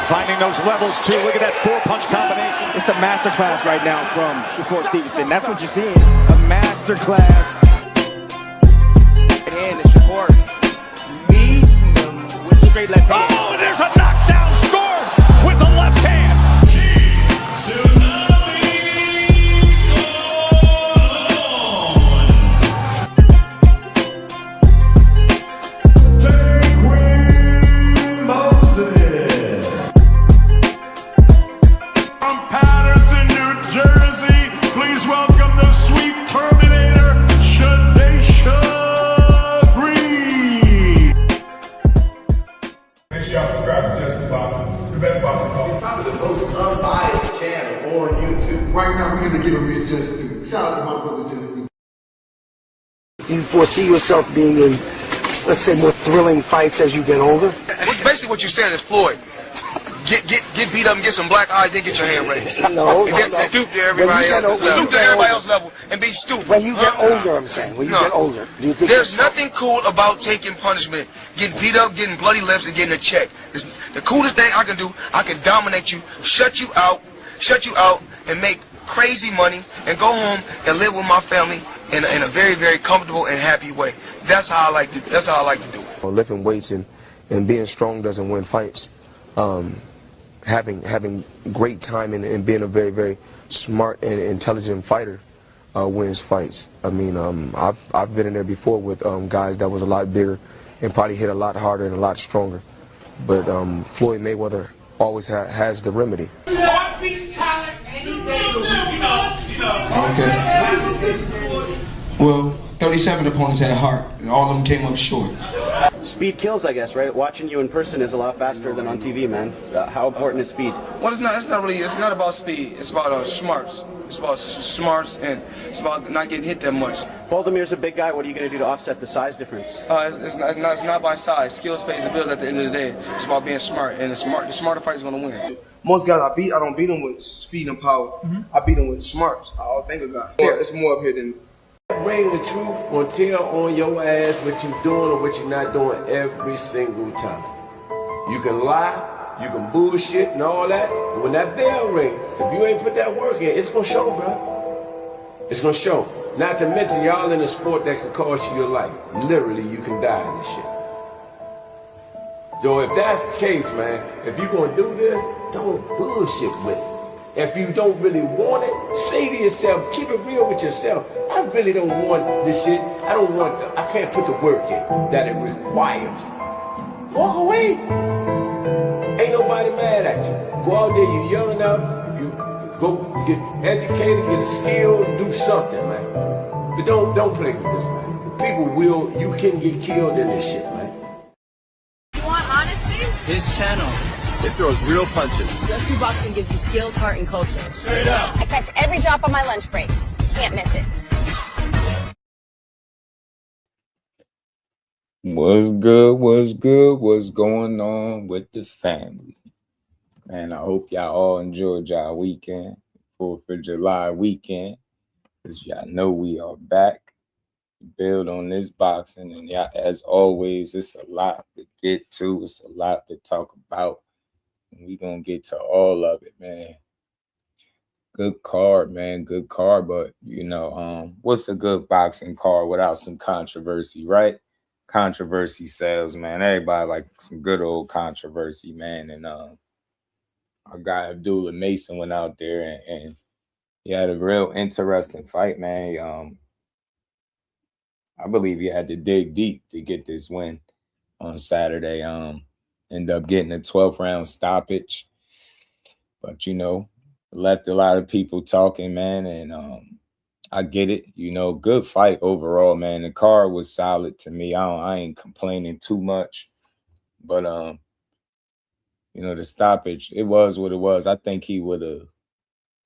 Finding those levels, too. Look at that four-punch combination. It's a masterclass right now from Shakur Stevenson. That's what you're seeing. A masterclass. And Shakur meeting them with a straight left hand. Oh, and there's a knockdown scored with the left hand. Right now, we're going to give him his just due. Shout out to my brother, Just Due. Do you foresee yourself being in, let's say, more thrilling fights as you get older? Basically, what you're saying is Floyd. Get beat up and get some black eyes, then get your hand raised. No, and get stoop to everybody else's level and be stupid. When you get older, I'm saying. When you get older, do you think there's nothing cool about taking punishment, getting beat up, getting bloody lips, and getting a check? The coolest thing I can do, I can dominate you, shut you out, and make crazy money, and go home and live with my family in a very, very comfortable and happy way. That's how I like to. That's how I like to do it. Lifting weights and being strong doesn't win fights. Having great timing and being a very, very smart and intelligent fighter wins fights. I mean, I've been in there before with guys that was a lot bigger and probably hit a lot harder and a lot stronger. But Floyd Mayweather always has the remedy. Okay. Well, 37 opponents had a heart, and all of them came up short. Speed kills, I guess, right? Watching you in person is a lot faster than on TV, man. How important is speed? Well, it's not really. It's not about speed. It's about smarts. It's about smarts, and it's about not getting hit that much. Baldamir's a big guy. What are you going to do to offset the size difference? It's not by size. Skills pays the bills at the end of the day. It's about being smart, and the smarter fighter is going to win. Most guys I don't beat them with speed and power. I beat them with smarts. I think about it. It's more up here than. Bring the truth or tell on your ass what you're doing or what you're not doing every single time. You can lie, you can bullshit and all that, but when that bell rings, if you ain't put that work in, it's gonna show, bro. It's gonna show. Not to mention y'all in a sport that can cost you your life. Literally, you can die in this shit. So if that's the case, man, if you're gonna do this, don't bullshit with it. If you don't really want it, say to yourself, keep it real with yourself. I really don't want this shit. I can't put the work in that it requires. Walk away. Ain't nobody mad at you. Go out there, you're young enough, you go get educated, get a skill, do something, man. But don't play with this, man. You can get killed in this shit, man. You want honesty? His channel. It throws real punches. Just Do Boxing gives you skills, heart, and culture. Straight up. I catch every drop on my lunch break. Can't miss it. What's good? What's good? What's going on with the family? Man, I hope y'all all enjoyed y'all weekend, 4th of July weekend, because y'all know we are back. Build on this boxing, and y'all, as always, it's a lot to get to. It's a lot to talk about. We gonna get to all of it, man. Good card, man. Good card, but what's a good boxing card without some controversy, right? Controversy sells, man. Everybody like some good old controversy, man. And our guy Abdullah Mason went out there and he had a real interesting fight, man. I believe he had to dig deep to get this win on Saturday. End up getting a 12th round stoppage, but left a lot of people talking, man, and I get it. Good fight overall, man. The card was solid to me. I ain't complaining too much, but the stoppage, it was what it was. I think he would have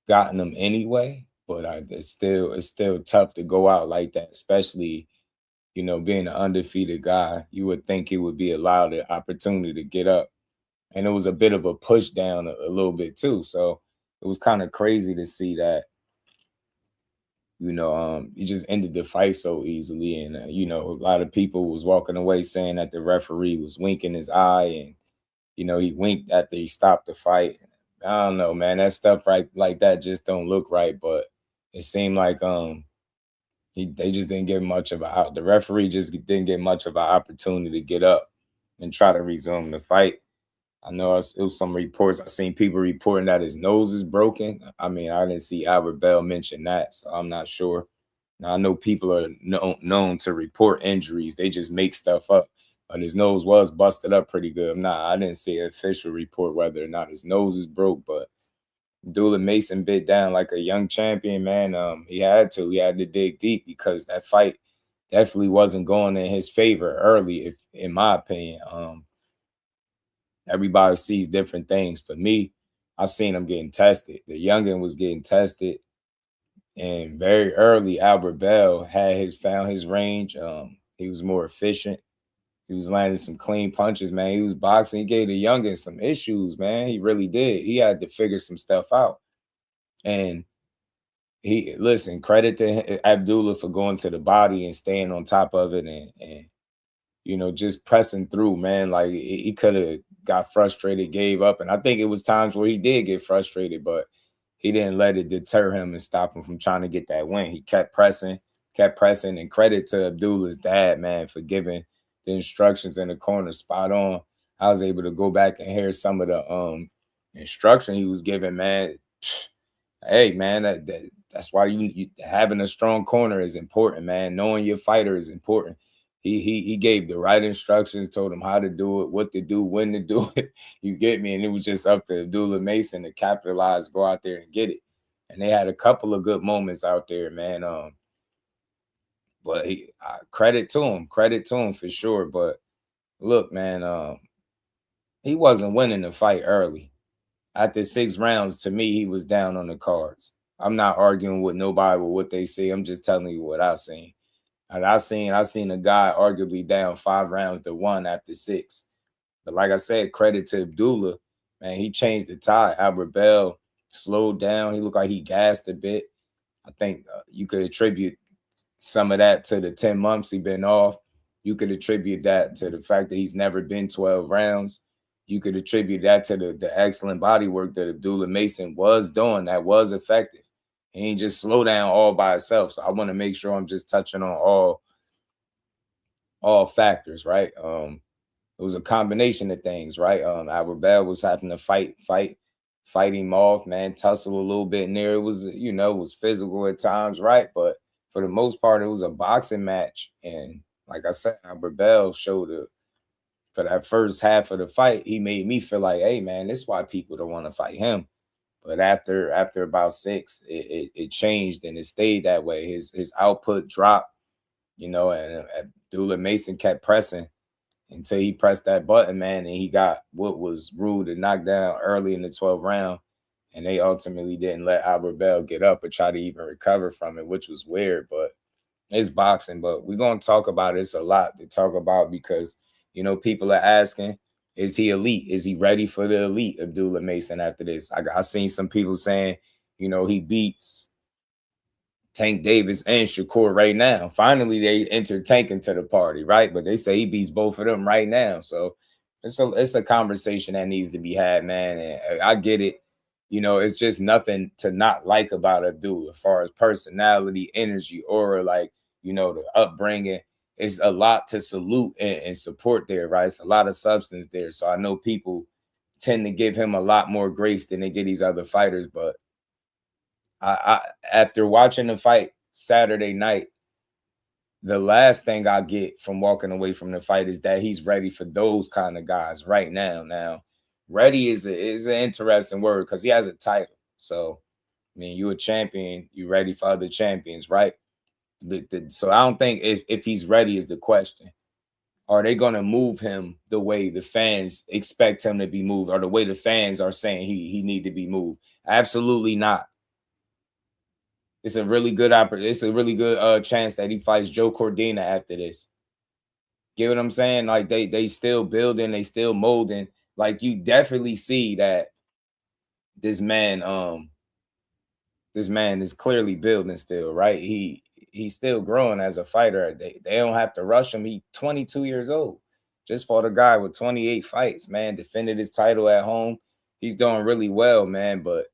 gotten them anyway, but it's still tough to go out like that, especially being an undefeated guy. You would think he would be allowed the opportunity to get up. And it was a bit of a push down a little bit too. So it was kind of crazy to see that, he just ended the fight so easily. And, a lot of people was walking away saying that the referee was winking his eye. And he winked after he stopped the fight. I don't know, man. That stuff right like that just don't look right. But it seemed like they just didn't get much of the referee just didn't get much of an opportunity to get up and try to resume the fight. I know it was some reports. I seen people reporting that his nose is broken. I mean, I didn't see Albert Bell mention that, so I'm not sure. Now, I know people are known to report injuries. They just make stuff up. But his nose was busted up pretty good. I didn't see an official report whether or not his nose is broke, but Abdullah Mason bit down like a young champion, man. He had to dig deep because that fight definitely wasn't going in his favor early, in my opinion. Everybody sees different things. For me, I seen him getting tested. The youngin was getting tested, and very early, Albert Bell found his range. He was more efficient. He was landing some clean punches, man. He was boxing. He gave the youngin some issues, man. He really did. He had to figure some stuff out. And credit to Abdullah for going to the body and staying on top of it and just pressing through, man. Like he could have got frustrated, gave up. And I think it was times where he did get frustrated, but he didn't let it deter him and stop him from trying to get that win. He kept pressing. And credit to Abdullah's dad, man, for giving the instructions in the corner spot on. I was able to go back and hear some of the instruction he was giving, man. Hey, man, that's why you having a strong corner is important, man. Knowing your fighter is important. He gave the right instructions, told him how to do it, what to do, when to do it. You get me? And it was just up to Abdullah Mason to capitalize, go out there and get it. And they had a couple of good moments out there, man. But credit to him for sure. But look, man, he wasn't winning the fight early. After 6 rounds, to me, he was down on the cards. I'm not arguing with nobody with what they say. I'm just telling you what I've seen. And I seen a guy arguably down 5 rounds to 1 after 6. But like I said, credit to Abdullah, man. He changed the tide. Albert Bell slowed down. He looked like he gassed a bit. I think you could attribute some of that to the 10 months he's been off. You could attribute that to the fact that he's never been 12 rounds. You could attribute that to the excellent body work that Abdullah Mason was doing that was effective. He ain't just slow down all by itself. So I want to make sure I'm just touching on all factors, right? It was a combination of things, right? Albert Bell was having to fight him off, man, tussle a little bit in there. It was, it was physical at times, right? But for the most part, it was a boxing match. And like I said, Albert Bell showed for that first half of the fight, he made me feel like, hey, man, this is why people don't want to fight him. But after about 6, it changed and it stayed that way. His output dropped, and Abdullah Mason kept pressing until he pressed that button, man, and he got what was ruled a knockdown early in the 12th round. And they ultimately didn't let Albert Bell get up or try to even recover from it, which was weird. But it's boxing. But we're going to talk about it. It's a lot to talk about because, people are asking, is he elite? Is he ready for the elite, Abdullah Mason, after this? I seen some people saying, he beats Tank Davis and Shakur right now. Finally, they enter Tank into the party, right? But they say he beats both of them right now. So it's a conversation that needs to be had, man. And I get it. It's just nothing to not like about Abdullah as far as personality, energy, aura, the upbringing. It's a lot to salute and support there, right? It's a lot of substance there. So I know people tend to give him a lot more grace than they get these other fighters. But I after watching the fight Saturday night, the last thing I get from walking away from the fight is that he's ready for those kind of guys right now. Now, ready is an interesting word because he has a title. So, you're a champion. You're ready for other champions, right? So I don't think if he's ready is the question. Are they going to move him the way the fans expect him to be moved or the way the fans are saying he need to be moved? Absolutely not. It's a really good chance that he fights Joe Cordina after this. Get what I'm saying? Like they still building, they still molding. Like you definitely see that this man is clearly building still, right? He's still growing as a fighter. They don't have to rush him. He's 22 years old. Just fought a guy with 28 fights, man. Defended his title at home. He's doing really well, man. But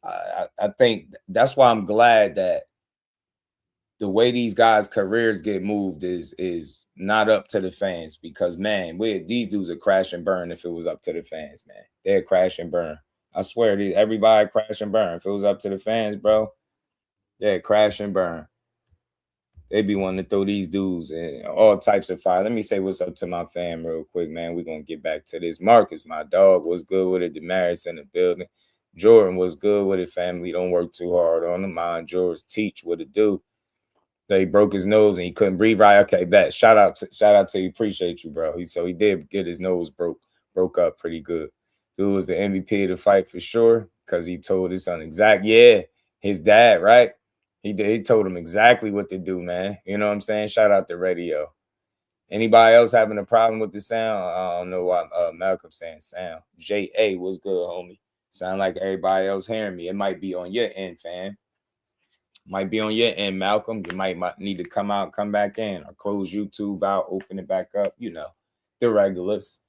I think that's why I'm glad that the way these guys' careers get moved is not up to the fans, because man, these dudes are crash and burn. If it was up to the fans, man, they'd crash and burn. I swear, everybody crash and burn. If it was up to the fans, bro, they'd crash and burn. They be wanting to throw these dudes in all types of fire. Let me say what's up to my fam real quick, man. We're going to get back to this. Marcus, my dog, was good with it. Damaris in the building. Jordan was good with it, family. Don't work too hard on the mind. George teach what to do. He broke his nose and he couldn't breathe right. Okay, bet. Shout out to you. Appreciate you, bro. He did get his nose broke up pretty good. Dude was the MVP of the fight for sure, because he told his son his dad, right? He told him exactly what to do, man. You know what I'm saying? Shout out to radio. Anybody else having a problem with the sound? I don't know why Malcolm saying sound. J.A. was good, homie. Sound like everybody else hearing me. It might be on your end, fam. Might be on your end, Malcolm. You might need to come back in, or close YouTube out, open it back up. You know, the regulars.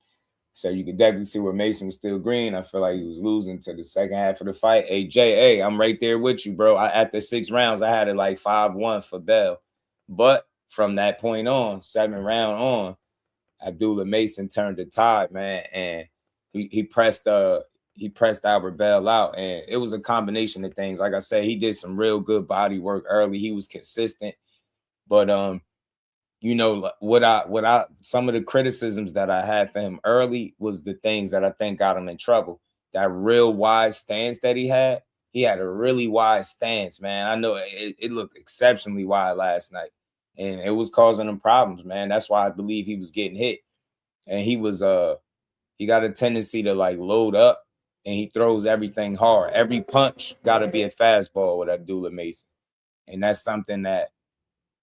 So you can definitely see where Mason was still green. I feel like he was losing to the second half of the fight. Hey, J.A., I'm right there with you, bro. At the 6 rounds, I had it like 5-1 for Bell. But from that point on, 7th round on, Abdullah Mason turned the tide, man, and he pressed Albert Bell out, and it was a combination of things. Like I said, he did some real good body work early. He was consistent, but you know what some of the criticisms that I had for him early was the things that I think got him in trouble. That real wide stance that he had a really wide stance, man. I know it looked exceptionally wide last night, and it was causing him problems, man. That's why I believe he was getting hit, and he got a tendency to like load up, and he throws everything hard. Every punch got to be a fastball with Abdullah Mason. And that's something that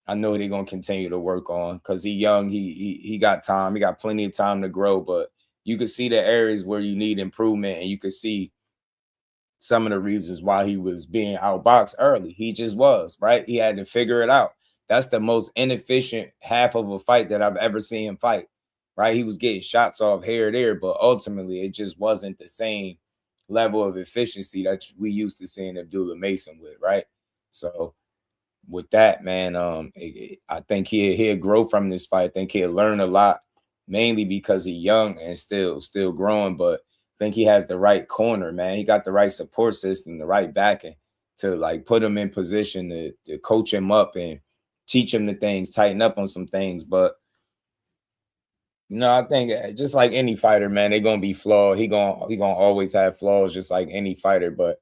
I know they're going to continue to work on, because he's young. He got time. He got plenty of time to grow. But you can see the areas where you need improvement, and you can see some of the reasons why he was being outboxed early. He just was, right? He had to figure it out. That's the most inefficient half of a fight that I've ever seen him fight, right? He was getting shots off here or there, but ultimately it just wasn't the same level of efficiency that we used to seeing Abdullah Mason with, right? So with that, man, I think he'll grow from this fight. I think he'll learn a lot, mainly because he's young and still growing, but I think he has the right corner, man. He got the right support system, the right backing to like put him in position to coach him up and teach him the things, tighten up on some things. But you know, I think just like any fighter, man, they're gonna be flawed. He gonna always have flaws, just like any fighter. But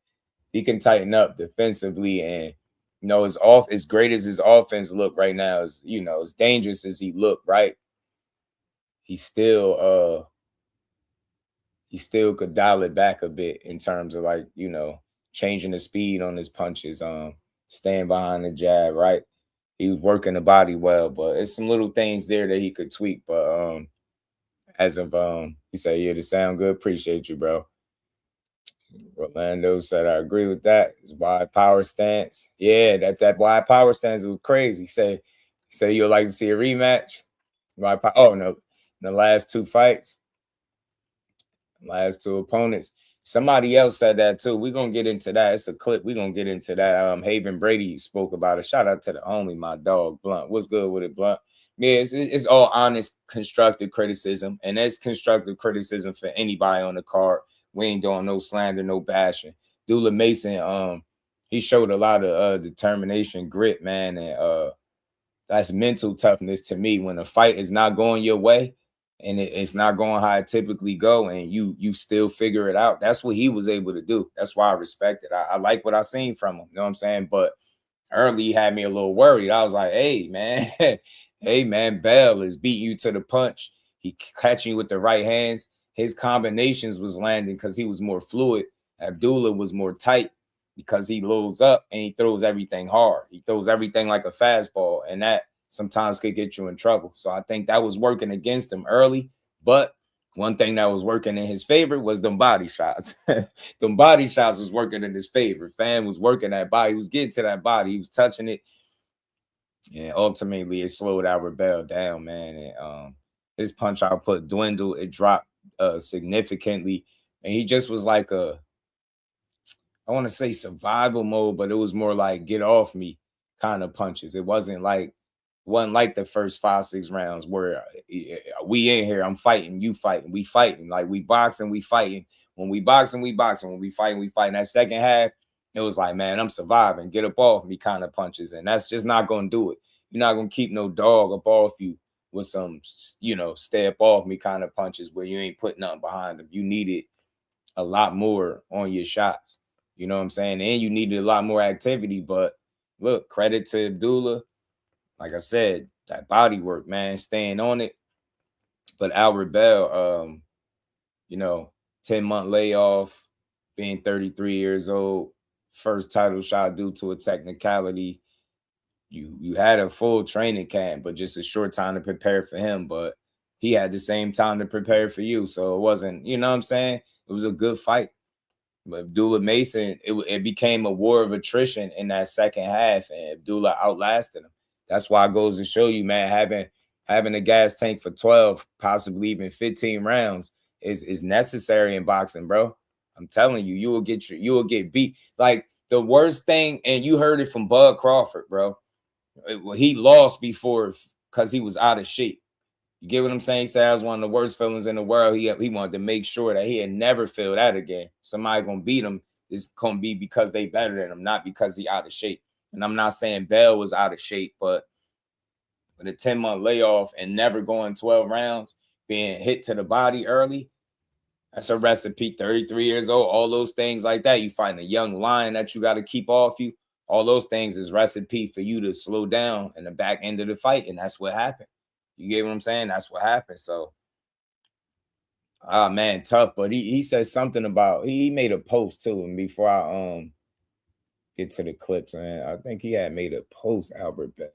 he can tighten up defensively, and you know, as great as his offense look right now, as you know, as dangerous as he look, right? He still could dial it back a bit in terms of like, you know, changing the speed on his punches, staying behind the jab, right? He was working the body well, but it's some little things there that he could tweak. But as of he said, yeah, the sound good. Appreciate you, bro. Rolando said, I agree with that. His wide power stance. Yeah, that wide power stance was crazy. Say you'd like to see a rematch. Oh no, in the last 2 fights, last 2 opponents. Somebody else said that too. We're gonna get into that. It's a clip. We're gonna get into that. Haven Brady spoke about it. Shout out to the homie, my dog, Blunt. What's good with it, Blunt? Yeah, it's all honest, constructive criticism, and that's constructive criticism for anybody on the card. We ain't doing no slander, no bashing. Abdullah Mason, he showed a lot of determination, grit, man, and that's mental toughness to me. When a fight is not going your way and it's not going how it typically go, and you still figure it out, that's what he was able to do. That's why I respect it. I like what I seen from him. You know what I'm saying? But early he had me a little worried. I was like, hey, man. Hey, man, Bell is beating you to the punch. He catching you with the right hands. His combinations was landing because he was more fluid. Abdullah was more tight because he loads up and he throws everything hard. He throws everything like a fastball, and that sometimes could get you in trouble. So I think that was working against him early. But one thing that was working in his favor was them body shots. Them body shots was working in his favor. Fan was working that body. He was getting to that body. He was touching it. And ultimately, it slowed Albert Bell down, man. And his punch output dwindled. It dropped significantly. And he just was like I want to say survival mode, but it was more like get off me kind of punches. It wasn't like the first 5-6 rounds where we in here, I'm fighting, you fighting, we fighting. Like we boxing, we fighting. When we boxing, we boxing. When we fighting, we fighting. That second half, it was like, man, I'm surviving. Get up off me kind of punches. And that's just not going to do it. You're not going to keep no dog up off you with some, stay up off me kind of punches where you ain't putting nothing behind them. You needed a lot more on your shots. You know what I'm saying? And you needed a lot more activity. But look, credit to Abdullah. Like I said, that body work, man, staying on it. But Albert Bell, 10-month layoff, being 33 years old, first title shot due to a technicality. You had a full training camp, but just a short time to prepare for him. But he had the same time to prepare for you. So it wasn't, you know what I'm saying? It was a good fight. But Abdullah Mason, it became a war of attrition in that second half, and Abdullah outlasted him. That's why it goes to show you, man, having a gas tank for 12, possibly even 15 rounds is necessary in boxing, bro. I'm telling you, you will get beat. Like the worst thing, and you heard it from Bud Crawford, bro. He lost before because he was out of shape. You get what I'm saying? He said that was one of the worst feelings in the world. He wanted to make sure that he had never feel that again. Somebody gonna beat him is gonna be because they better than him, not because he out of shape. And I'm not saying Bell was out of shape, but with a 10-month layoff and never going 12 rounds, being hit to the body early, that's a recipe. 33 years old, all those things like that. You find a young lion that you got to keep off you. All those things is recipe for you to slow down in the back end of the fight, and that's what happened. You get what I'm saying? That's what happened. So, man, tough. But he said something about he made a post too. And before I get to the clips, man, I think he had made a post, Albert Bell.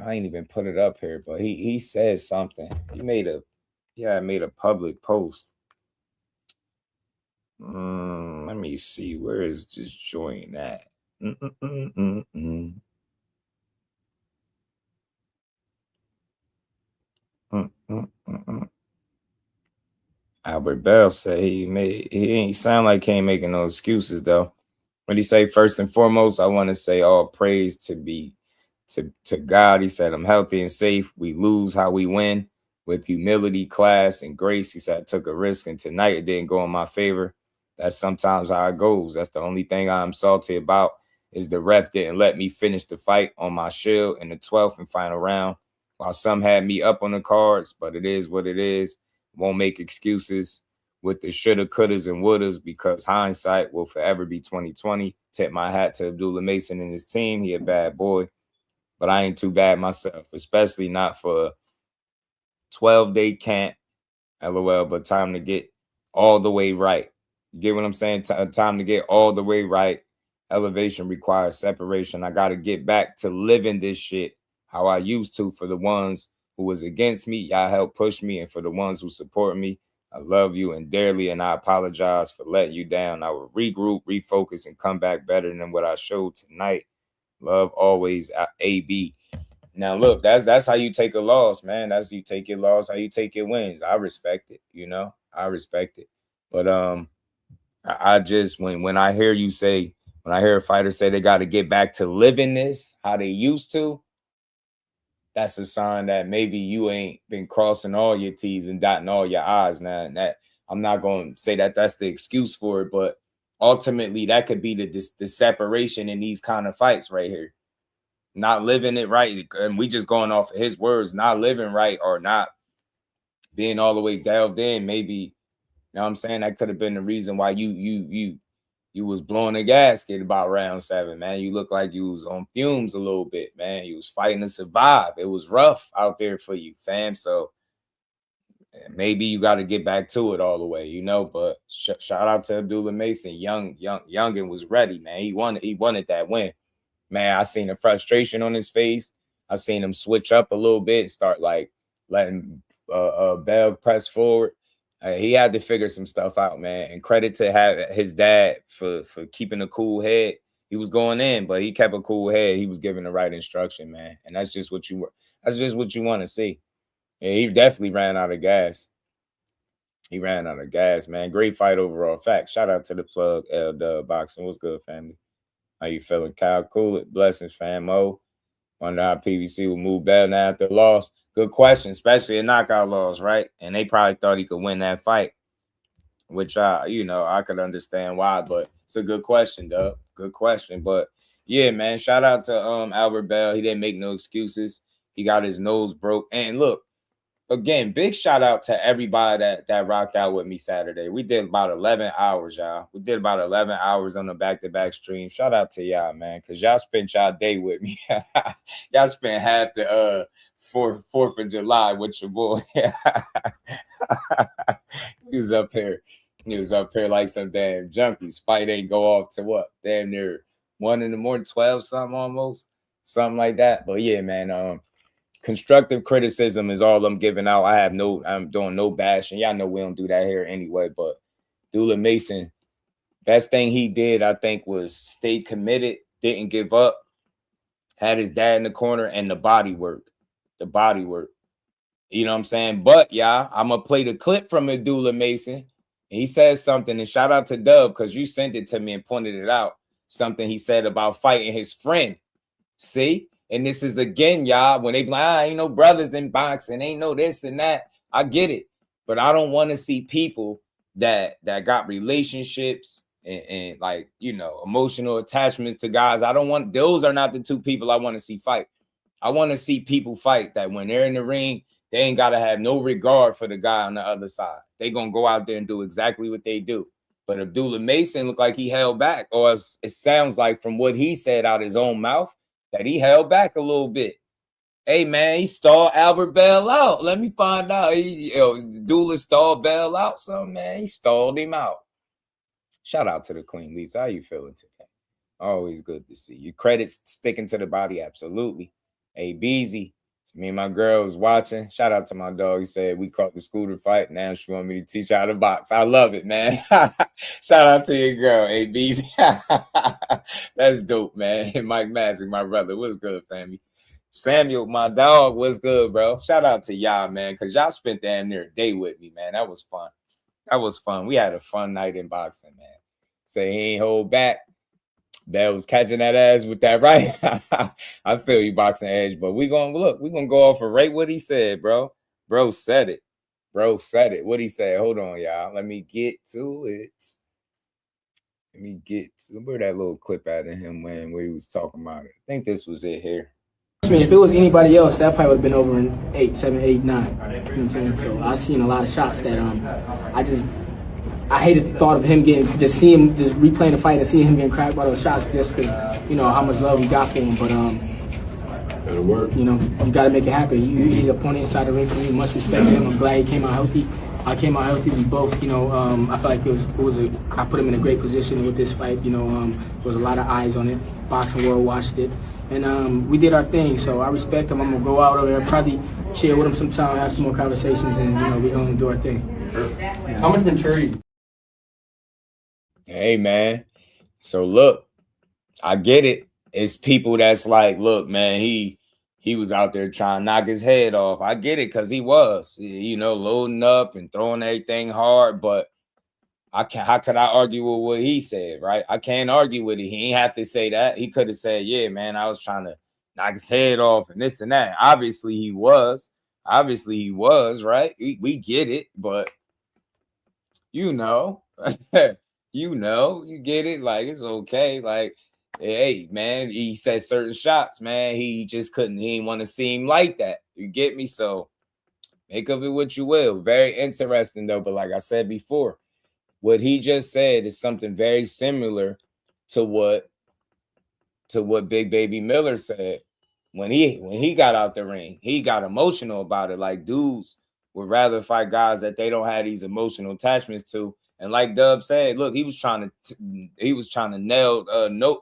I ain't even put it up here, but he said something. He made a public post. Let me see. Where is this joint at? Albert Bell said he ain't sound like he ain't making no excuses though. What he say? First and foremost, I want to say all praise to God. He said, I'm healthy and safe. We lose how we win with humility, class, and grace. He said, I took a risk and tonight it didn't go in my favor. That's sometimes how it goes. That's the only thing I'm salty about is the ref didn't let me finish the fight on my shield in the 12th and final round. While some had me up on the cards, but it is what it is. Won't make excuses with the shoulda, couldas, and wouldas because hindsight will forever be 2020. Tip my hat to Abdullah Mason and his team. He a bad boy, but I ain't too bad myself, especially not for a 12-day camp. LOL, but time to get all the way right. You get what I'm saying? Time to get all the way right. Elevation requires separation. I got to get back to living this shit how I used to. For the ones who was against me, y'all helped push me. And for the ones who support me, I love you and dearly. And I apologize for letting you down. I will regroup, refocus, and come back better than what I showed tonight. Love always, AB. Now, look, that's how you take a loss, man. That's how you take your loss, how you take your wins. I respect it, I respect it. But I just, when I hear you say, when I hear a fighter say they got to get back to living this how they used to, that's a sign that maybe you ain't been crossing all your T's and dotting all your I's now. And that I'm not going to say that that's the excuse for it, but ultimately that could be the separation in these kind of fights right here. Not living it right, and we just going off of his words, not living right or not being all the way delved in. Maybe, you know what I'm saying? That could have been the reason why you was blowing a gasket about round 7, man. You look like you was on fumes a little bit, man. You was fighting to survive. It was rough out there for you, fam. So maybe you got to get back to it all the way, But shout out to Abdullah Mason, young and was ready, man. He wanted that win. Man, I seen the frustration on his face. I seen him switch up a little bit and start like letting Bell press forward. He had to figure some stuff out, man. And credit to his dad for keeping a cool head. He was going in, but he kept a cool head. He was giving the right instruction, man. And that's just what you want to see. Yeah, he definitely ran out of gas. He ran out of gas, man. Great fight overall. Fact. Shout out to the plug, L Boxing. What's good, family? How you feeling? Kyle Cool it. Blessings, fam. Mo. Wonder how PBC will move better now after the loss. Good question, especially a knockout loss, right? And they probably thought he could win that fight, which I could understand why, but it's a good question, though. Good question. But yeah, man, shout out to Albert Bell. He didn't make no excuses. He got his nose broke. And look, again, big shout out to everybody that rocked out with me Saturday. We did about 11 hours, y'all. We did about 11 hours on the back-to-back stream. Shout out to y'all, man, because y'all spent y'all day with me. Y'all spent half the 4th of July with your boy. He was up here. He was up here like some damn junkies. Fight ain't go off to what? Damn near 1 in the morning, 12 something almost. Something like that. But yeah, man, constructive criticism is all I'm giving out. I'm doing no bashing. Y'all know we don't do that here anyway. But Abdullah Mason, best thing he did, I think, was stay committed, didn't give up, had his dad in the corner, and the body work. The body work. You know what I'm saying? But y'all, I'm gonna play the clip from Abdullah Mason. He says something, and shout out to Dub because you sent it to me and pointed it out. Something he said about fighting his friend. See? And this is again, y'all, when they be like, ain't no brothers in boxing, ain't no this and that. I get it. But I don't want to see people that got relationships and like, emotional attachments to guys. Those are not the two people I want to see fight. I want to see people fight that when they're in the ring, they ain't got to have no regard for the guy on the other side. They going to go out there and do exactly what they do. But Abdullah Mason looked like he held back, or it sounds like from what he said out his own mouth, that he held back a little bit. Hey, man, he stalled Albert Bell out. Let me find out. Abdullah stalled Bell out something, man. He stalled him out. Shout out to the Queen, Lisa. How you feeling today? Always good to see you. Credits sticking to the body, absolutely. Hey, Beezy. Me and my girl was watching. Shout out to my dog. He said we caught the scooter fight. Now she want me to teach her how to box. I love it, man. Shout out to your girl, ABZ. That's dope, man. And Mike Massick, my brother. What's good, family? Samuel, my dog. What's good, bro? Shout out to y'all, man, because y'all spent damn near a day with me, man. That was fun. That was fun. We had a fun night in boxing, man. Say he ain't hold back. Bell was catching that ass with that right. I feel you, Boxing Edge, but we're gonna go off of right what he said, bro. Bro said it. What he said. Hold on, y'all. Let me get to it. Where that little clip out of him where he was talking about it. I think this was it here. I mean, if it was anybody else, that fight would have been over in 8, 7, 8, 9. You know what I'm saying? So I've seen a lot of shots that I hated the thought of him just replaying the fight and seeing him getting cracked by those shots just because, how much love we got for him. But, it'll work. You got to make it happen. He's a opponent inside the ring for me. Much respect to him. I'm glad he came out healthy. I came out healthy. We both, I felt like I put him in a great position with this fight. There was a lot of eyes on it. Boxing world watched it. And we did our thing. So I respect him. I'm going to go out over there and probably chill with him sometime, have some more conversations, and, we're going to do our thing. How much maturity? Hey, man. So, look, I get it. It's people that's like, look, man, he was out there trying to knock his head off. I get it because he was, loading up and throwing everything hard. But how could I argue with what he said, right? I can't argue with it. He ain't have to say that. He could have said, yeah, man, I was trying to knock his head off and this and that. Obviously, he was, right? We get it, but, you get it. Like, it's okay. Like, hey, man, he said certain shots, man. He just couldn't. He didn't want to seem like that. You get me? So make of it what you will. Very interesting, though. But like I said before, what he just said is something very similar to what Big Baby Miller said when he got out the ring. He got emotional about it. Like, dudes would rather fight guys that they don't have these emotional attachments to. And like Dub said, look, he was trying to nail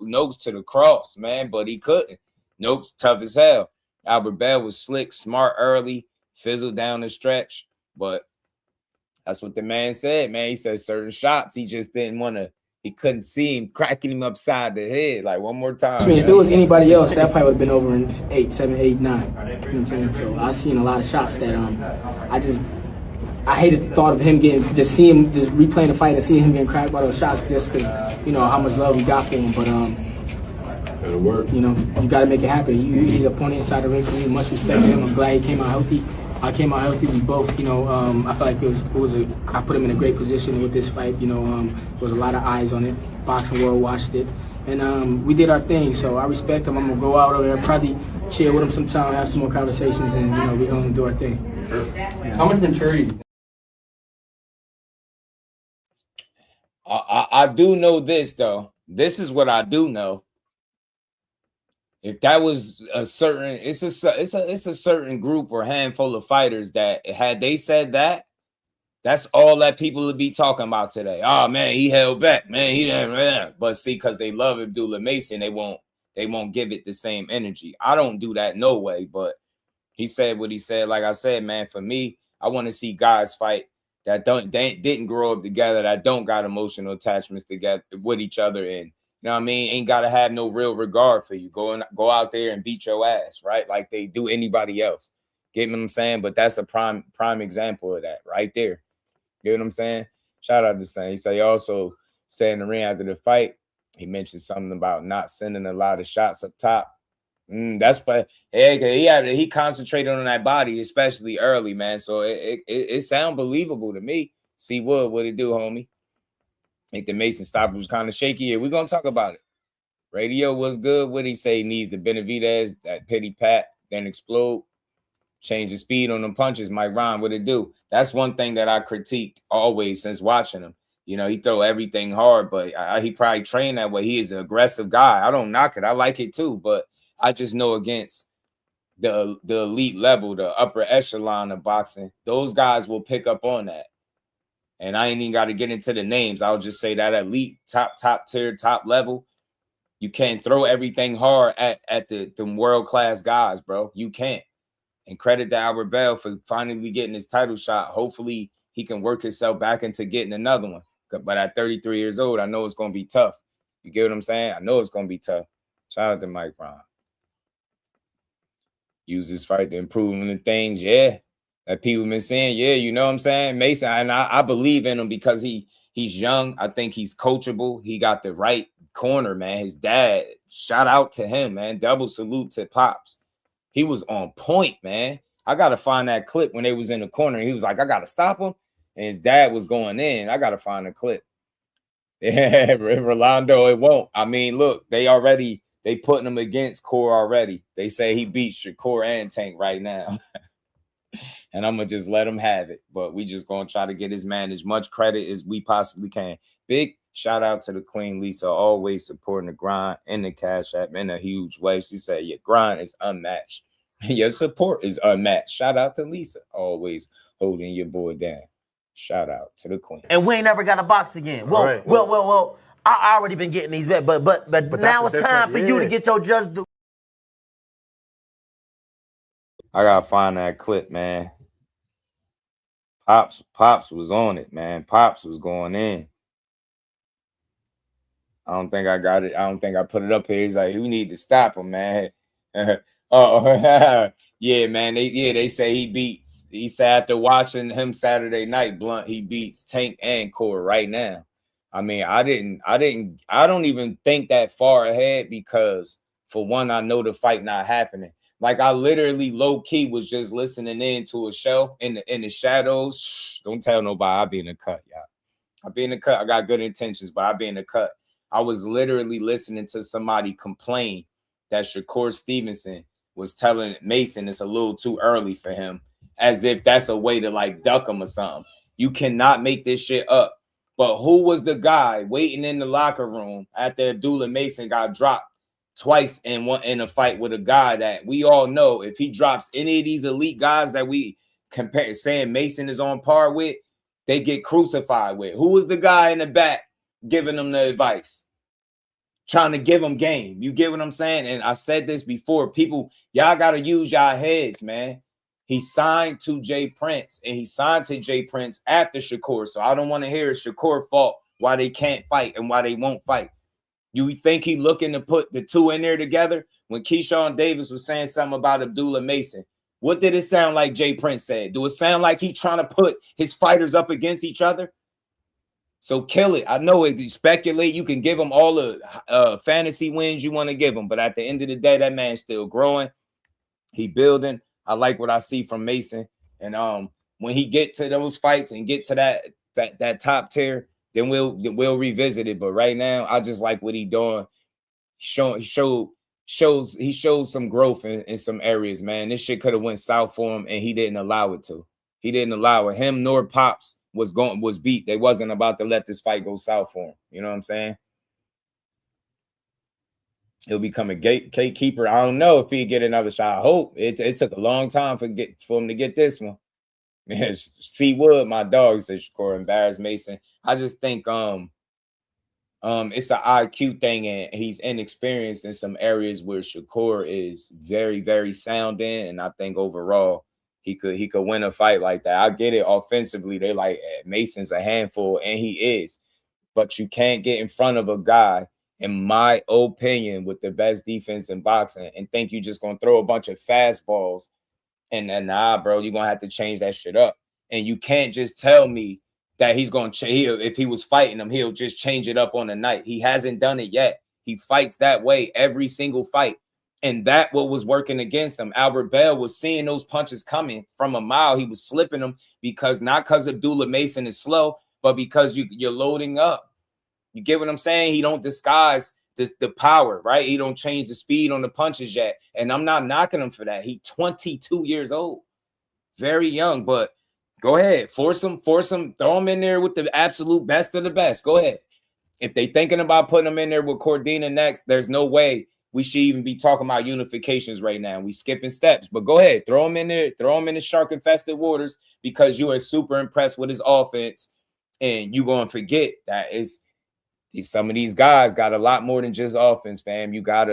Noakes to the cross, man, but he couldn't. Noakes tough as hell. Albert Bell was slick, smart early, fizzled down the stretch, but that's what the man said, man. He said certain shots he just didn't want to He couldn't see him, cracking him upside the head. Like, one more time. I mean, if it was anybody else, that fight would have been over in 8, 7, 8, 9. You know what I'm saying? So I've seen a lot of shots that I hated the thought of him just replaying the fight and seeing him getting cracked by those shots just because, how much love we got for him. But, it'll work. You got to make it happen. He's a opponent inside the ring for me. Much respect to him. I'm glad he came out healthy. I came out healthy. We both, I felt like I put him in a great position with this fight. There was a lot of eyes on it. Boxing world watched it. And we did our thing. So I respect him. I'm going to go out over there, probably chill with him sometime, have some more conversations, and, we're going to do our thing. How much maturity? I do know this, though. This is what I do know. If that was a certain, it's a certain group or handful of fighters that had they said that, that's all that people would be talking about today. Oh man, he held back, man. He didn't. But see, because they love Abdullah Mason, they won't give it the same energy. I don't do that no way. But he said what he said. Like I said, man, for me, I want to see guys fight that didn't grow up together, that don't got emotional attachments together with each other, and you know what I mean? Ain't got to have no real regard for you. Go out there and beat your ass, right? Like they do anybody else. Get what I'm saying? But that's a prime example of that right there. You know what I'm saying? Shout out to Saint. He also said in the ring after the fight, he mentioned something about not sending a lot of shots up top. That's but he concentrated on that body, especially early, man. So it sound believable to me. See what it do, homie? I think the Mason stopper was kind of shaky. Yeah, we're gonna talk about it. Radio was good. What he say? Needs the Benavidez, that pity pat, then explode. Change the speed on them punches. Mike Ron, what it do? That's one thing that I critiqued always since watching him. He throw everything hard, but he probably trained that way. He is an aggressive guy. I don't knock it. I like it too, but I just know against the elite level, the upper echelon of boxing, those guys will pick up on that. And I ain't even got to get into the names. I'll just say that elite, top tier, top level. You can't throw everything hard at the world-class guys, bro. You can't. And credit to Albert Bell for finally getting his title shot. Hopefully he can work himself back into getting another one. But at 33 years old, I know it's going to be tough. You get what I'm saying? I know it's going to be tough. Shout out to Mike Brown. Use this fight to improve on the things, yeah, that people been saying, yeah, you know what I'm saying? Mason, and I believe in him because he's young. I think he's coachable. He got the right corner, man. His dad, shout out to him, man. Double salute to Pops. He was on point, man. I got to find that clip when they was in the corner. He was like, I got to stop him. And his dad was going in. I got to find the clip. Yeah, Rolando, it won't. I mean, look, they putting him against Core already. They say he beats Shakur and Tank right now. And I'm going to just let him have it. But we just going to try to get his man as much credit as we possibly can. Big shout out to the Queen Lisa, always supporting the grind and the Cash App in a huge way. She said, your grind is unmatched. Your support is unmatched. Shout out to Lisa, always holding your boy down. Shout out to the Queen. And we ain't never got a box again. Well, right. well. I already been getting these bet, but now it's time for you to get your just due. I gotta find that clip, man. Pops was on it, man. Pops was going in. I don't think I got it. I don't think I put it up here. He's like, we need to stop him, man. Yeah, man. They say he beats. He said after watching him Saturday night, Blunt, he beats Tank and Core right now. I mean, I don't even think that far ahead because for one, I know the fight not happening. Like I literally low key was just listening in to a show in the shadows. Shh, don't tell nobody. I'll be in the cut, y'all. I'll be in the cut. I got good intentions, but I'll be in the cut. I was literally listening to somebody complain that Shakur Stevenson was telling Mason it's a little too early for him, as if that's a way to like duck him or something. You cannot make this shit up. But who was the guy waiting in the locker room after Abdullah Mason got dropped twice in a fight with a guy that we all know if he drops any of these elite guys that we compare saying Mason is on par with, they get crucified with? Who was the guy in the back giving them the advice? Trying to give them game. You get what I'm saying? And I said this before. People, y'all got to use y'all heads, man. He signed to Jay Prince, and he signed to Jay Prince after Shakur. So I don't want to hear Shakur fought why they can't fight and why they won't fight. You think he looking to put the two in there together? When Keyshawn Davis was saying something about Abdullah Mason, what did it sound like Jay Prince said? Do it sound like he trying to put his fighters up against each other? So kill it. I know it. You speculate. You can give him all the fantasy wins you want to give him, but at the end of the day, that man's still growing. He building. I like what I see from Mason. And when he get to those fights and get to that top tier, then we'll revisit it. But right now, I just like what he doing. He shows some growth in some areas, man. This shit could have went south for him, and he didn't allow it to. He didn't allow it. Him nor Pops was beat. They wasn't about to let this fight go south for him. You know what I'm saying? He'll become a gatekeeper. I don't know if he get another shot. I hope. It took a long time for him to get this one. Man, C Wood, my dog, said Shakur embarrassed Mason. I just think it's an IQ thing, and he's inexperienced in some areas where Shakur is very, very sound in. And I think overall he could win a fight like that. I get it. Offensively, they like Mason's a handful, and he is. But you can't get in front of a guy, in my opinion, with the best defense in boxing and think you just gonna throw a bunch of fastballs. And nah, bro, you're gonna have to change that shit up. And you can't just tell me that he's gonna change. If he was fighting him, he'll just change it up on the night. He hasn't done it yet. He fights that way every single fight. And that what was working against him. Albert Bell was seeing those punches coming from a mile. He was slipping them not because Abdullah Mason is slow, but because you're loading up. You get what I'm saying? He don't disguise the power, right? He don't change the speed on the punches yet. And I'm not knocking him for that. He's 22 years old. Very young, but go ahead. Force him, throw him in there with the absolute best of the best. Go ahead. If they thinking about putting him in there with Cordina next, there's no way we should even be talking about unifications right now. We skipping steps, but go ahead. Throw him in there. Throw him in the shark-infested waters because you are super impressed with his offense. And you're going to forget that some of these guys got a lot more than just offense, fam. You got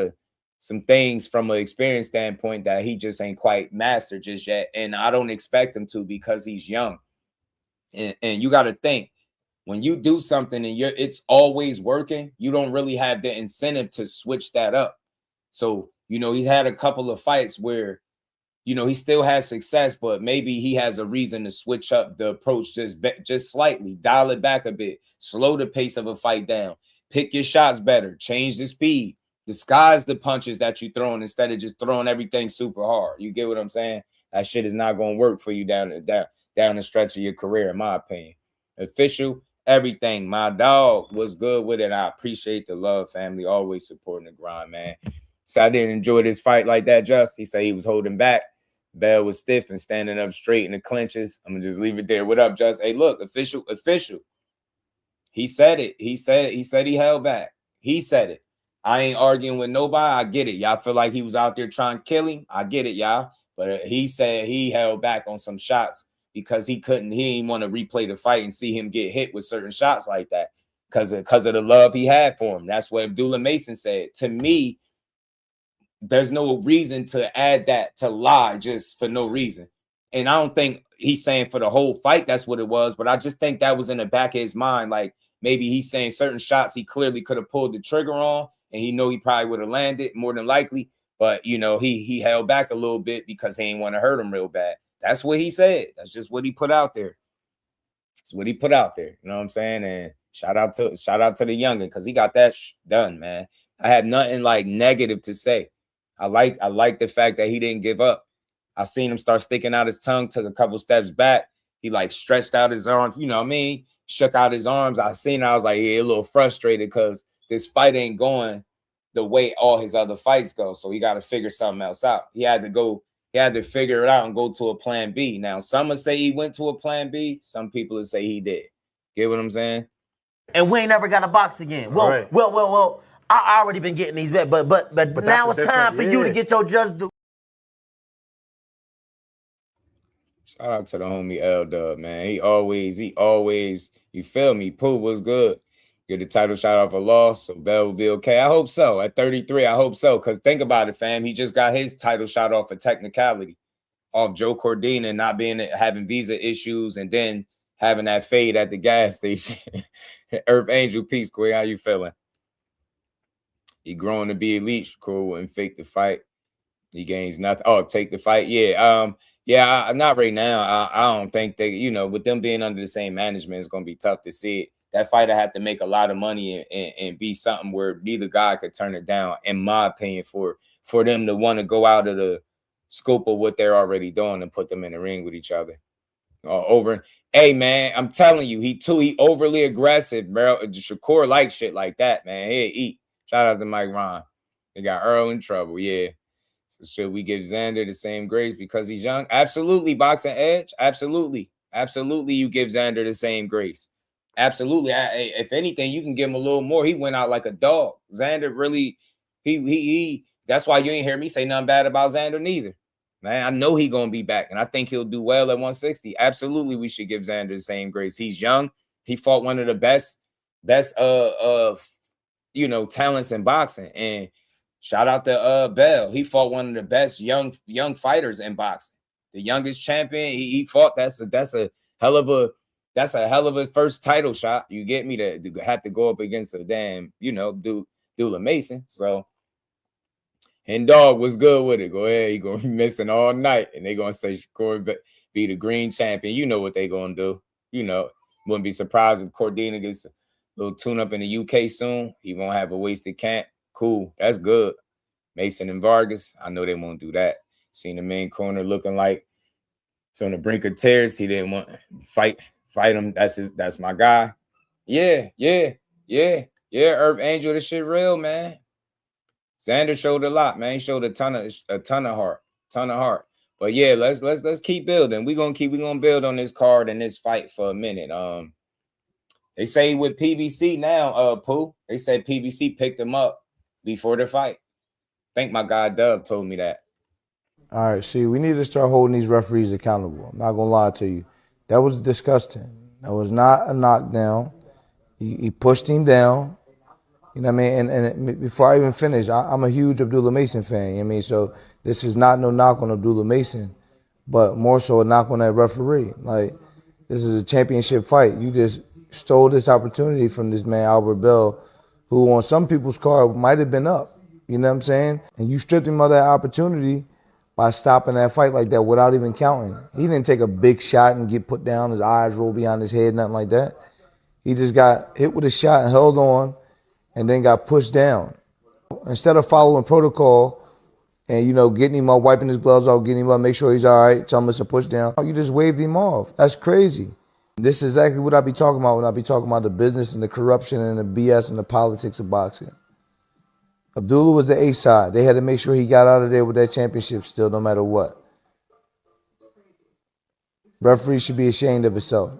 some things from an experience standpoint that he just ain't quite mastered just yet. And I don't expect him to because he's young. And you got to think, when you do something and it's always working, you don't really have the incentive to switch that up. So, he's had a couple of fights where, he still has success, but maybe he has a reason to switch up the approach just slightly, dial it back a bit, slow the pace of a fight down, pick your shots better, change the speed, disguise the punches that you're throwing instead of just throwing everything super hard. You get what I'm saying? That shit is not going to work for you down the stretch of your career, in my opinion. Official, everything. My dog was good with it. I appreciate the love, family, always supporting the grind, man. So I didn't enjoy this fight like that, Just. He said he was holding back. Bell was stiff and standing up straight in the clinches. I'm going to just leave it there. What up, Just? Hey, look, official. He said it. He said he held back. He said it. I ain't arguing with nobody. I get it. Y'all feel like he was out there trying to kill him. I get it, y'all. But he said he held back on some shots because he didn't want to replay the fight and see him get hit with certain shots like that because of the love he had for him. That's what Abdullah Mason said. To me, there's no reason to add that to lie just for no reason. And I don't think he's saying for the whole fight that's what it was, but I just think that was in the back of his mind. Like maybe he's saying certain shots he clearly could have pulled the trigger on, and he know he probably would have landed more than likely. But, he held back a little bit because he didn't want to hurt him real bad. That's what he said. That's just what he put out there. That's what he put out there. You know what I'm saying? And shout out to the youngin' because he got that done, man. I have nothing like negative to say. I like the fact that he didn't give up. I seen him start sticking out his tongue, took a couple steps back. He like stretched out his arms, shook out his arms. I was like, yeah, a little frustrated because this fight ain't going the way all his other fights go. So he got to figure something else out. He had to figure it out and go to a plan B. Now, some would say he went to a plan B. Some people would say he did. Get what I'm saying? And we ain't never got a box again. Well. I already been getting these bets, but now it's time for you to get your just due. Shout out to the homie L-Dub, man. He always, you feel me? Pooh was good. Get the title shot off a loss, so Bell will be okay. I hope so. At 33, I hope so. Because think about it, fam. He just got his title shot off a technicality, off Joe Cordina not having visa issues, and then having that fade at the gas station. Earth Angel, peace, Quay. How you feeling? He growing to be elite, cool, and fake the fight. He gains nothing. Oh, take the fight. Yeah. Not right now. I don't think they, with them being under the same management, it's gonna be tough to see it. That fighter had to make a lot of money and be something where neither guy could turn it down, in my opinion, for them to want to go out of the scope of what they're already doing and put them in the ring with each other. Hey man, I'm telling you, he overly aggressive, bro. Shakur likes shit like that, man. Hey, eat. Shout out to Mike Ron. They got Errol in trouble, yeah. So should we give Xander the same grace because he's young? Absolutely, Boxing Edge. Absolutely. You give Xander the same grace. Absolutely. If anything, you can give him a little more. He went out like a dog. Xander really, he that's why you ain't hear me say nothing bad about Xander neither. Man, I know he's gonna be back, and I think he'll do well at 160. Absolutely, we should give Xander the same grace. He's young. He fought one of the best talents in boxing. And shout out to Bell. He fought one of the best young fighters in boxing. The youngest champion he fought. That's a hell of a first title shot. You get me, to have to go up against a damn, Dula Mason. So, and dog was good with it. Go ahead, he gonna be missing all night, and they gonna say Shakur be the green champion. You know what they gonna do. Wouldn't be surprised if Cordina gets a little tune-up in the UK soon. He won't have a wasted camp. Cool, that's good. Mason and Vargas, I know they won't do that. Seen the main corner looking like it's on the brink of tears. He didn't want to fight him. That's my guy. Yeah. Earth Angel, this shit real, man. Xander showed a lot, man. He showed a ton of heart. But yeah, let's keep building. We're gonna build on this card and this fight for a minute. They say with PBC now, Pooh. They said PBC picked him up before the fight. I think my guy Dub told me that. All right, see, we need to start holding these referees accountable. I'm not gonna lie to you. That was disgusting. That was not a knockdown. He pushed him down. You know what I mean? And before I even finish, I'm a huge Abdullah Mason fan. You know what I mean? So this is not no knock on Abdullah Mason, but more so a knock on that referee. Like, this is a championship fight. You just stole this opportunity from this man, Albert Bell, who on some people's card might have been up. You know what I'm saying? And you stripped him of that opportunity by stopping that fight like that without even counting. He didn't take a big shot and get put down, his eyes roll behind his head, nothing like that. He just got hit with a shot and held on and then got pushed down. Instead of following protocol and, getting him up, wiping his gloves off, getting him up, make sure he's all right, tell him it's a push down, you just waved him off. That's crazy. This is exactly what I be talking about when I be talking about the business and the corruption and the BS and the politics of boxing. Abdullah was the A side. They had to make sure he got out of there with that championship still, no matter what. Referee should be ashamed of himself.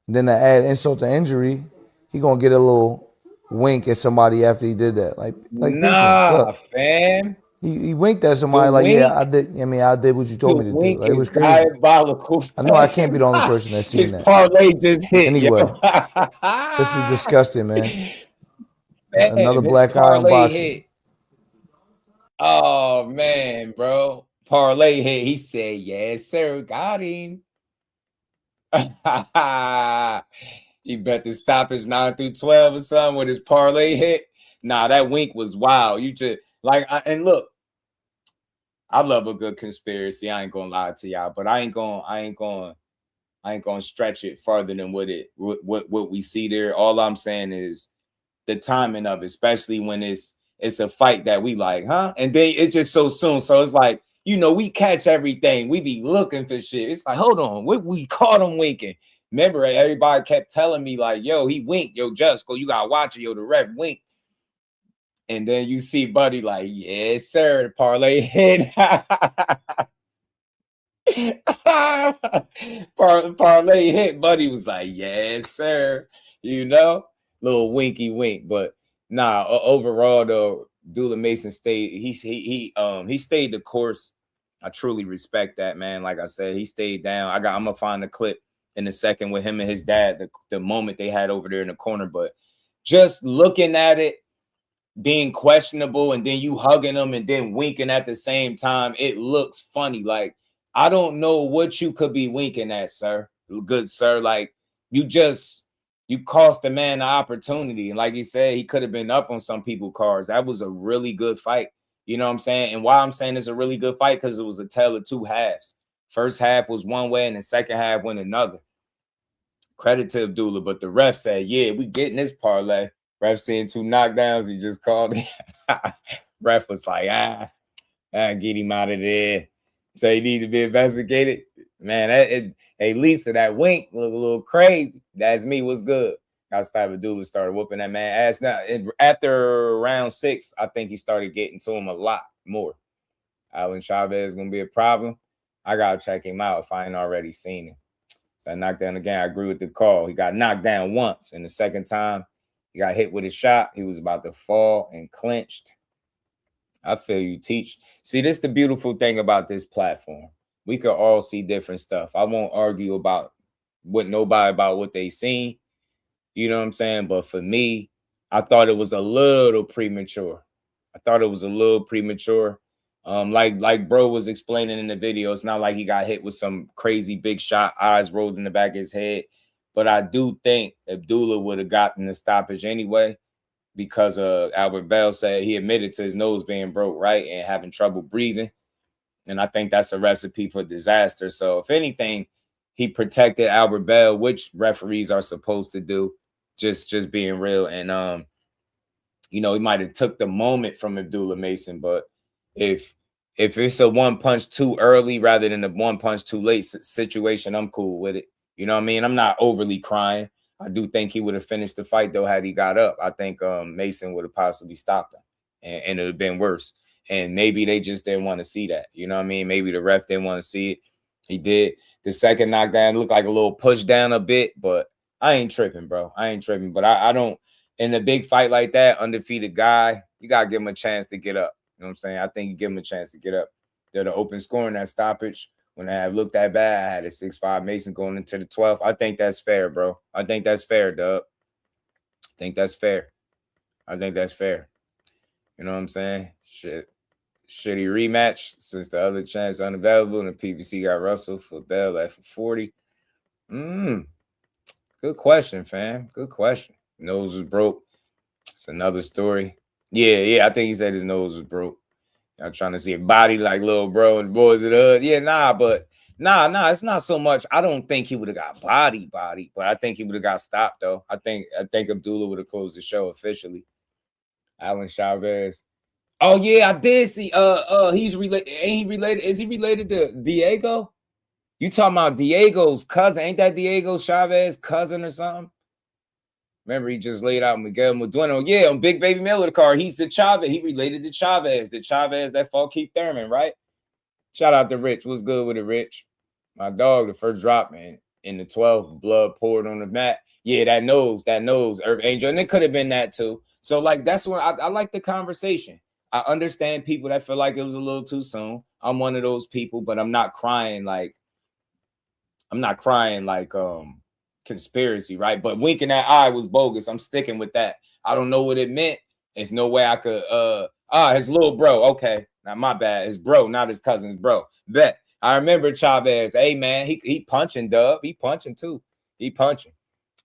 And then to add insult to injury, he gonna get a little wink at somebody after he did that. Like nah, fam. He winked at somebody like, yeah, I did. I mean, I did what you told me to do. Like, it was crazy. Diabolical. I know I can't be the only person that's seen that. Parlay just hit. Anyway, this is disgusting, man. Another black eye in boxing. Hit. Oh man, bro. Parlay hit. He said, yes, sir. Got him. He bet the stoppage 9 through 12 or something with his parlay hit. Nah, that wink was wild. You just and look, I love a good conspiracy. I ain't gonna lie to y'all, but I ain't gonna stretch it farther than what we see there. All I'm saying is the timing of it, especially when it's a fight that we like, huh? And then it's just so soon. So it's like, we catch everything. We be looking for shit. It's like, hold on, we caught him winking. Remember, everybody kept telling me like, yo, he winked. Yo, Jusko, you gotta watch it. Yo, the ref winked. And then you see Buddy like, yes, sir, the parlay hit. Parlay hit. Buddy was like, yes, sir. Little winky wink. But nah, overall though, Abdullah Mason stayed. He stayed the course. I truly respect that, man. Like I said, he stayed down. I'm gonna find the clip in a second with him and his dad, the moment they had over there in the corner. But just looking at it, being questionable, and then you hugging him and then winking at the same time, it looks funny. Like, I don't know what you could be winking at, sir. good sir. Like, you cost the man the opportunity. And like he said, he could have been up on some people's cards. That was a really good fight. You know what I'm saying? And why I'm saying it's a really good fight, because it was a tale of two halves. First half was one way and the second half went another. Credit to Abdullah, but the ref said, yeah, we getting this parlay. Ref seeing 2 knockdowns, he just called it. Ref was like, get him out of there. So he needs to be investigated. Man, hey, Lisa, that wink look a little crazy. That's me. What's good? Got to stop. Abdullah started whooping that man ass. Now, after round 6, I think he started getting to him a lot more. Alan Chavez is going to be a problem. I got to check him out if I ain't already seen him. So I knocked down again. I agree with the call. He got knocked down once. And the second time, he got hit with a shot. He was about to fall and clinched. I feel you, Teach. See, this is the beautiful thing about this platform. We could all see different stuff. I won't argue about what they seen. You know what I'm saying? But for me, I thought it was a little premature. Like bro was explaining in the video, it's not like he got hit with some crazy big shot, eyes rolled in the back of his head. But I do think Abdullah would have gotten the stoppage anyway, because Albert Bell said he admitted to his nose being broke, right, and having trouble breathing. And I think that's a recipe for disaster. So if anything, he protected Albert Bell, which referees are supposed to do, just being real. And he might have took the moment from Abdullah Mason, but if it's a one punch too early rather than a one punch too late situation, I'm cool with it. You know what I mean? I'm not overly crying. I do think he would have finished the fight, though, had he got up. I think Mason would have possibly stopped him, and it would have been worse. And maybe they just didn't want to see that. You know what I mean? Maybe the ref didn't want to see it. He did. The second knockdown looked like a little push down a bit, but I ain't tripping, bro. I ain't tripping. But I don't, in a big fight like that, undefeated guy, you got to give him a chance to get up. You know what I'm saying? I think you give him a chance to get up. They're the open scoring, that stoppage. When I have looked that bad, I had a 6'5" Mason going into the 12th. I think that's fair, bro. I think that's fair, Dub. I think that's fair. You know what I'm saying? Shitty rematch since the other champs unavailable and the PBC got Russell for Bell at 40. Good question, fam. Good question. Nose was broke. It's another story. Yeah. I think he said his nose was broke. I'm trying to see a body like little bro and boys of the hood. Yeah, nah, it's not so much. I don't think he would have got body, but I think he would have got stopped though. I think Abdullah would have closed the show officially. Alan Chavez. Oh yeah, I did see. He's related. Ain't he related? Is he related to Diego? You talking about Diego's cousin? Ain't that Diego Chavez cousin or something? Remember, he just laid out Miguel Medueno. Yeah, on Big Baby Miller card. He's the Chavez. He related to Chavez. The Chavez that fought Keith Thurman, right? Shout out to Rich. What's good with it, Rich? My dog, the first drop, man. In the 12th, blood poured on the mat. Yeah, that nose, Earth Angel. And it could have been that too. So, like, that's what I like the conversation. I understand people that feel like it was a little too soon. I'm one of those people, but I'm not crying like conspiracy, right? But winking that eye was bogus. I'm sticking with that. I don't know what it meant. There's no way I could his little bro. Okay. Not my bad. His bro, not his cousin's bro. Bet. I remember Chavez. Hey man, he punching, Dub. He punching too. He punching.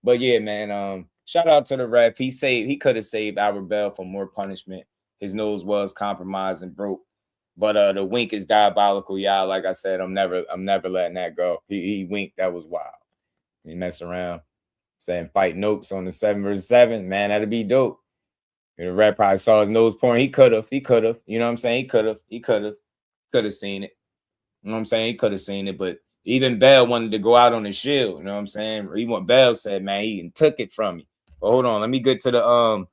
But yeah, man. Shout out to the ref. He could have saved Albert Bell from more punishment. His nose was compromised and broke. But the wink is diabolical, y'all. Like I said, I'm never letting that go. He winked. That was wild. He mess around saying fight notes on the 7 versus 7. Man, that'd be dope. And the ref probably saw his nose pouring. He could have. You know what I'm saying? He could have seen it. You know what I'm saying? He could have seen it. But even Bell wanted to go out on the shield. You know what I'm saying? Even Bell said, man, he took it from me. But hold on. Let me get to the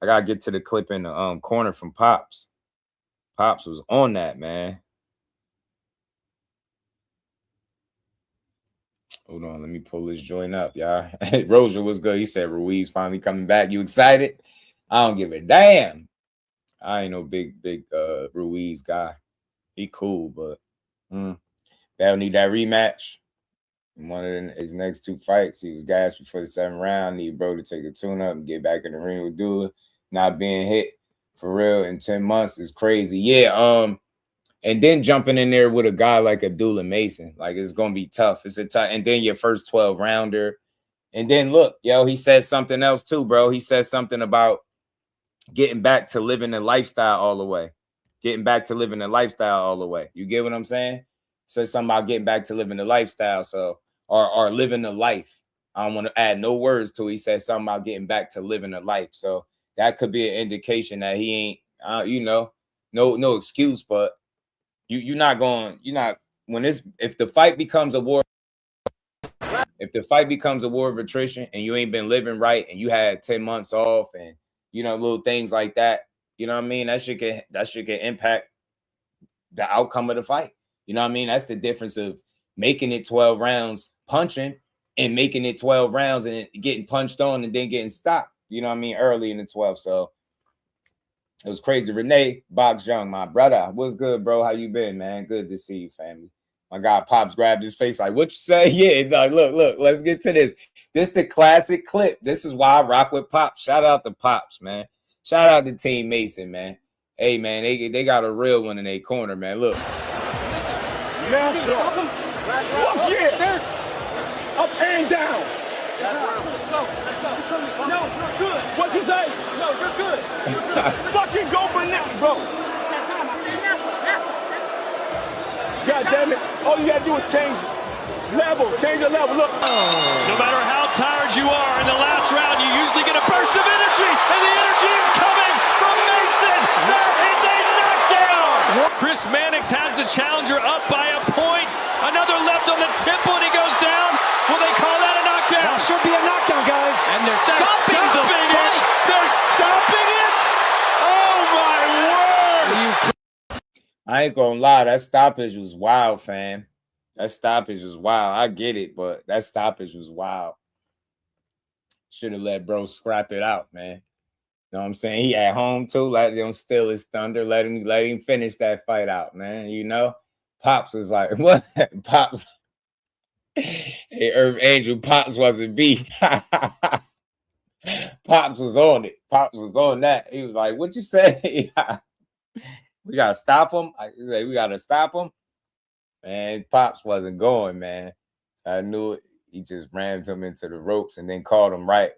I gotta get to the clip in the corner from Pops. Pops was on that, man. Hold on, let me pull this joint up, y'all. Roger was good. He said Ruiz finally coming back. You excited? I don't give a damn. I ain't no big Ruiz guy. He cool, but they'll need that rematch. In one of his next 2 fights, he was gassed before the 7th round. Need bro to take a tune-up and get back in the ring with Dula. Not being hit for real in 10 months is crazy. Yeah, And then jumping in there with a guy like Abdullah Mason, like it's gonna be tough. It's a tough, and then your first 12 rounder. And then look, yo, he says something else too, bro. He says something about getting back to living the lifestyle all the way. Getting back to living the lifestyle all the way. You get what I'm saying? Says something about getting back to living the lifestyle. So, or living the life. I don't want to add no words to it. He said something about getting back to living a life. So that could be an indication that he ain't, no excuse, but you're not when if the fight becomes a war of attrition and you ain't been living right and you had 10 months off and little things like that, you know what I mean? That shit can impact the outcome of the fight. You know what I mean? That's the difference of making it 12 rounds punching and making it 12 rounds and getting punched on and then getting stopped. You know what I mean? Early in the 12. So it was crazy. Renee Box Young, my brother. What's good, bro? How you been, man? Good to see you, family. My guy Pops grabbed his face like, what you say? Yeah, like, look, let's get to this. This the classic clip. This is why I rock with Pops. Shout out to Pops, man. Shout out to Team Mason, man. Hey, man, they got a real one in their corner, man. Look. Yeah, up and down. Let's go. No, you're good. What you say? No, you're good. Fucking go bananas, bro. God damn it. All you gotta do is change the level. Look. No matter how tired you are in the last round, you usually get a burst of energy, and the energy is coming from Mason. That is a knockdown. Chris Mannix has the challenger up by a point. Another left on the temple, and he goes down. Will they call that a knockdown? That should be a knockdown, guys. And they're stopping it. They're stopping it. Oh my word! I ain't gonna lie, that stoppage was wild, fam. That stoppage was wild. I get it, but that stoppage was wild. Should have let bro scrap it out, man. You know what I'm saying? He at home too. Let him steal his thunder. Let him finish that fight out, man. You know? Pops was like, what? Pops. Hey, Irv Angel, Pops wasn't beat. Pops was on it. Pops was on that. He was like, what you say? We gotta stop him. I say we gotta stop him. Man, Pops wasn't going, man. So I knew it. He just rammed him into the ropes and then called him right.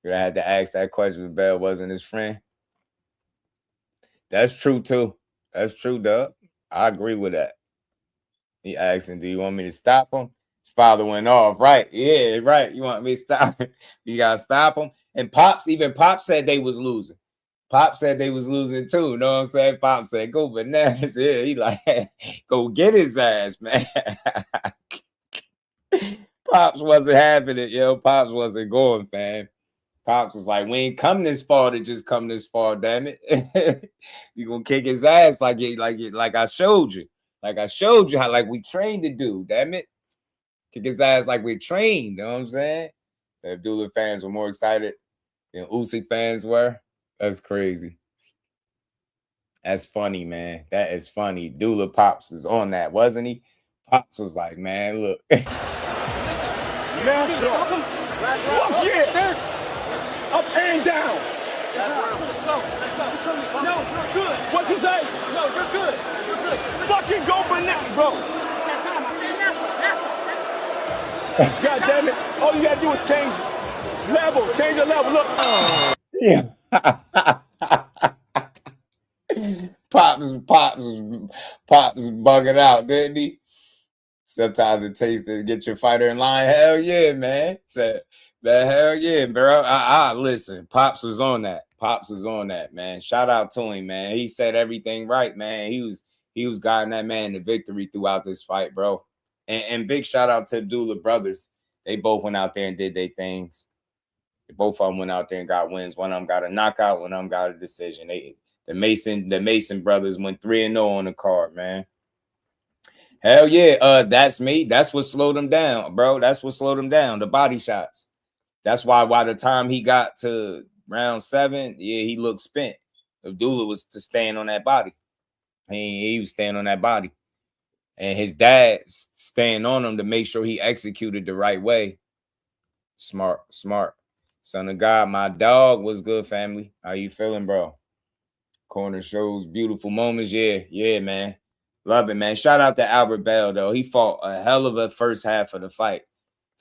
You had to ask that question if Bell wasn't his friend. That's true too. That's true, Doug. I agree with that. He asked him, do you want me to stop him? His father went off. Right. Yeah, right. You want me to stop him? You gotta stop him. And Pops said they was losing. Pop said they was losing too. You know what I'm saying? Pop said, go bananas. Yeah, he like, go get his ass, man. Pops wasn't having it, yo. Pops wasn't going, fam. Pops was like, we ain't come this far to just come this far, damn it. You gonna kick his ass like I showed you. Like I showed you how like we trained to do, damn it. Kick his ass like we trained, you know what I'm saying? The Abdullah fans were more excited than Usyk fans were. That's crazy. That's funny, man. That is funny. Dula Pops was on that, wasn't he? Pops was like, man, look. Yeah. Up and down. Let's go. No, you're good. What you say? No, you're good. Fucking go bananas, bro. God damn it. All you gotta do is change the level. Look. Yeah. Pops was bugging out, didn't he? Sometimes it takes to get your fighter in line. Hell yeah, man. Said, hell yeah, bro. Listen, Pops was on that. Pops was on that, man. Shout out to him, man. He said everything right, man. He was guiding that man to victory throughout this fight, bro. And big shout out to Abdullah brothers. They both went out there and did their things. Both of them went out there and got wins. One of them got a knockout. One of them got a decision. The Mason brothers went 3-0 on the card, man. Hell yeah. That's me. That's what slowed him down, bro. That's what slowed him down. The body shots. That's why by the time he got to round 7, yeah, he looked spent. Abdullah was to stand on that body. He was staying on that body. And his dad staying on him to make sure he executed the right way. Smart. Son of God, my dog was good, family. How you feeling, bro? Corner shows beautiful moments. Yeah, man. Love it, man. Shout out to Albert Bell, though. He fought a hell of a first half of the fight.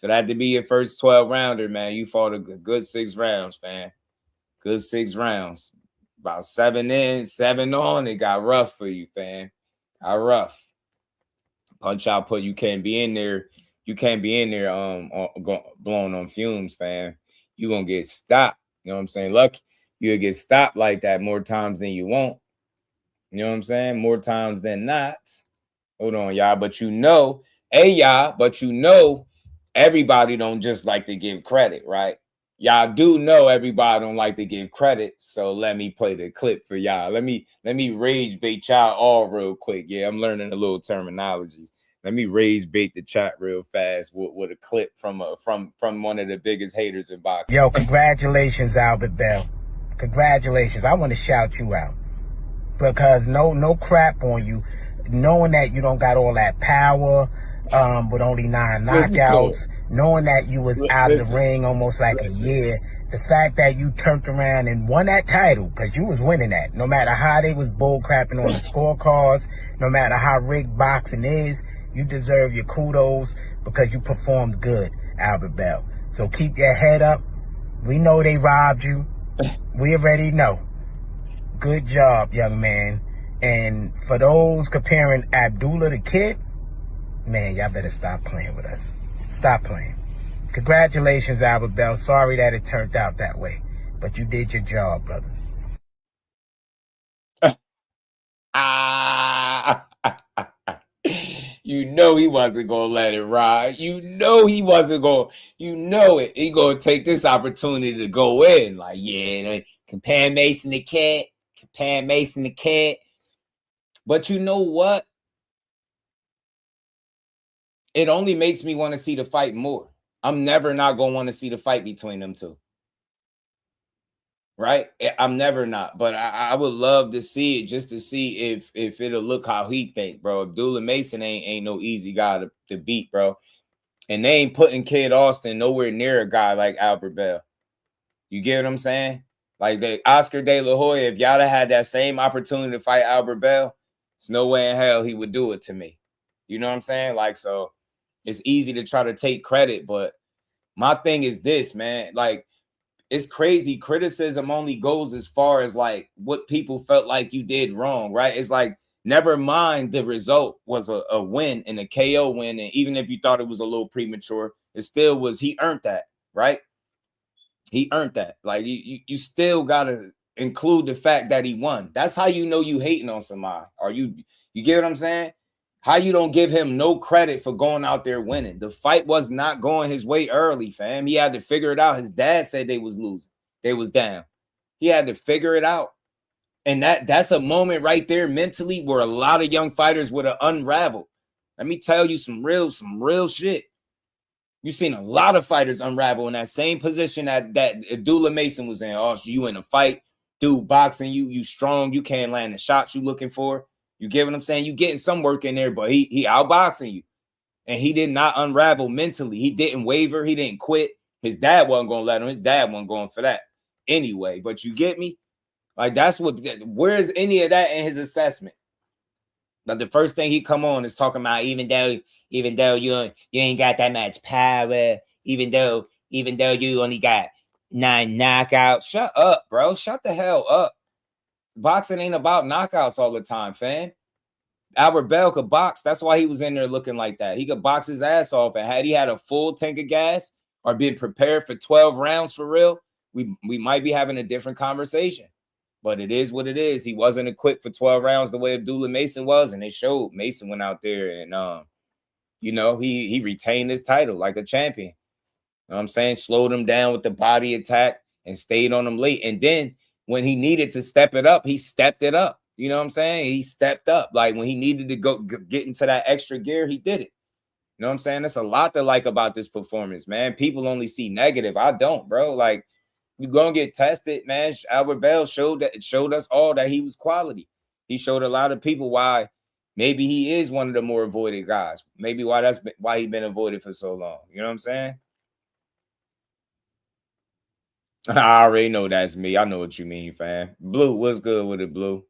For that to be your first 12-rounder, man, you fought a good 6 rounds, fam. Good 6 rounds. About 7 in, 7 on, it got rough for you, fam. Got rough. Punch out, put you can't be in there. You can't be in there blowing on fumes, fam. You gonna get stopped. You know what I'm saying? Lucky you'll get stopped like that more times than you won't. You know what I'm saying? More times than not. Hold on, y'all. But you know, everybody don't just like to give credit, right? Y'all do know everybody don't like to give credit. So let me play the clip for y'all. Let me rage bait y'all all real quick. Yeah, I'm learning a little terminologies. Let me rage bait the chat real fast with a clip from one of the biggest haters in boxing. Yo, congratulations, Albert Bell. Congratulations. I want to shout you out. Because no crap on you. Knowing that you don't got all that power, with only 9 knockouts, knowing that you was out of the ring almost like a year, the fact that you turned around and won that title, because you was winning that, no matter how they was bull crapping on the scorecards, no matter how rigged boxing is, you deserve your kudos because you performed good, Albert Bell. So keep your head up. We know they robbed you. We already know. Good job, young man. And for those comparing Abdullah the Kid, man, y'all better stop playing with us. Stop playing. Congratulations, Albert Bell. Sorry that it turned out that way, but you did your job, brother. You know he wasn't gonna let it ride. You know he wasn't gonna. You know it. He gonna take this opportunity to go in. Like, yeah, compare Mason the Cat. Compare Mason the Cat. But you know what? It only makes me want to see the fight more. I'm never not gonna want to see the fight between them two. Right? I'm never not, but I would love to see it just to see if it'll look how he think, bro. Abdullah Mason ain't no easy guy to beat, bro. And they ain't putting Kid Austin nowhere near a guy like Albert Bell. You get what I'm saying? Like the Oscar De La Hoya, if y'all had that same opportunity to fight Albert Bell, there's no way in hell he would do it to me. You know what I'm saying? Like, so it's easy to try to take credit, but my thing is this, man. Like, it's crazy. Criticism only goes as far as like what people felt like you did wrong, right? It's like, never mind the result was a win and a KO win. And even if you thought it was a little premature, it still was, he earned that, right? He earned that. Like you still gotta include the fact that he won. That's how you know you hating on somebody. Or you get what I'm saying? How you don't give him no credit for going out there winning. The fight was not going his way early, fam. He had to figure it out. His dad said they was losing. They was down. He had to figure it out. And that's a moment right there mentally where a lot of young fighters would have unraveled. Let me tell you some real shit. You've seen a lot of fighters unravel in that same position that Abdullah Mason was in. Oh, you in a fight, dude, boxing, you strong, you can't land the shots you looking for. You get what I'm saying? You getting some work in there, but he outboxing you. And he did not unravel mentally. He didn't waver. He didn't quit. His dad wasn't going to let him. His dad wasn't going for that anyway. But you get me? Like, where is any of that in his assessment? Like, the first thing he come on is talking about, even though you ain't got that much power, even though you only got 9 knockouts. Shut up, bro. Shut the hell up. Boxing ain't about knockouts all the time, fam. Albert Bell could box. That's why he was in there looking like that. He could box his ass off. And had he had a full tank of gas or been prepared for 12 rounds for real, we might be having a different conversation. But it is what it is. He wasn't equipped for 12 rounds the way Abdullah Mason was. And it showed. Mason went out there and, he retained his title like a champion. You know what I'm saying? Slowed him down with the body attack and stayed on him late. And then when he needed to step it up, he stepped it up. You know what I'm saying? He stepped up. Like when he needed to go get into that extra gear, he did it. You know what I'm saying? That's a lot to like about this performance, man. People only see negative. I don't, bro. Like, you're going to get tested, man. Albert Bell showed us all that he was quality. He showed a lot of people why maybe he is one of the more avoided guys. Maybe why he's been avoided for so long. You know what I'm saying? I already know that's me. I know what you mean, fam. Blue, what's good with it, Blue?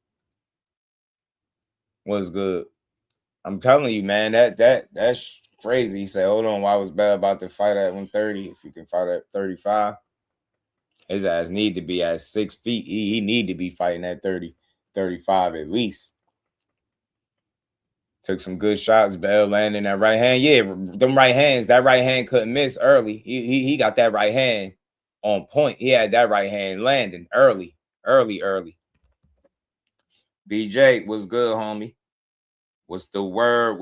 What's good? I'm telling you, man, that's crazy. He said, hold on, why was Bell about to fight at 130 if you can fight at 35? His ass need to be at 6 feet. He need to be fighting at 30, 35 at least. Took some good shots. Bell landing that right hand. Yeah, them right hands. That right hand couldn't miss early. He got that right hand on point. He had that right hand landing early. BJ, what's good, homie? What's the word?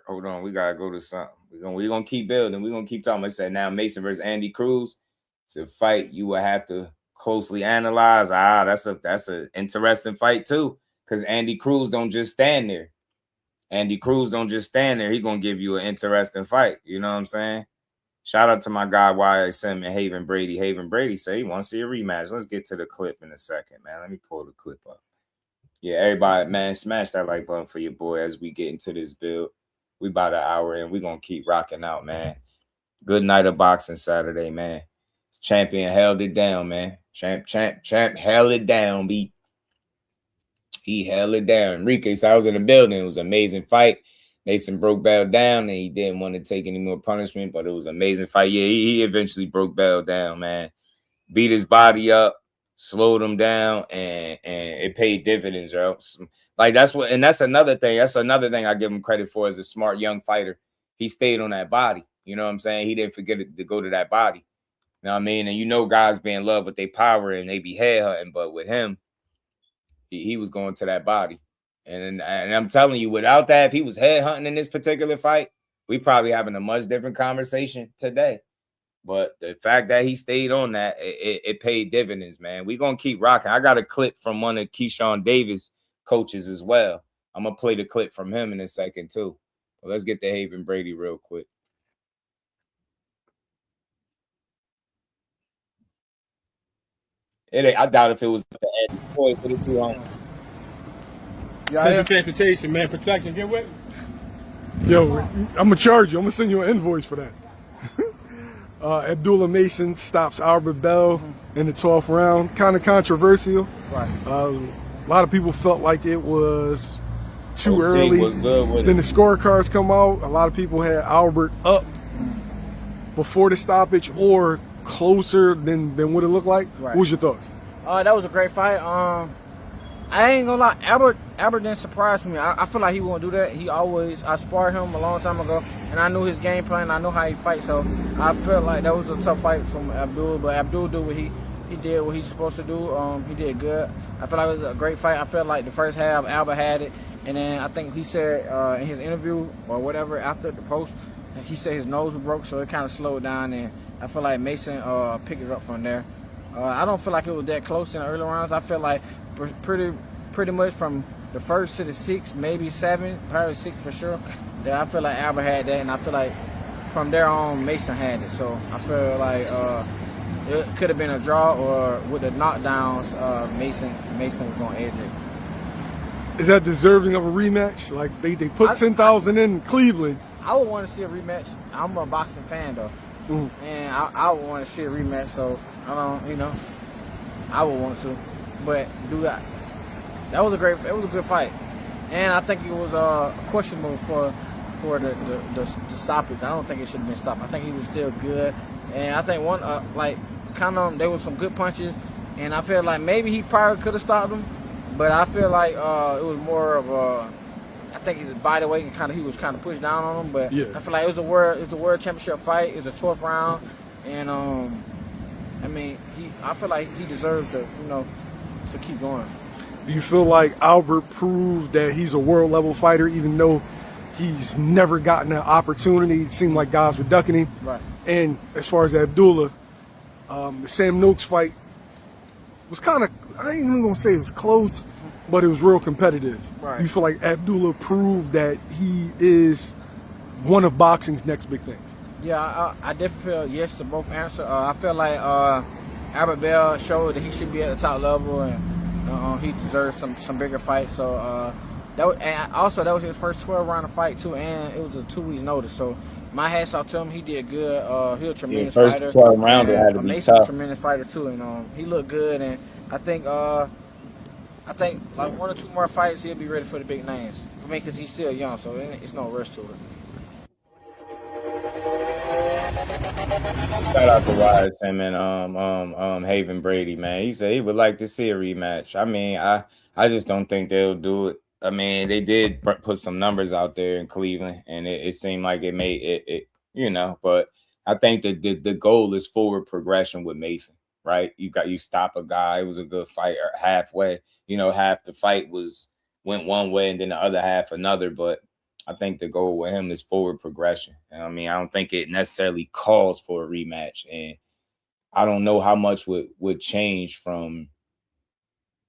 Hold on, we gotta go to something. We're gonna keep building. We're gonna keep talking. I said now Mason versus Andy Cruz. It's a fight you will have to closely analyze. That's an interesting fight too. Because Andy Cruz don't just stand there. He gonna give you an interesting fight. You know what I'm saying? Shout out to my guy YSM and Haven Brady. Haven Brady say he wants to see a rematch. Let's get to the clip in a second, man. Let me pull the clip up. Yeah, everybody, man, smash that like button for your boy as we get into this build. We about an hour in. We're going to keep rocking out, man. Good night of boxing Saturday, man. Champion held it down, man. Champ held it down, B. He held it down. Enrique, so I was in the building. It was an amazing fight. Mason broke Bell down, and he didn't want to take any more punishment, but it was an amazing fight. Yeah, he eventually broke Bell down, man. Beat his body up. Slowed him down, and it paid dividends, bro. Like that's another thing. That's another thing I give him credit for as a smart young fighter. He stayed on that body. You know what I'm saying? He didn't forget to go to that body. You know what I mean? And you know guys be in love with their power and they be headhunting, but with him, he was going to that body. And I'm telling you, without that, if he was headhunting in this particular fight, we probably having a much different conversation today. But the fact that he stayed on that, it paid dividends, man. We're going to keep rocking. I got a clip from one of Keyshawn Davis' coaches as well. I'm going to play the clip from him in a second, too. But let's get to Haven Brady real quick. I doubt if it was the Eddie Boy for the 2 on. Central Transportation, man. Protection. Get with me. Yo, I'm going to charge you. I'm going to send you an invoice for that. Abdullah Mason stops Albert Bell in the 12th round. Kind of controversial. Right. A lot of people felt like it was too early. Then the scorecards come out. A lot of people had Albert up before the stoppage or closer than what it looked like. Right. What was your thoughts? That was a great fight. I ain't gonna lie, Albert didn't surprise me. I feel like he won't do that. I sparred him a long time ago, and I knew his game plan. I know how he fights, so I felt like that was a tough fight from Abdul. But Abdul did what he did what he's supposed to do. He did good. I feel like it was a great fight. I felt like the first half, Albert had it, and then I think he said in his interview or whatever after the post, he said his nose was broke, so it kind of slowed down, and I feel like Mason picked it up from there. I don't feel like it was that close in the early rounds. I feel like pretty much from the first to the 6th, maybe 7, probably 6 for sure. That I feel like Albert had that, and I feel like from there on Mason had it. So I feel like it could have been a draw, or with the knockdowns, Mason was going to edge it. Is that deserving of a rematch? Like they put 10,000 in Cleveland. I would want to see a rematch. I'm a boxing fan though, and I would want to see a rematch. So I don't, I would want to, but that was a good fight, and I think it was questionable for the stoppage. I don't think it should have been stopped. I think he was still good, and I think there was some good punches, and I feel like maybe he probably could have stopped him, but I feel like it was more of I think his body weight and he was kind of pushed down on him, but yeah. I feel like it was a world championship fight. It was a 12th round, and I feel like he deserved to keep going. Do you feel like Albert proved that he's a world level fighter, even though he's never gotten an opportunity? It seemed like guys were ducking him. Right. And as far as Abdullah, the Sam Noakes fight was kind of, I ain't even gonna say it was close, but it was real competitive. Right. You feel like Abdullah proved that he is one of boxing's next big things? Yeah, I definitely feel yes to both answers. I feel like Albert Bell showed that he should be at the top level, and he deserves some bigger fights. So And also, that was his first 12-round fight, too, and it was a 2 weeks notice. So, my hats off to him. He did good. He was a tremendous first fighter. 12 rounder had to be Mason tough. a tremendous fighter, too, and he looked good. And I think like 1 or 2 more fights, he'll be ready for the big names. I mean, because he's still young, so it's no rush to it. Shout out to Wise, him and Haven Brady, man. He said he would like to see a rematch. I mean, I just don't think they'll do it. I mean, they did put some numbers out there in Cleveland, and it seemed like it made it, but I think that the goal is forward progression with Mason, right? You stop a guy. It was a good fight halfway. Half the fight went one way and then the other half another, but I think the goal with him is forward progression. And I mean, I don't think it necessarily calls for a rematch. And I don't know how much would change from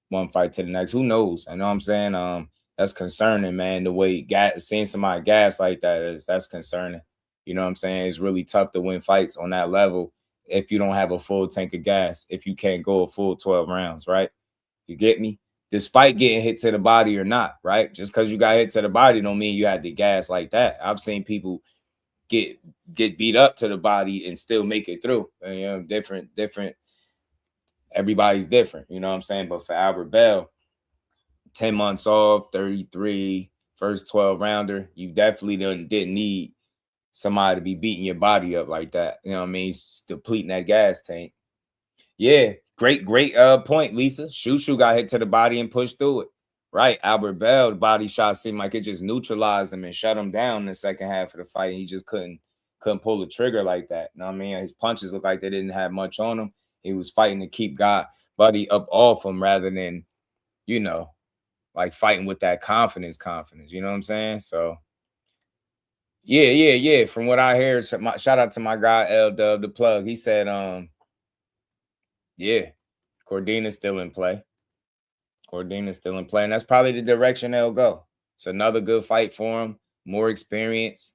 one fight to the next. Who knows? I know what I'm saying. That's concerning, man. The way seeing somebody gas like that's concerning. You know what I'm saying? It's really tough to win fights on that level if you don't have a full tank of gas, if you can't go a full 12 rounds, right? You get me? Despite getting hit to the body or not, right? Just because you got hit to the body don't mean you had the gas like that. I've seen people get beat up to the body and still make it through. And, different. Everybody's different, you know what I'm saying? But for Albert Bell, 10 months off, 33, first 12 rounder, you definitely didn't need somebody to be beating your body up like that. You know what I mean? Depleting that gas tank. Yeah. Great point, Lisa. Shushu got hit to the body and pushed through it. Right. Albert Bell, the body shot seemed like it just neutralized him and shut him down in the second half of the fight. He just couldn't pull the trigger like that. You know what I mean? His punches looked like they didn't have much on him. He was fighting to keep buddy up off him rather than, like fighting with that confidence. You know what I'm saying? So yeah. From what I hear, shout out to my guy L Dub, the plug. He said, yeah, Cordina's still in play. And that's probably the direction they'll go. It's another good fight for him, more experience,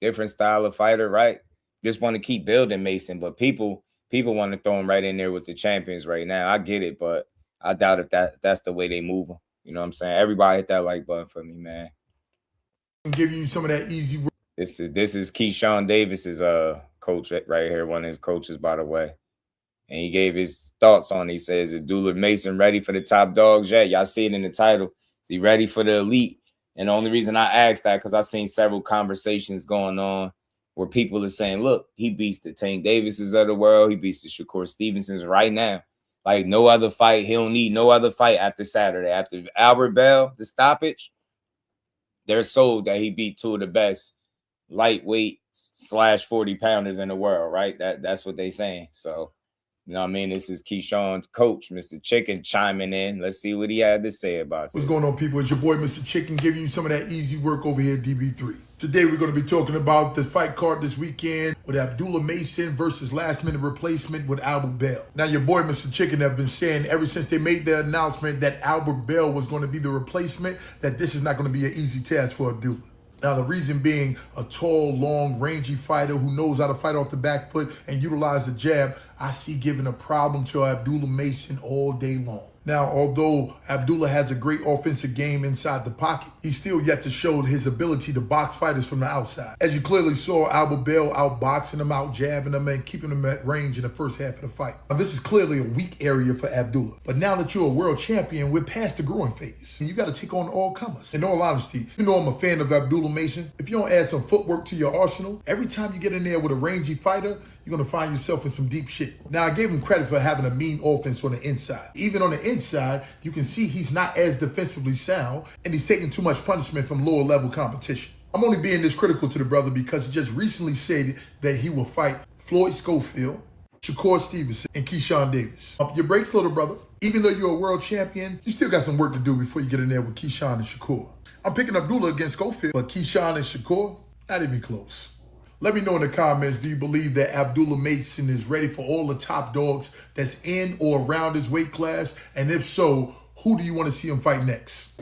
different style of fighter, right? Just want to keep building Mason, but people want to throw him right in there with the champions right now. I get it, but I doubt if that's the way they move him. You know what I'm saying? Everybody hit that like button for me, man. Give you some of that easy work. This is Keyshawn Davis's coach right here, one of his coaches, by the way. And he gave his thoughts on it. He says, is Abdullah Mason ready for the top dogs yet? Y'all see it in the title. Is he ready for the elite? And the only reason I asked that because I've seen several conversations going on where people are saying, look, he beats the Tank Davises of the world. He beats the Shakur Stevensons right now. Like no other fight. He don't need no other fight after Saturday. After Albert Bell, the stoppage, they're sold that he beat 2 of the best lightweight / 40-pounders in the world, right? That's what they saying. So, you know what I mean? This is Keyshawn's coach, Mr. Chicken, chiming in. Let's see what he had to say about it. What's going on, people? It's your boy, Mr. Chicken, giving you some of that easy work over here at DB3. Today, we're going to be talking about the fight card this weekend with Abdullah Mason versus last-minute replacement with Albert Bell. Now, your boy, Mr. Chicken, have been saying ever since they made the announcement that Albert Bell was going to be the replacement, that this is not going to be an easy task for Abdullah. Now, the reason being a tall, long, rangy fighter who knows how to fight off the back foot and utilize the jab, I see giving a problem to Abdullah Mason all day long. Now, although Abdullah has a great offensive game inside the pocket, he's still yet to show his ability to box fighters from the outside. As you clearly saw, Albert Bell outboxing him, out jabbing him, and keeping him at range in the first half of the fight. Now, this is clearly a weak area for Abdullah. But now that you're a world champion, we're past the growing phase. You got to take on all comers. In all honesty, you know I'm a fan of Abdullah Mason. If you don't add some footwork to your arsenal, every time you get in there with a rangy fighter, you're going to find yourself in some deep shit. Now, I gave him credit for having a mean offense on the inside. Even on the inside, you can see he's not as defensively sound, and he's taking too much punishment from lower level competition. I'm only being this critical to the brother because he just recently said that he will fight Floyd Schofield, Shakur Stevenson, and Keyshawn Davis. Up your brakes, little brother. Even though you're a world champion, you still got some work to do before you get in there with Keyshawn and Shakur. I'm picking Abdullah against Schofield, but Keyshawn and Shakur, not even close. Let me know in the comments, do you believe that Abdullah Mason is ready for all the top dogs that's in or around his weight class? And if so, who do you want to see him fight next?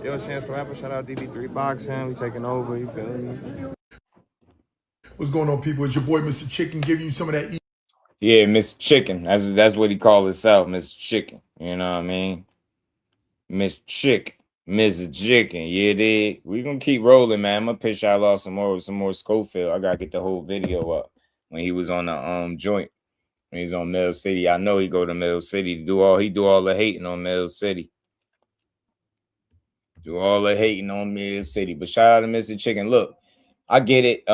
Yo, Chance the Rapper, shout out DB3 Boxing. We taking over, you feel me? What's going on, people? It's your boy, Mr. Chicken, giving you some of that. Yeah, Mr. Chicken. That's what he called himself, Mr. Chicken. You know what I mean? Mr. Chicken. Mr. Chicken, yeah, dig. We gonna keep rolling, man. I'm gonna pitch y'all off some more Schofield. I gotta get the whole video up when he was on the joint. When he's on Mill City. I know he go to Mill City to do all the hating on Mill City. Do all the hating on Mill City. But shout out to Mr. Chicken. Look, I get it.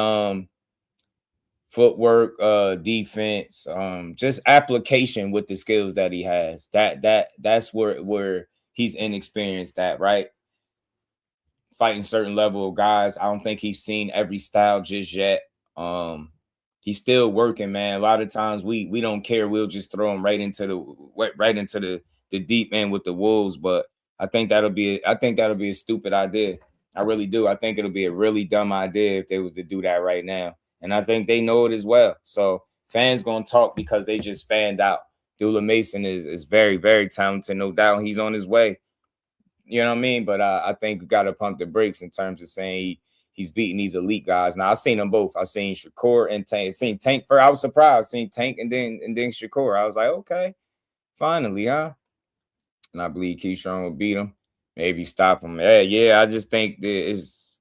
Footwork, defense, just application with the skills that he has. That's where he's inexperienced at, right? Fighting certain level of guys. I don't think he's seen every style just yet. He's still working, man. A lot of times we don't care. We'll just throw him right into the deep end with the wolves. But I think that'll be a stupid idea. I really do. I think it'll be a really dumb idea if they was to do that right now. And I think they know it as well. So fans gonna talk because they just fanned out. Abdullah Mason is very, very talented, no doubt. He's on his way. You know what I mean? But I think we got to pump the brakes in terms of saying he's beating these elite guys. Now I've seen them both. I've seen Shakur and Tank. Seen Tank for. I was surprised. Seen Tank and then Shakur. I was like, okay, finally, huh? And I believe Keyshawn will beat him. Maybe stop him. Yeah. I just think that it's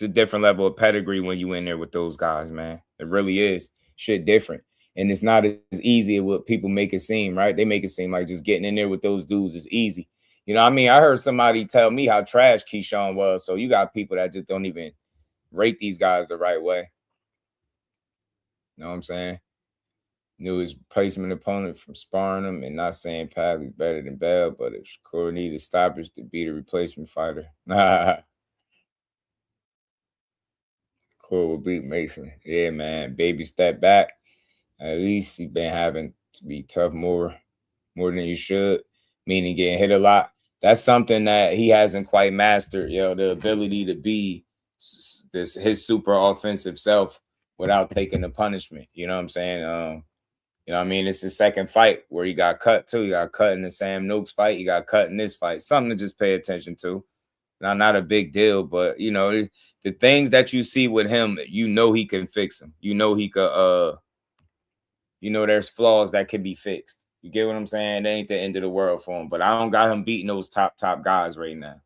a different level of pedigree when you in there with those guys, man. It really is. Shit different. And it's not as easy as what people make it seem, right? They make it seem like just getting in there with those dudes is easy. You know what I mean? I heard somebody tell me how trash Keyshawn was. So you got people that just don't even rate these guys the right way. You know what I'm saying? Knew his replacement opponent from sparring him, and not saying Padley's better than Bell, but if Shakur needed stoppage to beat a replacement fighter, Shakur will beat Mason. Yeah, man. Baby step back. At least he been having to be tough more than you should, meaning getting hit a lot. That's something that he hasn't quite mastered, the ability to be his super offensive self without taking the punishment. You know what I'm saying? You know what I mean? It's his second fight where he got cut too. He got cut in the Sam Noakes fight. He got cut in this fight. Something to just pay attention to. Not a big deal, but the things that you see with him, he can fix them. He could there's flaws that can be fixed. You get what I'm saying? It ain't the end of the world for him. But I don't got him beating those top guys right now.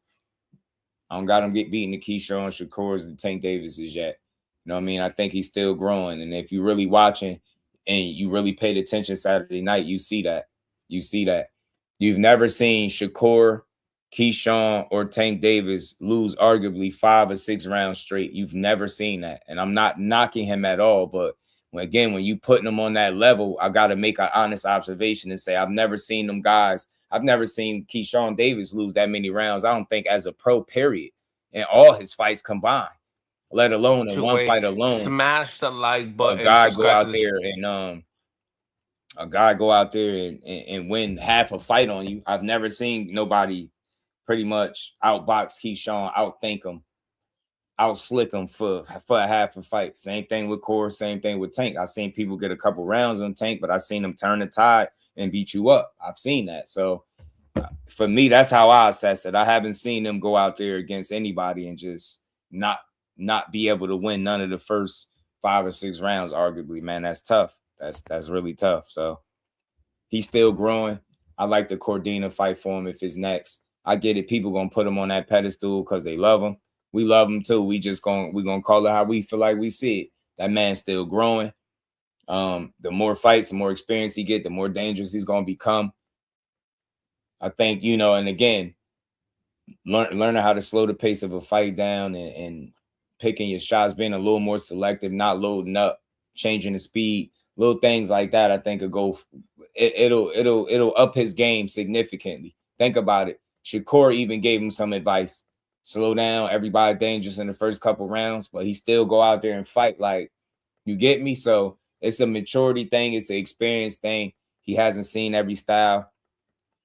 I don't got him beating the Keyshawn Shakurs and Tank Davises yet. You know what I mean? I think he's still growing. And if you're really watching and you really paid attention Saturday night, you see that. You've never seen Shakur, Keyshawn, or Tank Davis lose arguably 5 or 6 rounds straight. You've never seen that. And I'm not knocking him at all, but when you putting them on that level, I got to make an honest observation and say, I've never seen them guys. I've never seen Keyshawn Davis lose that many rounds. I don't think as a pro, period, in all his fights combined, let alone in one fight alone. Smash the like button. A guy go out there and win half a fight on you. I've never seen nobody pretty much outbox Keyshawn, outthink him, outslick him for half a fight. Same thing with Core, same thing with Tank. I've seen people get a couple rounds on Tank, but I've seen them turn the tide and beat you up. I've seen that. So for me, that's how I assess it. I haven't seen them go out there against anybody and just not be able to win none of the first 5 or 6 rounds, arguably. Man, that's tough. That's really tough. So he's still growing. I like the Cordina fight for him if it's next. I get it. People gonna put him on that pedestal because they love him. We love him too. We're gonna call it how we feel like we see it. That man's still growing. The more fights, the more experience he get, the more dangerous he's gonna become. I think, and again, learning how to slow the pace of a fight down and picking your shots, being a little more selective, not loading up, changing the speed, little things like that. I think it'll up his game significantly. Think about it. Shakur even gave him some advice. Slow down, everybody dangerous in the first couple rounds, but he still go out there and fight. Like, you get me? So it's a maturity thing. It's an experience thing. He hasn't seen every style.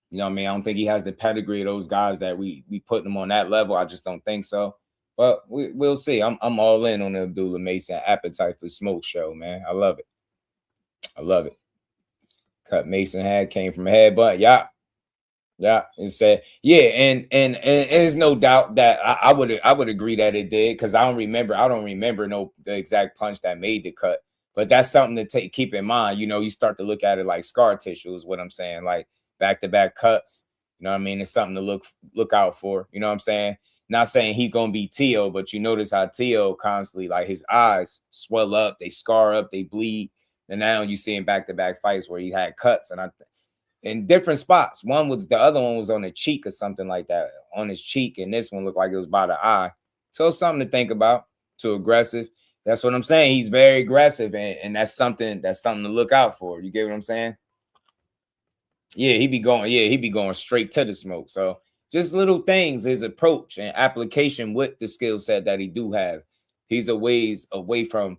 You know what I mean? I don't think he has the pedigree of those guys that we put him on that level. I just don't think so. But we'll see. I'm all in on the Abdullah Mason Appetite for Smoke show, man. I love it. Cut Mason had came from a headbutt. Yeah, and said, and there's no doubt that I would agree that it did, because I don't remember the exact punch that made the cut, but that's something to keep in mind. You start to look at it like scar tissue is what I'm saying, like back-to-back cuts. You know what I mean? It's something to look out for. You know what I'm saying? Not saying he's gonna be T.O., but you notice how T.O. constantly, like, his eyes swell up, they scar up, they bleed. And now you see him back-to-back fights where he had cuts and in different spots. The other one was on the cheek or something like that, on his cheek, and this one looked like it was by the eye. So it's something to think about. Too aggressive. That's what I'm saying. He's very aggressive, and that's something to look out for. You get what I'm saying? Yeah, he be going straight to the smoke. So just little things, his approach and application with the skill set that he do have. He's a bit away from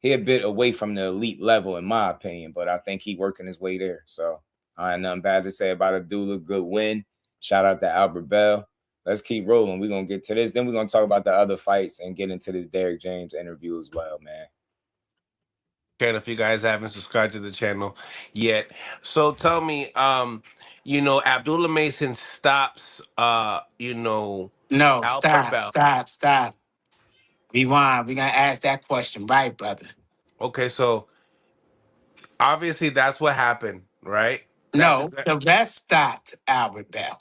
the elite level, in my opinion, but I think he working his way there. So I ain't nothing bad to say about Abdullah. Good win. Shout out to Albert Bell. Let's keep rolling. We're going to get to this. Then we're going to talk about the other fights and get into this Derrick James interview as well, man. If you guys haven't subscribed to the channel yet. So tell me, Abdullah Mason stops, No, Albert Bell. stop. Rewind. We're going to ask that question, right, brother? Okay, so obviously that's what happened, right? No, the ref stopped Albert Bell.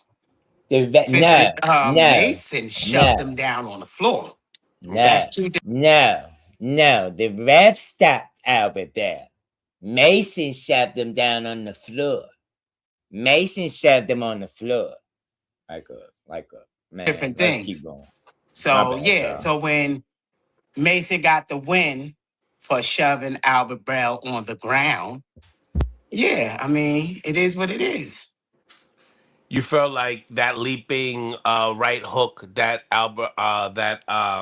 No. Mason shoved him down on the floor. That's two different. No. The ref stopped Albert Bell. Mason shoved him down on the floor. Mason shoved him on the floor. Like a man. Different Let's things. keep going. So so when Mason got the win for shoving Albert Bell on the ground, I mean, it is what it is. You felt like that leaping right hook that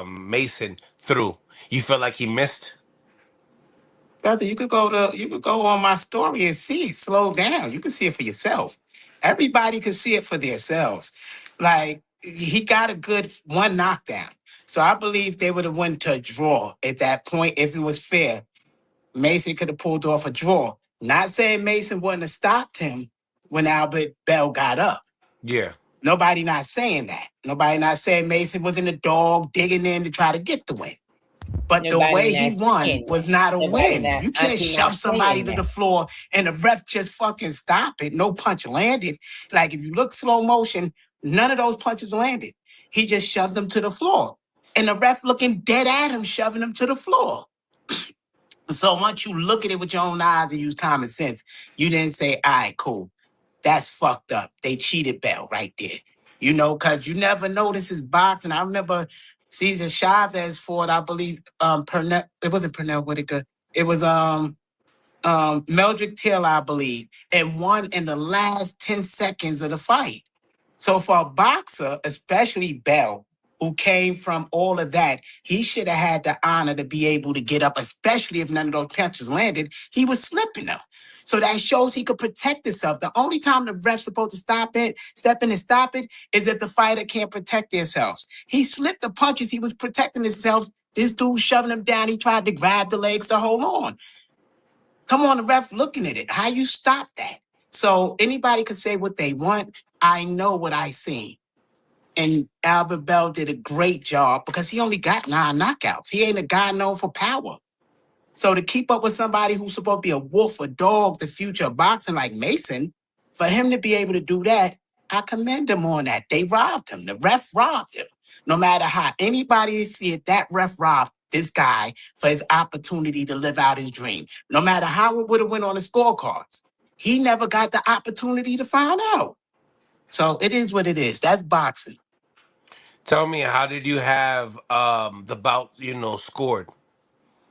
Mason threw. You felt like he missed. Brother, you could go on my story and see it. Slow down. You can see it for yourself. Everybody can see it for themselves. Like, he got a good one knockdown. So I believe they would have went to a draw at that point if it was fair. Mason could have pulled off a draw. Not saying Mason wouldn't have stopped him when Albert Bell got up. Yeah. Nobody not saying that. Nobody not saying Mason was in the dog digging in to try to get the win. But the way he won was not a win. You can't shove somebody to the floor and the ref just fucking stop it. No punch landed. Like, if you look slow motion, none of those punches landed. He just shoved them to the floor. And the ref looking dead at him, shoving him to the floor. So once you look at it with your own eyes and use common sense, you didn't say, all right, cool. That's fucked up. They cheated Bell right there. Because you never know this is boxing. I remember Cesar Chavez fought, I believe, Pernell. It wasn't Pernell Whitaker. It was Meldrick Till, I believe, and won in the last 10 seconds of the fight. So for a boxer, especially Bell, who came from all of that, he should have had the honor to be able to get up, especially if none of those punches landed. He was slipping them. So that shows he could protect himself. The only time the ref's supposed to step in and stop it, is if the fighter can't protect themselves. He slipped the punches. He was protecting himself. This dude shoving him down. He tried to grab the legs to hold on. Come on, the ref looking at it. How you stop that? So anybody could say what they want. I know what I seen. And Albert Bell did a great job because he only got 9 knockouts. He ain't a guy known for power. So to keep up with somebody who's supposed to be a wolf, a dog, the future of boxing like Mason, for him to be able to do that, I commend him on that. They robbed him. The ref robbed him. No matter how anybody see it, that ref robbed this guy for his opportunity to live out his dream. No matter how it would have went on the scorecards, he never got the opportunity to find out. So it is what it is. That's boxing. Tell me, how did you have the bout, scored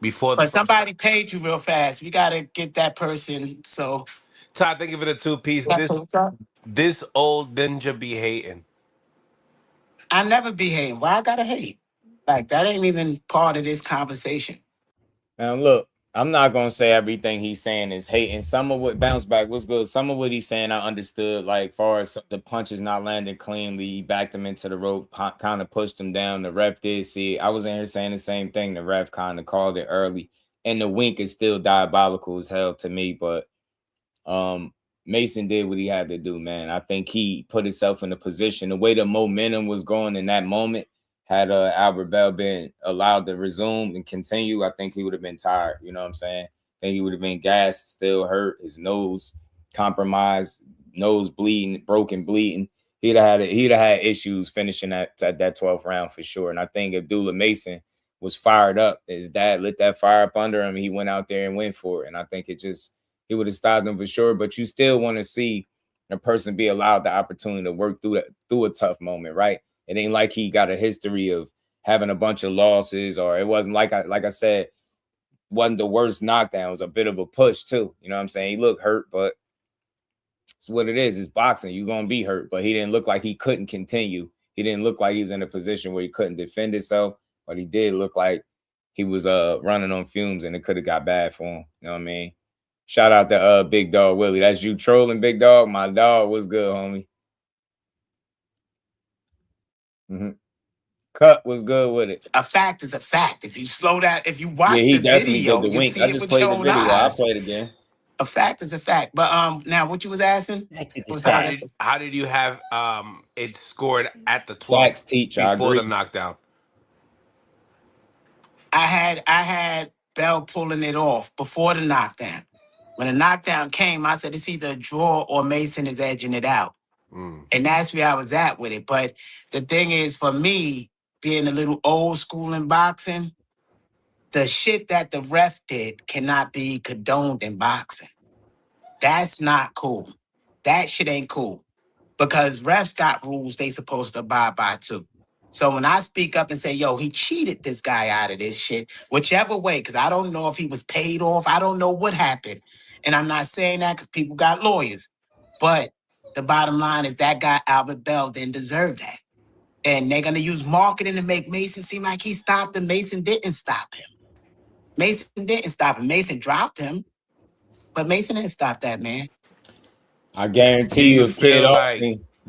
before the But somebody paid you real fast. We got to get that person. So Todd, thank you for the 2-piece. This old ninja be hating. I never be hating. Why I gotta hate? Like, that ain't even part of this conversation. Now, look, I'm not going to say everything he's saying is hating. Some of what bounce back was good. Some of what he's saying I understood, like far as the punches not landing cleanly. He backed him into the rope, kind of pushed him down. The ref did see it. I was in here saying the same thing. The ref kind of called it early. And the wink is still diabolical as hell to me. But Mason did what he had to do, man. I think he put himself in a position. The way the momentum was going in that moment, had Albert Bell been allowed to resume and continue, I think he would have been tired. You know what I'm saying? I think he would have been gassed, still hurt, his nose compromised, nose bleeding, broken bleeding. he'd have had issues finishing at that 12th round for sure. And I think Abdullah Mason was fired up. His dad lit that fire up under him. He went out there and went for it. And I think he would have stopped him for sure. But you still want to see a person be allowed the opportunity to work through a tough moment, right? It ain't like he got a history of having a bunch of losses, or it wasn't like I said, wasn't the worst knockdown. It was a bit of a push too. You know what I'm saying? He looked hurt, but it's what it is. It's boxing. You're gonna be hurt. But he didn't look like he couldn't continue. He didn't look like he was in a position where he couldn't defend himself, but he did look like he was running on fumes, and it could have got bad for him. You know what I mean? Shout out to Big Dog Willie. That's you trolling, Big Dog. My dog was good, homie. Cut was good with it. A fact is a fact. If you slow down, if you watch he the definitely video, did the you wink. see I it just with played your the own video. I'll eyes. play it again. A fact is a fact. But now what you was asking? How did you have it scored at the 12th Facts teach. I before agree. the knockdown? I had Bell pulling it off before the knockdown. When the knockdown came, I said it's either a draw or Mason is edging it out. And that's where I was at with it. But the thing is, for me, being a little old school in boxing, the shit that the ref did cannot be condoned in boxing. That's not cool. That shit ain't cool. Because refs got rules they supposed to abide by too. So when I speak up and say, yo, he cheated this guy out of this shit, whichever way, because I don't know if he was paid off. I don't know what happened. And I'm not saying that because people got lawyers. But the bottom line is that guy, Albert Bell, didn't deserve that. And they're going to use marketing to make Mason seem like he stopped him. Mason didn't stop him. Mason didn't stop him. Mason dropped him. But Mason didn't stop that, man. I guarantee you, if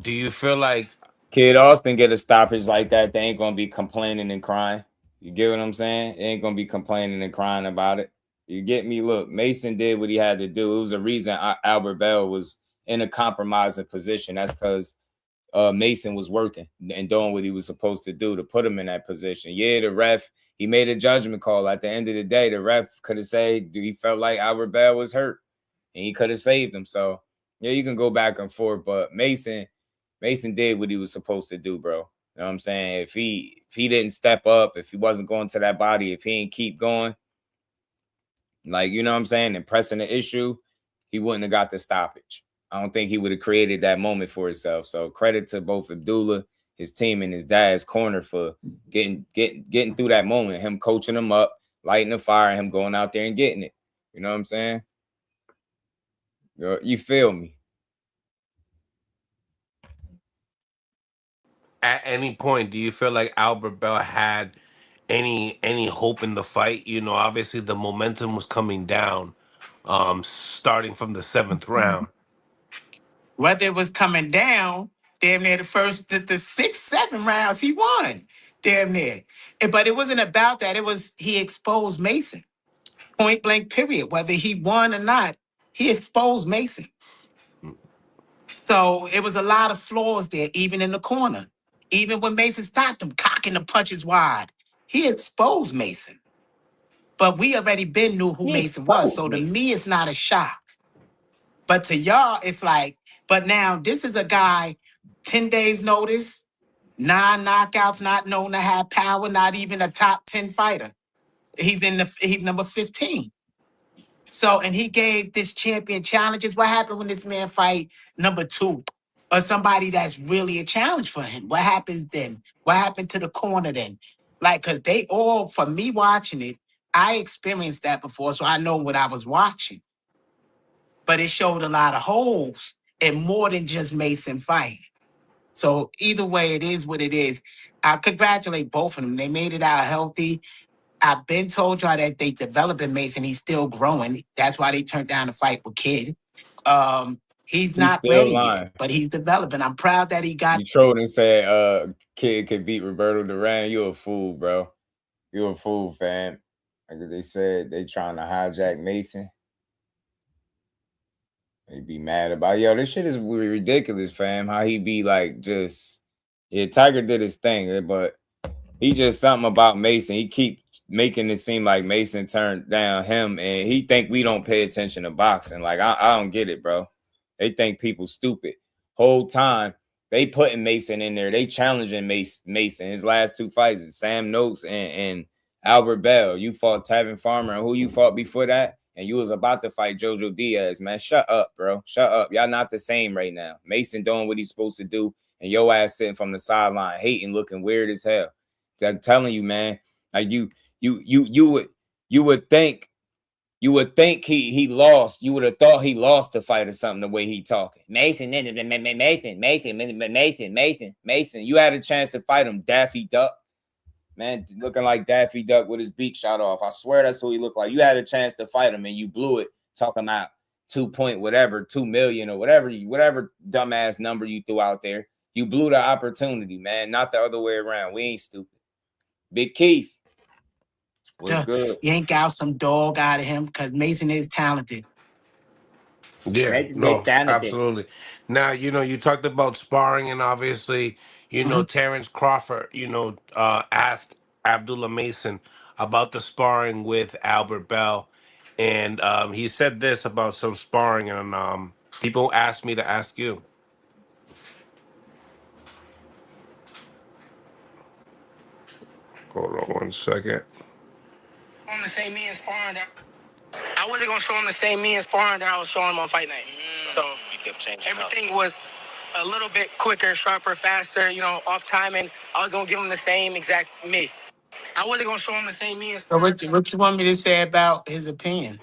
Do you feel like Kid Austin get a stoppage like that, they ain't gonna be complaining and crying. You get what I'm saying? They ain't gonna be complaining and crying about it. You get me? Look, Mason did what he had to do. It was a reason Albert Bell was in a compromising position. That's because Mason was working and doing what he was supposed to do to put him in that position. Yeah, the ref, he made a judgment call. At the end of the day, the ref could have said he felt like Albert Bell was hurt, and he could have saved him. So yeah, you can go back and forth, but Mason did what he was supposed to do, bro. You know what I'm saying? If he didn't step up, if he wasn't going to that body, if he didn't keep going, like, you know what I'm saying, and pressing the issue, he wouldn't have got the stoppage. I don't think he would have created that moment for himself. So credit to both Abdullah, his team, and his dad's corner for getting through that moment, him coaching him up, lighting the fire, and him going out there and getting it. You know what I'm saying? You feel me? at any point do you feel like Albert Bell had any hope in the fight? You know, obviously the momentum was coming down, starting from the 7th round. Whether it was coming down, damn near the 6, 7 rounds, he won. Damn near. But it wasn't about that. It was he exposed Mason. Point blank, period. Whether he won or not, he exposed Mason. So it was a lot of flaws there, even in the corner. Even when Mason stopped him, cocking the punches wide, he exposed Mason. But we already knew who Mason was. So to me, it's not a shock. But to y'all, it's like, but now this is a guy, 10 days notice, 9 knockouts, not known to have power, not even a top 10 fighter. He's number 15. So, and he gave this champion challenges. What happened when this man fight number 2 or somebody that's really a challenge for him? What happens then? What happened to the corner then? Like, because they all, for me watching it, I experienced that before, so I know what I was watching. But it showed a lot of holes and more than just Mason fight. So either way, it is what it is. I congratulate both of them. They made it out healthy. I've been told y'all that they developing Mason. He's still growing. That's why they turned down the fight with Kid. He's not ready yet, but he's developing. I'm proud that he got. You trolled and said Kid could beat Roberto Duran. You a fool, bro. You a fool, fam. Like they said, they trying to hijack Mason. They be mad about, yo, this shit is ridiculous, fam. How he be like just, yeah, Tiger did his thing, but he just something about Mason. He keep making it seem like Mason turned down him, and he think we don't pay attention to boxing. Like, I don't get it, bro. They think people stupid. Whole time They putting Mason in there. They challenging Mason. His last 2 fights is Sam Noakes and Albert Bell. You fought Tevin Farmer, and who you fought before that? And you was about to fight Jojo Diaz, man. Shut up, bro. Shut up. Y'all not the same right now. Mason doing what he's supposed to do, and your ass sitting from the sideline hating, looking weird as hell. I'm telling you, man. Like you would think he lost. You would have thought he lost the fight or something the way he talking. Mason. You had a chance to fight him, Daffy Duck. Man, looking like Daffy Duck with his beak shot off. I swear that's who he looked like. You had a chance to fight him and you blew it, talking about 2 million or whatever dumbass number you threw out there. You blew the opportunity, man. Not the other way around. We ain't stupid. Big Keith. What's good? Yank out some dog out of him because Mason is talented. Yeah, no, absolutely. Now, you talked about sparring, and obviously, Terrence Crawford, asked Abdullah Mason about the sparring with Albert Bell, and he said this about some sparring, and people asked me to ask you. Hold on 1 second. On the same me in sparring, I wasn't gonna show him the same me in sparring that I was showing him on fight night. So everything was a little bit quicker, sharper, faster, off timing. I was gonna give him the same exact me. I wasn't gonna show him the same me in sparring. So what you want me to say about his opinion?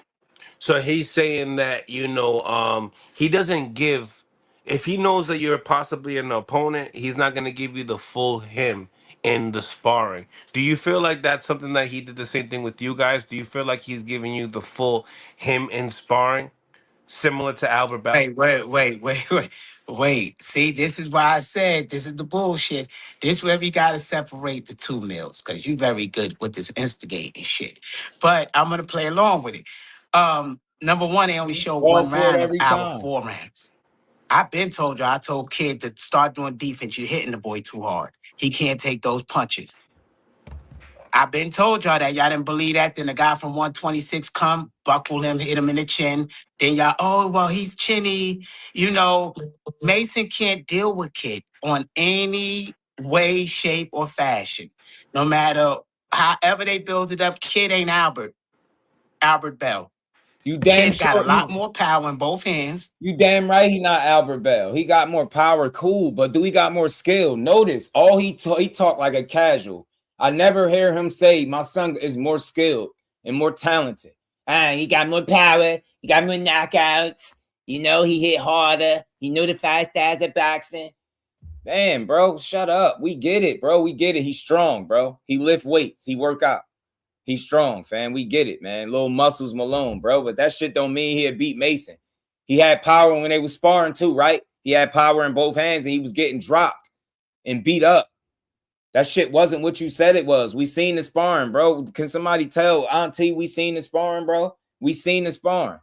So he's saying that, he doesn't give, if he knows that you're possibly an opponent, he's not going to give you the full him in the sparring. Do you feel like that's something that he did the same thing with you guys? Do you feel like he's giving you the full him in sparring, similar to Albert Bell? Wait. See, this is why I said this is the bullshit. This is where we gotta separate the two meals, because you very good with this instigating shit. But I'm gonna play along with it. Number one, they only show one round of our 4 rounds. I've been told you, I told Kid to start doing defense. You're hitting the boy too hard. He can't take those punches. I've been told y'all that. Y'all didn't believe that. Then the guy from 126 come, buckle him, hit him in the chin. Then y'all, oh, well, he's chinny. Mason can't deal with Kid on any way, shape, or fashion. No matter however they build it up, Kid ain't Albert Bell. You damn Kid got a lot more power in both hands. You damn right he not Albert Bell. He got more power, cool, but do he got more skill? Notice, all he talk like a casual. I never hear him say my son is more skilled and more talented. He got more power. He got more knockouts. He hit harder. He knew the 5 styles of boxing. Damn, bro, shut up. We get it, bro. We get it. He's strong, bro. He lift weights. He work out. He's strong, fam. We get it, man. Little muscles Malone, bro. But that shit don't mean he'd beat Mason. He had power when they was sparring too, right? He had power in both hands and he was getting dropped and beat up. That shit wasn't what you said it was. We seen the sparring, bro. Can somebody tell Auntie we seen the sparring, bro? We seen the sparring.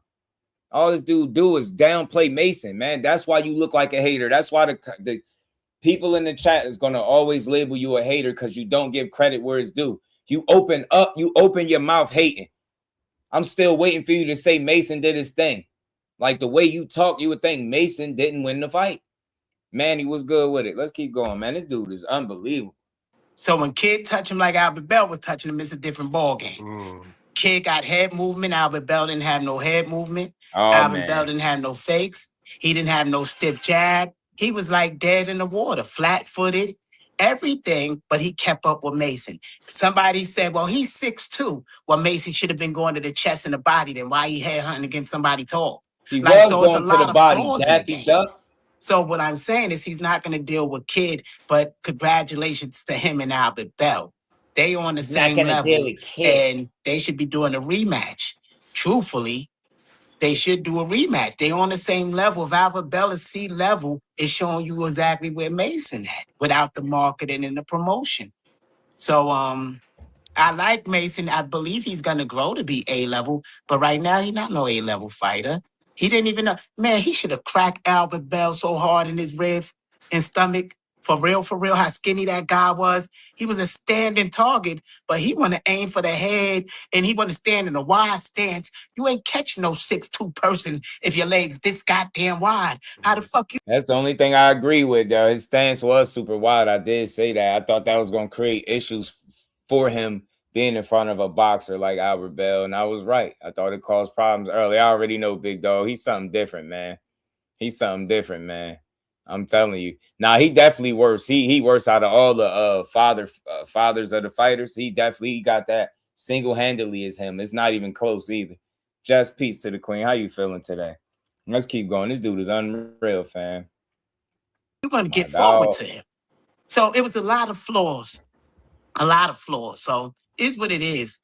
All this dude do is downplay Mason, man. That's why you look like a hater. That's why the people in the chat is going to always label you a hater because you don't give credit where it's due. You open your mouth hating. I'm still waiting for you to say Mason did his thing. Like the way you talk, you would think Mason didn't win the fight. Man, he was good with it. Let's keep going, man. This dude is unbelievable. So when Kid touch him like Albert Bell was touching him, it's a different ball game. Kid got head movement. Albert Bell didn't have no head movement. Albert Bell didn't have no fakes. He didn't have no stiff jab. He was like dead in the water, flat-footed, everything, but he kept up with Mason. Somebody said, well, he's 6'2". Well, Mason should have been going to the chest and the body. Then why he headhunting against somebody tall? He was so it's a going to lot the of body. flaws in the game. So what I'm saying is he's not going to deal with Kid, but congratulations to him and Albert Bell. They on the same level, and they should be doing a rematch. Truthfully, they should do a rematch. They on the same level. If Albert Bell is C level, it's showing you exactly where Mason at without the marketing and the promotion. So I like Mason. I believe he's going to grow to be A level, but right now he's not no A level fighter. He didn't even know. Man, he should have cracked Albert Bell so hard in his ribs and stomach. For real, how skinny that guy was. He was a standing target, but he want to aim for the head and he want to stand in a wide stance. You ain't catching no 6'2" person if your legs this goddamn wide. How the fuck you? That's the only thing I agree with, though. His stance was super wide. I did say that. I thought that was going to create issues for him being in front of a boxer like Albert Bell, and I was right. I thought it caused problems early. I already know Big Dog. He's something different, man. He's something different, man. I'm telling you. Now he definitely works. He works out of all the fathers of the fighters. He definitely got that single-handedly as him. It's not even close either. Just peace to the queen. How you feeling today? Let's keep going. This dude is unreal, fam. You're gonna get forward to him. So it was a lot of flaws. A lot of flaws. So it's what it is.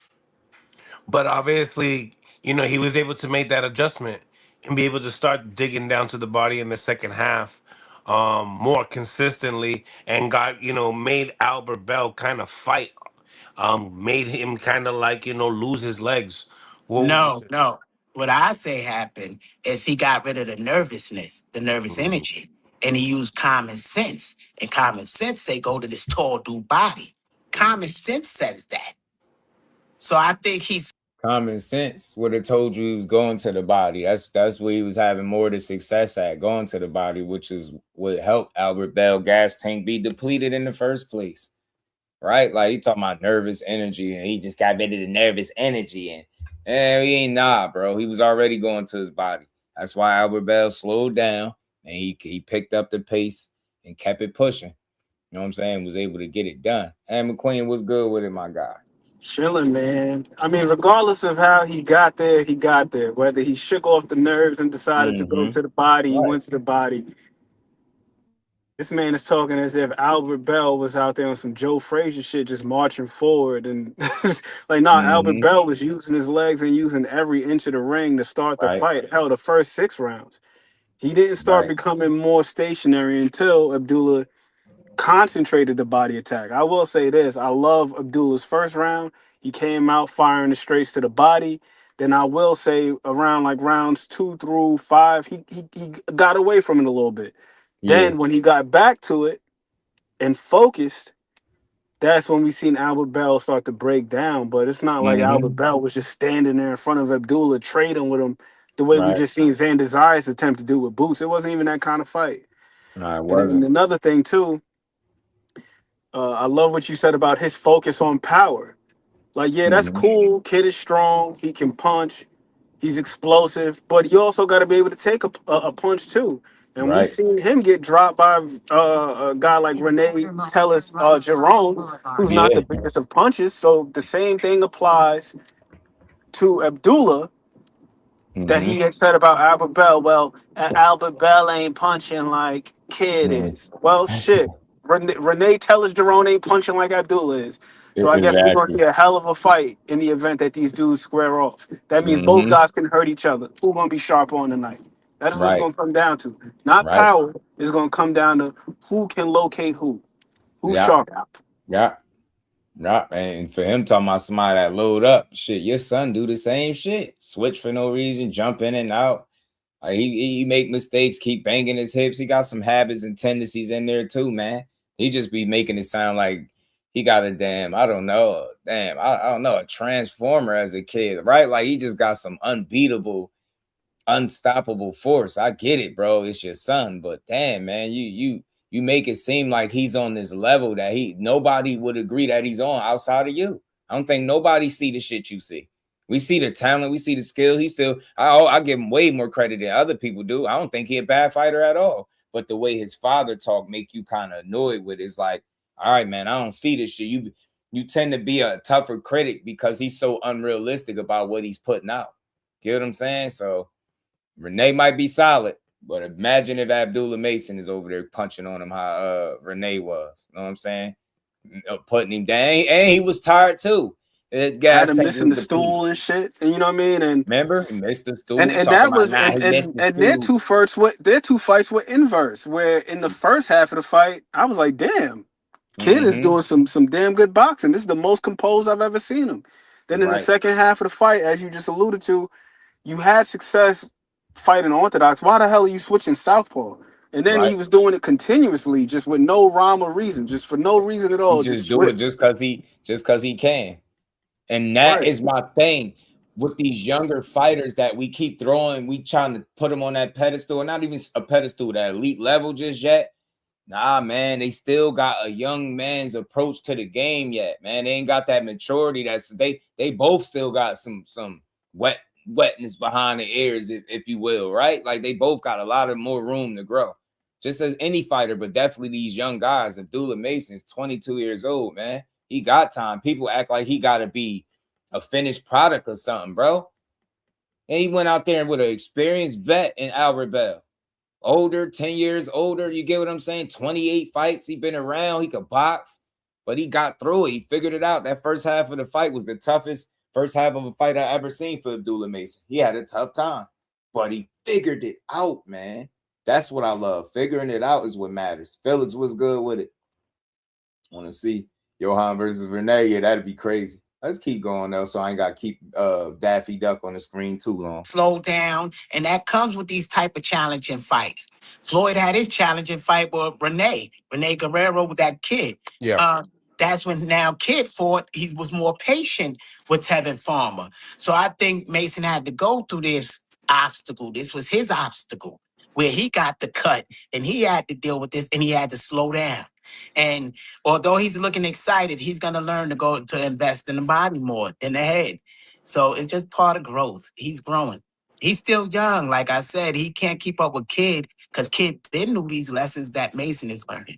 But obviously, he was able to make that adjustment and be able to start digging down to the body in the second half more consistently and made Albert Bell kind of fight, made him kind of like, lose his legs. What would you No, say? no. What I say happened is he got rid of the nervousness, the nervous Mhm. energy, and he used common sense. And common sense say go to this tall dude body. Common sense says that. So I think he's Common sense would have told you he was going to the body. That's where he was having more of the success at, going to the body, which is what helped Albert Bell gas tank be depleted in the first place. Right? Like he talking about nervous energy, and he just got rid of the nervous energy, and he ain't bro. He was already going to his body. That's why Albert Bell slowed down and he picked up the pace and kept it pushing. You know what I'm saying? Was able to get it done. And McQueen was good with it, my guy. Chilling, man. I mean, regardless of how he got there, he got there. Whether he shook off the nerves and decided to go to the body, he went to the body. This man is talking as if Albert Bell was out there on some Joe Frazier shit, just marching forward. And Albert Bell was using his legs and using every inch of the ring to start the fight. Hell, the first 6 rounds. He didn't start becoming more stationary until Abdullah concentrated the body attack. I will say this. I love Abdullah's first round. He came out firing the straights to the body. Then I will say around like rounds 2 through 5, he got away from it a little bit. Then when he got back to it and focused, that's when we seen Albert Bell start to break down. But it's not like Albert Bell was just standing there in front of Abdullah trading with him the way we just seen Xander Zayas attempt to do with Boots. It wasn't even that kind of fight. And then another thing too, I love what you said about his focus on power. Like, yeah, that's cool. Kid is strong. He can punch. He's explosive. But you also got to be able to take a punch too. And we've seen him get dropped by a guy like Renee Tellis Jerome, who's not the biggest of punches. So the same thing applies to Abdullah that he had said about Albert Bell. Well, Albert Bell ain't punching like Kid is. Well, shit. Renee Tellis Jerome ain't punching like Abdullah is. So I guess we're going to see a hell of a fight in the event that these dudes square off. That means both guys can hurt each other. Who's going to be sharp on tonight? That's what it's going to come down to. Not power. It's going to come down to who can locate who. Who's sharp out. Yeah. And for him talking about somebody that load up, shit, your son do the same shit. Switch for no reason, jump in and out. He make mistakes, keep banging his hips. He got some habits and tendencies in there too, man. He just be making it sound like he got a I don't know, a transformer as a kid, right? Like he just got some unbeatable, unstoppable force. I get it, bro. It's your son, but damn, man, you make it seem like he's on this level that nobody would agree that he's on outside of you. I don't think nobody see the shit you see. We see the talent, we see the skills. He still, I give him way more credit than other people do. I don't think he a bad fighter at all. But the way his father talk make you kind of annoyed with it. It's like, all right, man, I don't see this shit. You tend to be a tougher critic because he's so unrealistic about what he's putting out. Get what I'm saying? So Renee might be solid, but imagine if Abdullah Mason is over there punching on him how Renee was. You know what I'm saying? Putting him down. And he was tired too. Had him missing the stool and shit, and you know what I mean. And remember, he missed the stool. And that was and their two fights were inverse. Where in the first half of the fight, I was like, "Damn, Kid is doing some damn good boxing. This is the most composed I've ever seen him." Then in the second half of the fight, as you just alluded to, you had success fighting orthodox. Why the hell are you switching southpaw? And then right? he was doing it continuously, just with no rhyme or reason, just for no reason at He all, just just do it ripped. just cause he can. And that Right. is my thing with these younger fighters that we keep throwing. We trying to put them on that pedestal, not even a pedestal, that elite level just yet. Nah, man, they still got a young man's approach to the game yet, man. They ain't got that maturity. They both still got some wetness behind the ears, if you will, right? Like they both got a lot of more room to grow. Just as any fighter, but definitely these young guys. Abdullah Mason's 22 years old, man. He got time. People act like he got to be a finished product or something, bro. And he went out there with an experienced vet in Albert Bell. Older, 10 years older. You get what I'm saying? 28 fights. He been around. He could box, but he got through it. He figured it out. That first half of the fight was the toughest first half of a fight I ever seen for Abdullah Mason. He had a tough time, but he figured it out, man. That's what I love. Figuring it out is what matters. Felix was good with it. Want to see Johan versus Renee? Yeah, that'd be crazy. Let's keep going though, so I ain't got to keep Daffy Duck on the screen too long. Slow down, and that comes with these type of challenging fights. Floyd had his challenging fight with Renee Guerrero with that kid. Yeah. That's when now Kid fought. He was more patient with Tevin Farmer. So I think Mason had to go through this obstacle. This was his obstacle where he got the cut and he had to deal with this and he had to slow down. And although he's looking excited, he's going to learn to go to invest in the body more than the head. So it's just part of growth. He's growing. He's still young. Like I said, he can't keep up with Kid because Kid then knew these lessons that Mason is learning.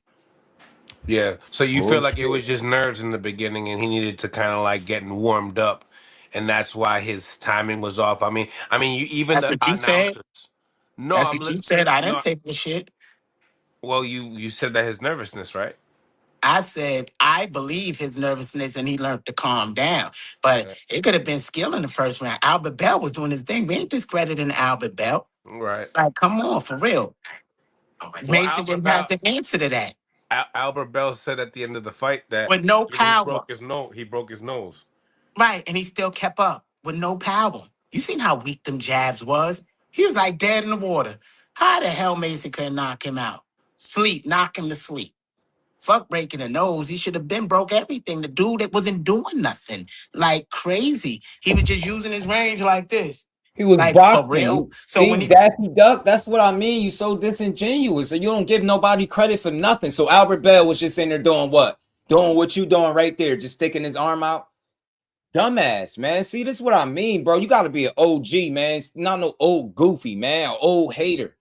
Yeah. So you feel like it was just nerves in the beginning and he needed to kind of like getting warmed up, and that's why his timing was off. I mean, you even That's the what you said. announcers. No, That's what you said. I didn't no. say this shit. Well, you said that his nervousness, right? I said, I believe his nervousness and he learned to calm down. But it could have been skill in the first round. Albert Bell was doing his thing. We ain't discrediting Albert Bell. Right. Like, come on, for real. Well, Mason didn't have to answer to that. Albert Bell said at the end of the fight that With no he power. broke his nose. He broke his nose. Right, and he still kept up with no power. You seen how weak them jabs was? He was like dead in the water. How the hell Mason couldn't knock him out? Knock him to sleep. Fuck breaking a nose. He should have been broke everything. The dude that wasn't doing nothing like crazy. He was just using his range like this. He was like for real. boxing. So when See, he Daffy Duck, that's what I mean. You so disingenuous. So you don't give nobody credit for nothing. So Albert Bell was just in there doing what? Doing what you doing right there, just sticking his arm out. Dumbass, man. See, this is what I mean, bro. You got to be an OG, man. It's not no old goofy, man. An old hater.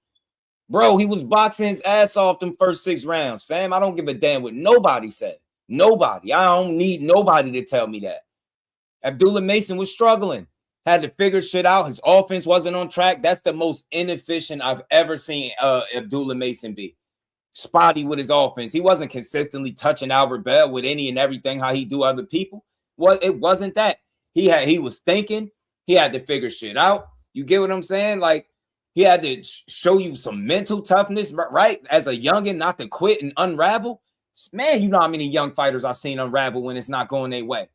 Bro, he was boxing his ass off them first 6 rounds, fam. I don't give a damn what nobody said. Nobody. I don't need nobody to tell me that. Abdullah Mason was struggling. Had to figure shit out. His offense wasn't on track. That's the most inefficient I've ever seen Abdullah Mason be. Spotty with his offense. He wasn't consistently touching Albert Bell with any and everything how he do other people. Well, it wasn't that. He was thinking. He had to figure shit out. You get what I'm saying? Like, he had to show you some mental toughness, right? As a youngin', not to quit and unravel. Man, you know how many young fighters I've seen unravel when it's not going their way.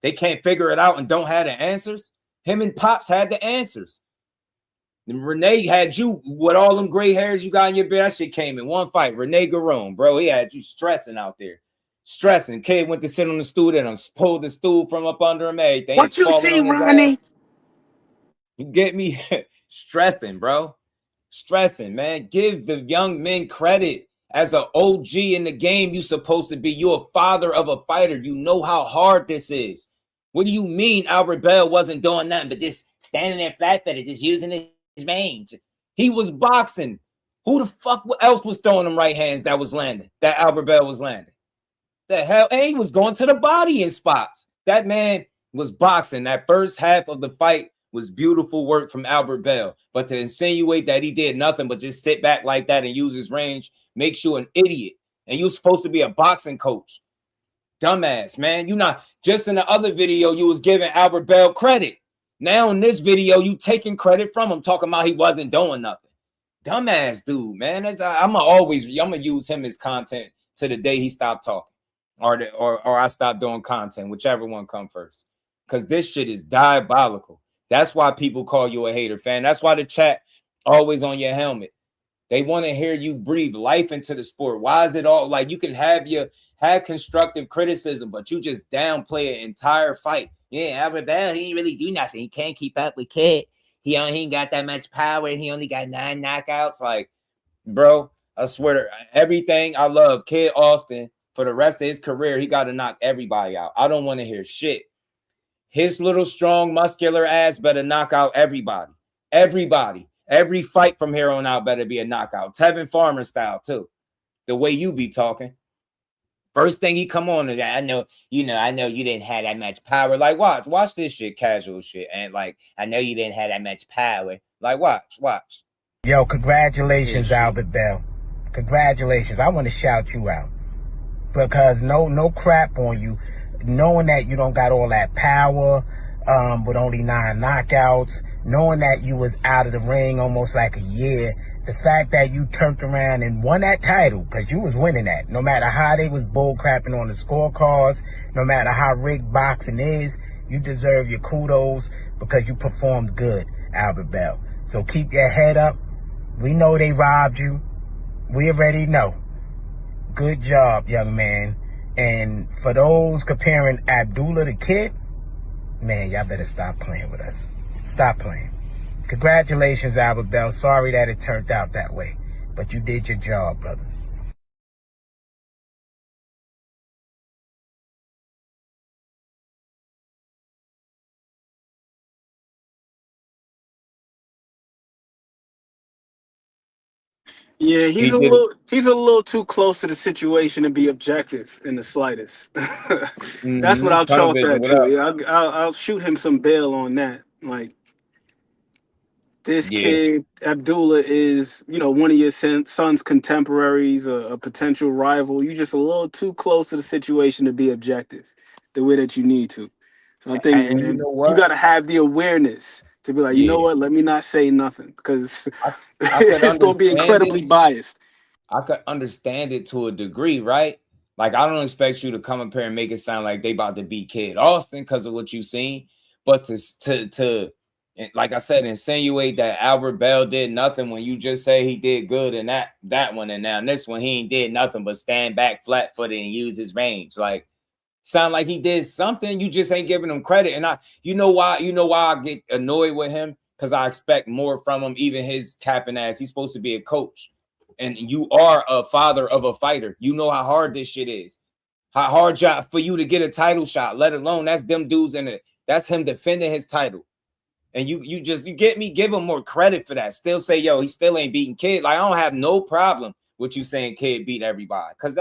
They can't figure it out and don't have the answers. Him and Pops had the answers. And Renee had you with all them gray hairs you got in your beard. That shit came in one fight. Renee Garone, bro, he had you stressing out there. Stressing. Kid went to sit on the stool and pulled the stool from up under him. Everything. What you see, Ronnie? You get me? Stressing, bro. Stressing, man. Give the young men credit. As an OG in the game, you supposed to be. You're a father of a fighter. You know how hard this is. What do you mean Albert Bell wasn't doing nothing but just standing there flat-footed, just using his range? He was boxing. Who the fuck else was throwing them right hands that was landing? That Albert Bell was landing. The hell? And he was going to the body in spots. That man was boxing. That first half of the fight was beautiful work from Albert Bell. But to insinuate that he did nothing but just sit back like that and use his range makes you an idiot. And you're supposed to be a boxing coach. Dumbass, man. You not just in the other video, you was giving Albert Bell credit. Now in this video, you taking credit from him, talking about he wasn't doing nothing. Dumbass dude, man. I'm gonna use him as content to the day he stopped talking. Or I stop doing content, whichever one come first. Because this shit is diabolical. That's why people call you a hater, fan. That's why the chat always on your helmet. They want to hear you breathe life into the sport. Why is it all like you can have constructive criticism, but you just downplay an entire fight? Yeah, Albert Bell, he ain't really do nothing. He can't keep up with Kid. He ain't got that much power. He only got 9 knockouts. Like, bro, I swear to everything I love, Kid Austin, for the rest of his career, he got to knock everybody out. I don't want to hear shit. His little strong, muscular ass better knock out everybody. Everybody. Every fight from here on out better be a knockout. Tevin Farmer style, too. The way you be talking. First thing he come on, I know you didn't have that much power. Like, watch this shit, casual shit. And like, I know you didn't have that much power. Like, watch. Yo, congratulations, Albert Bell. Congratulations. I want to shout you out. Because no crap on you. Knowing that you don't got all that power, with only 9 knockouts, knowing that you was out of the ring almost like a year, the fact that you turned around and won that title, because you was winning that, no matter how they was bull crapping on the scorecards, no matter how rigged boxing is, you deserve your kudos because you performed good, Albert Bell. So keep your head up. We know they robbed you. We already know. Good job, young man. And for those comparing Abdullah to Kid, man, y'all better stop playing with us. Stop playing. Congratulations, Albert Bell. Sorry that it turned out that way, but you did your job, brother. Yeah, he's a little too close to the situation to be objective in the slightest. That's what I'll chalk that to. Yeah, I'll shoot him some bail on that. Like, this kid Abdullah is, one of your son's contemporaries, a potential rival. You're just a little too close to the situation to be objective the way that you need to. So I think And you know what? you got to have the awareness to be like, you know what? Let me not say nothing because it's going to be incredibly biased. I could understand it to a degree, right? Like, I don't expect you to come up here and make it sound like they about to beat Kid Austin because of what you seen, but to like I said, insinuate that Albert Bell did nothing when you just say he did good in that one, and now this one he ain't did nothing but stand back flat-footed and use his range. Like, sound like he did something, you just ain't giving him credit. And you know why I get annoyed with him? Because I expect more from him, even his capping ass. He's supposed to be a coach. And you are a father of a fighter. You know how hard this shit is. How hard job for you to get a title shot, let alone that's them dudes in it. That's him defending his title. And you get me, give him more credit for that. Still say, yo, he still ain't beating Kid. Like, I don't have no problem with you saying Kid beat everybody. Because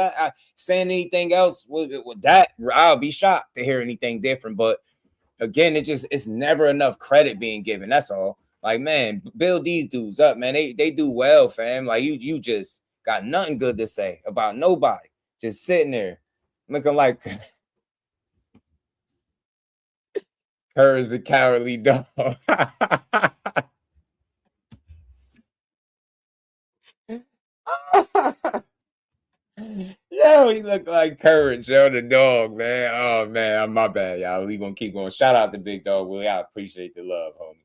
saying anything else with that, I'll be shocked to hear anything different. But again, it's never enough credit being given. That's all. Like, man, build these dudes up, man. They do well, fam. Like, you just got nothing good to say about nobody. Just sitting there looking like her is the cowardly dog. Yo, he look like Courage, yo, the dog, man. Oh, man, my bad, y'all. We gonna keep going. Shout out to Big Dog Willie. I appreciate the love, homie.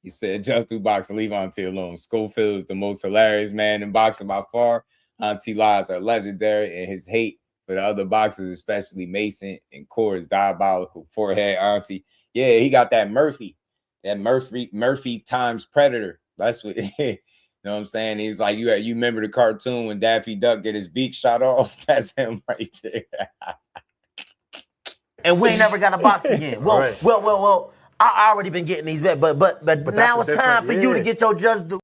He said, just do boxing, leave Auntie alone. Schofield is the most hilarious man in boxing by far. Auntie lies are legendary, and his hate for the other boxers, especially Mason and Core, is diabolical. Forehead Auntie. Yeah, he got that Murphy times Predator. That's what you know what I'm saying? He's like, you remember the cartoon when Daffy Duck get his beak shot off? That's him right there. And we ain't never got to box again. Well, I already been getting these bets, but now it's time for you to get your just due.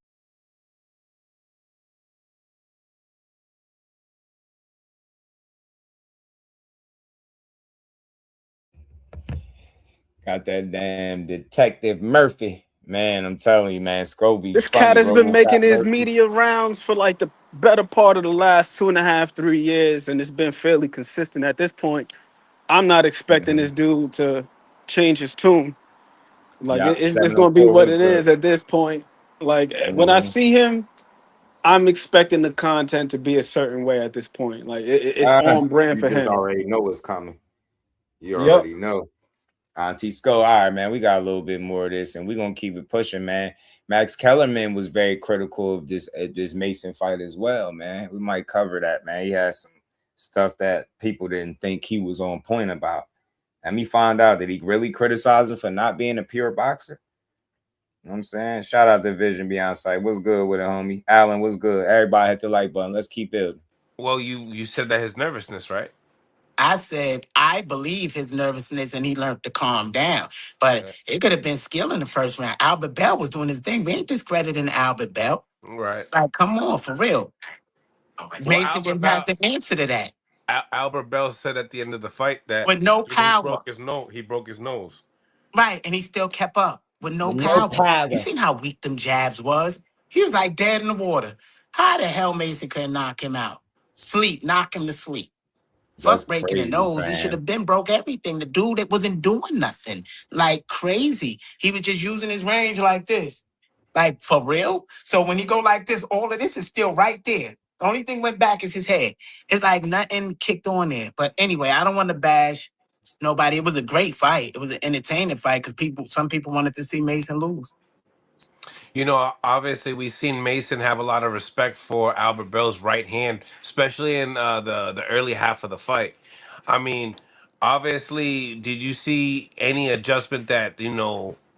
Got that damn Detective Murphy. Man, I'm telling you, man, Scroby. This cat has been making his media rounds for like the better part of the last 2.5, 3 years, and it's been fairly consistent at this point. I'm not expecting this dude to change his tune. Like, it's going to be what it is at this point. Like, when I see him, I'm expecting the content to be a certain way at this point. Like, it's on brand for him. You just already know what's coming. You already know. Auntie Skull. All right, man. We got a little bit more of this, and we're gonna keep it pushing, man. Max Kellerman was very critical of this Mason fight as well, man. We might cover that, man. He has some stuff that people didn't think he was on point about. Let me find out, did he really criticize him for not being a pure boxer? You know what I'm saying? Shout out to Vision Beyond Sight. What's good with it, homie? Alan, what's good? Everybody hit the like button. Let's keep building. Well, you said that his nervousness, right? I said, I believe his nervousness and he learned to calm down. But it could have been skill in the first round. Albert Bell was doing his thing. We ain't discrediting Albert Bell. Right. Like, come on, for real. Well, Mason didn't have to answer to that. Albert Bell said at the end of the fight that With no he power. broke his nose. He broke his nose. Right, and he still kept up with no power. You seen how weak them jabs was? He was like dead in the water. How the hell Mason couldn't knock him out? Sleep, knock him to sleep. That's Fuck breaking the crazy, nose. He should man. have been broke everything. The dude that wasn't doing nothing. Like crazy. He was just using his range like this. Like for real. So when he go like this, all of this is still right there. The only thing went back is his head. It's like nothing kicked on there. But anyway, I don't want to bash nobody. It was a great fight. It was an entertaining fight because some people wanted to see Mason lose. You know, obviously we've seen Mason have a lot of respect for Albert Bell's right hand, especially in the early half of the fight. I mean, obviously, did you see any adjustment that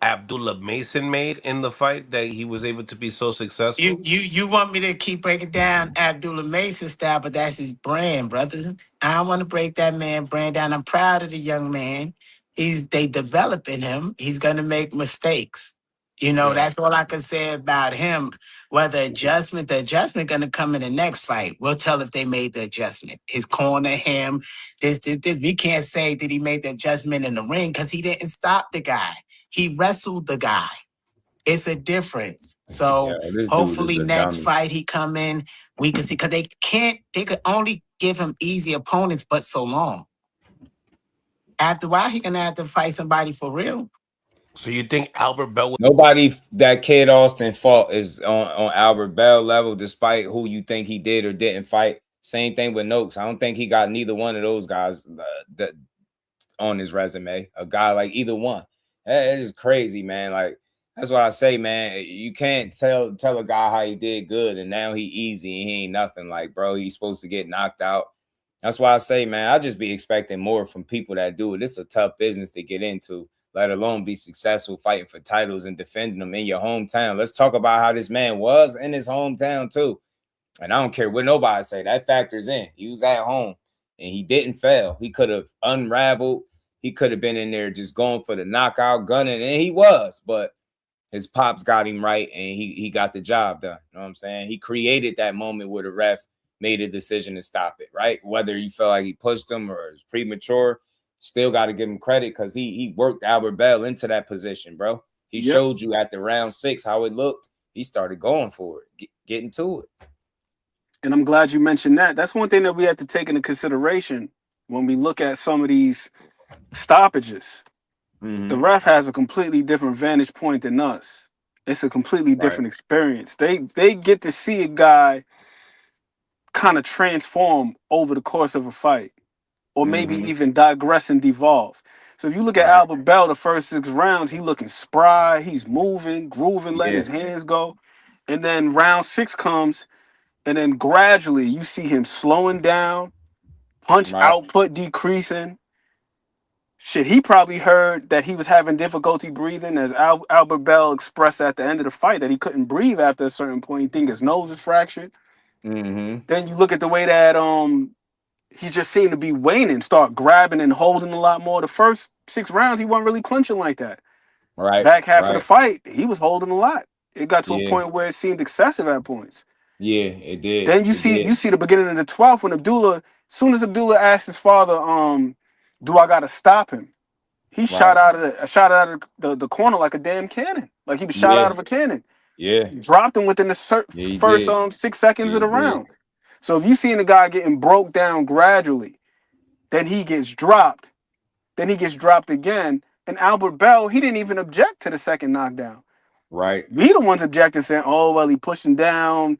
Abdullah Mason made in the fight that he was able to be so successful? You want me to keep breaking down Abdullah Mason style, but that's his brand, brothers. I don't want to break that man brand down. I'm proud of the young man. They developing him. He's gonna make mistakes. That's all I can say about him. Whether the adjustment gonna come in the next fight. We'll tell if they made the adjustment. His corner, him, this. We can't say that he made the adjustment in the ring because he didn't stop the guy. He wrestled the guy. It's a difference. So this hopefully dude is a next dummy. fight he come in, we can see because they could only give him easy opponents but so long. After a while, he gonna have to fight somebody for real. So you think Albert Bell? Nobody that Kid Austin fought is on Albert Bell level, despite who you think he did or didn't fight. Same thing with Noakes. I don't think he got neither one of those guys that on his resume. A guy like either one. That is crazy, man. Like that's what I say, man. You can't tell a guy how he did good and now he easy and he ain't nothing. Like, bro, he's supposed to get knocked out. That's why I say, man, I just be expecting more from people that do it. It's a tough business to get into, let alone be successful fighting for titles and defending them in your hometown. Let's talk about how this man was in his hometown too. And I don't care what nobody say, that factors in. He was at home and he didn't fail. He could have unraveled. He could have been in there just going for the knockout, gunning, and he was, but his pops got him right and he got the job done. You know what I'm saying? He created that moment where the ref made a decision to stop it, right? Whether you felt like he pushed him or it's premature, still got to give him credit because he worked Albert Bell into that position, bro. He showed you at the round 6 how it looked. He started going for it, getting to it. And I'm glad you mentioned that. That's one thing that we have to take into consideration when we look at some of these stoppages. The ref has a completely different vantage point than us. It's a completely different experience. They get to see a guy kind of transform over the course of a fight, or maybe even digress and devolve. So if you look at Albert Bell, the first 6 rounds, he looking spry, he's moving, grooving, letting his hands go. And then round 6 comes, and then gradually you see him slowing down, punch output decreasing. Shit, he probably heard that he was having difficulty breathing, as Albert Bell expressed at the end of the fight that he couldn't breathe after a certain point. He think his nose is fractured. Then you look at the way that he just seemed to be waning, start grabbing and holding a lot more. The first 6 rounds, he wasn't really clenching like that. Back half of the fight, he was holding a lot. It got to a point where it seemed excessive at points. Yeah, it did. Then you see the beginning of the 12th when Abdullah, as soon as Abdullah asked his father, do I gotta stop him? He shot out of the corner like a damn cannon. Like he was shot out of a cannon. Yeah. Dropped him within the first 6 seconds of the round. So if you seeing the guy getting broke down gradually, then he gets dropped. Then he gets dropped again. And Albert Bell, he didn't even object to the second knockdown. Right. We the ones objecting, saying, oh, well, he pushed him down.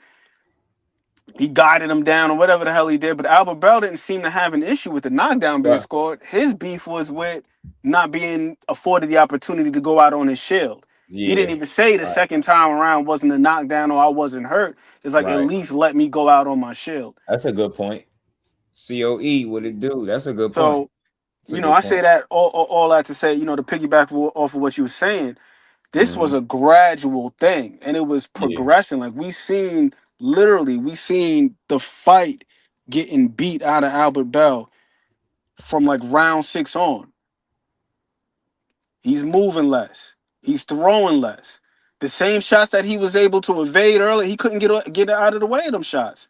he guided him down or whatever the hell he did. But Albert Bell didn't seem to have an issue with the knockdown being scored. His beef was with not being afforded the opportunity to go out on his shield. Yeah. He didn't even say the second time around wasn't a knockdown or I wasn't hurt. It's like, at least let me go out on my shield. That's a good point. COE, what it do? That's a good point. So, I say that all that to say, to piggyback off of what you were saying, this was a gradual thing and it was progressing. Like we seen the fight getting beat out of Albert Bell from like round 6 on. He's moving less. He's throwing less. The same shots that he was able to evade earlier, he couldn't get out of the way of them shots.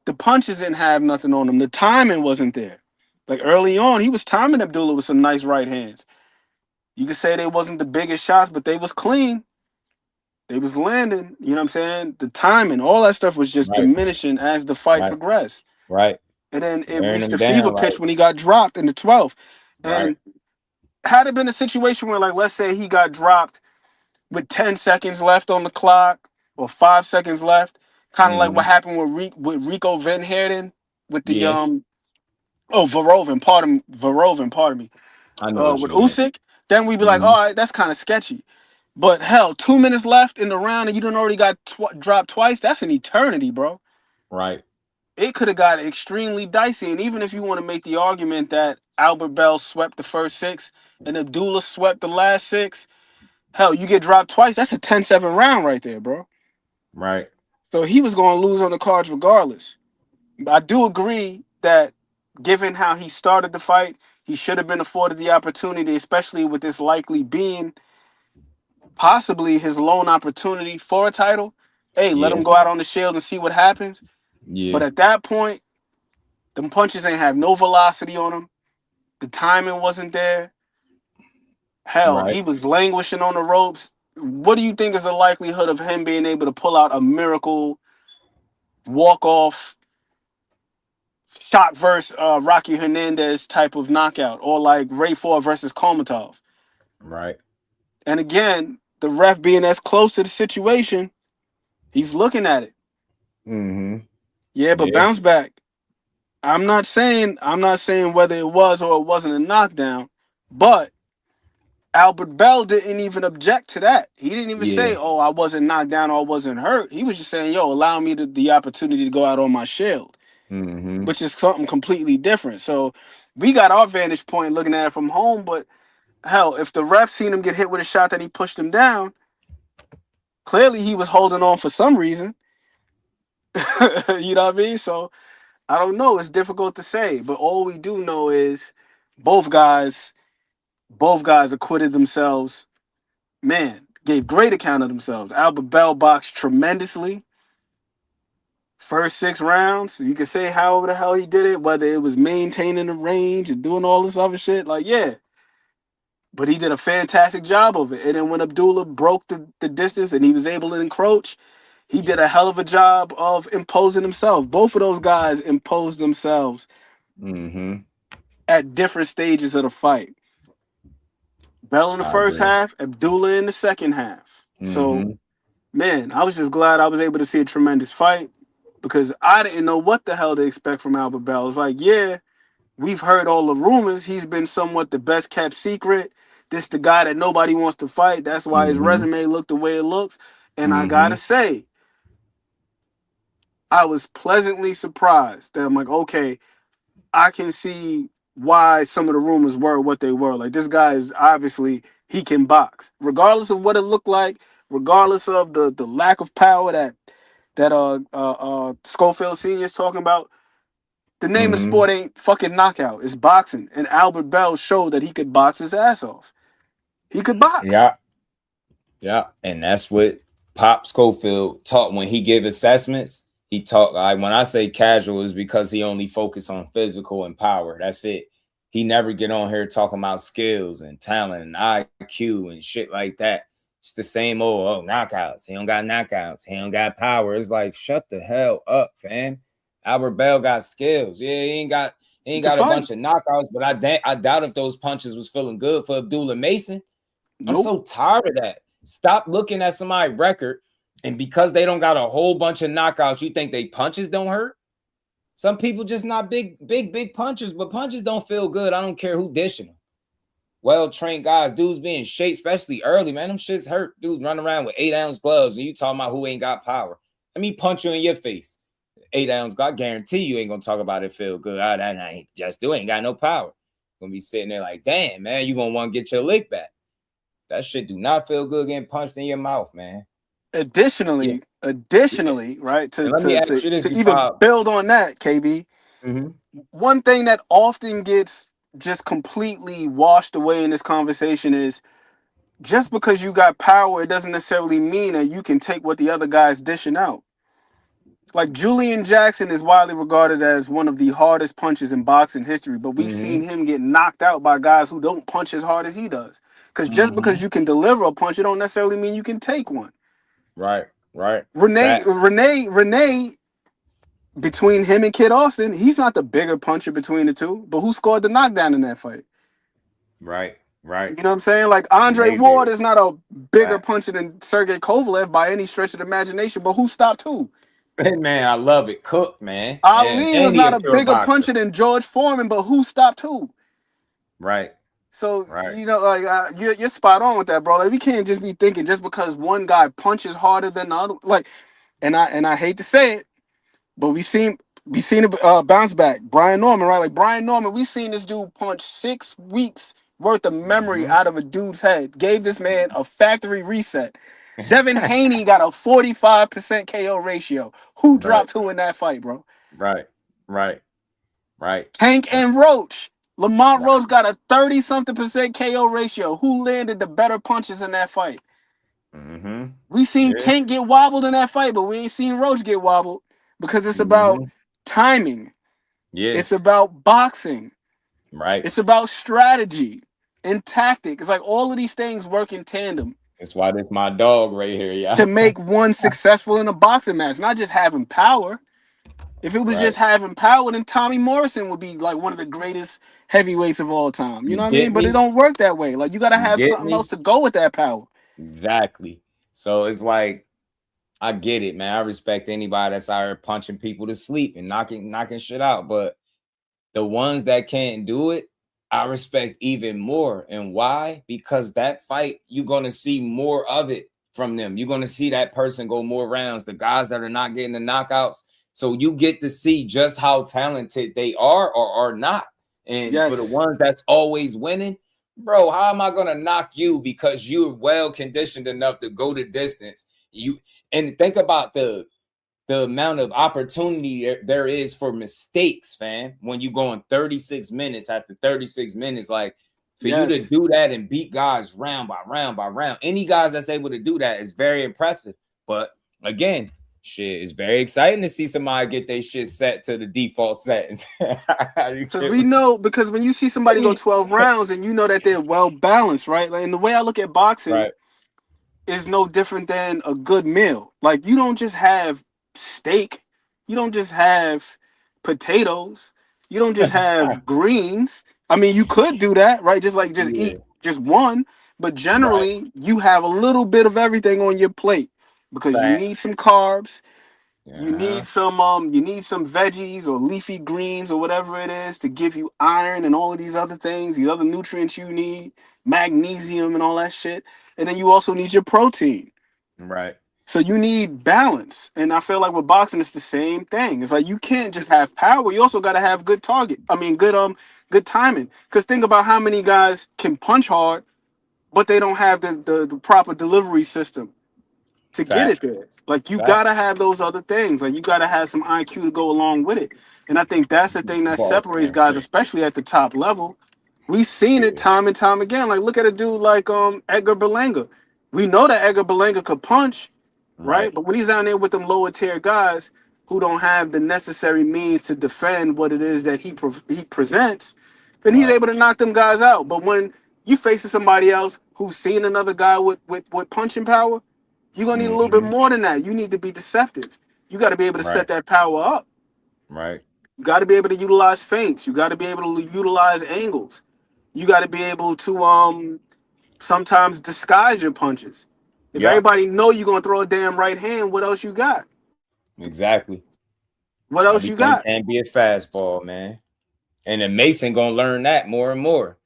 The punches didn't have nothing on him. The timing wasn't there. Like early on, he was timing Abdullah with some nice right hands. You could say they wasn't the biggest shots, but they was clean. They was landing. You know what I'm saying? The timing, all that stuff was just diminishing as the fight progressed. Right. And then it reached the fever pitch when he got dropped in the 12th. And had it been a situation where, like, let's say he got dropped with 10 seconds left on the clock or 5 seconds left, kind of like what happened with Rico Van Heerden with the Verhoeven, pardon me. I know with Usyk, then we'd be like, all right, that's kind of sketchy. But hell, 2 minutes left in the round and you done already got dropped twice. That's an eternity, bro. Right. It could have got extremely dicey. And even if you want to make the argument that Albert Bell swept the first 6 and Abdullah swept the last 6, hell, you get dropped twice. That's a 10-7 round right there, bro. Right. So he was going to lose on the cards regardless. But I do agree that given how he started the fight, he should have been afforded the opportunity, especially with this likely being possibly his lone opportunity for a title. Hey, let him go out on the shield and see what happens. Yeah. But at that point, them punches ain't have no velocity on them. The timing wasn't there. Hell, he was languishing on the ropes. What do you think is the likelihood of him being able to pull out a miracle walk-off shot versus Rocky Hernandez type of knockout, or like Ray Ford versus Kolmatov? Right. And again, the ref being as close to the situation, he's looking at it. Yeah, but bounce back. I'm not saying whether it was or it wasn't a knockdown, but Albert Bell didn't even object to that. He didn't even say, "Oh, I wasn't knocked down or I wasn't hurt." He was just saying, "Yo, allow me the opportunity to go out on my shield," which is something completely different. So we got our vantage point looking at it from home, but hell, if the ref seen him get hit with a shot that he pushed him down, clearly he was holding on for some reason. You know what I mean? So I don't know. It's difficult to say, but all we do know is both guys acquitted themselves. Man, gave great account of themselves. Albert Bell boxed tremendously. First 6 rounds, you can say however the hell he did it, whether it was maintaining the range and doing all this other shit, like, yeah. But he did a fantastic job of it. And then when Abdullah broke the distance and he was able to encroach, he did a hell of a job of imposing himself. Both of those guys imposed themselves at different stages of the fight. Bell in the first half, Abdullah in the second half. So, man, I was just glad I was able to see a tremendous fight because I didn't know what the hell to expect from Albert Bell. It's like, yeah, we've heard all the rumors. He's been somewhat the best kept secret. This the guy that nobody wants to fight. That's why his resume looked the way it looks. And I gotta say, I was pleasantly surprised that I'm like, okay, I can see why some of the rumors were what they were. Like, this guy is obviously, he can box. Regardless of what it looked like, regardless of the lack of power that Schofield Sr. is talking about, the name of the sport ain't fucking knockout. It's boxing. And Albert Bell showed that he could box his ass off. He could box. Yeah. And that's what Pop Schofield taught when he gave assessments. He talked, like, when I say casual, is because he only focused on physical and power. That's it. He never get on here talking about skills and talent and IQ and shit like that. It's the same old, knockouts. He don't got knockouts. He don't got power. It's like, shut the hell up, fam. Albert Bell got skills. Yeah, he ain't got a bunch of knockouts, but I doubt if those punches was feeling good for Abdullah Mason. I'm so tired of that. Stop looking at somebody's record And because they don't got a whole bunch of knockouts, you think they punches don't hurt? Some people just not big punchers, but punches don't feel good. I don't care who dishing them. Well-trained guys, dudes being shaped, especially early, man. Them shits hurt. Dudes run around with 8-ounce gloves, and you talking about who ain't got power. Let me punch you in your face. 8-ounce glove, I guarantee you ain't gonna talk about it feel good. That ain't just do, ain't got no power. Gonna be sitting there like, damn, man, you gonna want to get your lick back. That shit do not feel good getting punched in your mouth, man. Additionally, right, let me ask you this to even build on that, KB, one thing that often gets just completely washed away in this conversation is just because you got power, it doesn't necessarily mean that you can take what the other guy's dishing out. Like Julian Jackson is widely regarded as one of the hardest punches in boxing history, but we've seen him get knocked out by guys who don't punch as hard as he does. Because just because you can deliver a punch, it don't necessarily mean you can take one. Right. Renee, between him and Kid Austin, he's not the bigger puncher between the two, but who scored the knockdown in that fight? Right. You know what I'm saying? Like Andre Ward is not a bigger puncher than Sergey Kovalev by any stretch of the imagination, but who stopped who? Hey, man, I love it. Cook, man. Ali was not a bigger puncher than George Foreman, but who stopped who? Right. So, you know, like you're spot on with that, bro. Like we can't just be thinking just because one guy punches harder than the other. Like, and I hate to say it, but we seen it bounce back. Brian Norman, right? Like Brian Norman, we seen this dude punch 6 weeks worth of memory out of a dude's head. Gave this man a factory reset. Devin Haney got a 45% KO ratio. Who dropped who in that fight, bro? Right. Tank and Roach. Lamont Roach got a 30-something% KO ratio. Who landed the better punches in that fight? We seen Tank get wobbled in that fight, but we ain't seen Roach get wobbled because it's about timing. It's about boxing. It's about strategy and tactic. It's like all of these things work in tandem. That's why this my dog right here, yeah. To make one successful in a boxing match, not just having power. If it was just having power, then Tommy Morrison would be like one of the greatest heavyweights of all time. You know what I mean? But it don't work that way. Like you gotta have something else to go with that power. Exactly. So it's like, I get it, man. I respect anybody that's out here punching people to sleep and knocking shit out. But the ones that can't do it, I respect even more. And why? Because that fight, you're gonna see more of it from them. You're gonna see that person go more rounds. The guys that are not getting the knockouts. So you get to see just how talented they are or are not. And for the ones that's always winning, bro, how am I gonna knock you because you're well conditioned enough to go the distance? And think about the amount of opportunity there is for mistakes, fam. When you go in 36 minutes after 36 minutes, like for you to do that and beat guys round by round by round, any guys that's able to do that is very impressive. But again, shit, it's very exciting to see somebody get their shit set to the default settings. Because when you see somebody go 12 rounds and you know that they're well balanced, right? Like, and the way I look at boxing is no different than a good meal. Like you don't just have steak, you don't just have potatoes, you don't just have greens. I mean, you could do that, right? Just eat just one, but generally you have a little bit of everything on your plate because you need some carbs. You need some veggies or leafy greens or whatever it is to give you iron and all of these other things, these other nutrients you need, magnesium and all that shit. And then you also need your protein. Right. So you need balance. And I feel like with boxing, it's the same thing. It's like you can't just have power. You also got to have good good timing. Because think about how many guys can punch hard, but they don't have the proper delivery system to get it there. Like you gotta have those other things. Like you gotta have some IQ to go along with it. And I think that's the thing that separates guys, especially at the top level. We've seen it time and time again. Like look at a dude like Edgar Berlanga. We know that Edgar Berlanga could punch, right? But when he's down there with them lower tier guys who don't have the necessary means to defend what it is that he presents, then he's able to knock them guys out. But when you facing somebody else who's seen another guy with punching power, you're gonna need a little bit more than that. You need to be deceptive. You got to be able to set that power up. Right. You got to be able to utilize feints. You got to be able to utilize angles. You got to be able to sometimes disguise your punches. If everybody know you're gonna throw a damn right hand, what else you got? Exactly. What else you Everything got? can't be a fastball, man. And then Mason gonna learn that more and more.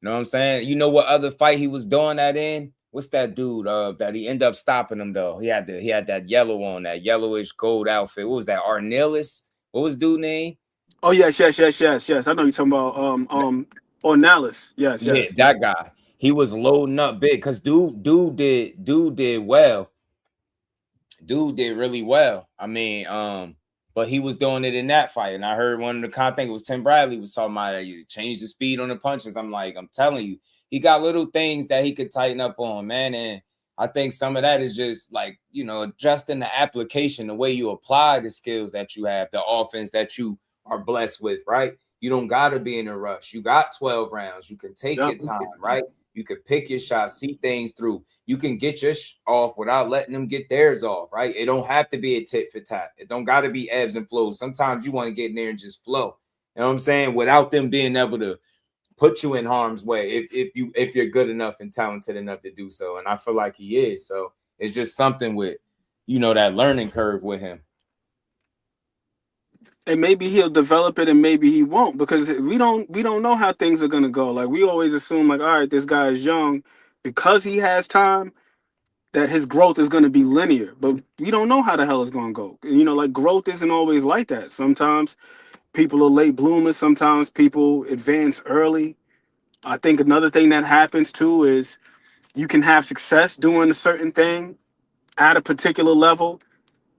You know what I'm saying? You know what other fight he was doing that in? What's that dude that he ended up stopping him though? He had that yellow on, that yellowish gold outfit. What was that? Arnellis? What was dude name? Oh yes. I know you're talking about Ornelas. Yes. Yeah, that guy. He was loading up big because dude did well. Dude did really well. I mean, but he was doing it in that fight. And I heard one of the I think it was Tim Bradley was talking about you change the speed on the punches. I'm telling you, he got little things that he could tighten up on, man. And I think some of that is just like, adjusting the application, the way you apply the skills that you have, the offense that you are blessed with, right? You don't gotta be in a rush. You got 12 rounds. You can take your time, right? You can pick your shots, see things through. You can get your off without letting them get theirs off, right? It don't have to be a tit for tat. It don't got to be ebbs and flows. Sometimes you want to get in there and just flow. You know what I'm saying? Without them being able to put you in harm's way if you're good enough and talented enough to do so. And I feel like he is. So it's just something with, that learning curve with him. And maybe he'll develop it and maybe he won't, because we don't know how things are gonna go. Like we always assume, like, all right, this guy is young because he has time, that his growth is gonna be linear. But we don't know how the hell it's gonna go. Like growth isn't always like that. Sometimes people are late bloomers, sometimes people advance early. I think another thing that happens too is you can have success doing a certain thing at a particular level,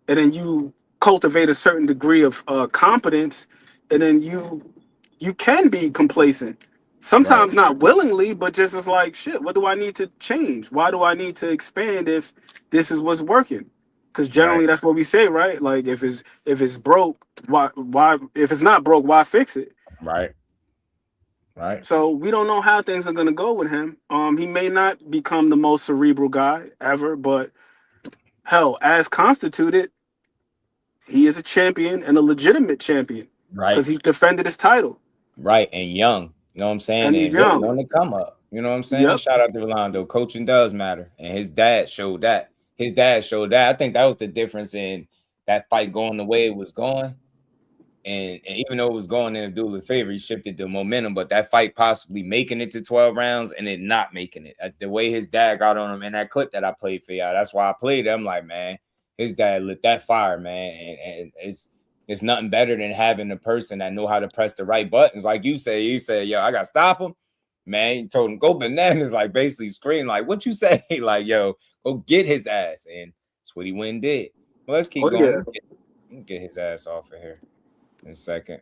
and then you cultivate a certain degree of competence, and then you can be complacent. Sometimes not willingly, but just as like, shit, what do I need to change? Why do I need to expand if this is what's working? Because generally that's what we say, right? Like if it's broke, why if it's not broke, why fix it? Right. So we don't know how things are gonna go with him. He may not become the most cerebral guy ever, but hell, as constituted, he is a champion and a legitimate champion. Right. Because he's defended his title. Right. And young. You know what I'm saying? And he's really young. on the come up. You know what I'm saying? Yep. Shout out to Rolando. Coaching does matter. And his dad showed that. I think that was the difference in that fight going the way it was going. And even though it was going in Abdullah's favor, he shifted the momentum. But that fight possibly making it to 12 rounds and it not making it. The way his dad got on him in that clip that I played for y'all, that's why I played it. I'm like, man, his dad lit that fire, man. And it's nothing better than having a person that know how to press the right buttons. Like you said, yo, I got to stop him. Man, he told him, go bananas, like basically scream, like, what you say? Like, yo, go get his ass. And that's what he went and did. Well, let's keep going. Yeah. Get his ass off of here in a second.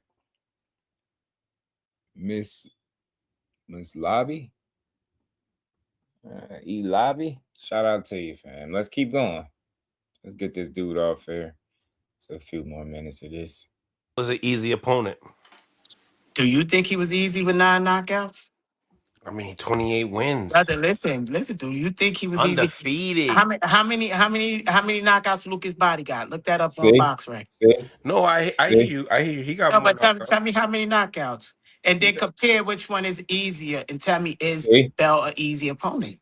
Miss Lobby. E Lobby. Shout out to you, fam. Let's keep going. Let's get this dude off here. So a few more minutes of this. Was an easy opponent. Do you think he was easy with 9 knockouts? I mean, 28 wins. Brother, listen. Do you think he was undefeated? Easy? How many knockouts Lucas Body got? Look that up on BoxRec. No, I hear you. I hear you. He got more. But tell me how many knockouts, and then compare which one is easier, and tell me is Bell an easy opponent?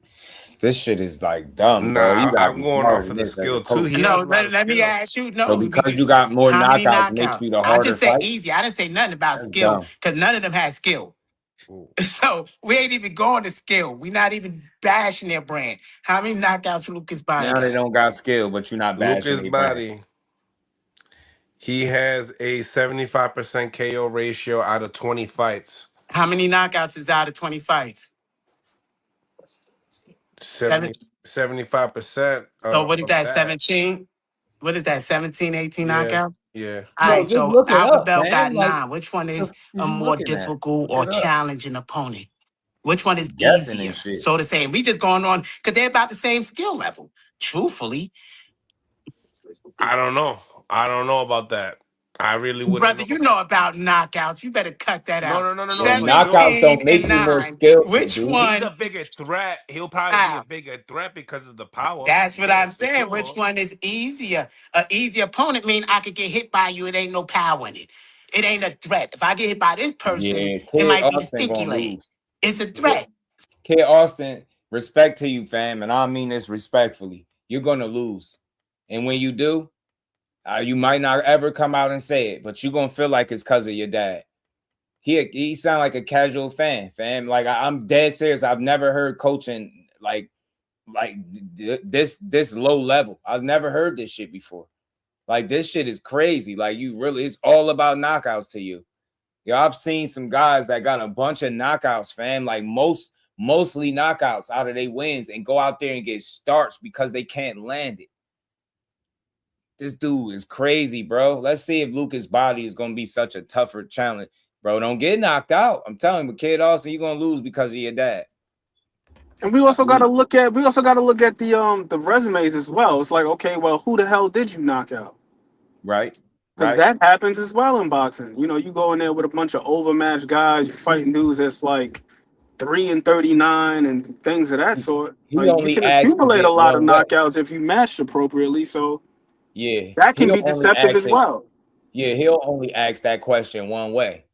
This shit is like dumb, bro. I'm going off of the skill too. Let me ask you. No, so because you got more knockouts, makes you the harder I just say fight? easy. I didn't say nothing about skill because none of them had skill. Ooh. So we ain't even going to skill. We not even bashing their brand. How many knockouts Lucas Body now got? They don't got skill, but you're not bashing Lucas Body. He has a 75% KO ratio out of 20 fights. How many knockouts is out of 20 fights? 75%. So what is that, 17? What is that, 17, 18 knockout? Yeah. All right, so Albert Bell got 9. Which one is a more difficult or challenging opponent? Which one is easier? So the same. We just going on because they're about the same skill level. Truthfully. I don't know about that. I really wouldn't. Brother, you know about knockouts. You better cut that out. No. Knockouts don't make you more skillful. Which one? He's a bigger threat. He'll probably be a bigger threat because of the power. That's what I'm saying. Which one is easier? An easy opponent mean I could get hit by you. It ain't no power in it. It ain't a threat. If I get hit by this person, it might be the stinky leg. It's a threat. Kid Austin, respect to you, fam, and I mean this respectfully. You're gonna lose, and when you do, you might not ever come out and say it, but you're gonna feel like it's because of your dad. He sound like a casual fan, fam. Like I'm dead serious. I've never heard coaching like this low level. I've never heard this shit before. Like this shit is crazy. Like it's all about knockouts to you. Yo, I've seen some guys that got a bunch of knockouts, fam. Like mostly knockouts out of their wins and go out there and get starts because they can't land it. This dude is crazy, bro. Let's see if Lucas' body is gonna be such a tougher challenge. Bro, don't get knocked out. I'm telling you, Kid Austin, you're gonna lose because of your dad. And we also got to look at the resumes as well. It's like, okay, well, who the hell did you knock out? Right. Because that happens as well in boxing. You know, you go in there with a bunch of overmatched guys, you're fighting dudes that's like 3-39 and things of that sort. Like you can accumulate a lot of knockouts if you match appropriately. So yeah, that can be deceptive as well. Yeah, he'll only ask that question one way,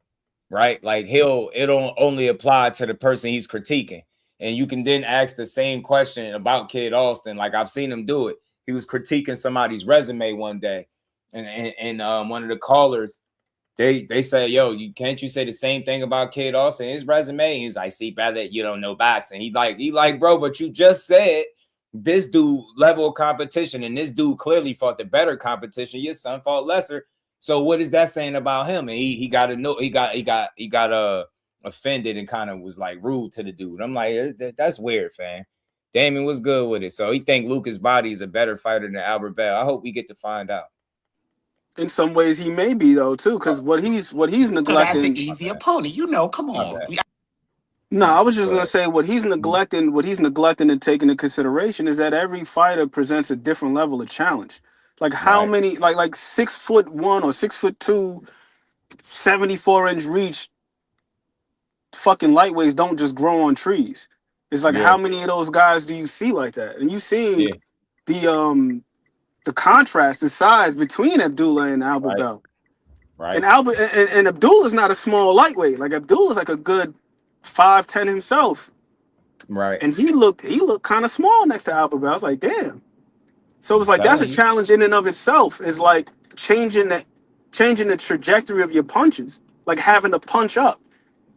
right? Like it'll only apply to the person he's critiquing. And you can then ask the same question about Kid Austin. Like I've seen him do it. He was critiquing somebody's resume one day, and one of the callers, they said, "Yo, can't you say the same thing about Kid Austin? His resume." He's like, "See, brother, you don't know boxing." He like, bro, but you just said this dude level of competition, and this dude clearly fought the better competition. Your son fought lesser. So what is that saying about him? And he got offended and kind of was like rude to the dude. I'm like, that's weird, fam. Damon was good with it. So he think Lucas' body is a better fighter than Albert Bell. I hope we get to find out. In some ways, he may be though too, because what he's neglecting. So that's an easy opponent, you know. Come on. No, I was just gonna say what he's neglecting and taking into consideration is that every fighter presents a different level of challenge. Like how many, like 6'1" or 6'2", 74-inch reach fucking lightweights don't just grow on trees. It's like how many of those guys do you see like that? And you seeing the contrast in size between Abdullah and Albert Bell. Right. And and Abdullah's not a small lightweight. Like Abdullah's like a good 5'10" himself. Right. And he looked kind of small next to Albert Bell. I was like, damn. So it was like that's a challenge in and of itself. Is like changing the trajectory of your punches, like having to punch up.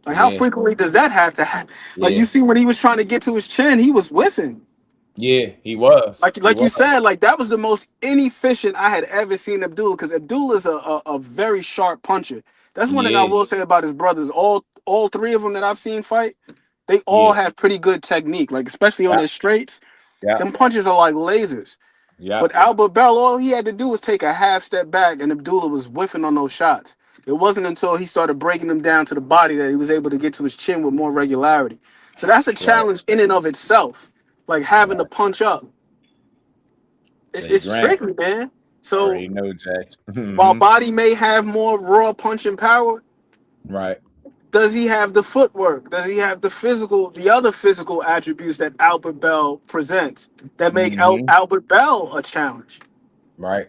Like how frequently does that have to happen? Like you see when he was trying to get to his chin, he was whiffing. Yeah, he was. Like you said, like that was the most inefficient I had ever seen Abdullah, because Abdullah's a very sharp puncher. That's one thing I will say about his brothers. All three of them that I've seen fight, they all have pretty good technique. Like especially on their straights, them punches are like lasers. Yeah. But Albert Bell, all he had to do was take a half step back, and Abdullah was whiffing on those shots. It wasn't until he started breaking them down to the body that he was able to get to his chin with more regularity. So that's a challenge in and of itself. Like having to punch up. It's tricky, man. So you know, Jay. While Body may have more raw punching power, right? Does he have the footwork? Does he have the other physical attributes that Albert Bell presents that make Albert Bell a challenge? Right.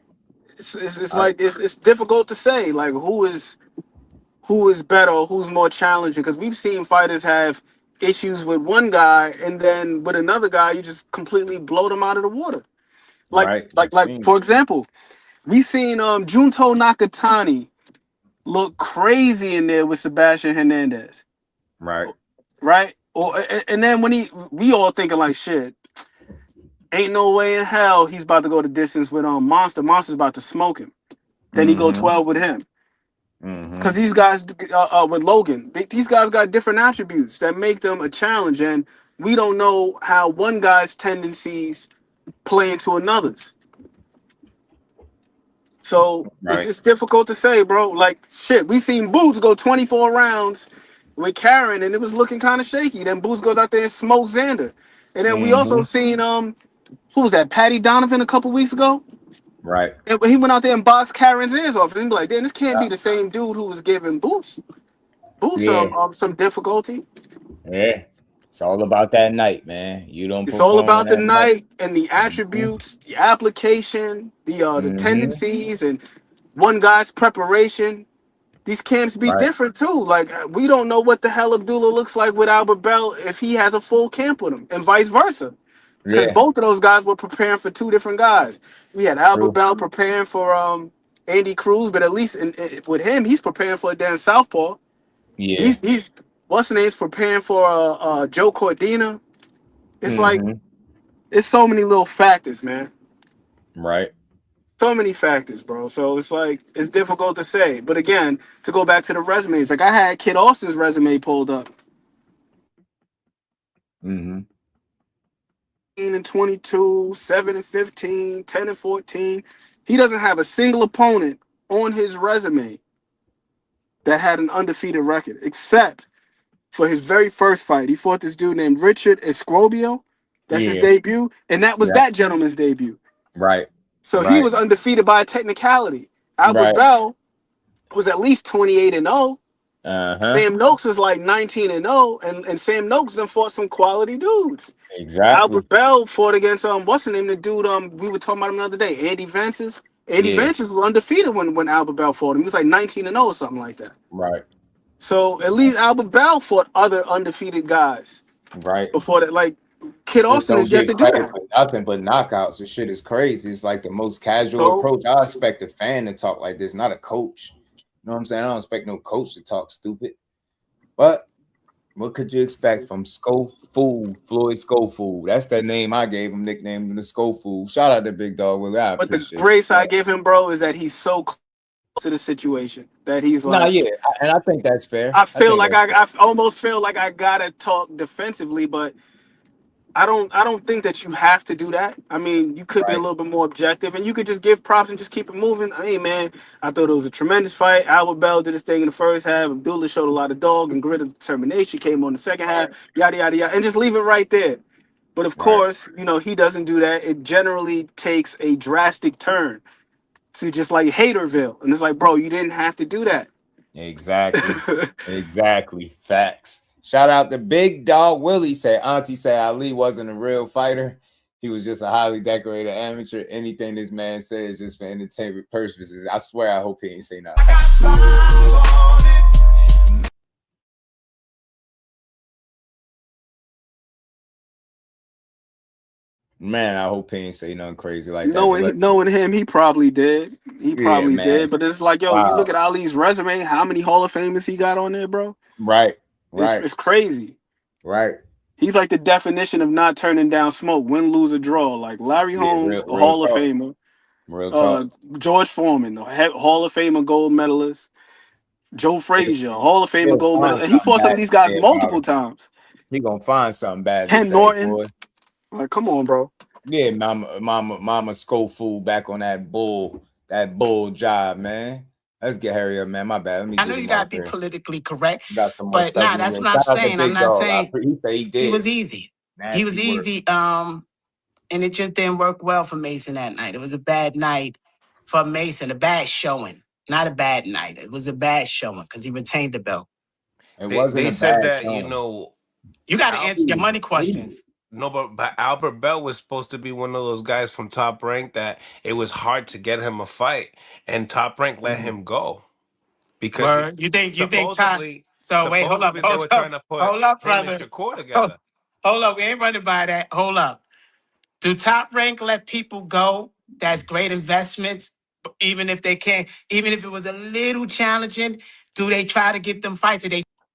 It's difficult to say like who is better or who's more challenging, because we've seen fighters have issues with one guy and then with another guy you just completely blow them out of the water. Like for example, we seen Junto Nakatani look crazy in there with Sebastian Hernandez. Right. And then when we all thinking like shit, ain't no way in hell he's about to go the distance with Monster. Monster's about to smoke him. Then he go 12 with him. Because these guys with Logan, these guys got different attributes that make them a challenge, and we don't know how one guy's tendencies play into another's. So it's difficult to say, bro. Like shit, we seen Boots go 24 rounds with Karen, and it was looking kind of shaky. Then Boots goes out there and smokes Xander, and then we also seen who was that? Patty Donovan a couple weeks ago. Right. And he went out there and boxed Karen's ears off, and be like, damn, this can't be the same dude who was giving Boots some difficulty. Yeah. It's all about that night, man. It's all about the night and the attributes, the application, the tendencies, and one guy's preparation. these camps be different too. Like we don't know what the hell Abdullah looks like with Albert Bell if he has a full camp with him, and vice versa. Because Yeah, both of those guys were preparing for two different guys. We had Albert true. Bell preparing for Andy Cruz, but at least with him, he's preparing for a damn southpaw. Yeah. He's what's the name's preparing for Joe Cordina. It's like Mm-hmm. it's so many little factors, man. Right. So many factors, bro. So it's like it's difficult to say. But again, to go back to the resumes, like I had Kid Austin's resume pulled up. Mm-hmm. 22, 7 and 15, 10 and 14. He doesn't have a single opponent on his resume that had an undefeated record, except for his very first fight. He fought this dude named Richard Escrobio. That's his Yeah. debut. And that was Yeah. that gentleman's debut. Right. So he was undefeated by a technicality. Albert Bell was at least 28 and 0. Sam Noakes was like 19 and 0, and Sam Noakes then fought some quality dudes. Exactly. Albert Bell fought against what's the name, the dude we were talking about him the other day, Andy Vances. Andy Vances was undefeated when Albert Bell fought him. He was like 19 and 0 or something like that. Right. So at least Albert Bell fought other undefeated guys. Right. Before that, like Kid Austin is yet to do that. For nothing but knockouts. This shit is crazy. It's like the most casual approach. I expect a fan to talk like this, not a coach. You know what I'm saying? I don't expect no coach to talk stupid. But what could you expect from Schofield, Floyd Schofield? That's the name I gave him, nicknamed him the Schofield. Shout out to Big Dog Willie. But the grace I give him, bro, is that he's so close to the situation that he's like. Nah, yeah, and I think that's fair. I feel like I almost feel like I gotta talk defensively, but I don't think that you have to do that. I mean, you could be a little bit more objective, and you could just give props and just keep it moving. Hey, man, I thought it was a tremendous fight. Albert Bell did his thing in the first half. Abdullah showed a lot of dog and grit and determination. Came on the second half, yada yada yada, and just leave it right there. But of course, you know he doesn't do that. It generally takes a drastic turn to just like Haterville, and it's like, bro, you didn't have to do that. Exactly. Exactly. Facts. Shout out to Big Dog Willie. Said Auntie said Ali wasn't a real fighter. He was just a highly decorated amateur. Anything this man says just for entertainment purposes. I swear I hope he ain't say nothing. Man, I hope he ain't say nothing crazy like that. Knowing him, he probably did. He probably did. But it's like, yo, you look at Ali's resume, how many Hall of Famers he got on there, bro? Right. It's crazy. Right. He's like the definition of not turning down smoke, win, lose, or draw. Like Larry Holmes, real Hall of talk. Famer. Real talk. George Foreman, Hall of Famer gold medalist. Joe Frazier, Hall of Famer gold medalist. And he fought some of these guys multiple times. He gonna find something bad. Ken Norton. Boy. Like, come on, bro. Yeah, mama Schofield back on that bull job, man. Let's get Harry up, man. My bad. I know you gotta be politically correct, but nah, that's what I'm saying. I'm not saying he said he did. He was easy. Nasty he was easy. And it just didn't work well for Mason that night. It was a bad night for Mason, a bad showing. Not a bad night. It was a bad showing because he retained the belt. They said that, you know, you got to answer your money questions. No, but Albert Bell was supposed to be one of those guys from Top Rank that it was hard to get him a fight, and Top Rank let him go because you think supposedly wait, hold up, they were trying to put hold up, him and brother. Shakur together. Hold up, we ain't running by that. Hold up. Do Top Rank let people go? That's great investments, even if they can't. Even if it was a little challenging, do they try to get them fights?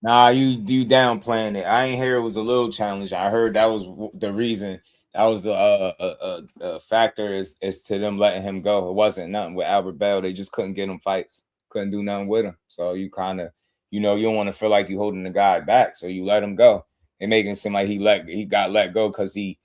Nah, you downplaying it. I ain't hear it was a little challenge. I heard that was the reason. That was the factor is to them letting him go. It wasn't nothing with Albert Bell. They just couldn't get him fights. Couldn't do nothing with him. So you kind of, you know, you don't want to feel like you holding the guy back. So you let him go. It making it seem like he got let go because he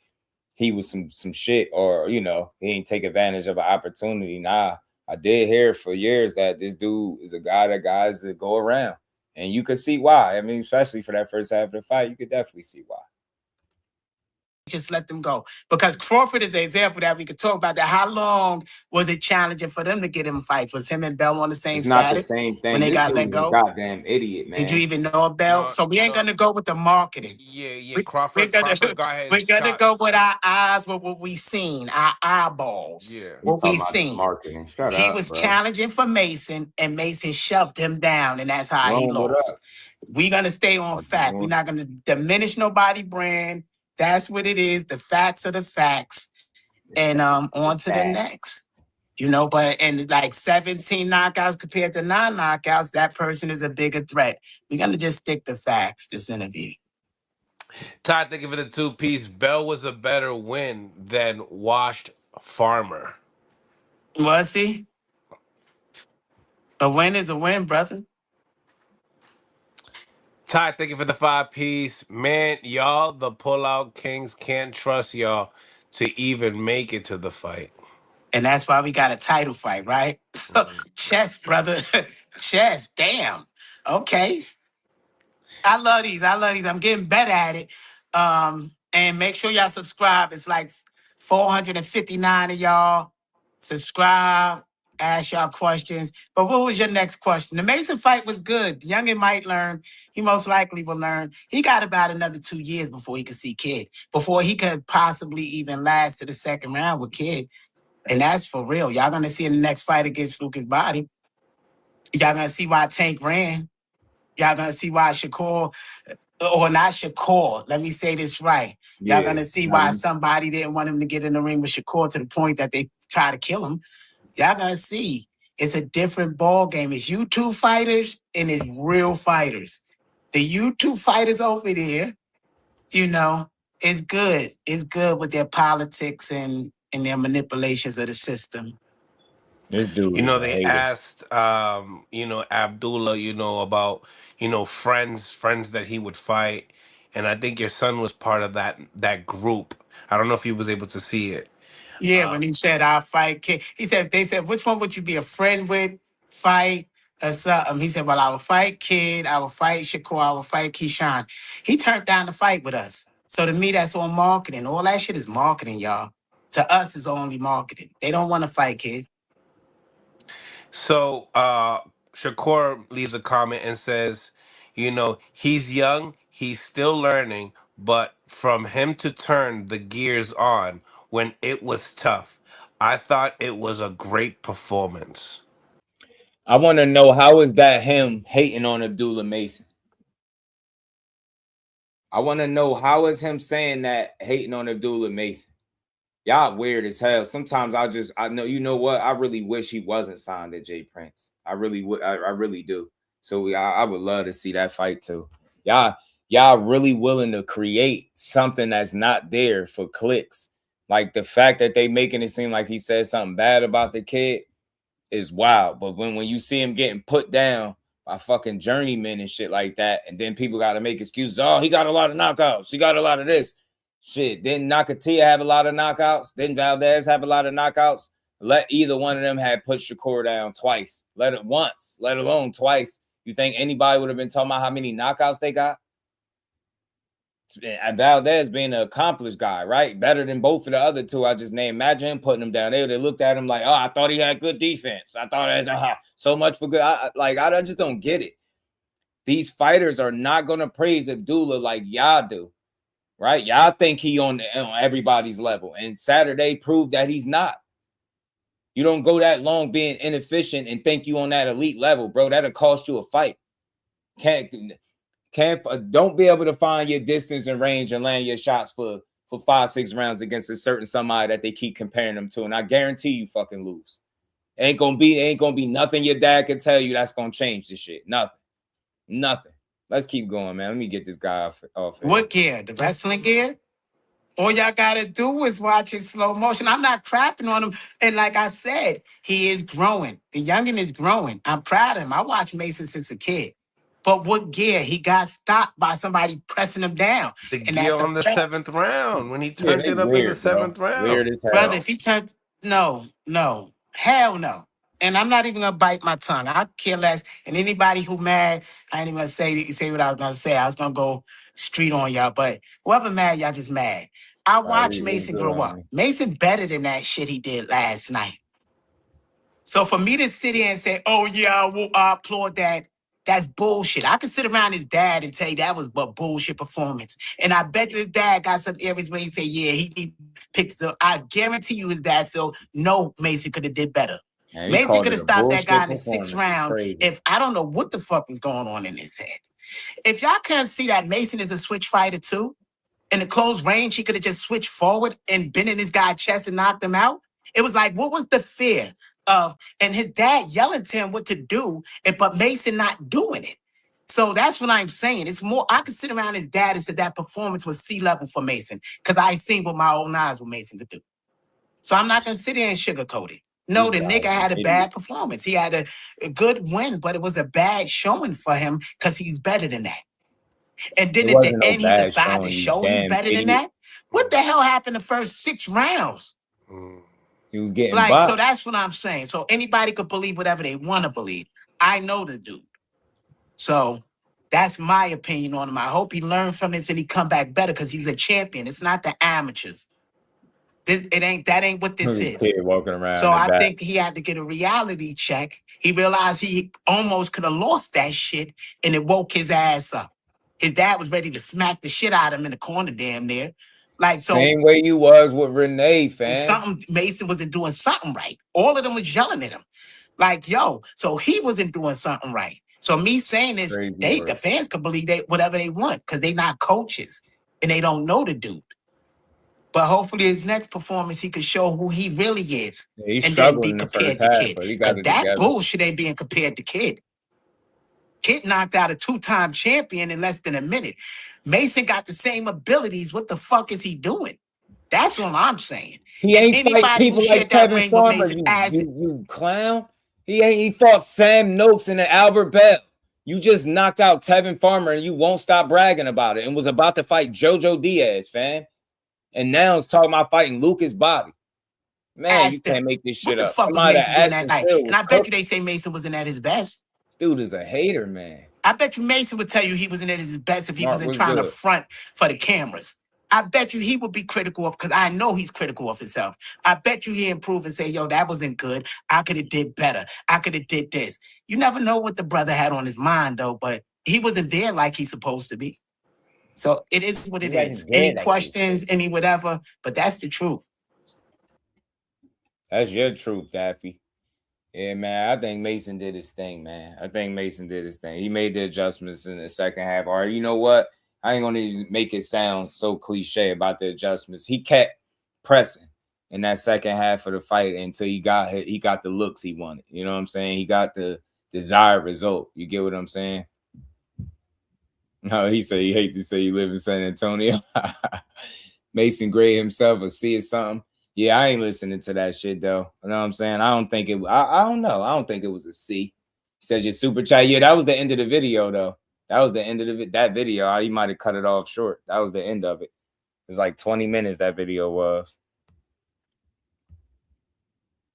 was some shit, or you know, he ain't take advantage of an opportunity. Nah, I did hear for years that this dude is a guy that guys that go around. And you could see why. I mean, especially for that first half of the fight, you could definitely see why. just let them go. Because Crawford is an example that we could talk about that. How long was it challenging for them to get in fights? Was him and Bell on the same It's not the status same when thing. they This got dude let is a go? goddamn idiot, man. Did you even know Bell? No, So we ain't no. gonna go with the marketing. Yeah. We're Crawford got his we're gonna go shots. with our eyes, with what we seen, our eyeballs, Yeah. You what we talking about the seen. marketing. Shut He up, was bro. challenging for Mason, and Mason shoved him down, and that's how he Rome, what lost. up? We're gonna stay on fact. We're not gonna diminish nobody brand. That's what it is. The facts are the facts. And on to the next. You know, but and like 17 knockouts compared to 9 knockouts, that person is a bigger threat. We're gonna just stick to facts this interview. Todd, thank you for the 2-piece. Bell was a better win than washed Farmer. Was he? A win is a win, brother. Todd, thank you for the 5-piece. Man, y'all, the pullout kings, can't trust y'all to even make it to the fight. And that's why we got a title fight, right? So chess, brother. Chess, damn. Okay. I love these. I'm getting better at it. And make sure y'all subscribe. It's like 459 of y'all. Subscribe, ask y'all questions. But what was your next question? The Mason fight was good. Youngin might learn. He most likely will learn. He got about another 2 years before he could see Kid, before he could possibly even last to the second round with Kid. And that's for real. Y'all gonna see in the next fight against Lucas Body. Y'all gonna see why Tank ran. Y'all gonna see why Shakur, or not Shakur, let me say this right. Y'all gonna see why somebody didn't want him to get in the ring with Shakur to the point that they try to kill him. Y'all gonna see. It's a different ball game. It's YouTube fighters and it's real fighters. The YouTube fighters over there, you know, it's good. It's good with their politics and their manipulations of the system. This dude You is know, a they hater. asked, Abdullah, about, friends that he would fight. And I think your son was part of that group. I don't know if he was able to see it. Yeah, when he said I'll fight Kid, he said, they said, which one would you be a friend with, fight, or something? He said, well, I will fight Kid, I will fight Shakur, I will fight Keyshawn. He turned down the fight with us. So to me, that's all marketing. All that shit is marketing, y'all. To us, it's only marketing. They don't want to fight Kid. So Shakur leaves a comment and says, he's young, he's still learning, but from him to turn the gears on when it was tough, I thought it was a great performance. I want to know, how is that him hating on Abdullah Mason? I want to know, how is him saying that hating on Abdullah Mason? Y'all weird as hell. Sometimes I know, you know what? I really wish he wasn't signed at J Prince. I really would. I really do. So I would love to see that fight too. Y'all really willing to create something that's not there for clicks. Like the fact that they making it seem like he said something bad about the kid is wild. But when you see him getting put down by fucking journeymen and shit like that, and then people got to make excuses. Oh, he got a lot of knockouts. He got a lot of this. Shit, didn't Nakatia have a lot of knockouts? Didn't Valdez have a lot of knockouts? Let either one of them have put Shakur down twice. Let it once, let alone twice. You think anybody would have been talking about how many knockouts they got? And Valdez being an accomplished guy, right? Better than both of the other two I just named. Imagine him putting him down. They looked at him like, oh, I thought he had good defense. I thought so much for good. I just don't get it. These fighters are not going to praise Abdullah like y'all do. Right? Y'all think he on everybody's level. And Saturday proved that he's not. You don't go that long being inefficient and think you on that elite level, bro. That'll cost you a fight. Don't be able to find your distance and range and land your shots for 5-6 rounds against a certain somebody that they keep comparing them to. And I guarantee you fucking lose. Ain't gonna be nothing your dad can tell you that's gonna change this shit. Nothing. Let's keep going, man. Let me get this guy off here. What gear? The wrestling gear? All y'all gotta do is watch it slow motion. I'm not crapping on him. And like I said, he is growing. The youngin is growing. I'm proud of him. I watched Mason since a kid. But what gear? He got stopped by somebody pressing him down. The And gear that's a on the fact. 7th round when he turned it up weird, in the 7th round. Weird as hell. Brother, if he turned, no, hell no. And I'm not even gonna bite my tongue. I care less. And anybody who mad, I ain't even gonna say what I was gonna say. I was gonna go street on y'all. But whoever mad, y'all just mad. I watched Mason grow up. Mason better than that shit he did last night. So for me to sit here and say, oh, yeah, I applaud that, that's bullshit. I could sit around his dad and tell you that was a bullshit performance. And I bet you his dad got some areas where he say, yeah, he picked up. I guarantee you his dad felt, no, Mason could have did better. Man, Mason could have stopped that guy in the 6th round if I don't know what the fuck was going on in his head. If y'all can't see that Mason is a switch fighter too, in the close range, he could have just switched forward and been in his guy's chest and knocked him out. It was like, what was the fear of, and his dad yelling to him what to do, but Mason not doing it. So that's what I'm saying. It's more, I could sit around his dad and say that performance was C-level for Mason because I seen with my own eyes what Mason could do. So I'm not going to sit here and sugarcoat it. No, the nigga had a bad performance. He had a good win, but it was a bad showing for him because he's better than that. And then at the end, he decided to show he's better than that. What the hell happened the first 6 rounds? He was getting like, boxed. So that's what I'm saying. So anybody could believe whatever they want to believe. I know the dude. So that's my opinion on him. I hope he learned from this and he come back better because he's a champion. It's not the amateurs. That ain't what this is. Kid walking around so I think he had to get a reality check. He realized he almost could have lost that shit and it woke his ass up. His dad was ready to smack the shit out of him in the corner damn near. Like, so same way you was with Renee, fam. Mason wasn't doing something right. All of them was yelling at him. Like, yo, so he wasn't doing something right. So me saying this, the fans could believe whatever they want because they not coaches and they don't know the dude. But hopefully his next performance, he could show who he really is. Yeah, and then be compared to Kid. Because that bullshit ain't being compared to Kid. Kid knocked out a 2-time champion in less than a minute. Mason got the same abilities. What the fuck is he doing? That's what I'm saying. He ain't fight people like Tevin Farmer, you clown. He fought Sam Noakes and Albert Bell. You just knocked out Tevin Farmer and you won't stop bragging about it and was about to fight JoJo Diaz, fam. And now it's talking about fighting Lucas Bobby. Man, you can't make this shit up. What the fuck was Mason doing that night? And I bet you they say Mason wasn't at his best. Dude is a hater, man. I bet you Mason would tell you he wasn't at his best if he wasn't trying to front for the cameras. I bet you he would be critical of, because I know he's critical of himself. I bet you he improve and say, yo, that wasn't good. I could have did better. I could have did this. You never know what the brother had on his mind, though, but he wasn't there like he's supposed to be. So it is what it is. Any questions, any whatever, but that's the truth. That's your truth, Daffy. Yeah, man, I think Mason did his thing, man. I think Mason did his thing. He made the adjustments in the second half. Or you know what? I ain't going to make it sound so cliche about the adjustments. He kept pressing in that second half of the fight until he got the looks he wanted. You know what I'm saying? He got the desired result. You get what I'm saying? No, he said he hate to say you live in San Antonio. Mason Gray himself or see it something. Yeah, I ain't listening to that shit though. You know what I'm saying? I don't think it. I don't know. I don't think it was a C. He said your super chat. Yeah, that was the end of the video though. That was the end of that video. He might have cut it off short. That was the end of it. It was like 20 minutes that video was.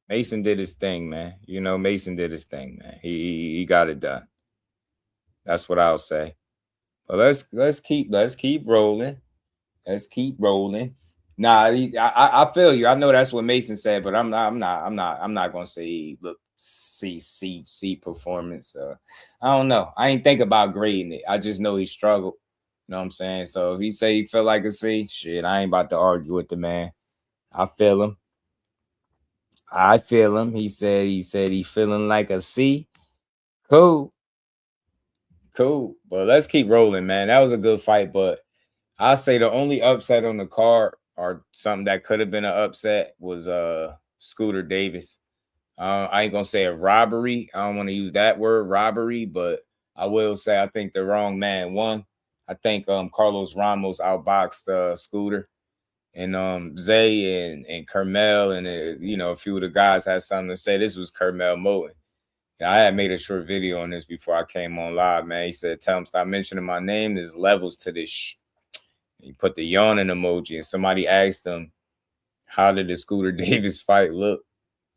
Mason did his thing, man. You know, Mason did his thing, man. He got it done. That's what I'll say. But let's keep rolling. Let's keep rolling. Nah, I feel you. I know that's what Mason said, but I'm not gonna say look C performance. I don't know. I ain't think about grading it. I just know he struggled. You know what I'm saying? So if he say he felt like a C, shit, I ain't about to argue with the man. I feel him. He said he feeling like a C. Cool. But let's keep rolling, man. That was a good fight, but I'll say the only upset on the card or something that could have been an upset was Scooter Davis. I ain't gonna say a robbery. I don't want to use that word, robbery, but I will say I think the wrong man won. I think Carlos Ramos outboxed Scooter, and Zay and Carmel and a few of the guys had something to say. This was Carmel Moten. I had made a short video on this before I came on live, man. He said, "Tell him stop mentioning my name. There's levels to this." He put the yawning emoji, and somebody asked him, "How did the Scooter Davis fight look?"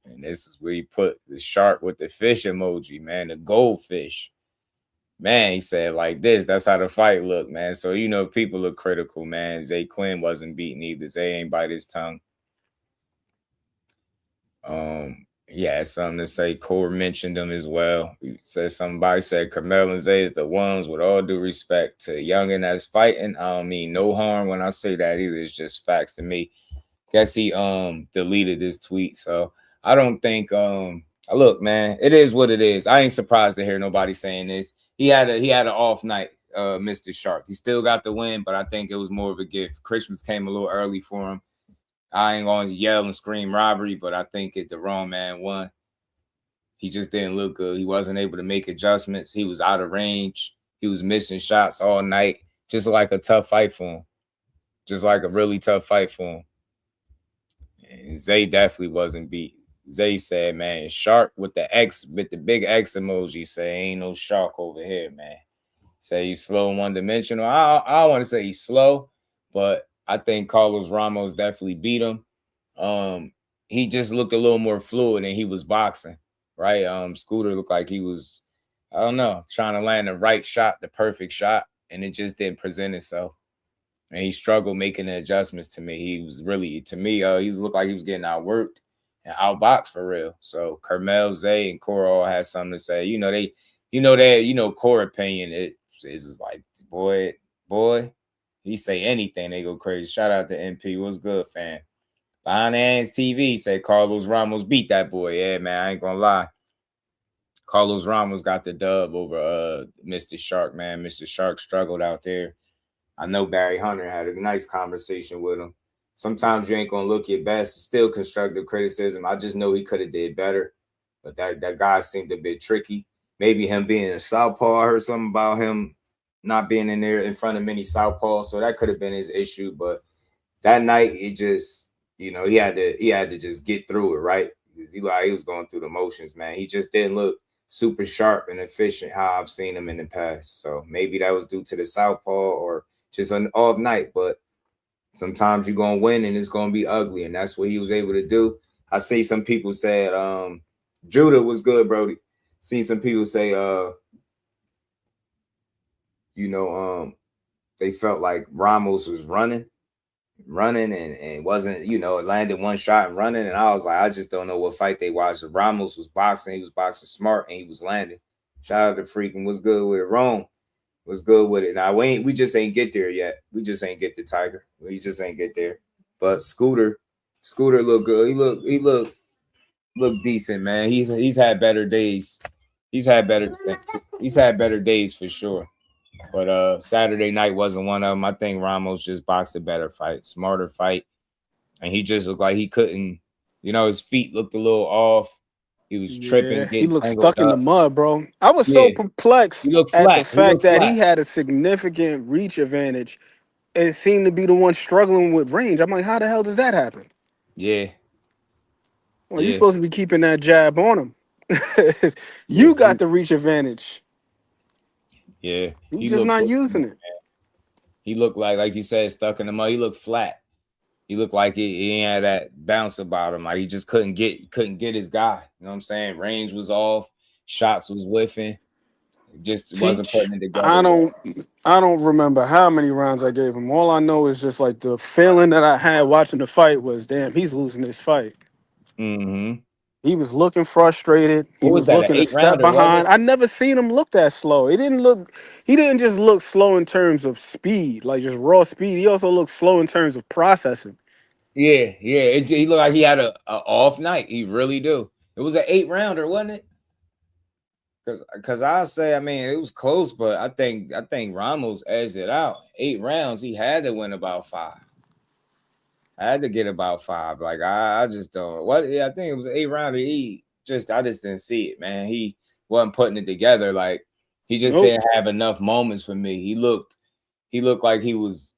And this is where he put the shark with the fish emoji, man, the goldfish. Man, he said like this. That's how the fight looked, man. So, you know, people look critical, man. Zay Quinn wasn't beaten either. Zay ain't bite his tongue. He had something to say. Core mentioned him as well. He said somebody said Carmel and Zay is the ones, with all due respect to youngin' that's fighting. I don't mean no harm when I say that either. It's just facts to me. Guess he deleted this tweet. So I don't think look, man, it is what it is. I ain't surprised to hear nobody saying this. He had an off night, Mr. Shark. He still got the win, but I think it was more of a gift. Christmas came a little early for him. I ain't going to yell and scream robbery, but I think the wrong man won. He just didn't look good. He wasn't able to make adjustments. He was out of range. He was missing shots all night. Just like a tough fight for him. Just like a really tough fight for him. And Zay definitely wasn't beat. Zay said, man, shark with the X, with the big X emoji, say ain't no shark over here, man. Say he's slow and one-dimensional. I don't want to say he's slow, but I think Carlos Ramos definitely beat him. He just looked a little more fluid and he was boxing, right? Scooter looked like he was, I don't know, trying to land the right shot, the perfect shot, and it just didn't present itself. And he struggled making the adjustments to me. He was really, to me, he looked like he was getting outworked and outboxed for real. So Carmel, Zay, and Core all had something to say. Core opinion is like, boy, he say anything, they go crazy. Shout out to MP. What's good, fam? Behind the Hands TV say Carlos Ramos beat that boy. Yeah, man, I ain't gonna lie. Carlos Ramos got the dub over Mr. Shark, man. Mr. Shark struggled out there. I know Barry Hunter had a nice conversation with him. Sometimes you ain't gonna look your best. Still constructive criticism. I just know he could have did better, but that guy seemed a bit tricky. Maybe him being a southpaw. I heard something about him not being in there in front of many southpaws, so that could have been his issue. But that night, it just, he had to just get through it, right? He was going through the motions, man. He just didn't look super sharp and efficient how I've seen him in the past. So maybe that was due to the southpaw or just an off night. But sometimes you're gonna win and it's gonna be ugly, and that's what he was able to do. I see some people said Judah was good, Brody. See some people say they felt like Ramos was running and wasn't, landed one shot and running. And I was like, I just don't know what fight they watched. Ramos was boxing, he was boxing smart, and he was landing. Shout out to freaking what's good with it. Rome was good with it. Now we just ain't get there yet. We just ain't get the Tiger. We just ain't get there. But Scooter looked good. He looked decent, man. He's had better days. He's had better days for sure. But Saturday night wasn't one of them. I think Ramos just boxed a better fight, smarter fight. And he just looked like he couldn't, his feet looked a little off. He was tripping. He looked stuck in the mud, bro. I was so perplexed at the fact that he had a significant reach advantage. It seemed to be the one struggling with range. I'm like, how the hell does that happen? Yeah. Well, you're supposed to be keeping that jab on him. You got the reach advantage. Yeah. He's just not using it. He looked like you said, stuck in the mud. He looked flat. He looked like he had that bounce about him. Like he just couldn't get his guy. You know what I'm saying? Range was off. Shots was whiffing. Just wasn't putting it together. I don't remember how many rounds I gave him. All I know is just like the feeling that I had watching the fight was, damn, he's losing this fight. Mm-hmm. He was looking frustrated. He was looking a step behind. I never seen him look that slow. He didn't just look slow in terms of speed, like just raw speed. He also looked slow in terms of processing. Yeah. He looked like he had a off night. He really do. It was an 8-rounder, wasn't it? Because I'll say, I mean, it was close, but I think Ramos edged it out. 8 rounds, he had to win about 5. I had to get about 5. Like I just don't. I think it was an 8-rounder. I just didn't see it, man. He wasn't putting it together. Like he just didn't have enough moments for me. He looked like he was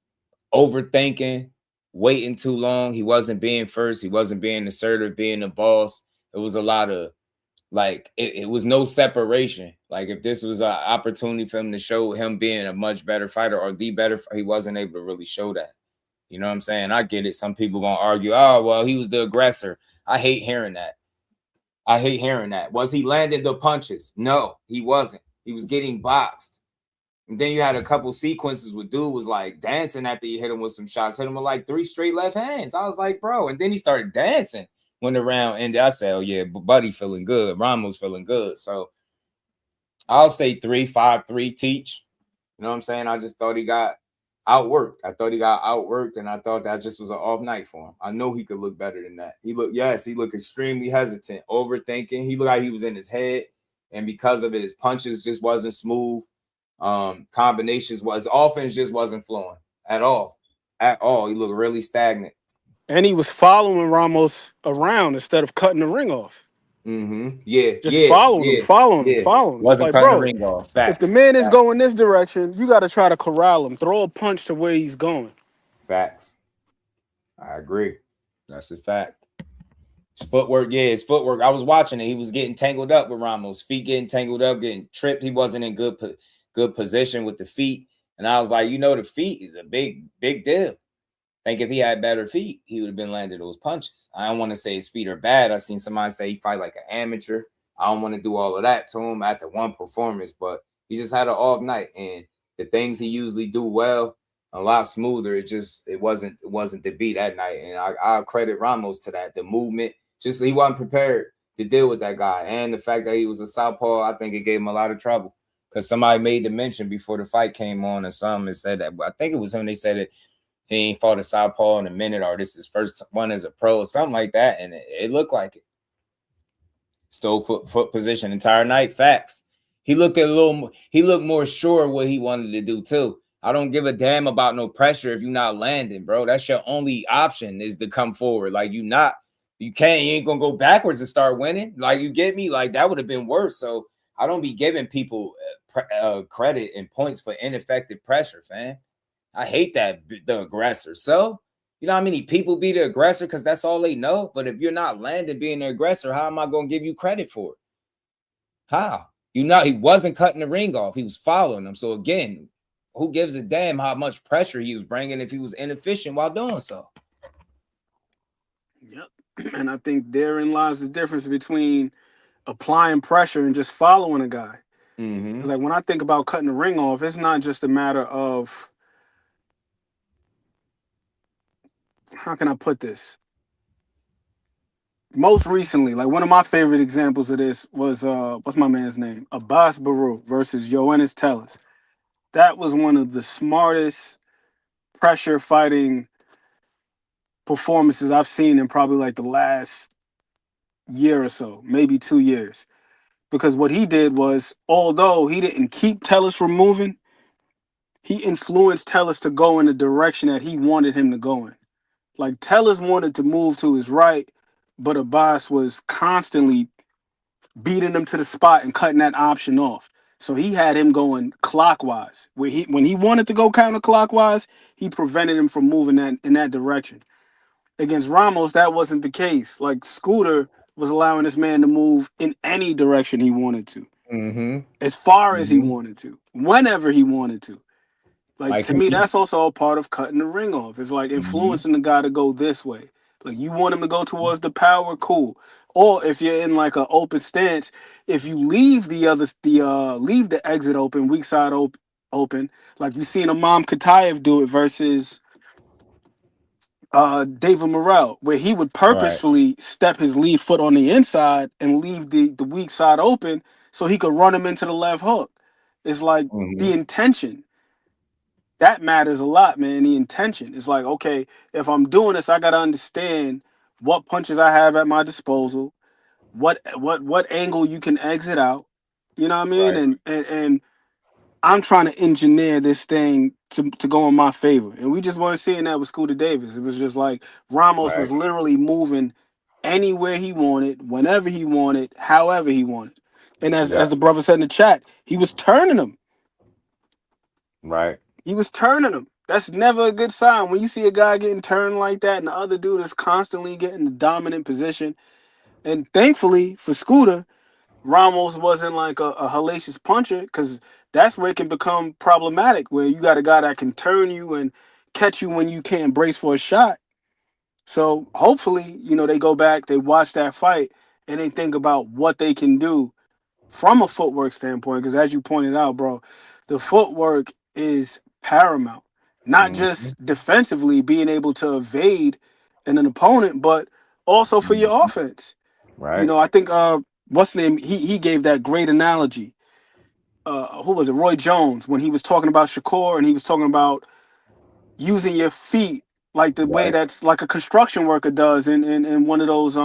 overthinking, waiting too long. He wasn't being first. He wasn't being assertive, being the boss. It was a lot of it was no separation. Like if this was an opportunity for him to show him being a much better fighter or the better, he wasn't able to really show that. You know what I'm saying? I get it. Some people gonna argue, oh, well, he was the aggressor. I hate hearing that. Was he landing the punches? No, he wasn't. He was getting boxed. And then you had a couple sequences where dude was like dancing after you hit him with some shots, hit him with like 3 straight left hands. I was like, bro. And then he started dancing when the round ended. I said, oh, yeah, Buddy feeling good. Ramos feeling good. So I'll say 3-5-3 teach. You know what I'm saying? I just thought he got outworked. And I thought that just was an off night for him. I know he could look better than that. He looked extremely hesitant, overthinking. He looked like he was in his head. And because of it, his punches just wasn't smooth. Combinations his offense just wasn't flowing at all. He looked really stagnant. And he was following Ramos around instead of cutting the ring off. Yeah. Following him. Wasn't Like, cutting bro, the ring off. Facts. If the man is going this direction, you got to try to corral him. Throw a punch to where he's going. Facts. I agree. That's a fact. His footwork. I was watching it. He was getting tangled up with Ramos. Feet getting tangled up, getting tripped. He wasn't in good position with the feet. And I was like, the feet is a big deal. I think if he had better feet, he would have been landing those punches. I don't want to say his feet are bad. I seen somebody say he fight like an amateur. I don't want to do all of that to him after one performance, but he just had an off night. And the things he usually do well, a lot smoother. It wasn't the beat that night. And I'll credit Ramos to that. The movement, just he wasn't prepared to deal with that guy. And the fact that he was a southpaw, I think it gave him a lot of trouble. Because somebody made the mention before the fight came on or something and said that. I think it was him. They said it. He ain't fought a southpaw in a minute, or this is his first one as a pro, or something like that, and it looked like it. Stole foot position entire night. Facts. He looked more sure what he wanted to do too. I don't give a damn about no pressure if you're not landing, bro. That's your only option is to come forward. Like you ain't gonna go backwards and start winning. Like you get me? Like that would have been worse. So I don't be giving people credit and points for ineffective pressure, fam. I hate that, the aggressor. So, you know how many people be the aggressor because that's all they know? But if you're not landing being the aggressor, how am I going to give you credit for it? How? He wasn't cutting the ring off. He was following them. So, again, who gives a damn how much pressure he was bringing if he was inefficient while doing so? Yep. And I think therein lies the difference between applying pressure and just following a guy. It's like when I think about cutting the ring off, it's not just a matter of, how can I put this? Most recently, like one of my favorite examples of this was what's my man's name? Abbas Baru versus Yoenis Tellez. That was one of the smartest pressure fighting performances I've seen in probably like the last year or so, maybe 2 years. Because what he did was, although he didn't keep Tellez from moving, he influenced Tellez to go in the direction that he wanted him to go in. Like Tellez wanted to move to his right, but Abbas was constantly beating him to the spot and cutting that option off. So he had him going clockwise. When he wanted to go counterclockwise, he prevented him from moving in that direction. Against Ramos, that wasn't the case. Like Scooter was allowing this man to move in any direction he wanted to, as far as he wanted to, whenever he wanted to. Like to me, that's also a part of cutting the ring off. It's like influencing the guy to go this way. Like you want him to go towards the power, cool. Or if you're in like an open stance, if you leave leave the exit open, weak side open, like you seen Imam Katayev do it versus David Morrell, where he would purposefully step his lead foot on the inside and leave the weak side open so he could run him into the left hook. It's like the intention. That matters a lot, man. The intention is like, okay, if I'm doing this, I got to understand what punches I have at my disposal, what angle you can exit out. You know what I mean? And I'm trying to engineer this thing to go in my favor. And we just weren't seeing that with Scooter Davis. It was just like Ramos was literally moving anywhere he wanted, whenever he wanted, however he wanted. And as the brother said in the chat, he was turning him. Right. He was turning him. That's never a good sign. When you see a guy getting turned like that and the other dude is constantly getting the dominant position. And thankfully for Scooter, Ramos wasn't like a hellacious puncher, because that's where it can become problematic, where you got a guy that can turn you and catch you when you can't brace for a shot. So hopefully, they go back, they watch that fight, and they think about what they can do from a footwork standpoint, because as you pointed out, bro, the footwork is paramount. Not just defensively being able to evade an opponent, but also for your offense. You Right. know, I think what's the name? He gave that great analogy. Who was it? Roy Jones, when he was talking about Shakur and he was talking about using your feet like the way Right. that's like a construction worker does in one of those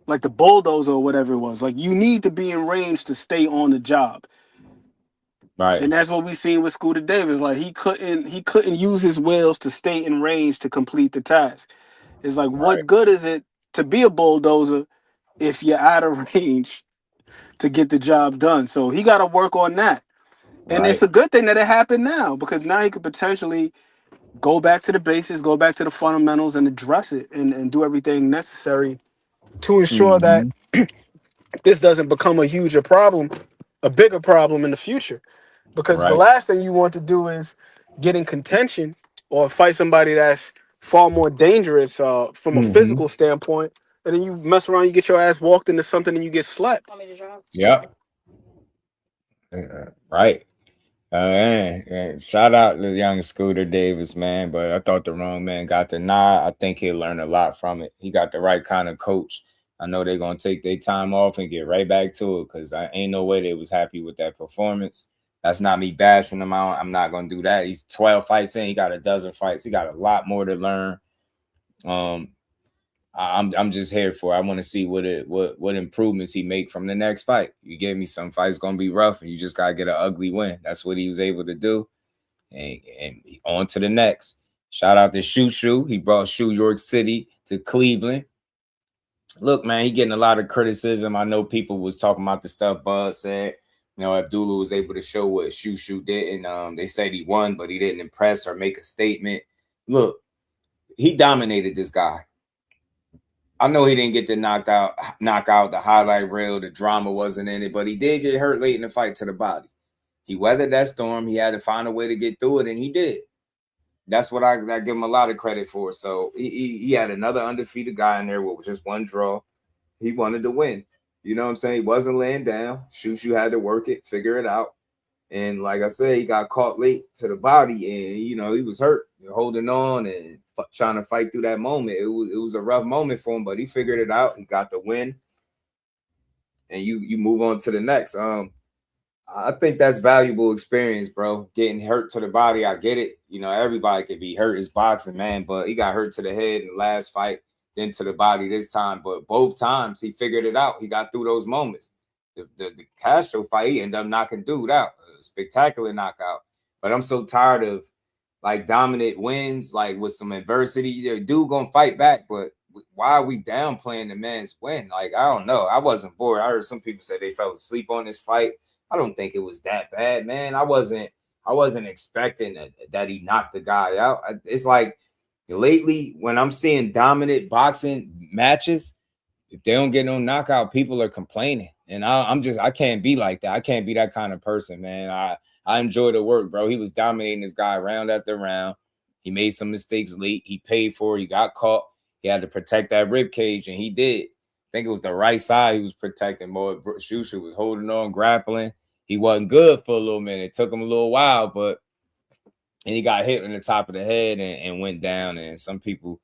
like the bulldozer or whatever it was. Like you need to be in range to stay on the job. Right. And that's what we seen with Scooter Davis. Like he couldn't use his wheels to stay in range to complete the task. It's like Right. what good is it to be a bulldozer if you're out of range to get the job done? So he got to work on that. And it's Right. a good thing that it happened now because now he could potentially go back to the basics, go back to the fundamentals and address it and do everything necessary to ensure that this doesn't become a huger problem, a bigger problem in the future. Because the Right. last thing you want to do is get in contention or fight somebody that's far more dangerous from a physical standpoint. And then you mess around, you get your ass walked into something and you get slapped. Yep. Right. Shout out to young Scooter Davis, man. But I thought the wrong man got the nod. I think he'll learn a lot from it. He got the right kind of coach. I know they're gonna take their time off and get right back to it because I ain't no way they was happy with that performance. That's not me bashing him out. I'm not gonna do that. He's 12 fights in. He got a dozen fights. He got a lot more to learn. I'm just here for it. I want to see what improvements he make from the next fight. You gave me some fights gonna be rough, and you just gotta get an ugly win. That's what he was able to do, and on to the next. Shout out to Shoo. He brought York City to Cleveland. Look, man, he getting a lot of criticism. I know people was talking about the stuff Bud said. You know, Abdullah was able to show what Shoo did, and they said he won, but he didn't impress or make a statement. Look, he dominated this guy. I know he didn't get the knockout, the highlight reel, the drama wasn't in it, but he did get hurt late in the fight to the body. He weathered that storm. He had to find a way to get through it, and he did. That's what I give him a lot of credit for. So he had another undefeated guy in there with just one draw. He wanted to win. You know what I'm saying? He wasn't laying down. Shoo had to work it, figure it out. And like I said, he got caught late to the body, and he was hurt, holding on and trying to fight through that moment. It was a rough moment for him, but he figured it out. He got the win, and you move on to the next. I think that's valuable experience, bro. Getting hurt to the body, I get it. Everybody could be hurt. It's boxing, man, but he got hurt to the head in the last fight, then to the body this time. But both times he figured it out. He got through those moments. The Castro fight, he ended up knocking dude out. A spectacular knockout. But I'm so tired of like dominant wins, like with some adversity. Dude gonna fight back, but why are we downplaying the man's win? Like, I don't know. I wasn't bored. I heard some people say they fell asleep on this fight. I don't think it was that bad, man. I wasn't expecting that he knocked the guy out. It's like lately when I'm seeing dominant boxing matches, if they don't get no knockout, people are complaining. And I can't be like that. I can't be that kind of person, man. I enjoy the work, bro. He was dominating this guy round after round. He made some mistakes late. He paid for it. He got caught. He had to protect that rib cage, and he did. I think it was the right side he was protecting. Boy, Shoo was holding on, grappling. He wasn't good for a little minute. It took him a little while, and he got hit in the top of the head and went down. And some people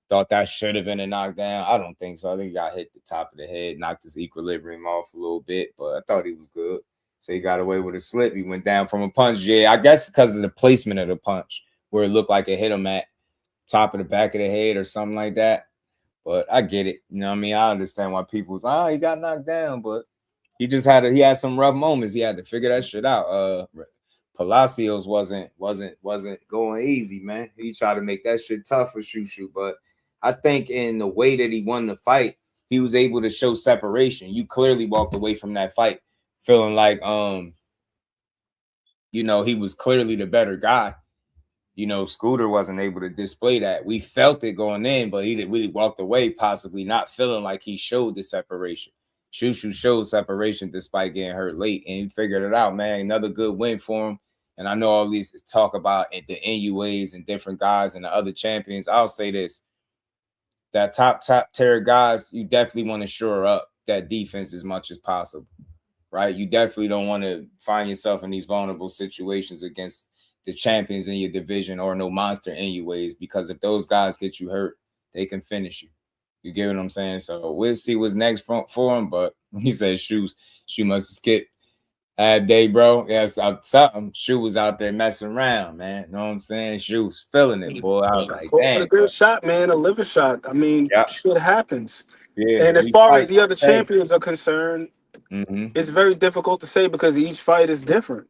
thought that should have been a knockdown. I don't think so. I think he got hit the top of the head, knocked his equilibrium off a little bit, but I thought he was good. So he got away with a slip. He went down from a punch. Yeah, I guess because of the placement of the punch, where it looked like it hit him at top of the back of the head or something like that. But I get it. You know what I mean? I understand why people was, he got knocked down, but he just had some rough moments. He had to figure that shit out. Palacios wasn't going easy, man. He tried to make that shit tough for Shoo, but I think in the way that he won the fight, he was able to show separation. You clearly walked away from that fight feeling like he was clearly the better guy. Scooter wasn't able to display that. We felt it going in, but he really walked away possibly not feeling like he showed the separation. Shoo showed separation despite getting hurt late, and he figured it out, man. Another good win for him. And I know all these talk about the NUAs and different guys and the other champions. I'll say this. That top tier guys, you definitely want to shore up that defense as much as possible. right? You definitely don't want to find yourself in these vulnerable situations against the champions in your division or no monster anyways, because if those guys get you hurt, they can finish you. You get what I'm saying? So we'll see what's next for him. But he said Shoe must skip day, bro. Yes, something. Shoe was out there messing around, man. You know what I'm saying? Shoe was feeling it, boy. I was like, Go for damn. the good shot, man. A liver shot. I mean, shit happens. Yeah. And as far as the other champions are concerned, it's very difficult to say because each fight is different.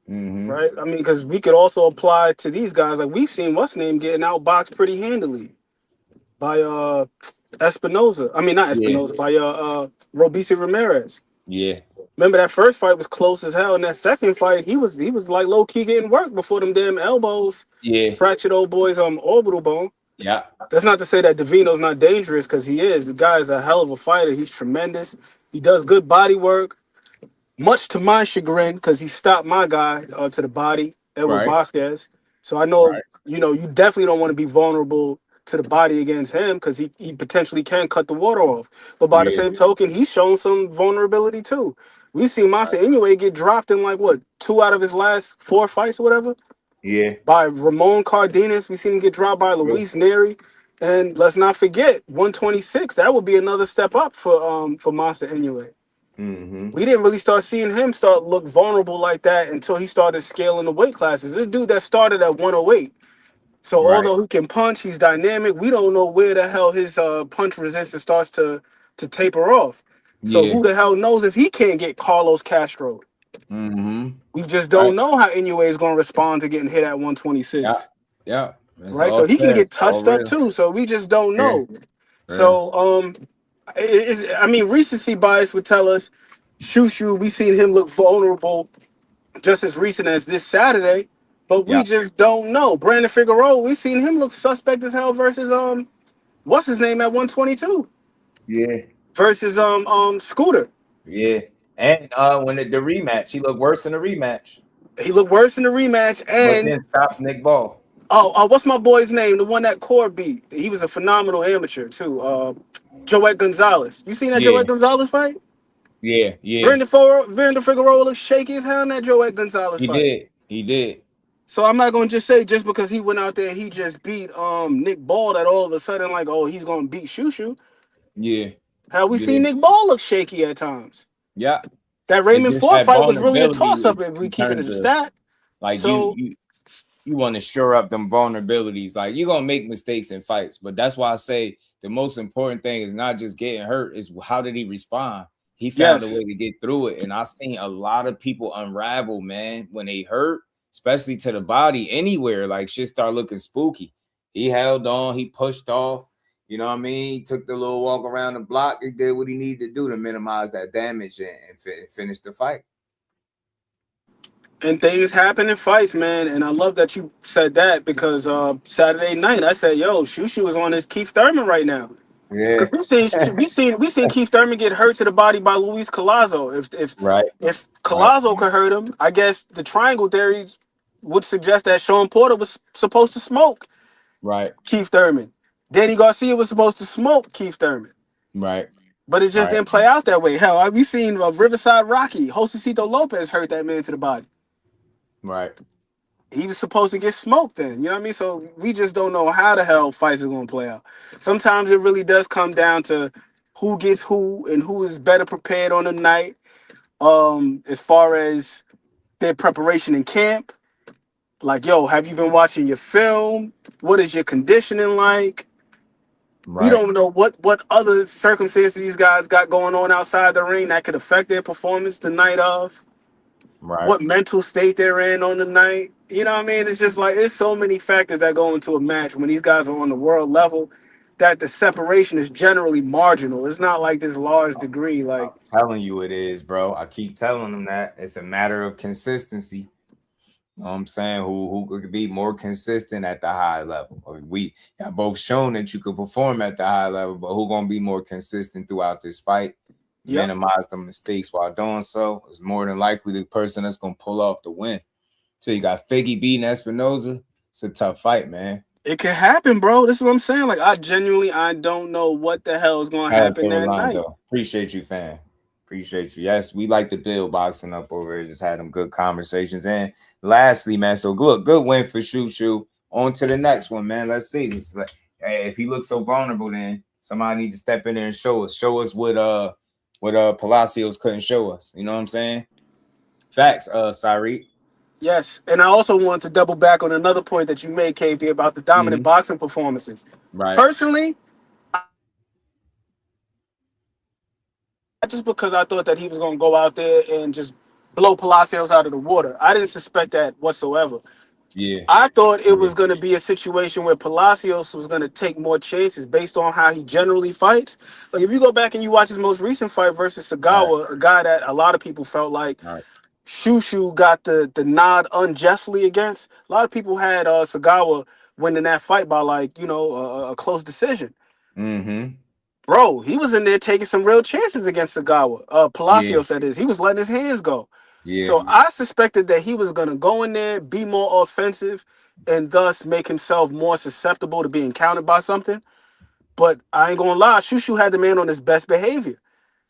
Right? I mean, because we could also apply to these guys. Like we've seen what's name getting outboxed pretty handily by Espinoza. I mean, not Espinoza, by Robeisy Ramirez. Yeah. Remember that first fight was close as hell. And that second fight, he was like low key getting work before them damn elbows. Yeah. Fractured old boy's orbital bone. Yeah. That's not to say that Davino's not dangerous, because he is. The guy is a hell of a fighter. He's tremendous. He does good body work. Much to my chagrin, because he stopped my guy to the body, Edward Vasquez. So I know, you definitely don't want to be vulnerable to the body against him, because he potentially can cut the water off. But by the same token, he's shown some vulnerability too. We've seen Masa Inoue get dropped in 2 out of his last 4 fights or whatever. Yeah. By Ramon Cardenas. We seen him get dropped by Luis Neri. And let's not forget, 126. That would be another step up for Masa Inoue. We didn't really start seeing him look vulnerable like that until he started scaling the weight classes. This dude that started at 108. So although he can punch, he's dynamic. We don't know where the hell his punch resistance starts to taper off. So who the hell knows if he can't get Carlos Castro? We just don't know how Inoue is going to respond to getting hit at 126. Yeah. Right. So he can get touched up too. So we just don't know. So recency bias would tell us, we seen him look vulnerable just as recent as this Saturday, but we just don't know. Brandon Figueroa, we seen him look suspect as hell versus what's his name at 122? Yeah. Versus Scooter. Yeah. And when the rematch, he looked worse in the rematch. He looked worse in the rematch, and but then stops Nick Ball. What's my boy's name? The one that Core beat. He was a phenomenal amateur too. Joet Gonzalez. You seen that Joet Gonzalez fight? Yeah. Brandon Figueroa looked shaky as hell in that Joet Gonzalez fight. He did. So I'm not gonna just say just because he went out there and he just beat Nick Ball that all of a sudden he's gonna beat Shushu. Yeah. How we seen Nick Ball look shaky at times. Yeah. That Raymond Ford fight was really a toss-up if we keep it in the stat. Like you want to shore up them vulnerabilities. Like you're gonna make mistakes in fights, but that's why I say the most important thing is not just getting hurt, is how did he respond? He found a way to get through it. And I've seen a lot of people unravel, man, when they hurt, especially to the body anywhere, like shit start looking spooky. He held on, he pushed off, you know what I mean? He took the little walk around the block. He did what he needed to do to minimize that damage and finish the fight. And things happen in fights, man. And I love that you said that, because Saturday night I said, "Yo, Shushu is on his Keith Thurman right now." Yeah, we seen Keith Thurman get hurt to the body by Luis Collazo. If Collazo could hurt him, I guess the triangle theory would suggest that Sean Porter was supposed to smoke Keith Thurman. Danny Garcia was supposed to smoke Keith Thurman. But it just didn't play out that way. Hell, we seen Riverside Rocky, Josecito Lopez hurt that man to the body. He was supposed to get smoked then. You know what I mean? So we just don't know how the hell fights are going to play out. Sometimes it really does come down to who gets who and who is better prepared on the night. As far as their preparation in camp. Like, yo, have you been watching your film? What is your conditioning like? We don't know what other circumstances these guys got going on outside the ring that could affect their performance the night of. What mental state they're in on the night. You know what I mean? It's just like, there's so many factors that go into a match when these guys are on the world level that the separation is generally marginal. It's not like this large degree. Like, I'm telling you it is, bro. I keep telling them that. It's a matter of consistency. You know what I'm saying? Who could be more consistent at the high level? We have both shown that you could perform at the high level, but who gonna be more consistent throughout this fight? Minimize the mistakes while doing so is more than likely the person that's gonna pull off the win. So you got Figgy beating Espinoza. It's a tough fight, man. It can happen, bro. This is what I'm saying. Like, I don't know what the hell is gonna happen that night. Appreciate you, fam. Appreciate you. Yes, we like to build boxing up over here. Just had them good conversations. And lastly, man, so good win for Shoo. On to the next one, man. Let's see. It's like, hey, if he looks so vulnerable, then somebody needs to step in there and show us what Palacios couldn't show us. You know what I'm saying? Facts, Sari. Yes, and I also want to double back on another point that you made, KP, about the dominant boxing performances. Right. Personally, just because I thought that he was going to go out there and just blow Palacios out of the water. I didn't suspect that whatsoever. Yeah. I thought it was going to be a situation where Palacios was going to take more chances based on how he generally fights. Like, if you go back and you watch his most recent fight versus Sagawa, a guy that a lot of people felt like Shoo got the nod unjustly against. A lot of people had Sagawa winning that fight by, like, you know, a close decision. Mm-hmm. Bro, he was in there taking some real chances against Sagawa. Palacios, that is. He was letting his hands go. Yeah. So I suspected that he was going to go in there, be more offensive, and thus make himself more susceptible to being countered by something. But I ain't going to lie, Shoo had the man on his best behavior.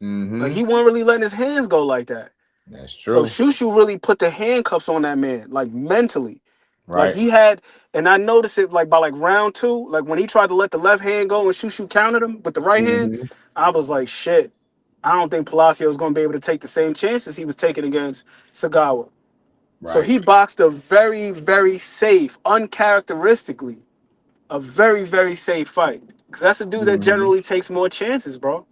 Like, he wasn't really letting his hands go like that. That's true. So Shoo really put the handcuffs on that man, like, mentally. Right. Like, he had, and I noticed it like by like round 2, like when he tried to let the left hand go and Shoo countered him with the right hand, I was like, shit, I don't think Palacios is going to be able to take the same chances he was taking against Sagawa. Right. So he boxed a very, very safe, uncharacteristically, a very, very safe fight. Because that's a dude that generally takes more chances, bro.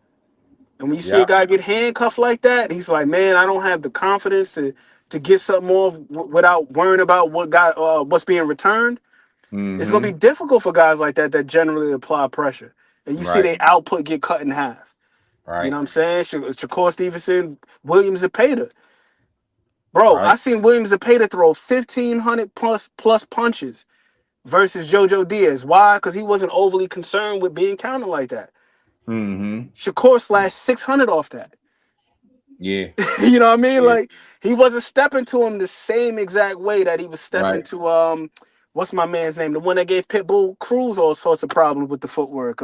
And when you see a guy get handcuffed like that, he's like, man, I don't have the confidence to get something off without worrying about what's being returned. It's going to be difficult for guys like that generally apply pressure. And you see their output get cut in half. Right. You know what I'm saying? Shakur Stevenson, William Zepeda. Bro, I seen William Zepeda throw 1,500 plus punches versus Jojo Diaz. Why? Because he wasn't overly concerned with being counted like that. Shakur slashed 600 off that. Yeah. You know what I mean? Like, he wasn't stepping to him the same exact way that he was stepping to what's my man's name? The one that gave Pitbull Cruz all sorts of problems with the footwork.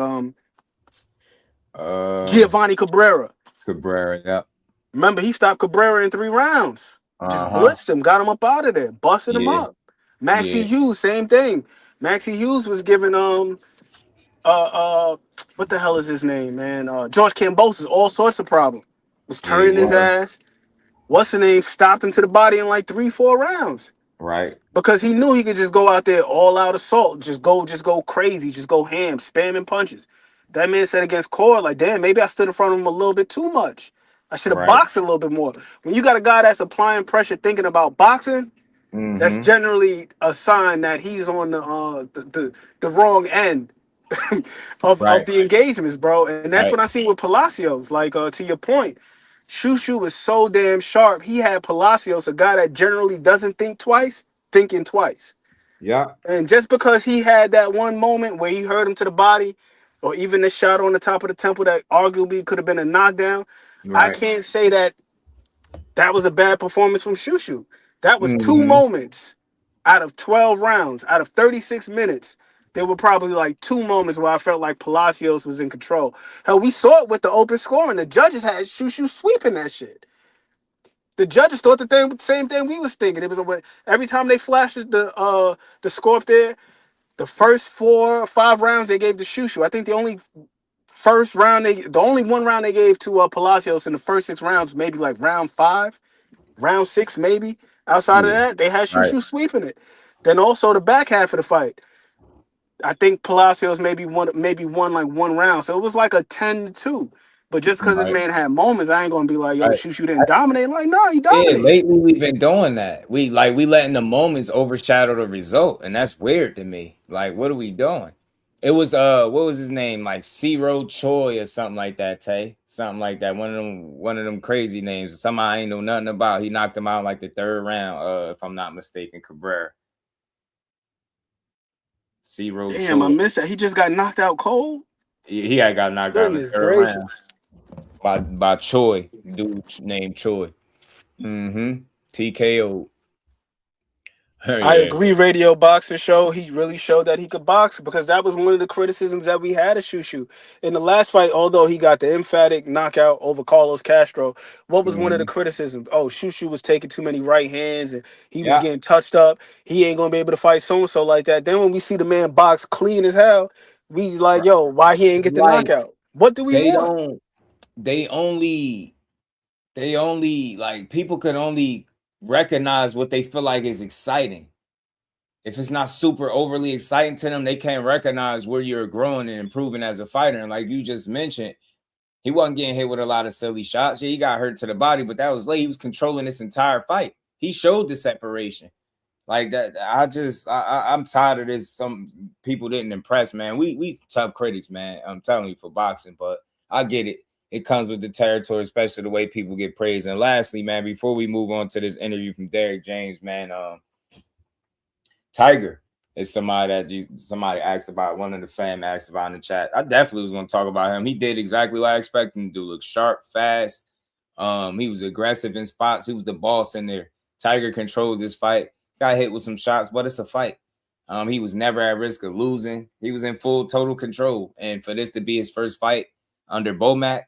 Giovanni Cabrera. Cabrera, Remember, he stopped Cabrera in 3 rounds. Just blitzed him, got him up out of there, busted him up. Maxie Hughes, same thing. Maxie Hughes was giving what the hell is his name, man? George Kambosos all sorts of problems. Was turning his ass. What's the name? Stopped him to the body in like 3-4 rounds. Right. Because he knew he could just go out there all out assault, just go crazy, just go ham, spamming punches. That man said against Core, like, damn, maybe I stood in front of him a little bit too much. I should have boxed a little bit more. When you got a guy that's applying pressure thinking about boxing, that's generally a sign that he's on the wrong end of the engagements, bro. And that's what I see with Palacios. Like, to your point, Shoo was so damn sharp. He had Palacios, a guy that generally doesn't think twice, thinking twice. Yeah. And just because he had that one moment where he hurt him to the body, or even the shot on the top of the temple that arguably could have been a knockdown, I can't say that was a bad performance from Shoo. That was 2 moments out of 12 rounds, out of 36 minutes. There were probably like 2 moments where I felt like Palacios was in control. Hell, we saw it with the open scoring. The judges had Shoo sweeping that shit. The judges thought the same thing we was thinking. It was every time they flashed the score up there, the first 4 or 5 rounds they gave to Shoo. I think the only one round they gave to Palacios in the first 6 rounds, maybe like round 5, round 6, maybe. Outside of that, they had Shoo sweeping it. Then also the back half of the fight, I think Palacios maybe won like 1 round. So it was like a 10-2. But just because this man had moments, I ain't gonna be like, yo, Shoo didn't dominate. Like, no, he dominated. Yeah, lately we've been doing that. We letting the moments overshadow the result, and that's weird to me. Like, what are we doing? It was what was his name? Like Zero Choi or something like that, Tay. Something like that. One of them crazy names. Something I ain't know nothing about. He knocked him out like the 3rd round, if I'm not mistaken, Cabrera. Zero Choi. Damn, I missed that. He just got knocked out cold. He got knocked out in the 3rd round. By Choi, dude named Choi. TKO. I agree. Radio Boxer Show. He really showed that he could box, because that was one of the criticisms that we had of Shushu in the last fight. Although he got the emphatic knockout over Carlos Castro, what was one of the criticisms? Oh, Shushu was taking too many right hands and he was getting touched up. He ain't gonna be able to fight so and so like that. Then when we see the man box clean as hell, we like, yo, why he ain't get the knockout? What do we want? They only like, people can only recognize what they feel like is exciting. If it's not super overly exciting to them, they can't recognize where you're growing and improving as a fighter. And like you just mentioned, he wasn't getting hit with a lot of silly shots. Yeah, he got hurt to the body, but that was late. He was controlling this entire fight. He showed the separation. Like that, I'm tired of this. Some people didn't impress, man. We tough critics, man. I'm telling you, for boxing, but I get it. It comes with the territory, especially the way people get praised. And lastly, man, before we move on to this interview from Derrick James, man, Tiger is somebody that somebody asked about. One of the fans asked about in the chat. I definitely was going to talk about him. He did exactly what I expected him to do. Look sharp, fast. He was aggressive in spots. He was the boss in there. Tiger controlled this fight. Got hit with some shots, but it's a fight. He was never at risk of losing. He was in full total control. And for this to be his first fight under Bomac,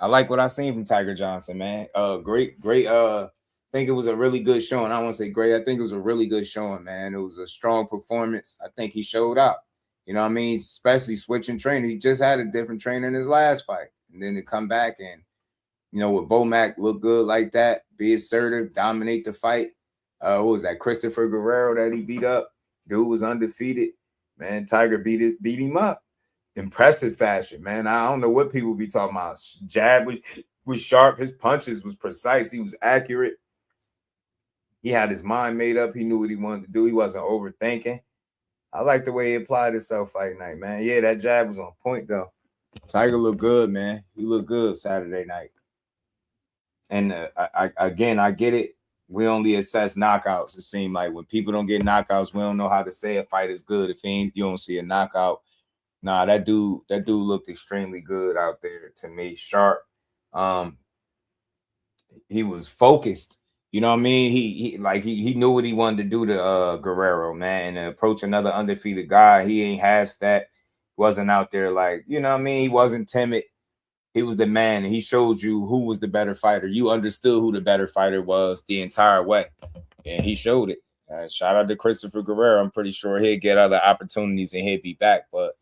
I like what I seen from Tiger Johnson, man. Great. I think it was a really good showing. I don't want to say great. I think it was a really good showing, man. It was a strong performance. I think he showed up. You know what I mean? Especially switching trainers. He just had a different trainer in his last fight. And then to come back and, you know, with Bomac, look good like that, be assertive, dominate the fight. What was that? Christopher Guerrero that he beat up. Dude was undefeated. Man, Tiger beat him up. Impressive fashion, man. I don't know what people be talking about. Jab was sharp. His punches was precise. He was accurate. He had his mind made up. He knew what he wanted to do. He wasn't overthinking. I like the way he applied himself fight night, man. Yeah, that jab was on point, though. Tiger looked good, man. He looked good Saturday night. And I get it. We only assess knockouts. It seems like when people don't get knockouts, we don't know how to say a fight is good. If you don't see a knockout, nah, that dude looked extremely good out there to me. Sharp. He was focused. You know what I mean? He knew what he wanted to do to Guerrero, man, and to approach another undefeated guy. He ain't half stat. Wasn't out there like, you know what I mean? He wasn't timid. He was the man, and he showed you who was the better fighter. You understood who the better fighter was the entire way, and he showed it. Shout out to Christopher Guerrero. I'm pretty sure he'll get other opportunities and he'll be back, but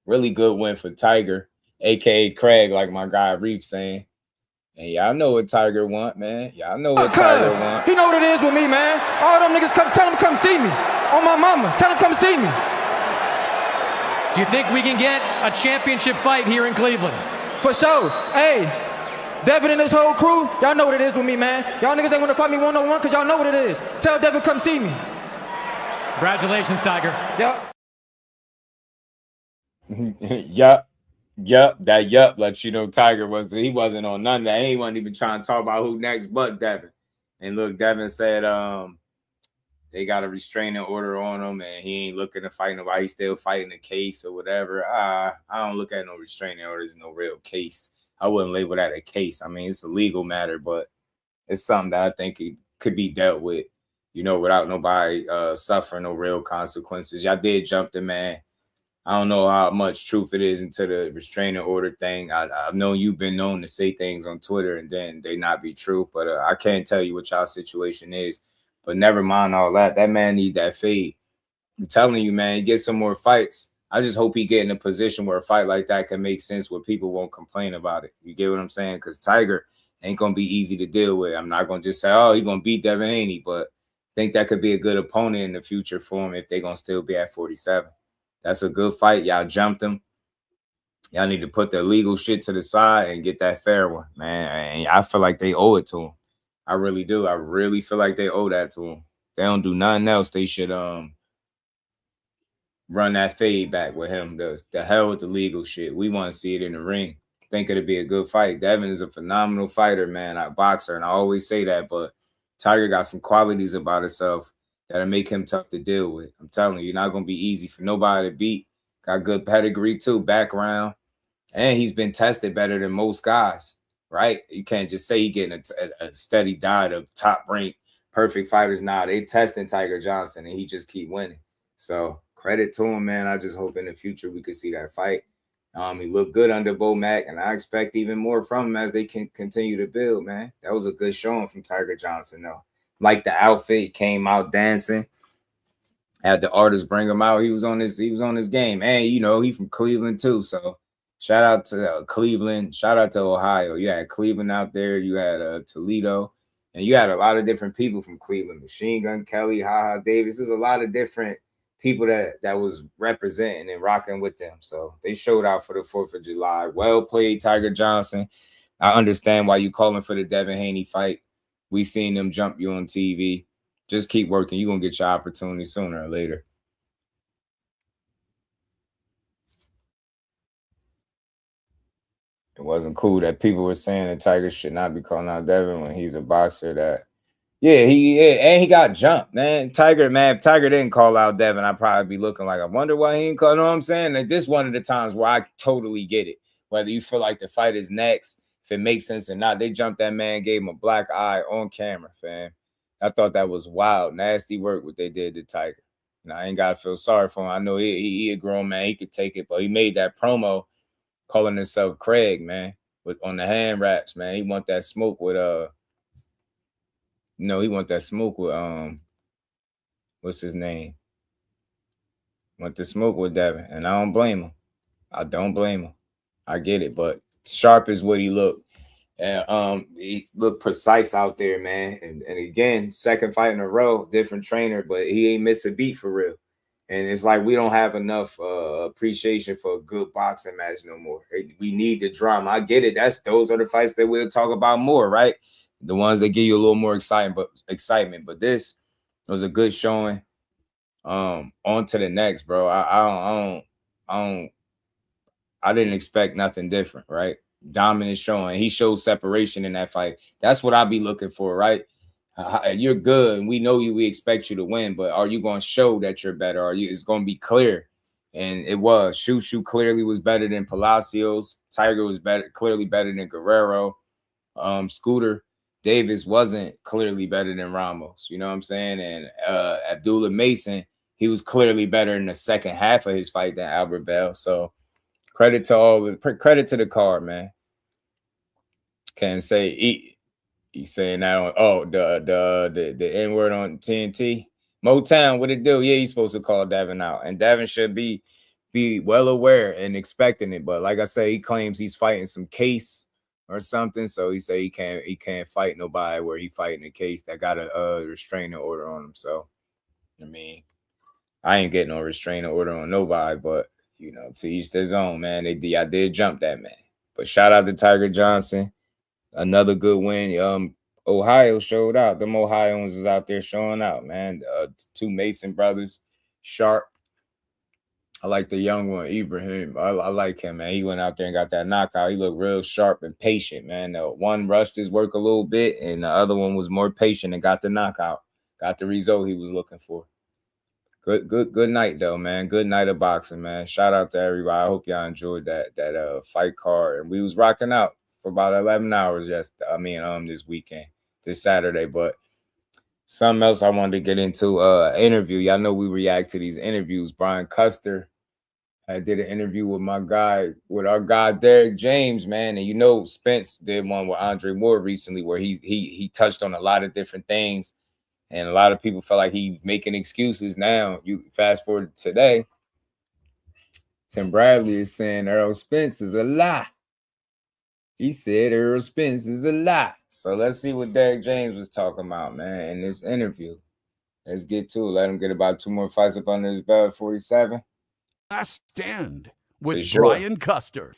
really good win for Tiger, a.k.a. Craig, like my guy Reef saying. And y'all know what Tiger want, man. Y'all know what Tiger want. He know what it is with me, man. All them niggas tell him to come see me. On my mama, tell him to come see me. Do you think we can get a championship fight here in Cleveland? For sure. Hey, Devin and his whole crew, y'all know what it is with me, man. Y'all niggas ain't gonna fight me one-on-one because y'all know what it is. Tell Devin come see me. Congratulations, Tiger. Yup. Yup, lets you know Tiger wasn't on none of that. He wasn't even trying to talk about who next but Devin. And look, Devin said they got a restraining order on him and he ain't looking to fight nobody. He's still fighting the case or whatever. I don't look at no restraining orders, no real case. I wouldn't label that a case. I mean, it's a legal matter, but it's something that I think it could be dealt with, you know, without nobody suffering no real consequences. Y'all did jump the man. I don't know how much truth it is into the restraining order thing. I've known you've been known to say things on Twitter and then they not be true, but I can't tell you what y'all situation is. But never mind all that. That man need that fade. I'm telling you, man, he get some more fights. I just hope he get in a position where a fight like that can make sense where people won't complain about it. You get what I'm saying? Because Tiger ain't going to be easy to deal with. I'm not going to just say, oh, he's going to beat Devin Haney, but I think that could be a good opponent in the future for him if they're going to still be at 47. That's a good fight. Y'all jumped him. Y'all need to put the legal shit to the side and get that fair one, man. And I feel like they owe it to him. I really do. I really feel like they owe that to him. They don't do nothing else. They should run that fade back with him. The hell with the legal shit. We want to see it in the ring. I think it'd be a good fight. Devin is a phenomenal fighter, man. A boxer, and I always say that, but Tiger got some qualities about himself that'll make him tough to deal with. I'm telling you, not going to be easy for nobody to beat. Got good pedigree, too, background. And he's been tested better than most guys, right? You can't just say he's getting a steady diet of top-ranked perfect fighters now. They testing Tiger Johnson, and he just keep winning. So credit to him, man. I just hope in the future we could see that fight. He looked good under Bo Mack, and I expect even more from him as they can continue to build, man. That was a good showing from Tiger Johnson, though. Like the outfit, he came out dancing. Had the artists bring him out. He was on his game. And you know, he from Cleveland too. So shout out to Cleveland. Shout out to Ohio. You had Cleveland out there. You had Toledo. And you had a lot of different people from Cleveland. Machine Gun Kelly, Ha Davis. There's a lot of different people that was representing and rocking with them. So they showed out for the 4th of July. Well played, Tiger Johnson. I understand why you calling for the Devin Haney fight. We seen them jump you on TV. Just keep working. You're going to get your opportunity sooner or later. It wasn't cool that people were saying that Tiger should not be calling out Devin when he's a boxer. That, and he got jumped, man. Tiger didn't call out Devin. I'd probably be looking like, I wonder why he didn't call. You know what I'm saying? Like, this one of the times where I totally get it. Whether you feel like the fight is next, if it makes sense or not, they jumped that man, gave him a black eye on camera, fam. I thought that was wild, nasty work what they did to Tiger. And I ain't gotta feel sorry for him. I know he a grown man, he could take it, but he made that promo calling himself Craig, man, on the hand wraps, man. He want that smoke with he want that smoke with what's his name? Want the smoke with Devin, and I don't blame him. I don't blame him. I get it, but sharp is what he looked. And he looked precise out there, man. And again, second fight in a row, different trainer, but he ain't miss a beat for real. And it's like we don't have enough appreciation for a good boxing match no more. We need the drama. I get it. Those are the fights that we'll talk about more, right? The ones that give you a little more excitement. But this was a good showing. On to the next, bro. I didn't expect nothing different, right? Dominant showing. He showed separation in that fight. That's what I be looking for, right? You're good, and we know you. We expect you to win, but are you going to show that you're better? It's going to be clear, and it was. Shoo clearly was better than Palacios. Tiger was clearly better than Guerrero. Scooter Davis wasn't clearly better than Ramos. You know what I'm saying? And Abdullah Mason, he was clearly better in the second half of his fight than Albert Bell. So credit to the card, man. Can't say he's saying that on the N-word on TNT. Motown, what it do? Yeah, he's supposed to call Devin out. And Devin should be well aware and expecting it. But like I say, he claims he's fighting some case or something. So he say he can't fight nobody where he fighting a case that got a restraining order on him. So I mean, I ain't getting no restraining order on nobody, but you know, to each their own, man. I did jump that man. But shout out to Tiger Johnson. Another good win. Ohio showed out. Them Ohioans is out there showing out, man. Two Mason brothers, sharp. I like the young one, Ibrahim. I like him, man. He went out there and got that knockout. He looked real sharp and patient, man. One rushed his work a little bit, and the other one was more patient and got the knockout. Got the result he was looking for. Good night though, man. Good night of boxing, man. Shout out to everybody. I hope y'all enjoyed that fight card. And we was rocking out for about 11 hours this weekend, this Saturday. But something else I wanted to get into, interview. Y'all know we react to these interviews. Brian Custer, I did an interview with our guy Derrick James, man. And you know, Spence did one with Andre Moore recently where he touched on a lot of different things. And a lot of people felt like he making excuses now. You fast forward to today, Tim Bradley is saying Errol Spence is a lie. He said Errol Spence is a lie. So let's see what Derrick James was talking about, man, in this interview. Let's get to it. Let him get about 2 more fights up under his belt at 47. Last Stand with Brian Custer.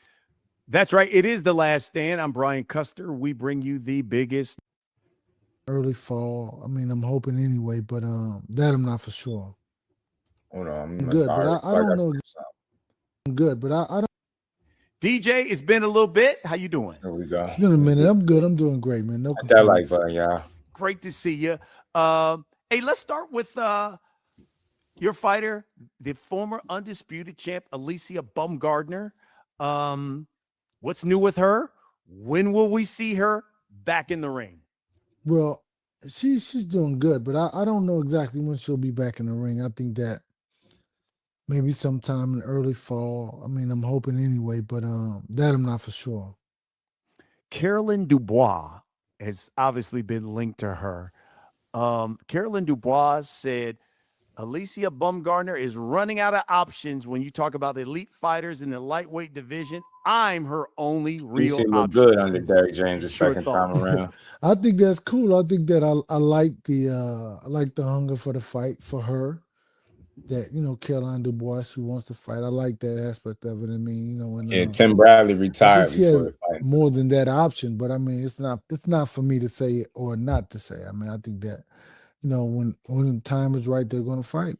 That's right. It is The Last Stand. I'm Brian Custer. We bring you the biggest. Early fall. I mean, I'm hoping anyway, but that I'm not for sure. Hold on. I'm good, but I don't know. I'm good, but I don't. DJ, it's been a little bit. How you doing? There we go. It's been a minute. I'm good. I'm doing great, man. No complaints. That like, y'all. Great to see you. Hey, let's start with your fighter, the former undisputed champ, Alicia Baumgardner. What's new with her? When will we see her back in the ring? Well, she's doing good, but I don't know exactly when she'll be back in the ring. I think that maybe sometime in early fall. I mean, I'm hoping anyway, but that I'm not for sure. Carolyn Dubois has obviously been linked to her. Carolyn Dubois said Alicia Bumgarner is running out of options when you talk about the elite fighters in the lightweight division. I'm her only You real should look option. good under Derrick James the What's your second time thoughts? around. I think that's cool. I think that I like the hunger for the fight for her. That Caroline Dubois, she wants to fight. I like that aspect of it. I mean, and Yeah, Tim Bradley I think retired she before has the fight. more than that option. But I mean, it's not for me to say it or not to say. I mean, I think that when the time is right, they're going to fight.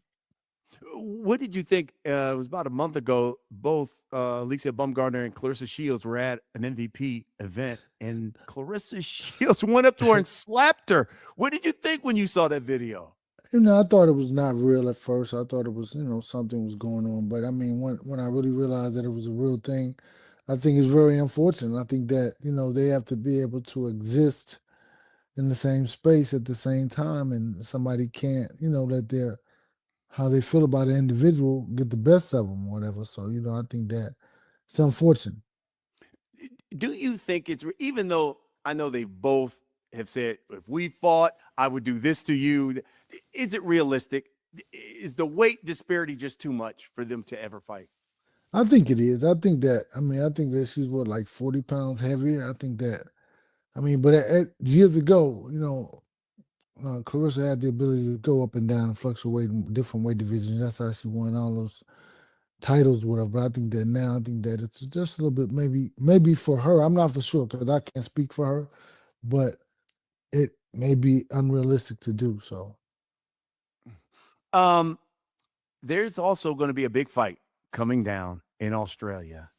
What did you think? It was about a month ago. Both Alicia Bumgarner and Clarissa Shields were at an MVP event, and Clarissa Shields went up to her and slapped her. What did you think when you saw that video? I thought it was not real at first. I thought it was, something was going on. But I mean, when I really realized that it was a real thing, I think it's very unfortunate. I think that, they have to be able to exist in the same space at the same time, and somebody can't, let their how they feel about an individual get the best of them, or whatever. So, I think that it's unfortunate. Do you think it's even though I know they both have said if we fought, I would do this to you? Is it realistic? Is the weight disparity just too much for them to ever fight? I think it is. I think that she's like 40 pounds heavier. I think that, but years ago, Clarissa had the ability to go up and down and fluctuate in different weight divisions. That's how she won all those titles, whatever. But I think that now, I think that it's just a little bit maybe for her. I'm not for sure because I can't speak for her, but it may be unrealistic to do so. There's also going to be a big fight coming down in Australia.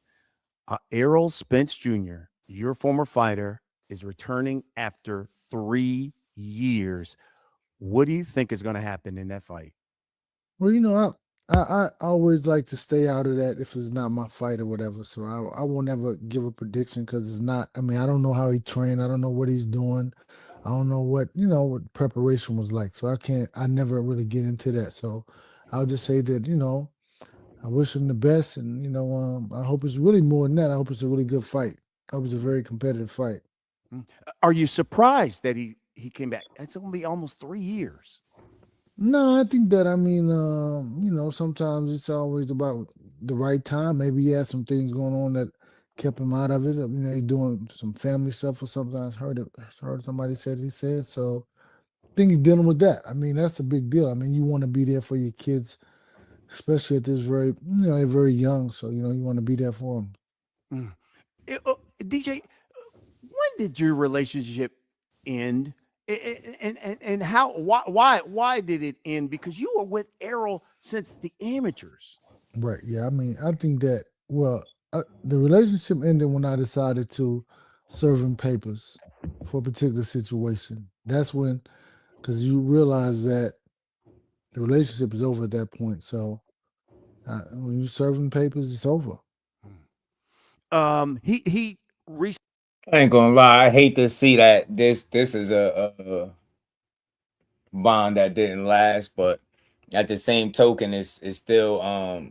Errol Spence Jr., your former fighter, is returning after 3 years. What do you think is going to happen in that fight? Well, I always like to stay out of that if it's not my fight or whatever. So I won't ever give a prediction because it's not. I mean, I don't know how he trained. I don't know what he's doing. I don't know what preparation was like. So I never really get into that. So I'll just say that, I wish him the best. And, I hope it's really more than that. I hope it's a really good fight. I hope it's a very competitive fight. Are you surprised that he came back? It's going to be almost 3 years. No, I think that, sometimes it's always about the right time. Maybe he had some things going on that kept him out of it. He's doing some family stuff or something. I heard somebody said he said. So I think he's dealing with that. I mean, that's a big deal. I mean, you want to be there for your kids, especially at this they're very young. So, you want to be there for them. DJ, when did your relationship end? And how why did it end? Because you were with Errol since the amateurs. Right. Yeah. I mean, I think that the relationship ended when I decided to serve him papers for a particular situation. That's when, because you realize that the relationship is over at that point. So when you serve him papers, it's over. He I ain't gonna lie, I hate to see that this is a bond that didn't last, but at the same token, it's still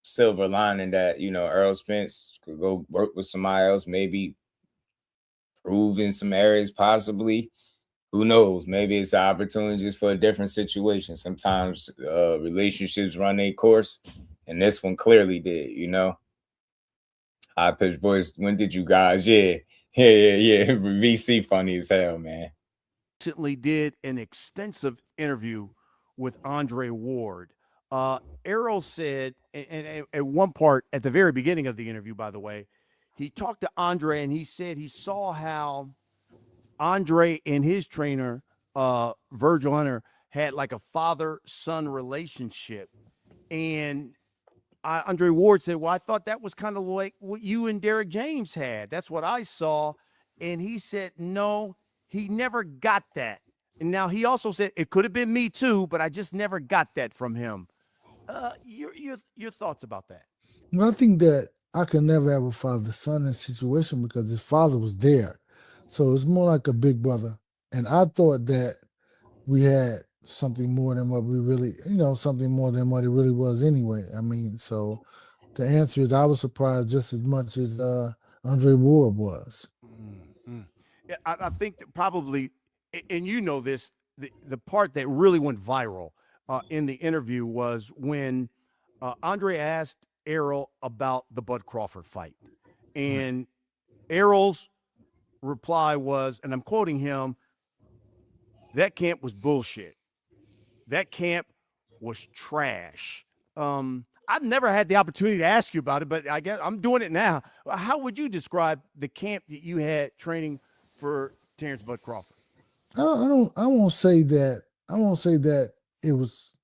silver lining that Errol Spence could go work with somebody else, maybe prove in some areas, possibly. Who knows? Maybe it's an opportunity just for a different situation. Sometimes relationships run their course, and this one clearly did. High pitched voice. When did you guys? Yeah. VC funny as hell, man. Recently did an extensive interview with Andre Ward. Errol said, and at one part at the very beginning of the interview, by the way, he talked to Andre and he said he saw how Andre and his trainer, Virgil Hunter, had like a father-son relationship. And Andre Ward said, well, I thought that was kind of like what you and Derrick James had. That's what I saw. And he said, no, he never got that. And now he also said, it could have been me too, but I just never got that from him. Your thoughts about that? Well, I think that I could never have a father-son situation because his father was there. So it's more like a big brother. And I thought that we had something more than what we really, something more than what it really was anyway. I mean, so the answer is I was surprised just as much as Andre Ward was. Mm-hmm. Yeah, I think that probably, and you know this, the part that really went viral in the interview was when Andre asked Errol about the Bud Crawford fight. And Errol's reply was, and I'm quoting him, that camp was bullshit. That camp was trash. I've never had the opportunity to ask you about it, but I guess I'm doing it now. How would you describe the camp that you had training for Terrence Bud Crawford? I won't say that. I won't say that it was.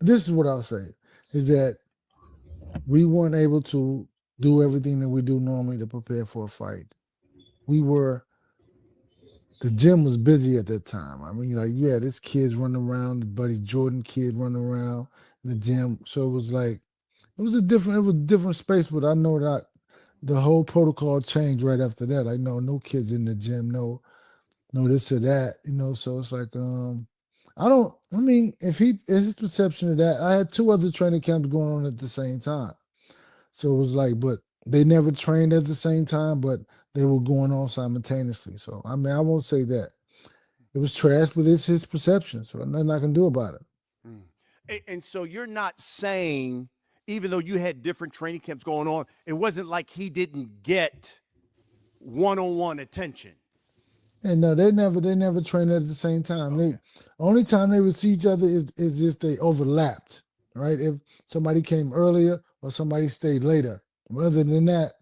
This is what I'll say: is that we weren't able to do everything that we do normally to prepare for a fight. The gym was busy at that time. I mean, like you had this kids running around, the Buddy Jordan kid running around in the gym. So it was like it was a different space. But I know that the whole protocol changed right after that. I know no kids in the gym, no this or that, So it's like I mean, if his perception of that, I had two other training camps going on at the same time. So it was like, but they never trained at the same time, but they were going on simultaneously. So I mean, I won't say that it was trash, but it's his perception. So nothing I can do about it. And so you're not saying, even though you had different training camps going on, it wasn't like he didn't get one-on-one attention. And no, they never trained at the same time. Okay. Only time they would see each other is just they overlapped, right? If somebody came earlier or somebody stayed later. Other than that,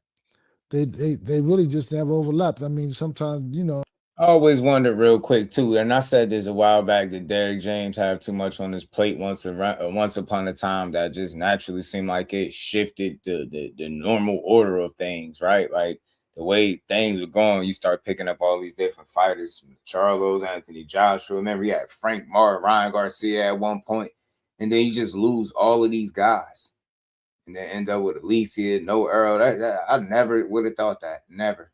they really just never overlapped. I mean, sometimes, I always wondered real quick too, and I said this a while back, that Derrick James have too much on his plate once upon a time that just naturally seemed like it shifted the normal order of things, right? Like the way things were going, you start picking up all these different fighters, Charlos, Anthony Joshua. Remember, you had Frank Martin, Ryan Garcia at one point, and then you just lose all of these guys, and then end up with Alicia, no Errol. That I never would have thought that, never.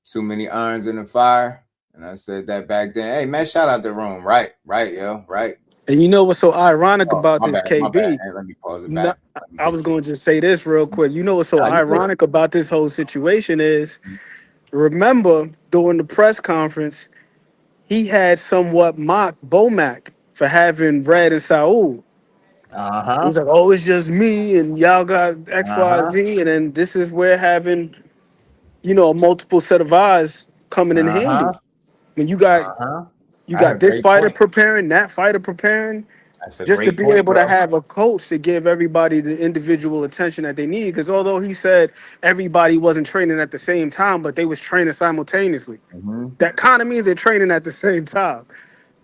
Too many irons in the fire. And I said that back then. Hey, man, shout out the room. Right, yo, right. And you know what's so ironic about My this, bad. KB? Hey, let me pause it No, back. I was going to just say this real quick. You know what's so You good. ironic about this whole situation is, remember during the press conference, he had somewhat mocked Bomac for having Red and Saul. He was like, "Oh, it's just me, and y'all got X, Y, Z," and then this is where having, a multiple set of eyes coming in handy. When you got this fighter preparing, that fighter preparing, That's a just to great be point, able to bro. have a coach to give everybody the individual attention that they need. Because although he said everybody wasn't training at the same time, but they was training simultaneously. That kind of means they're training at the same time.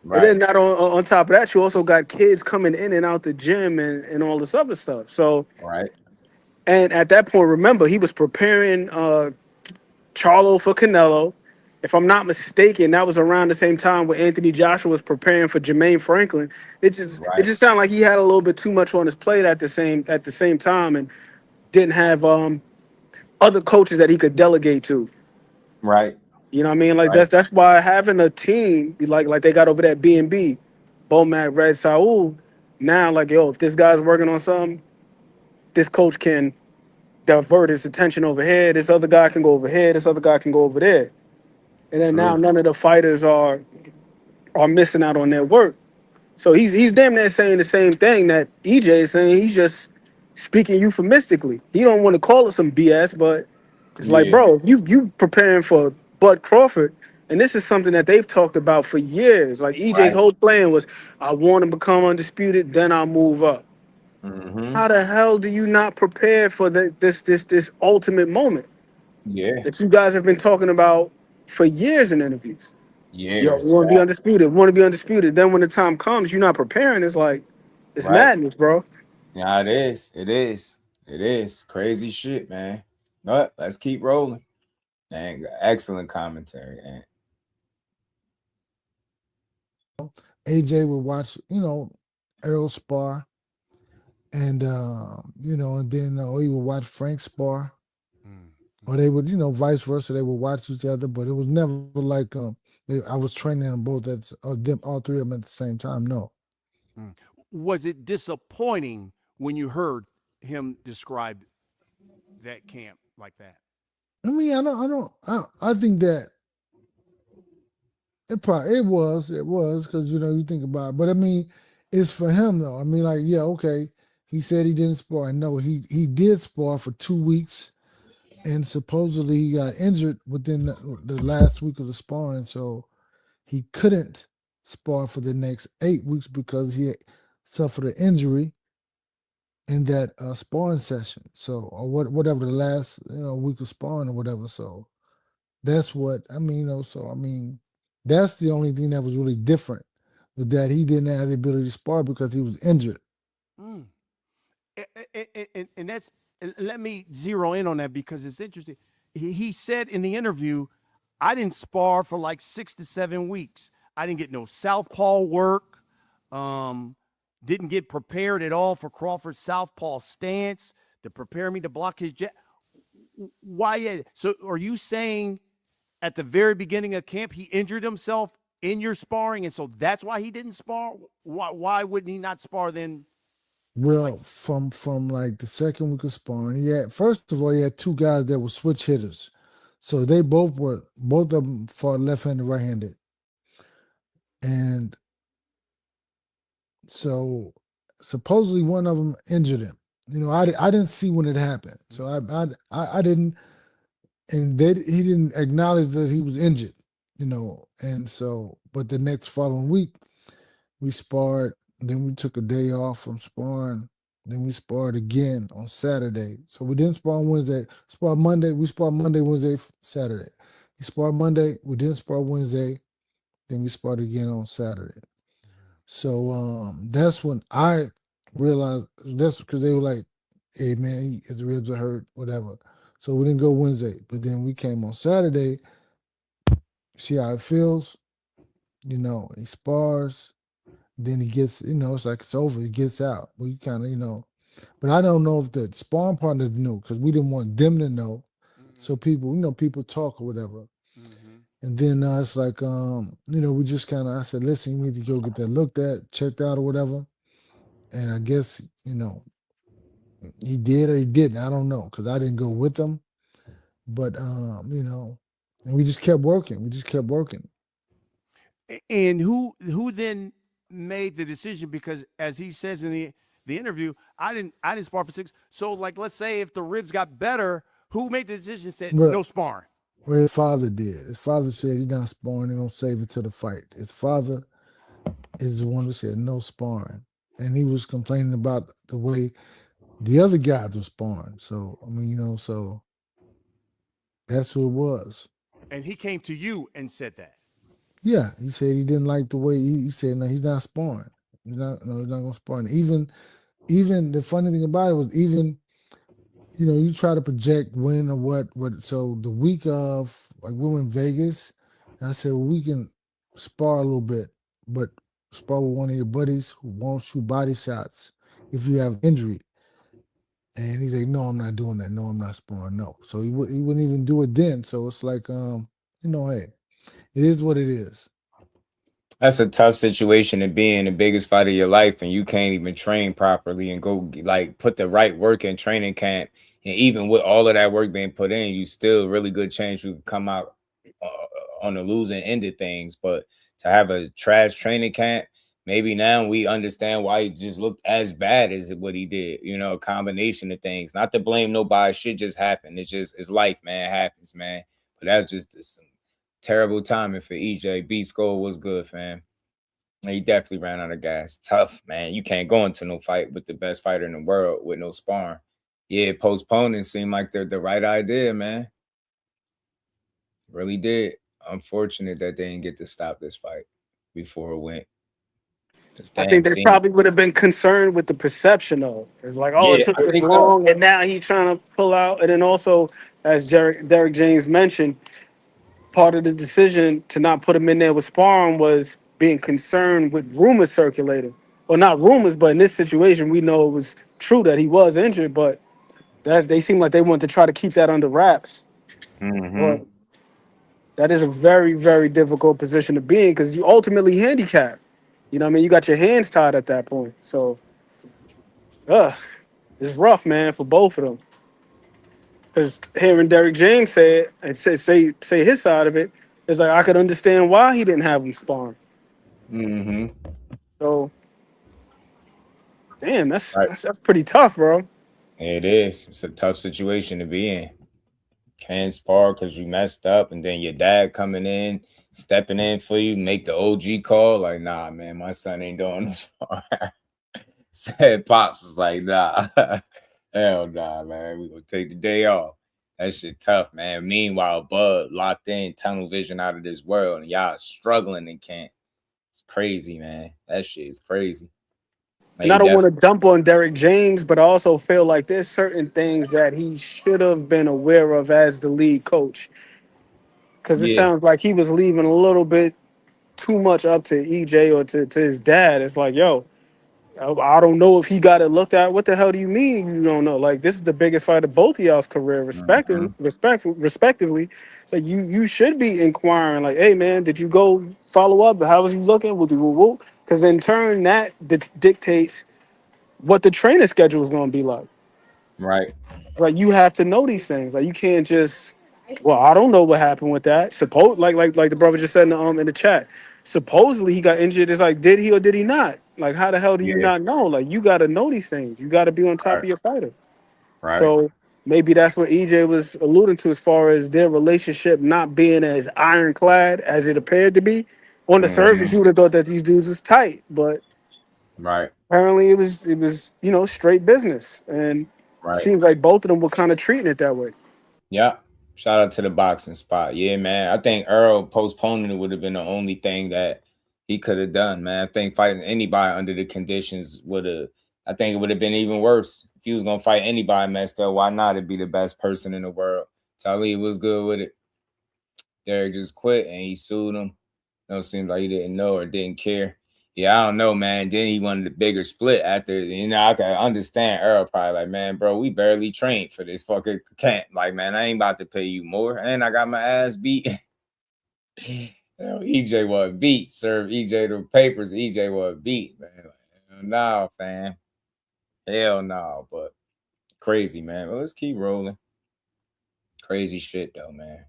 Right. And then not on top of that, you also got kids coming in and out the gym and all this other stuff. So, right. And at that point, remember, he was preparing Charlo for Canelo. If I'm not mistaken, that was around the same time when Anthony Joshua was preparing for Jermaine Franklin. It just sounded like he had a little bit too much on his plate at the same time, and didn't have other coaches that he could delegate to. Right. You know what I mean? Like that's why having a team like they got over that B&B, Bomac, Red, Saul. Now, like, yo, if this guy's working on something, this coach can divert his attention over here. This other guy can go over here. This other guy can go over there. And then now none of the fighters are missing out on their work. So he's damn near saying the same thing that EJ is saying. He's just speaking euphemistically. He don't want to call it some BS, but it's like, bro, if you preparing for Bud Crawford, and this is something that they've talked about for years. Like EJ's whole plan was, I want to become undisputed, then I'll move up. How the hell do you not prepare for this ultimate moment? Yeah. That you guys have been talking about for years in interviews. Yo, we Years. want to be undisputed. We want to be undisputed. Then when the time comes, you're not preparing. It's like, it's madness, bro. Yeah, it is. It is. It is. Crazy shit, man. But let's keep rolling. Dang, excellent commentary. And AJ would watch, Errol spar, and and then he would watch Frank spar, or they would, vice versa. They would watch each other, but it was never like, I was training them both all three of them at the same time. No. Was it disappointing when you heard him describe that camp like that? I mean, I think that it was because you think about it. But I mean, it's for him though. I mean, like, yeah, okay. He said he didn't spar. No, he did spar for 2 weeks, and supposedly he got injured within the last week of the sparring, so he couldn't spar for the next 8 weeks because he had suffered an injury in that sparring session. So, or whatever the last week of sparring or whatever. So that's what I mean. So I mean, that's the only thing that was really different, was that he didn't have the ability to spar because he was injured. Mm. And that's, let me zero in on that because it's interesting. He said in the interview, I didn't spar for like 6 to 7 weeks. I didn't get no southpaw work. Didn't get prepared at all for Crawford's southpaw stance to prepare me to block his jab. Why? So are you saying at the very beginning of camp he injured himself in your sparring, and so that's why he didn't spar? Why wouldn't he not spar then? Well, from like the second week of sparring, first of all, he had 2 guys that were switch hitters. So they both of them fought left-handed, right-handed. And so supposedly one of them injured him. I didn't see when it happened. So I didn't, and he didn't acknowledge that he was injured, and so, but the next following week we sparred, then we took a day off from sparring, then we sparred again on Saturday. So we didn't spar on Wednesday, we sparred Monday, Wednesday, Saturday. We sparred Monday, we didn't spar Wednesday, then we sparred again on Saturday. So that's when I realized, that's because they were like, hey man, his ribs are hurt, whatever. So we didn't go Wednesday, but then we came on Saturday, see how it feels, he spars, then he gets, it's like it's over, he gets out. We kind of, but I don't know if the sparring partners knew, because we didn't want them to know. So people, people talk or whatever. And then it's like, we just kind of, I said, listen, you need to go get that looked at, checked out or whatever. And I guess, he did or he didn't. I don't know, because I didn't go with him. But, and we just kept working. And who then made the decision? Because as he says in the interview, I didn't spar for 6. So like, let's say if the ribs got better, who made the decision, said no sparring? Well, his father did. His father said he's not sparring, they're going to save it to the fight. His father is the one who said no sparring. And he was complaining about the way the other guys were sparring. So, I mean, so that's who it was. And he came to you and said that? Yeah, he said he didn't like the way, he said, no, he's not sparring. He's not going to spar. And even the funny thing about it was, even, you try to project when or what. So the week of, like, we were in Vegas, and I said, well, we can spar a little bit, but spar with one of your buddies who won't shoot body shots if you have injury. And he's like, no, I'm not doing that. No, I'm not sparring. No. So he wouldn't even do it then. So it's like, hey, it is what it is. That's a tough situation to be in, the biggest fight of your life, and you can't even train properly and go like put the right work in training camp. And even with all of that work being put in, you still really good chance you can come out on the losing end of things. But to have a trash training camp, maybe now we understand why he just looked as bad as what he did. A combination of things. Not to blame nobody. Shit just happened. It's life, man. It happens, man. But that's just some terrible timing for EJ. B-Skull was good, fam. He definitely ran out of gas. Tough, man. You can't go into no fight with the best fighter in the world with no sparring. Yeah, postponing seemed like the right idea, man. Really did. Unfortunate that they didn't get to stop this fight before it went. I think they probably would have been concerned with the perception of it. It's like, it took this long, and now he's trying to pull out. And then also, as Derrick James mentioned, part of the decision to not put him in there with sparring was being concerned with rumors circulating. Well, not rumors, but in this situation, we know it was true that he was injured, but they seem like they wanted to try to keep that under wraps. Mm-hmm. That is a very, very difficult position to be in because you ultimately handicap. You know what I mean? You got your hands tied at that point. So, it's rough, man, for both of them. Because hearing Derrick James say it and say his side of it, it's like I could understand why he didn't have him sparring. Mm-hmm. So, damn, that's Right. that's pretty tough, bro. It is. It's a tough situation to be in. Can't spar because you messed up, and then your dad coming in, stepping in for you, make the OG call. Like, nah, man, my son ain't doing this. Said Pops was like, nah, hell nah, man. We gonna take the day off. That shit tough, man. Meanwhile, Bud locked in, tunnel vision out of this world, and y'all struggling and can't. It's crazy, man. That shit is crazy. And I don't want to dump on Derrick James, but I also feel like there's certain things that he should have been aware of as the lead coach. Because it Yeah. sounds like he was leaving a little bit too much up to EJ or to his dad. It's like, yo, I don't know if he got it looked at. What the hell do you mean you don't know? Like, this is the biggest fight of both of y'all's career, respectively. So you should be inquiring, like, hey man, did you go follow up? How was he looking? Because in turn, that dictates what the training schedule is going to be like. Right. Like, you have to know these things. Like, you can't just, well, I don't know what happened with that. Like the brother just said in the chat. Supposedly he got injured. It's like, did he or did he not? Like, how the hell do you Yeah. not know? Like, you got to know these things. You got to be on top Right. of your fighter. Right. So maybe that's what EJ was alluding to as far as their relationship not being as ironclad as it appeared to be. On the surface, you would have thought that these dudes was tight, but Right. apparently it was straight business, and Right. seems like both of them were kind of treating it that way. Yeah. Shout out to the boxing spot. Yeah, man. I think Errol postponing it would have been the only thing that he could have done, man. I think fighting anybody under the conditions would have, I think it would have been even worse. If he was going to fight anybody messed up, why not? It'd be the best person in the world. Talib was good with it. Derrick just quit and he sued him. It seemed like he didn't know or didn't care. Yeah, I don't know, man. Then he wanted a bigger split after, I can understand Errol probably like, man, bro, we barely trained for this fucking camp. Like, man, I ain't about to pay you more. And I got my ass beat. EJ was beat. Serve EJ the papers. EJ was beat, man. Like, nah, fam. Hell no. But crazy, man. Well, let's keep rolling. Crazy shit, though, man.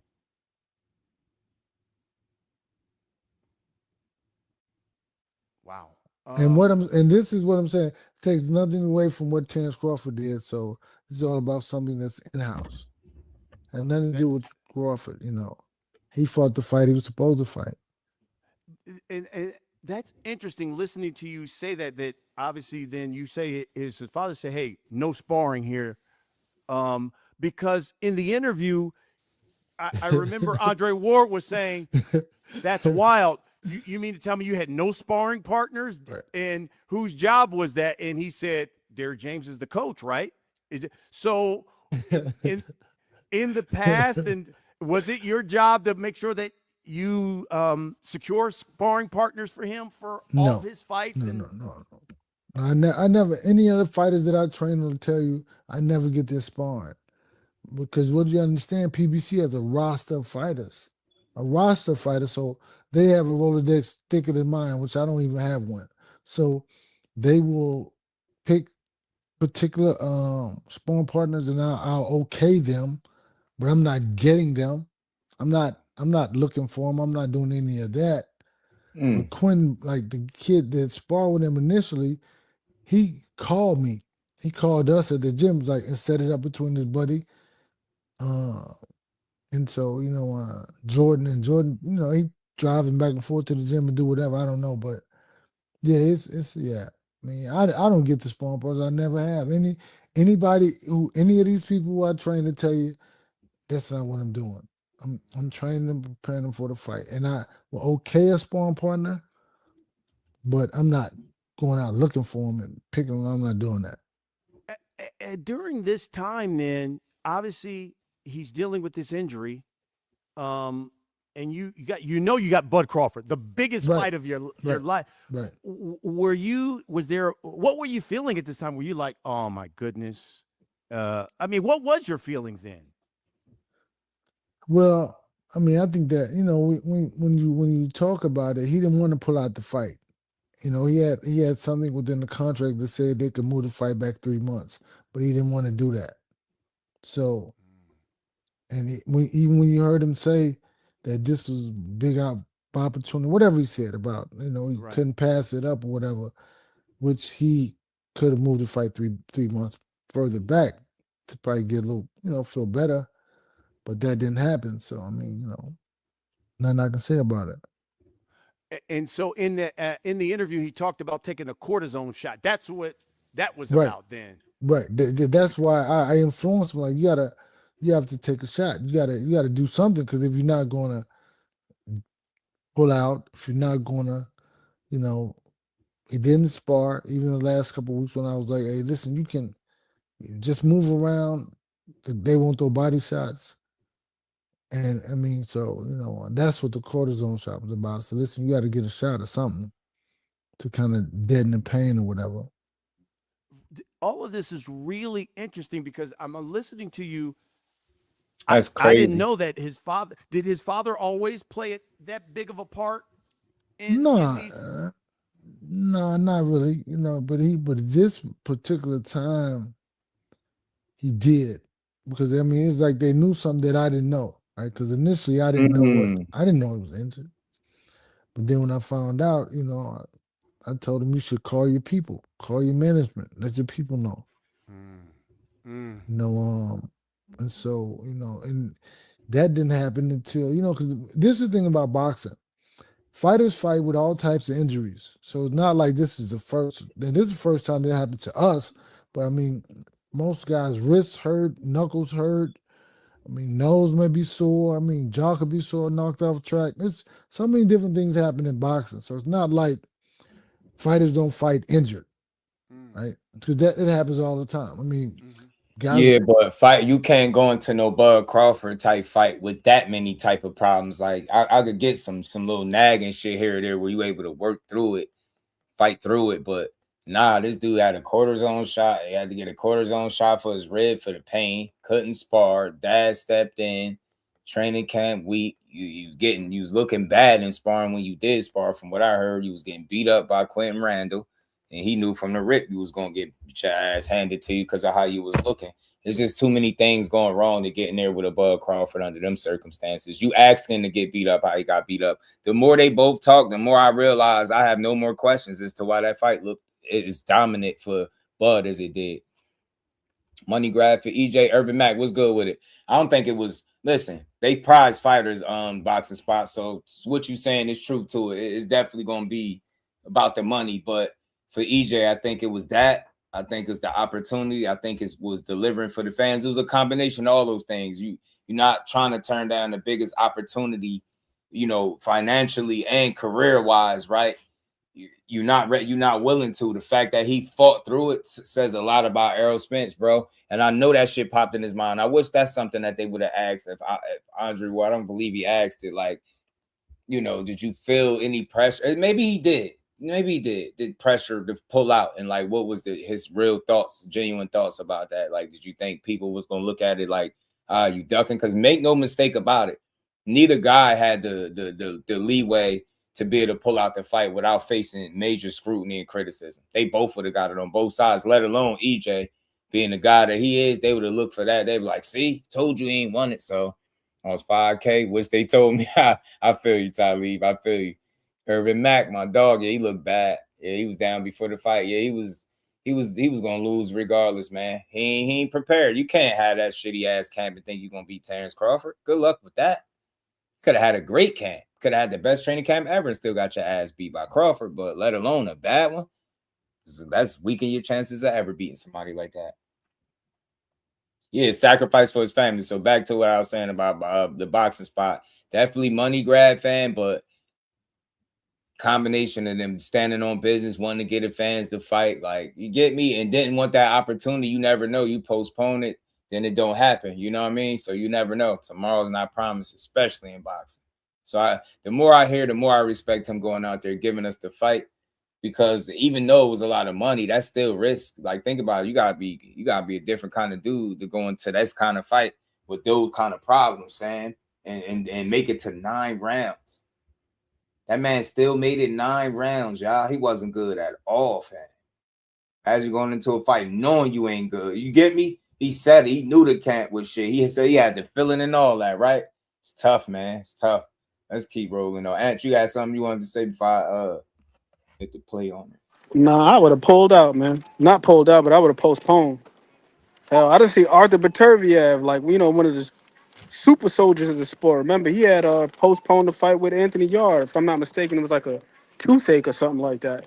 Wow. And this is what I'm saying. Takes nothing away from what Terrence Crawford did. So it's all about something that's in house. Has nothing to do with Crawford. He fought the fight he was supposed to fight. And that's interesting listening to you say that obviously then you say his father said, hey, no sparring here. Because in the interview, I remember Andre Ward was saying, that's wild. You mean to tell me you had no sparring partners? Right. And whose job was that? And he said, Derrick James is the coach, right? Is it so in the past, and was it your job to make sure that you secure sparring partners for him for all of his fights? No. I never, any other fighters that I train will tell you, I never get their sparring. Because what do you understand? PBC has a roster of fighters. So they have a Rolodex thicker than mine, which I don't even have one. So they will pick particular sparring partners and I'll okay them, but I'm not getting them. I'm not looking for them. I'm not doing any of that. But Quinn, like the kid that sparred with him initially, he called me. He called us at the gym, like, and set it up between his buddy. And so, Jordan, he driving back and forth to the gym and do whatever. I don't know, but yeah, it's yeah. I mean, I don't get the sparring partners. I never have. Any of these people who I train to tell you that's not what I'm doing. I'm training them, preparing them for the fight. And I will okay a sparring partner, but I'm not going out looking for them and picking them. I'm not doing that. During this time, then obviously he's dealing with this injury, and you got Bud Crawford, the biggest fight of your life. Right. What were you feeling at this time? Were you like, oh my goodness? I mean, what was your feelings then? Well, I mean, I think that when you talk about it, he didn't want to pull out the fight. He had something within the contract that said they could move the fight back 3 months, but he didn't want to do that. So, and even when you heard him say that this was big opportunity, whatever he said about he couldn't pass it up or whatever, which he could have moved the fight three months further back to probably get a little feel better, but that didn't happen. So I mean, nothing I can say about it. And so in the interview, he talked about taking a cortisone shot. That's what that was Right. about then. Right. That's why I influenced him. Like you have to take a shot. You gotta do something, because if you're not gonna pull out, if you're not gonna, he didn't spar. Even the last couple of weeks when I was like, hey, listen, you can just move around. They won't throw body shots. And I mean, so that's what the cortisone shot was about. So listen, you got to get a shot or something to kind of deaden the pain or whatever. All of this is really interesting because I'm listening to you. That's crazy. I didn't know that his father always play it that big of a part? No, not really. But this particular time, he did, because I mean, it's like they knew something that I didn't know, right? Because initially I didn't know I didn't know he was injured, but then when I found out, I told him, you should call your people, call your management, let your people know. And so and that didn't happen until because this is the thing about boxing. Fighters fight with all types of injuries. So it's not like this is the first time that happened to us. But I mean, most guys' wrists hurt, knuckles hurt. I mean, nose may be sore. I mean, jaw could be sore, knocked off track. There's so many different things happen in boxing. So it's not like fighters don't fight injured, right? Because it happens all the time. I mean, guys. Yeah, but you can't go into no Bud Crawford type fight with that many type of problems. Like I could get some little nagging shit here or there where you able to work through it, fight through it. But nah, this dude had a cortisone shot. He had to get a cortisone shot for his rib for the pain. Couldn't spar. Dad stepped in. Training camp week. You was looking bad in sparring when you did spar. From what I heard, you was getting beat up by Quentin Randall. And he knew from the rip you was going to get your ass handed to you because of how you was looking. There's just too many things going wrong to get in there with a Bud Crawford under them circumstances. You asking to get beat up how he got beat up. The more they both talk, the more I realize I have no more questions as to why that fight looked as dominant for Bud as it did. Money grab for EJ. Urban Mac, what's good with it? I don't think it was. Listen, they prize fighters boxing spots. So what you saying is true to it. It's definitely going to be about the money, but for EJ, I think it was that. I think it was the opportunity. I think it was delivering for the fans. It was a combination of all those things. You're not trying to turn down the biggest opportunity, financially and career-wise, right? You're not willing to. The fact that he fought through it says a lot about Errol Spence, bro. And I know that shit popped in his mind. I wish that's something that they would have asked if Andre. Well, I don't believe he asked it. Like, did you feel any pressure? Maybe he did. Maybe he did. The pressure to pull out, and like, what was his real thoughts, genuine thoughts about that? Like, did you think people was gonna look at it like, you ducking? Because make no mistake about it, neither guy had the leeway to be able to pull out the fight without facing major scrutiny and criticism. They both would have got it on both sides, let alone EJ being the guy that he is. They would have looked for that. They'd be like, see, told you he ain't won it. So I was 5K, which they told me. I feel you, Talib. I feel you. Urban Mac, my dog, yeah, he looked bad. Yeah, he was down before the fight. Yeah, he was gonna lose regardless, man. He ain't prepared. You can't have that shitty ass camp and think you're gonna beat Terrence Crawford. Good luck with that. Could have had a great camp. Could have had the best training camp ever and still got your ass beat by Crawford, but let alone a bad one. That's weaken your chances of ever beating somebody like that. Yeah, sacrifice for his family. So back to what I was saying about the boxing spot. Definitely money grab, fan, but combination of them standing on business, wanting to get the fans to fight. Like, you get me? And didn't want that opportunity. You never know. You postpone it, then it don't happen. You know what I mean? So you never know. Tomorrow's not promised, especially in boxing. So the more I hear, the more I respect him going out there, giving us the fight. Because even though it was a lot of money, that's still risk. Like, think about it. You gotta be a different kind of dude to go into this kind of fight with those kind of problems, fam. and make it to 9 rounds. That man still made it 9 rounds, y'all. He wasn't good at all, fam. As you're going into a fight, knowing you ain't good. You get me? He said it. He knew the camp was shit. He said he had the feeling and all that, right? It's tough, man. It's tough. Let's keep rolling though. Ant, you got something you wanted to say before I hit the play on it? Nah, I would have pulled out, man. Not pulled out, but I would have postponed. Hell, I didn't see Arthur Beterbiev, like, one of the super soldiers of the sport. Remember, he had postponed the fight with Anthony Yarde. If I'm not mistaken, it was like a toothache or something like that.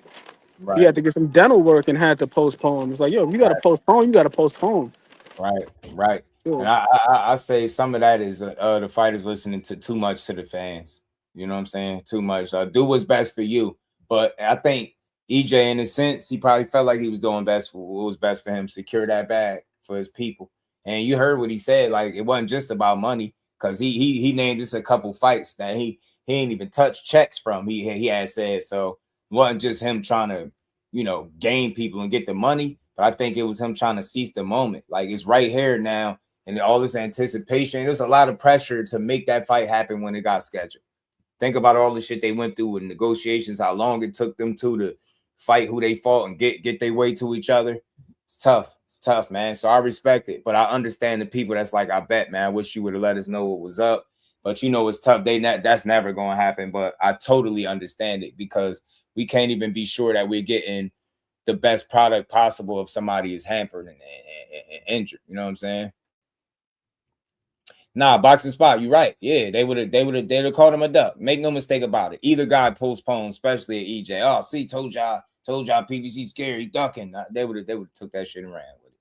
Right. He had to get some dental work and had to postpone. It's like, yo, if you got to postpone, you got to postpone. Right. Sure. And I say some of that is the fighters listening to too much to the fans. You know what I'm saying? Too much. Do what's best for you. But I think EJ, in a sense, he probably felt like he was doing best for what was best for him. Secure that bag for his people. And you heard what he said. Like, it wasn't just about money, because he named just a couple fights that he ain't even touched checks from. He had said so. It wasn't just him trying to, gain people and get the money. But I think it was him trying to seize the moment. Like, it's right here now, and all this anticipation. There's a lot of pressure to make that fight happen when it got scheduled. Think about all the shit they went through with negotiations, how long it took them to fight who they fought and get their way to each other. It's tough. It's tough, man. So I respect it. But I understand the people that's like, I bet, man, I wish you would have let us know what was up. But it's tough. That's never going to happen. But I totally understand it, because we can't even be sure that we're getting the best product possible if somebody is hampered and injured. You know what I'm saying? Nah, boxing spot. You're right. Yeah, they would have called him a duck. Make no mistake about it. Either guy postponed, especially at EJ. Oh, see, told y'all PBC scary ducking. They would have took that shit and ran with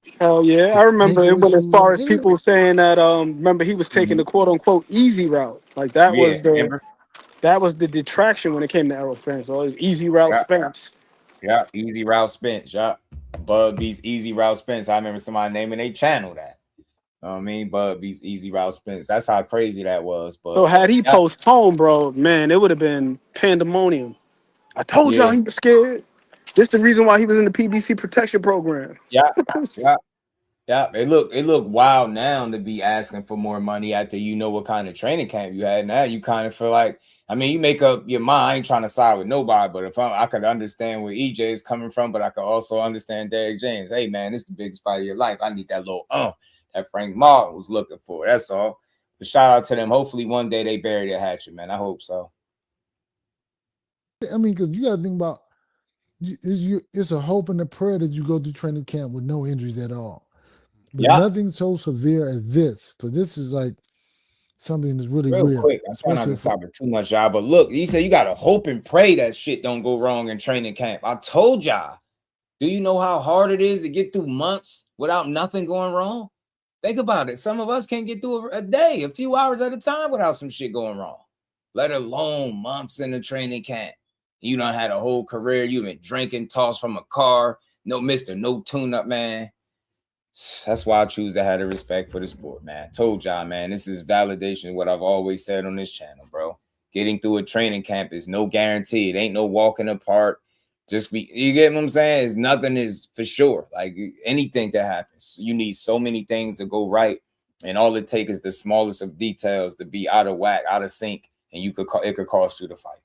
it. Hell yeah. I remember it went as far as people saying that remember he was taking the quote unquote easy route. Like that was the detraction when it came to Errol Spence. So it was easy route Spence. Yeah, easy route Spence. Yeah. Bud Beats Easy Route Spence. I remember somebody naming a channel that. Bud Beats Easy Route Spence. That's how crazy that was. But so had he postponed, bro, man, it would have been pandemonium. I told y'all he was scared. This the reason why he was in the PBC protection program. Yeah. It look wild now to be asking for more money after what kind of training camp you had. Now you kind of feel like, you make up your mind. I ain't trying to side with nobody, but if I could understand where EJ is coming from, but I could also understand Derrick James. Hey man, this is the biggest fight of your life. I need that little that Frank Martin was looking for. That's all. But shout out to them. Hopefully one day they bury their hatchet, man. I hope so. Because you got to think about it's a hope and a prayer that you go through training camp with no injuries at all. But nothing so severe as this, because this is like something that's really real. Quick, I'm trying not to stop it too much, y'all. But look, you said you got to hope and pray that shit don't go wrong in training camp. I told y'all. Do you know how hard it is to get through months without nothing going wrong? Think about it. Some of us can't get through a day, a few hours at a time without some shit going wrong, let alone months in the training camp. You done had a whole career. You've been drinking, tossed from a car. No tune-up, man. That's why I choose to have the respect for the sport, man. I told y'all, man, this is validation of what I've always said on this channel, bro. Getting through a training camp is no guarantee. It ain't no walking apart. You get what I'm saying? It's nothing is for sure. Like anything that happens, you need so many things to go right, and all it takes is the smallest of details to be out of whack, out of sync, and it could cost you the fight.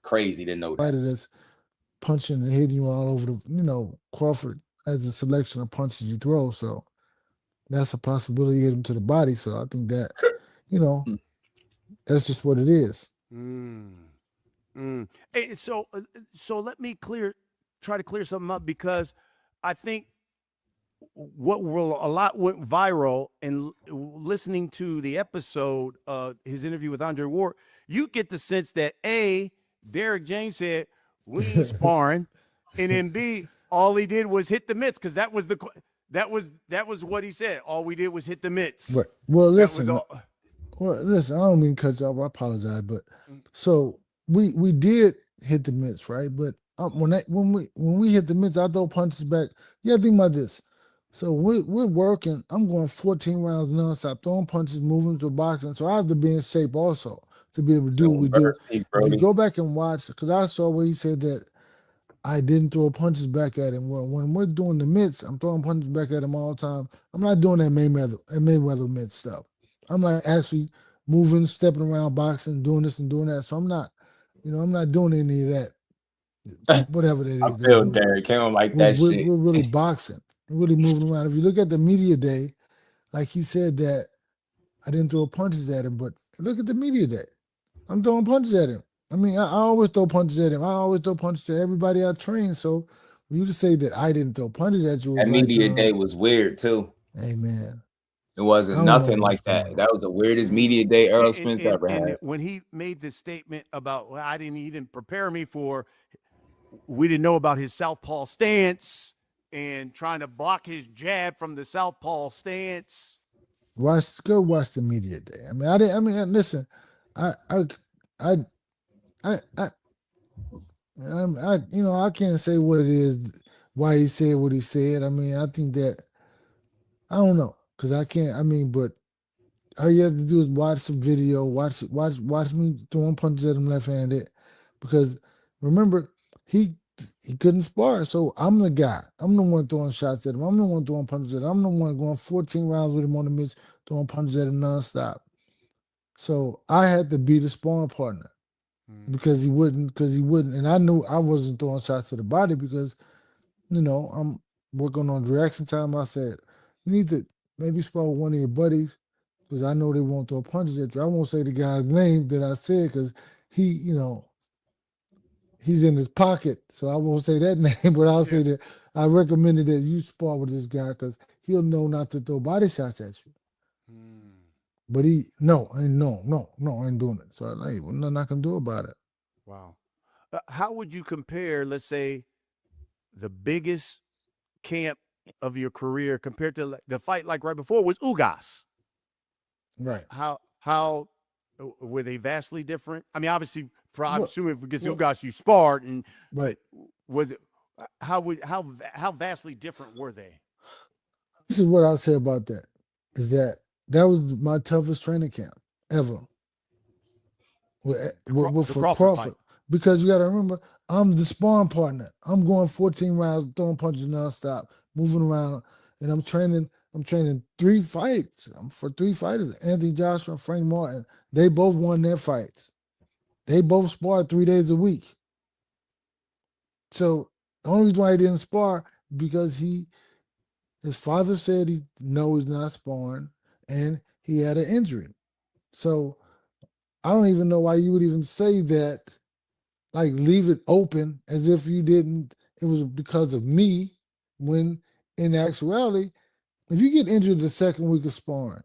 Crazy to know that. Fighter that's punching and hitting you all over the, Crawford has a selection of punches you throw, so that's a possibility to hit him to the body. So I think that, that's just what it is. Hey, so let me try to clear something up, because I think a lot went viral, and listening to the episode, his interview with Andre Ward, you get the sense that Derrick James said we ain't sparring, and then B, all he did was hit the mitts, because that was what he said. All we did was hit the mitts. Right. Well, listen. I don't mean to cut you off. I apologize, but so we did hit the mitts, right? But when we hit the mitts, I throw punches back. You gotta think about this. So we're working. I'm going 14 rounds nonstop, throwing punches, moving to boxing. So I have to be in shape also to be able to do what we do. If you go back and watch, because I saw where he said that I didn't throw punches back at him. Well, when we're doing the mitts, I'm throwing punches back at him all the time. I'm not doing that Mayweather mitts stuff. I'm like actually moving, stepping around, boxing, doing this and doing that. So I'm not, I'm not doing any of that. Whatever that I is they feel do. Derrick. He don't like We're, that we're, shit. we're really boxing. We're really moving around. If you look at the media day, like he said that I didn't throw punches at him, but look at the media day. I'm throwing punches at him. I mean, I always throw punches at him. I always throw punches to everybody I train. So for you to say that I didn't throw punches at you was That like, media day was weird too. hey man, It I wasn't don't know nothing what's like going that. on. That was the weirdest media day Errol Spence And, ever had. when he made this statement about, well, I didn't prepare me for, we didn't know about his southpaw stance and trying to block his jab from the southpaw stance. Go watch the media day. I mean, I didn't. I mean, listen, I, I, I, I, I can't say what it is, why he said what he said. I mean, I think that I don't know, cause I can't. I mean, but all you have to do is watch some video, watch me throwing punches at him left-handed, because remember he couldn't spar, so I'm the guy. I'm the one throwing shots at him. I'm the one throwing punches at him. I'm the one going 14 rounds with him on the mitts, throwing punches at him nonstop. So I had to be the sparring partner because he wouldn't, and I knew I wasn't throwing shots to the body because I'm working on reaction time. I said you need to maybe spar with one of your buddies because I know they won't throw punches at you. I won't say the guy's name that I said because he, he's in his pocket, so I won't say that name, but I'll say that I recommended that you spar with this guy because he'll know not to throw body shots at you. But he, no, I ain't doing it. So I ain't nothing I can do about it. Wow. How would you compare, let's say, the biggest camp of your career compared to the fight like right before was Ugas? Right. How were they vastly different? I mean, obviously, I'm assuming because Ugas you sparred, and right. Was it how vastly different were they? This is what I'll say about that: is that was my toughest training camp ever. For Crawford. Because you got to remember, I'm the sparring partner. I'm going 14 rounds, throwing punches nonstop, moving around, and I'm training 3 fights. I'm for 3 fighters: Anthony Joshua, Frank Martin. They both won their fights. They both sparred 3 days a week. So the only reason why he didn't spar because his father said he's not sparring, and he had an injury. So I don't even know why you would even say that. Like leave it open as if you didn't, it was because of me, when in actuality, if you get injured the second week of sparring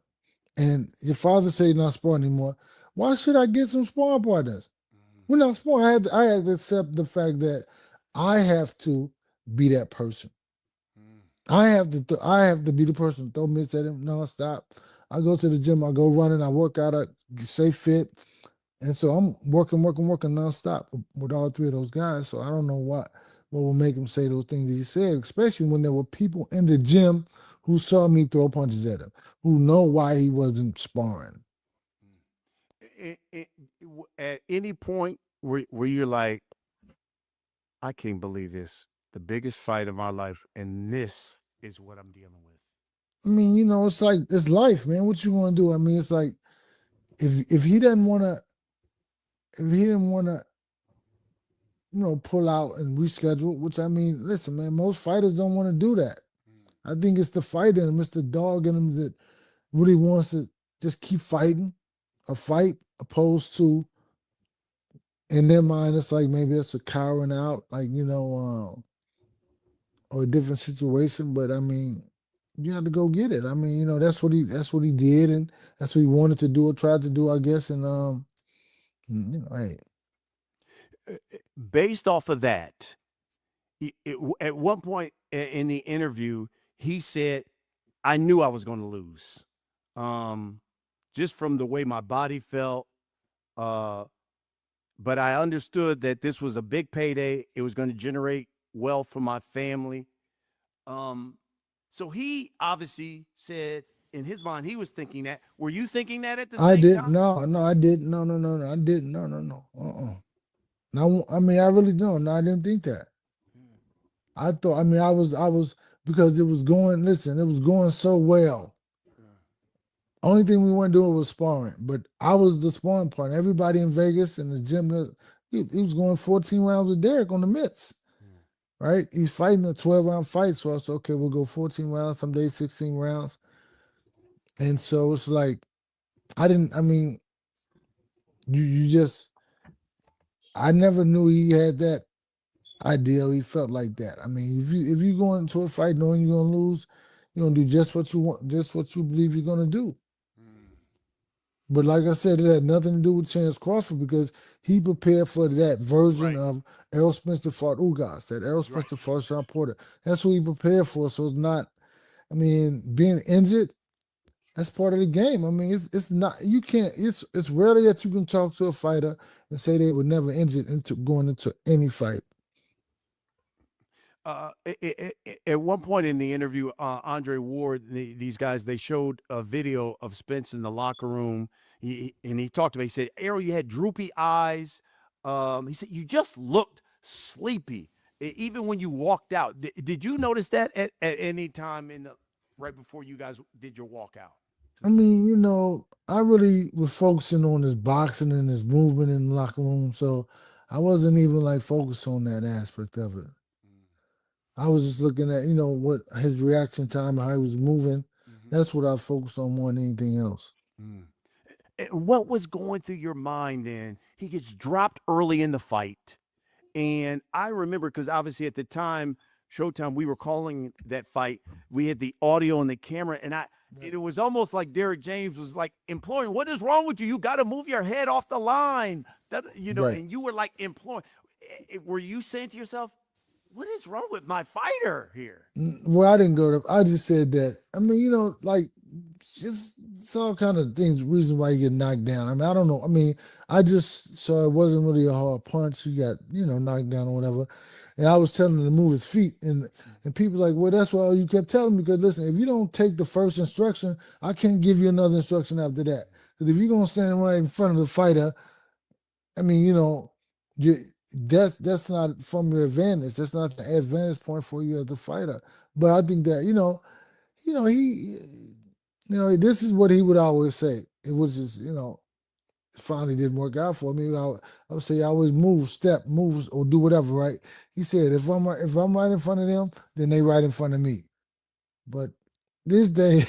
and your father say you're not sparring anymore, why should I get some sparring partners? We're not sparring. I had to accept the fact that I have to be that person. I have to be the person to throw mitts at him nonstop. I go to the gym, I go running, I work out, I stay fit. And so I'm working nonstop with all 3 of those guys. So I don't know what will make him say those things that he said, especially when there were people in the gym who saw me throw punches at him, who know why he wasn't sparring. At any point where you're like, I can't believe this, the biggest fight of my life, and this is what I'm dealing with. I mean, it's like, it's life, man. What you gonna do? I mean, it's like, if he didn't want to, pull out and reschedule, which I mean, listen, man, most fighters don't want to do that. I think it's the fight in him, it's the dog in him that really wants to just keep fighting a fight, opposed to, in their mind, it's like maybe it's a cowering out, like, or a different situation. But I mean, you have to go get it. I mean, that's what he did, and that's what he wanted to do or tried to do, I guess. And hey. Based off of that, at one point in the interview, he said, I knew I was going to lose. Just from the way my body felt. But I understood that this was a big payday. It was going to generate wealth for my family. So he obviously said in his mind, he was thinking that. Were you thinking that at the same time? No, I didn't. No, I didn't. No. No, I mean, I really don't. No, I didn't think that. I thought, I mean, I was, because it was going so well. Only thing we weren't doing was sparring, but I was the sparring partner. Everybody in Vegas and the gym, he was going 14 rounds with Derrick on the mitts, right? He's fighting a 12-round fight, so I said, okay, we'll go 14 rounds, some days 16 rounds. And so it's like, I mean, you just, I never knew he had that ideal. He felt like that. I mean, if you go into a fight knowing you're gonna lose, you're gonna do just what you want, just what you believe you're gonna do. But like I said, it had nothing to do with Chance Crawford because he prepared for that version of Errol Spencer fought Ugas, that Errol Spencer fought Sean Porter. That's what he prepared for. So it's not, I mean, being injured, that's part of the game. I mean, it's not, you can't, it's rarely that you can talk to a fighter and say they were never injured into going into any fight. At one point in the interview, Andre Ward, these guys, they showed a video of Spence in the locker room, and he talked about. He said, "Errol, you had droopy eyes." He said, "You just looked sleepy, even when you walked out." Did you notice that at any time right before you guys did your walkout? I mean, you know, I really was focusing on his boxing and his movement in the locker room, so I wasn't even like focused on that aspect of it. I was just looking at, you know, what his reaction time, how he was moving. That's what I was focused on more than anything else. What was going through your mind then? He gets dropped early in the fight. And I remember, because obviously at the time, Showtime, we were calling that fight. We had the audio and the camera, and it was almost like Derrick James was like imploring, "What is wrong with you? You got to move your head off the line." And you were like imploring. Were you saying to yourself, what is wrong with my fighter here? Well, I didn't go to, I just said that. I mean, you know, like, just it's all kind of things, reason why you get knocked down. I mean, I don't know. I mean, I just saw it wasn't really a hard punch. He got, you know, knocked down or whatever. And I was telling him to move his feet. And people like, well, that's why you kept telling me, because listen, if you don't take the first instruction, I can't give you another instruction after that. Because if you're going to stand right in front of the fighter, I mean, you know, that's not from your advantage. That's not the advantage point for you as a fighter. But I think that, this is what he would always say. It was just, finally didn't work out for me. I would say I always move, step, move, or do whatever, right? He said, if I'm right in front of them, then they right in front of me. But this day,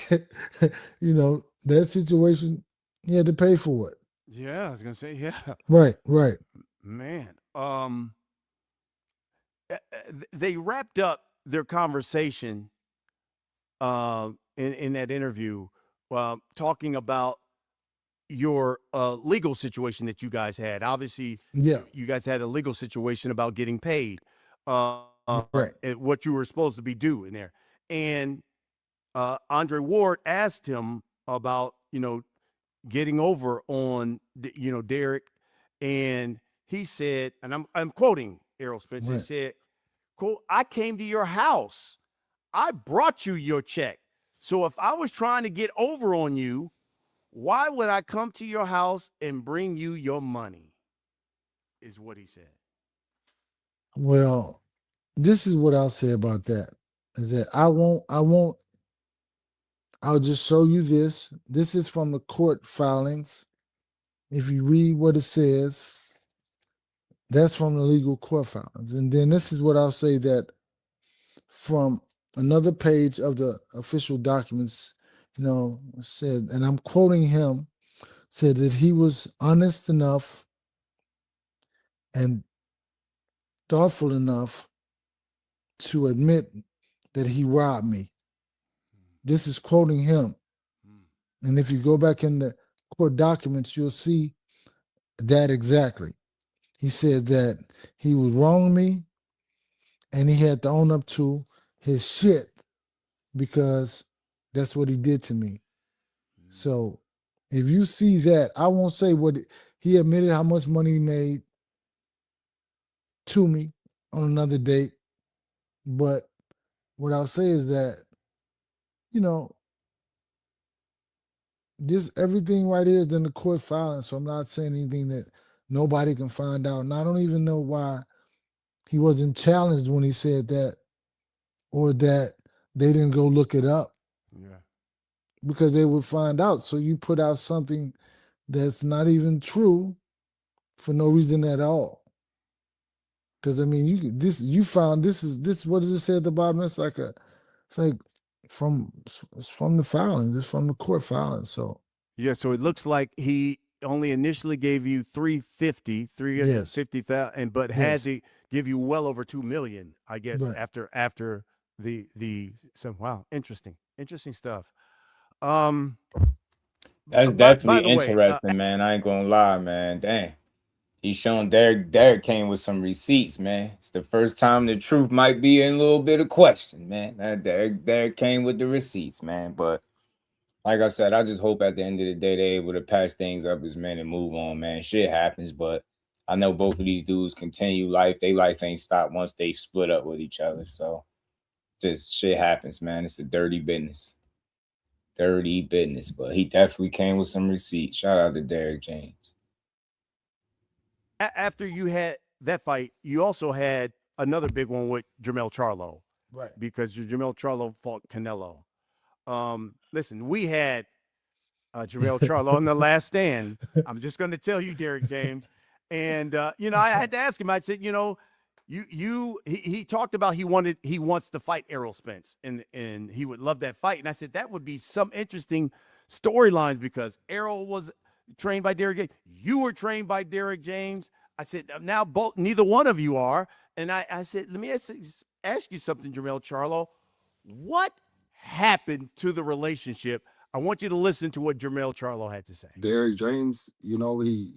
that situation, he had to pay for it. Yeah, I was gonna say, yeah. Right. Man, they wrapped up their conversation in that interview, talking about your legal situation that you guys had. Obviously, you guys had a legal situation about getting paid, what you were supposed to be due in there. And Andre Ward asked him about, getting over on, Derrick, and he said, and I'm quoting Errol Spence, he said, quote, "I came to your house. I brought you your check. So if I was trying to get over on you, why would I come to your house and bring you your money?" Is what he said. Well, this is what I'll say about that. Is that I'll just show you this. This is from the court filings. If you read what it says, that's from the legal court filings. And then this is what I'll say, that from another page of the official documents, said, and I'm quoting him, said that he was honest enough and thoughtful enough to admit that he robbed me. This is quoting him. And if you go back in the court documents, you'll see that exactly. He said that he was wronging me and he had to own up to his shit because that's what he did to me. So if you see that, I won't say what he admitted, how much money he made to me on another date. But what I'll say is that, this everything right here is in the court filing. So I'm not saying anything that nobody can find out. And I don't even know why he wasn't challenged when he said that, or that they didn't go look it up. Yeah. because they would find out. So you put out something that's not even true for no reason at all. Because I mean, you found this what does it say at the bottom? It's like it's from the filings. It's from the court filings. So Yeah, so it looks like he only initially gave you 350,000, but had to give you well over 2 million, I guess, Right. after the wow, interesting stuff. That's by definitely the way, interesting, man. I ain't gonna lie, man. Dang. He's shown Derrick came with some receipts, man. It's the first time the truth might be in a little bit of question, man. Derrick came with the receipts, man. But like I said, I just hope at the end of the day they're able to patch things up as men and move on, man. Shit happens, but I know both of these dudes continue life. Their life ain't stopped once they split up with each other. So just shit happens, man. It's a dirty business. Dirty business. But he definitely came with some receipts. Shout out to Derrick James. after you had that fight, you also had another big one with Jermell Charlo. Right. Because Jermell Charlo fought Canelo. Listen, we had Jermell Charlo on The Last Stand. I'm just going to tell you, Derrick James. And, I had to ask him. I said, he talked about he wants to fight Errol Spence and he would love that fight. And I said, that would be some interesting storylines because Errol was trained by Derrick James. You were trained by Derrick James. I said, now neither one of you are. And I said, let me ask you something, Jermell Charlo. What happened to the relationship? I want you to listen to what Jermell Charlo had to say. Derrick James, he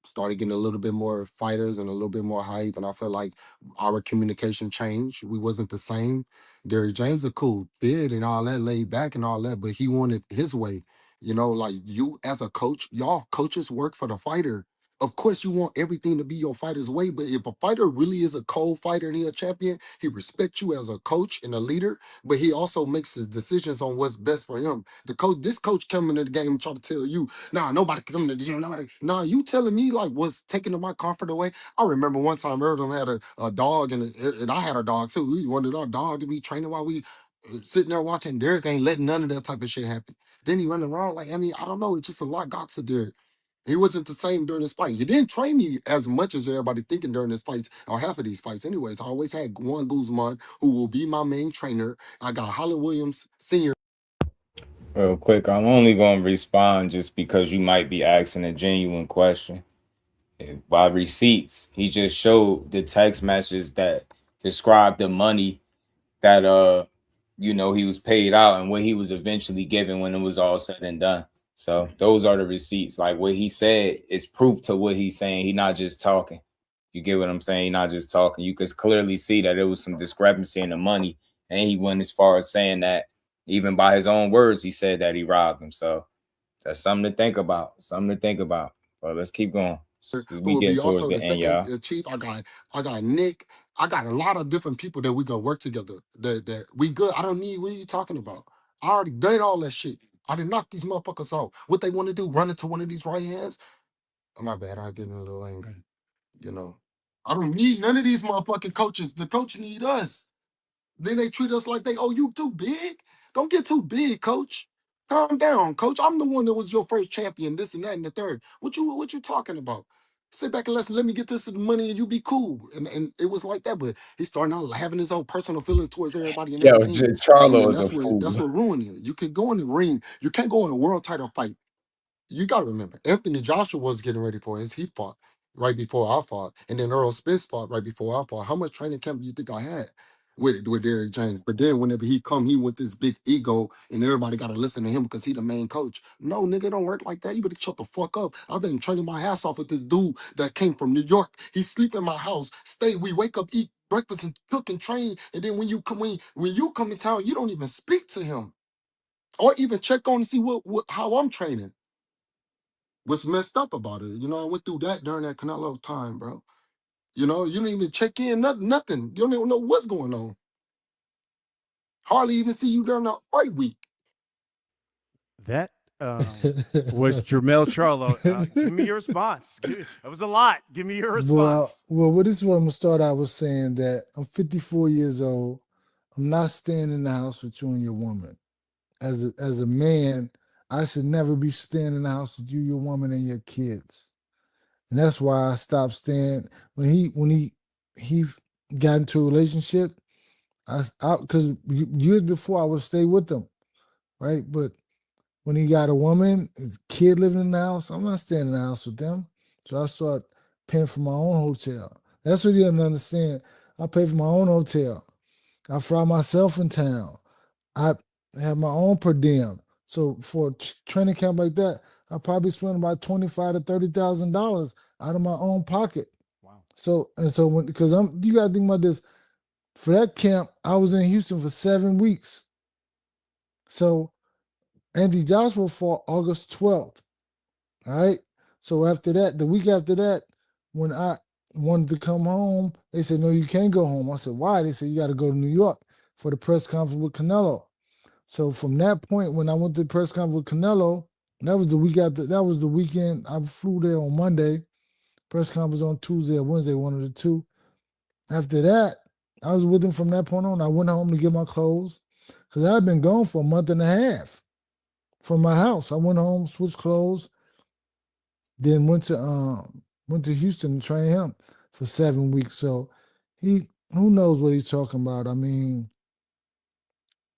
started getting a little bit more fighters and a little bit more hype, and I felt like our communication changed. We wasn't the same. Derrick James a cool bid and all that, laid back and all that, but he wanted his way. Like you as a coach, y'all coaches work for the fighter. Of course, you want everything to be your fighter's way, but if a fighter really is a cold fighter and he a champion, he respects you as a coach and a leader, but he also makes his decisions on what's best for him. This coach coming to the game and try to tell you, nah, nobody come to the gym. Nah, you telling me like what's taking my comfort away? I remember one time Errol had a dog and I had a dog too. We wanted our dog to be training while we sitting there watching. Derrick ain't letting none of that type of shit happen. Then he running around like, I don't know. It's just a lot got to Derrick. He wasn't the same during this fight. He didn't train me as much as everybody thinking during this fights or half of these fights. Anyways, I always had Juan Guzman, who will be my main trainer. I got Holland Williams Sr. Real quick, I'm only going to respond just because you might be asking a genuine question. By receipts, he just showed the text messages that described the money that he was paid out and what he was eventually given when it was all said and done. So those are the receipts. Like what he said is proof to what he's saying. He's not just talking. You get what I'm saying? He's not just talking. You could clearly see that there was some discrepancy in the money, and he went as far as saying that even by his own words, he said that he robbed him. So that's something to think about. But let's keep going. Who will be also the second chief. I got Nick. I got a lot of different people that we gonna work together. That we good. I don't need. What are you talking about? I already did all that shit. I done knocked these motherfuckers off. What they want to do? Run into one of these right hands? Oh, my bad. I get a little angry. I don't need none of these motherfucking coaches. The coach need us. Then they treat us like you too big. Don't get too big, coach. Calm down, coach. I'm the one that was your first champion, this and that and the third. What you talking about? Sit back and let me get this money and you be cool. And it was like that, but he's starting out having his own personal feeling towards everybody and everything. Charlo And is a fool. that's what ruined it. You can go in the ring. You can't go in a world title fight. You got to remember, Anthony Joshua was getting ready for his. He fought right before I fought, and then Errol Spence fought right before I fought. How much training camp do you think I had with Derrick James? But then whenever he come, he with this big ego, and everybody got to listen to him because he the main coach. No, nigga, it don't work like that. You better shut the fuck up. I've been training my ass off with this dude that came from New York. He sleep in my house. We wake up, eat breakfast, and cook and train. And then when you come in town, you don't even speak to him or even check on to see how I'm training. What's messed up about it? I went through that during that Canelo time, bro. You don't even check in, nothing. You don't even know what's going on. Hardly even see you during the fight week. That was Jermell Charlo. Give me your response. That was a lot. Give me your response. Well, this is what I'm gonna start. I was saying that I'm 54 years old. I'm not staying in the house with you and your woman. as a man, I should never be staying in the house with you, your woman, and your kids. And that's why I stopped staying when he got into a relationship. Because years before I would stay with him, right? But when he got a woman, his kid living in the house, I'm not staying in the house with them. So I started paying for my own hotel. That's what you have to understand. I pay for my own hotel. I fly myself in town. I have my own per diem. So for a training camp like that, I probably spend about $25,000 to $30,000 out of my own pocket. Wow. So because you gotta think about this. For that camp, I was in Houston for 7 weeks. So Anthony Joshua fought August 12th. All right. So after that, the week after that, when I wanted to come home, they said, no, you can't go home. I said, why? They said, you got to go to New York for the press conference with Canelo. So from that point, when I went to the press conference with Canelo, that was the week after, that was the weekend. I flew there on Monday. Press conference on Tuesday or Wednesday, one of the two. After that, I was with him from that point on. I went home to get my clothes because I had been gone for a month and a half from my house. I went home, switched clothes, then went to Houston to train him for 7 weeks. So who knows what he's talking about. I mean,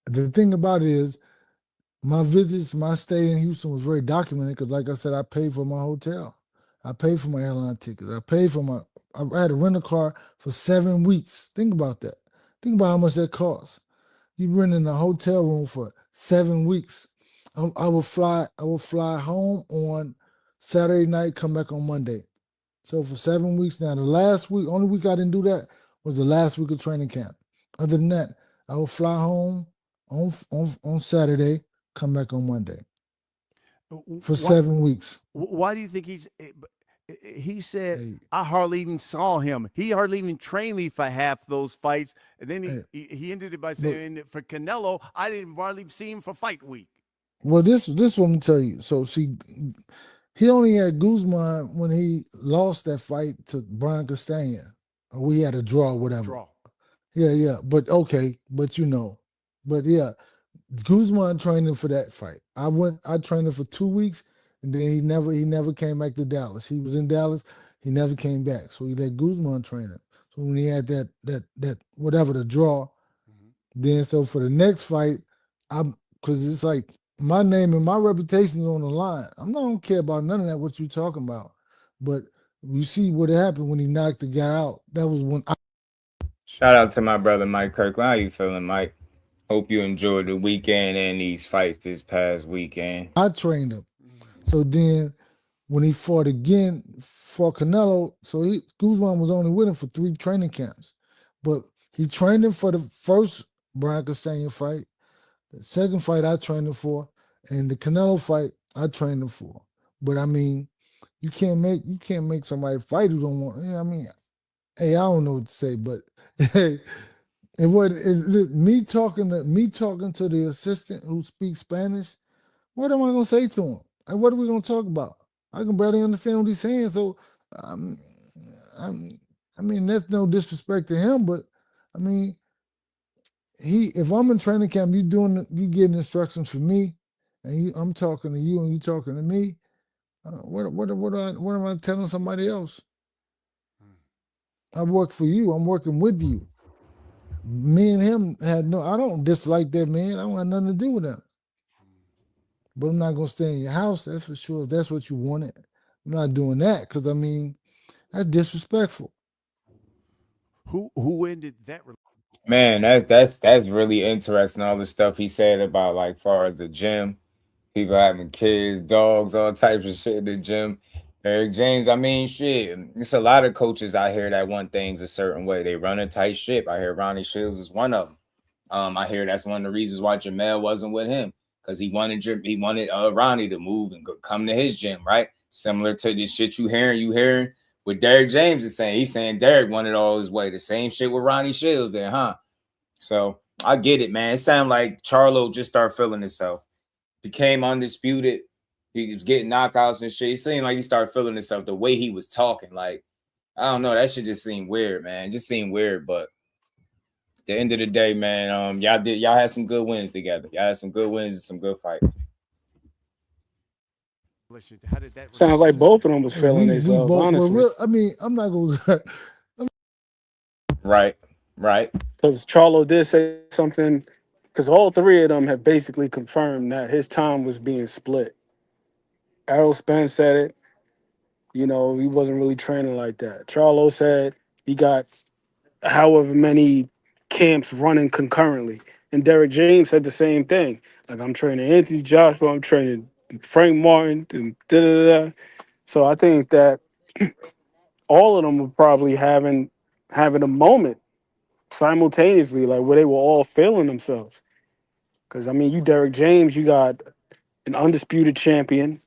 the thing about it is my visits, my stay in Houston was very documented because, like I said, I paid for my hotel. I paid for my airline tickets. I had to rent a car for 7 weeks. Think about that. Think about how much that costs. You renting a hotel room for 7 weeks. I will fly home on Saturday night, come back on Monday. So for 7 weeks now, the last week, only week I didn't do that was the last week of training camp. Other than that, I will fly home on Saturday, come back on Monday for 7 weeks. Why do you think he said, I hardly even saw him. He hardly even trained me for half those fights. And then he ended it by saying that for Canelo, I didn't hardly see him for fight week. Well, this what I'm gonna tell you. So see, he only had Guzman when he lost that fight to Brian Castagna. Or we had a draw or whatever. Draw. Yeah. But okay, but yeah, Guzman trained him for that fight. I trained him for 2 weeks, and then he never came back to Dallas. He was in Dallas, he never came back. So he let Guzman train him. So when he had that whatever the draw, then so for the next fight, because it's like my name and my reputation is on the line. I don't care about none of that, what you talking about. But you see what happened when he knocked the guy out. That was when Shout out to my brother Mike Kirkland. How you feeling, Mike? Hope you enjoyed the weekend and these fights this past weekend. I trained him. So then when he fought again for Canelo, so Guzman was only with him for 3 training camps. But he trained him for the first Brian Castagna fight. The second fight I trained him for, and the Canelo fight I trained him for. But I mean, you can't make somebody fight who don't want. You know what I mean, hey, I don't know what to say, but hey, me talking to the assistant who speaks Spanish. What am I gonna say to him? Like, what are we gonna talk about? I can barely understand what he's saying. So, I mean, that's no disrespect to him, but I mean, if I'm in training camp, you getting instructions for me, and I'm talking to you, and you talking to me. What am I telling somebody else? I work for you. I'm working with you. Me and him I don't dislike that man. I don't have nothing to do with him. But I'm not gonna stay in your house, that's for sure. If that's what you wanted, I'm not doing that because I mean, that's disrespectful. Who ended that? Man, that's really interesting. All the stuff he said about like far as the gym, people having kids, dogs, all types of shit in the gym. Derrick James, I mean, shit. It's a lot of coaches out here that want things a certain way. They run a tight ship. I hear Ronnie Shields is one of them. I hear that's one of the reasons why Jamel wasn't with him because he wanted Ronnie to move and come to his gym, right? Similar to the shit you hearing what Derrick James is saying. He's saying Derrick wanted all his way. The same shit with Ronnie Shields there, huh? So I get it, man. It sounded like Charlo just started feeling himself. Became undisputed. He was getting knockouts and shit. It seemed like he started feeling himself the way he was talking. Like, I don't know. That shit just seemed weird, man. It just seemed weird, but the end of the day, man, y'all had some good wins together. Y'all had some good wins and some good fights. How did that Sounds like both of them was feeling we themselves, both. Well, honestly. I mean, I'm not gonna. Right. Because Charlo did say something, because all three of them have basically confirmed that his time was being split. Errol Spence said it, he wasn't really training like that. Charlo said he got however many camps running concurrently. And Derrick James said the same thing. Like, I'm training Anthony Joshua, I'm training Frank Martin, and da-da-da-da. So I think that all of them were probably having a moment simultaneously, like where they were all feeling themselves. Because, I mean, you Derrick James, you got an undisputed champion.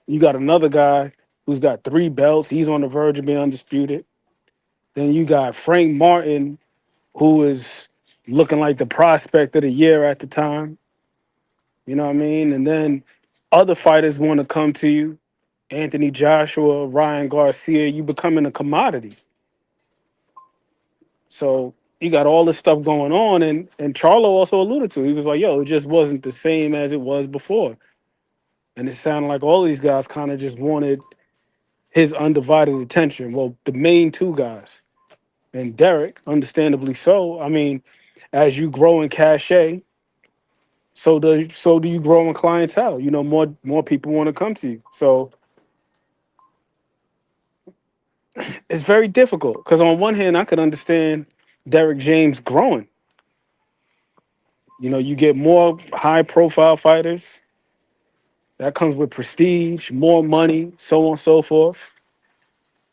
You got another guy who's got 3 belts. He's on the verge of being undisputed. Then you got Frank Martin, who is looking like the prospect of the year at the time. You know what I mean? And then other fighters want to come to you. Anthony Joshua, Ryan Garcia, you becoming a commodity. So you got all this stuff going on. And Charlo also alluded to, he was like, yo, it just wasn't the same as it was before. And it sounded like all these guys kind of just wanted his undivided attention. Well, the main 2 guys. And Derrick, understandably so. I mean, as you grow in cachet, so do you grow in clientele. More people want to come to you. So it's very difficult. Because on one hand, I could understand Derrick James growing. You get more high profile fighters. That comes with prestige, more money, so on and so forth.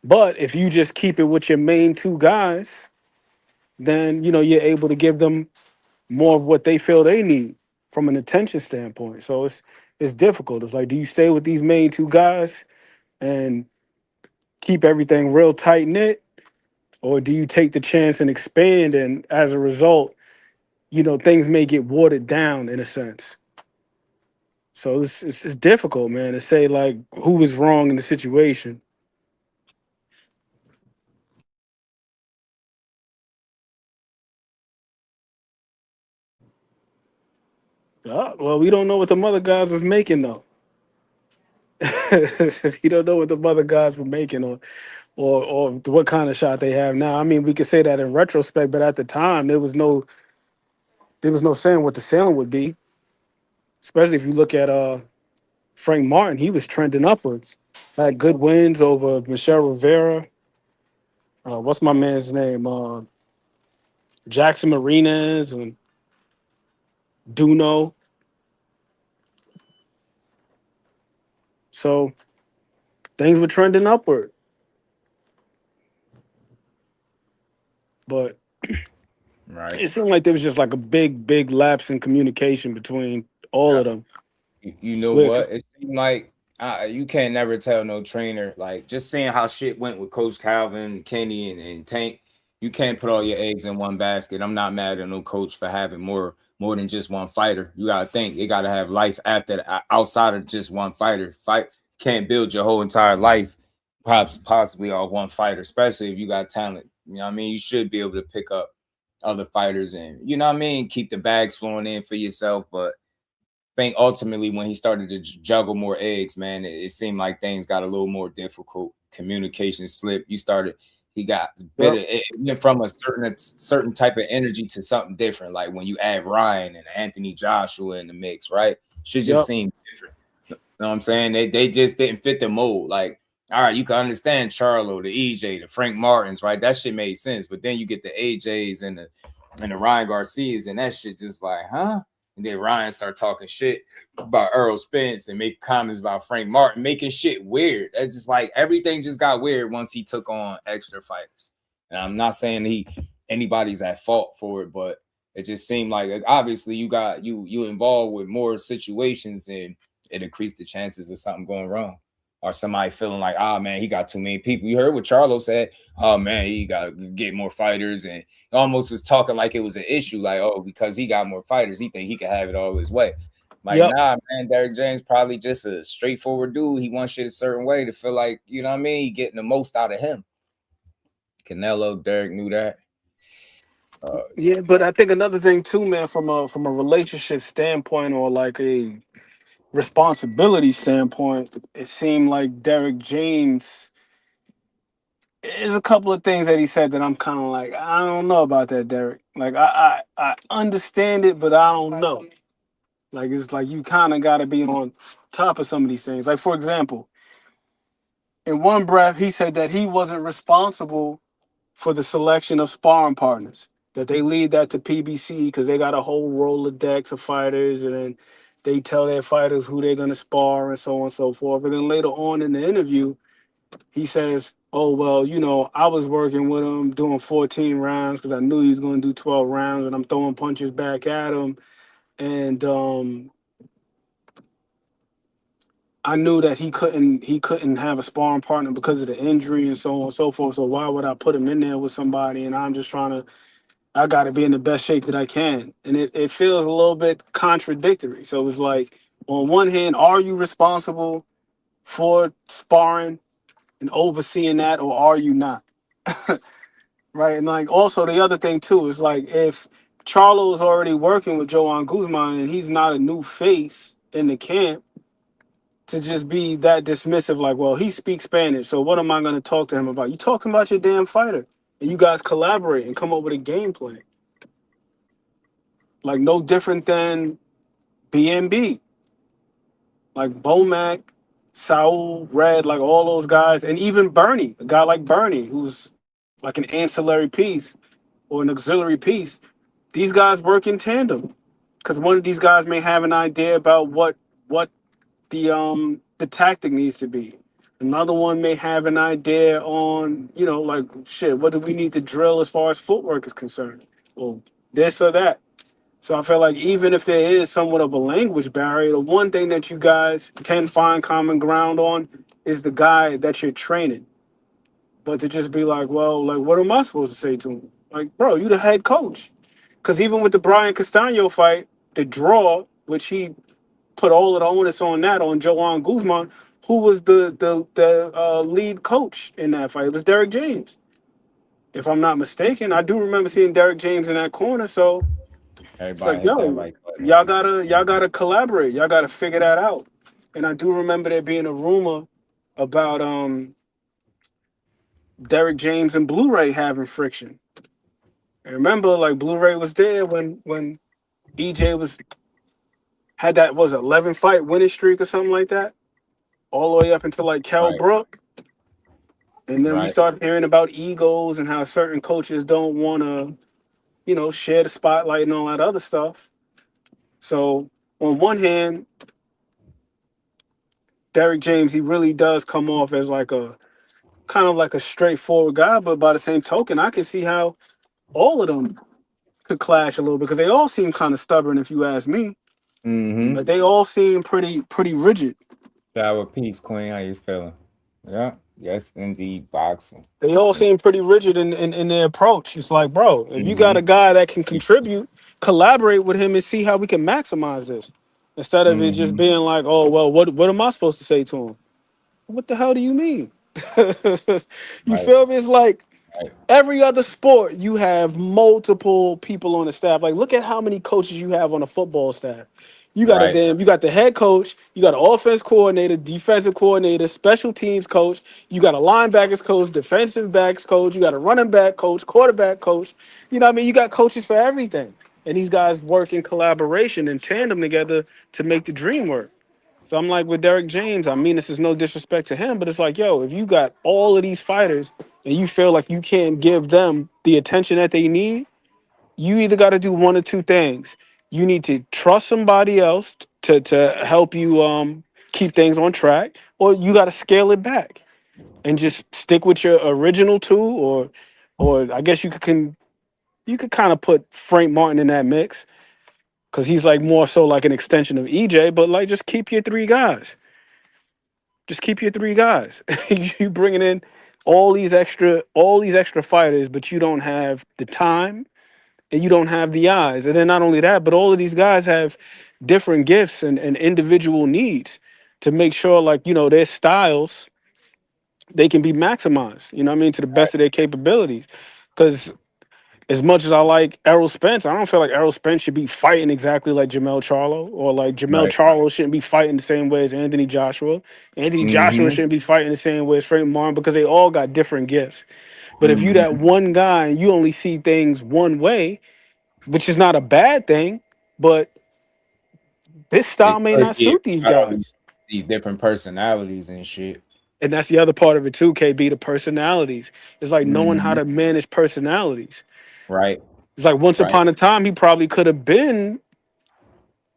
But if you just keep it with your main 2 guys, then you're able to give them more of what they feel they need from an attention standpoint. So it's difficult. It's like, do you stay with these main 2 guys and keep everything real tight knit, or do you take the chance and expand? And as a result, things may get watered down in a sense. So it's difficult, man, to say like who was wrong in the situation. Well, we don't know what the mother guys was making though. If you don't know what the mother guys were making, or what kind of shot they have now. I mean, we could say that in retrospect, but at the time there was no saying what the ceiling would be. Especially if you look at Frank Martin, he was trending upwards. Had good wins over Michelle Rivera. What's my man's name? Jackson Marinas and Duno. So things were trending upward. But Right. it seemed like there was just like a big lapse in communication between all of them. You know what? It seemed like you can't never tell no trainer. Like, just seeing how shit went with Coach Calvin, Kenny, and Tank, you can't put all your eggs in one basket. I'm not mad at no coach for having more than just one fighter. You gotta think they gotta have life outside of just one fighter. Can't build your whole entire life possibly off one fighter, especially if you got talent. You know what I mean? You should be able to pick up other fighters and, you know what I mean, keep the bags flowing in for yourself. But I think ultimately when he started to juggle more eggs, man, it seemed like things got a little more difficult. Communication slipped. He got better. It went from a certain type of energy to something different. Like when you add Ryan and Anthony Joshua in the mix, right? Should just seem different. You know what I'm saying? They just didn't fit the mold. Like, all right, you can understand Charlo, the EJ, the Frank Martins, right? That shit made sense. But then you get the AJs and the Ryan Garcias, and that shit just like, huh? And then Ryan start talking shit about Errol Spence and make comments about Frank Martin, making shit weird. It's just like everything just got weird once he took on extra fighters. And I'm not saying anybody's at fault for it, but it just seemed like obviously you involved with more situations and it increased the chances of something going wrong. Or somebody feeling like, man, he got too many people. You heard what Charlo said. Oh, man, he got to get more fighters. And almost was talking like it was an issue. Like, oh, because he got more fighters, he think he can have it all his way. Like, nah, man, Derrick James probably just a straightforward dude. He wants shit a certain way to feel like, you know what I mean? He getting the most out of him. Canelo, Derrick knew that. Yeah, but I think another thing too, man, from a relationship standpoint or like a responsibility standpoint, it seemed like Derrick James. There's a couple of things that he said that I'm kind of like, I don't know about that, Derrick. Like I understand it, but I don't know. Like it's like you kind of got to be on top of some of these things. Like for example, in one breath, he said that he wasn't responsible for the selection of sparring partners. That they lead that to PBC because they got a whole Rolodex of fighters, and then they tell their fighters who they're gonna spar and so on and so forth. And then later on in the interview, he says, "Oh well, you know, I was working with him doing 14 rounds because I knew he was going to do 12 rounds, and I'm throwing punches back at him, and I knew that he couldn't have a sparring partner because of the injury and so on and so forth. So why would I put him in there with somebody? And I'm just trying to, I got to be in the best shape that I can, and it feels a little bit contradictory. So it's like, on one hand, are you responsible for sparring and overseeing that, or are you not? Right. And like also the other thing too is like if Charlo's already working with Joan Guzman and he's not a new face in the camp, to just be that dismissive, like, well, he speaks Spanish, so what am I gonna talk to him about? You talking about your damn fighter. And you guys collaborate and come up with a game plan. Like no different than BNB. Like Bomac, Saul, Red, like all those guys, and even Bernie, a guy like Bernie, who's like an ancillary piece or an auxiliary piece. These guys work in tandem because one of these guys may have an idea about what the tactic needs to be. Another one may have an idea on, you know, like shit, what do we need to drill as far as footwork is concerned, or this or that. So I feel like even if there is somewhat of a language barrier, the one thing that you guys can find common ground on is the guy that you're training. But to just be like, well, like, what am I supposed to say to him? Like, bro, you the head coach. Because even with the Brian Castano fight, the draw, which he put all of the onus on that on Joan Guzman, who was the lead coach in that fight. It was Derrick James, if I'm not mistaken. I do remember seeing Derrick James in that corner. So it's like, Everybody hit that yo, like button. y'all gotta collaborate. Y'all gotta figure that out. And I do remember there being a rumor about Derrick James and Blu-ray having friction. And remember, like Blu-ray was there when EJ was had that was 11 fight winning streak or something like that, all the way up until like Kell Right, Brook. And then we right. start hearing about egos and how certain coaches don't want to, you know, share the spotlight and all that other stuff. So on one hand, Derrick James, he really does come off as like a kind of like a straightforward guy, but by the same token, I can see how all of them could clash a little bit because they all seem kind of stubborn, if you ask me. Mm-hmm. Like they all seem pretty rigid. Shower peace, Queen. How you feeling? Yeah. Yes, indeed. Boxing. They all seem pretty rigid in their approach. It's like, bro, if you got Mm-hmm. a guy that can contribute, collaborate with him and see how we can maximize this. Instead of it just Mm-hmm. being like, oh well, what am I supposed to say to him? What the hell do you mean? You Right, feel me? It's like right, every other sport, you have multiple people on the staff. Like, look at how many coaches you have on a football staff. right, You got the head coach, you got an offense coordinator, defensive coordinator, special teams coach, you got a linebackers coach, defensive backs coach, you got a running back coach, quarterback coach. You know what I mean? You got coaches for everything. And these guys work in collaboration and tandem together to make the dream work. So I'm like with Derrick James, I mean, this is no disrespect to him, but it's like, yo, if you got all of these fighters and you feel like you can't give them the attention that they need, you either got to do one or two things. You need to trust somebody else to help you keep things on track, or you got to scale it back and just stick with your original two, or I guess you could kind of put Frank Martin in that mix because he's like more so like an extension of EJ, but like just keep your three guys. Just keep your three guys. You bringing in all these extra fighters, but you don't have the time and you don't have the eyes. And then not only that, but all of these guys have different gifts and individual needs to make sure, like, you know, their styles, they can be maximized, you know what I mean, to the best of their capabilities. Because as much as I like Errol Spence, I don't feel like Errol Spence should be fighting exactly like Jamel Charlo, or like Jamel Right. Charlo shouldn't be fighting the same way as Anthony Joshua. Anthony Joshua Mm-hmm. shouldn't be fighting the same way as Frank Martin, because they all got different gifts. But if you that Mm-hmm. one guy and you only see things one way, which is not a bad thing, but this style may Because not yeah, suit these got all guys. these different personalities and shit. And that's the other part of it too, KB, the personalities. It's like knowing how Mm-hmm. to manage personalities. Right. It's like once Right. upon a time he probably could have been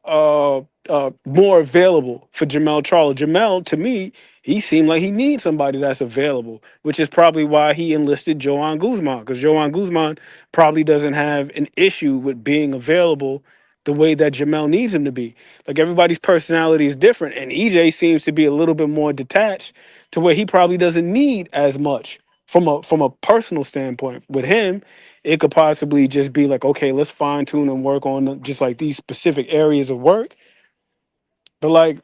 more available for Jamel Charlo. Jamel, to me, he seemed like he needs somebody that's available, which is probably why he enlisted Joan Guzman, because Joan Guzman probably doesn't have an issue with being available the way that Jamel needs him to be. Like, everybody's personality is different, and EJ seems to be a little bit more detached to where he probably doesn't need as much from a personal standpoint. With him, it could possibly just be like, okay, let's fine tune and work on just like these specific areas of work. But like,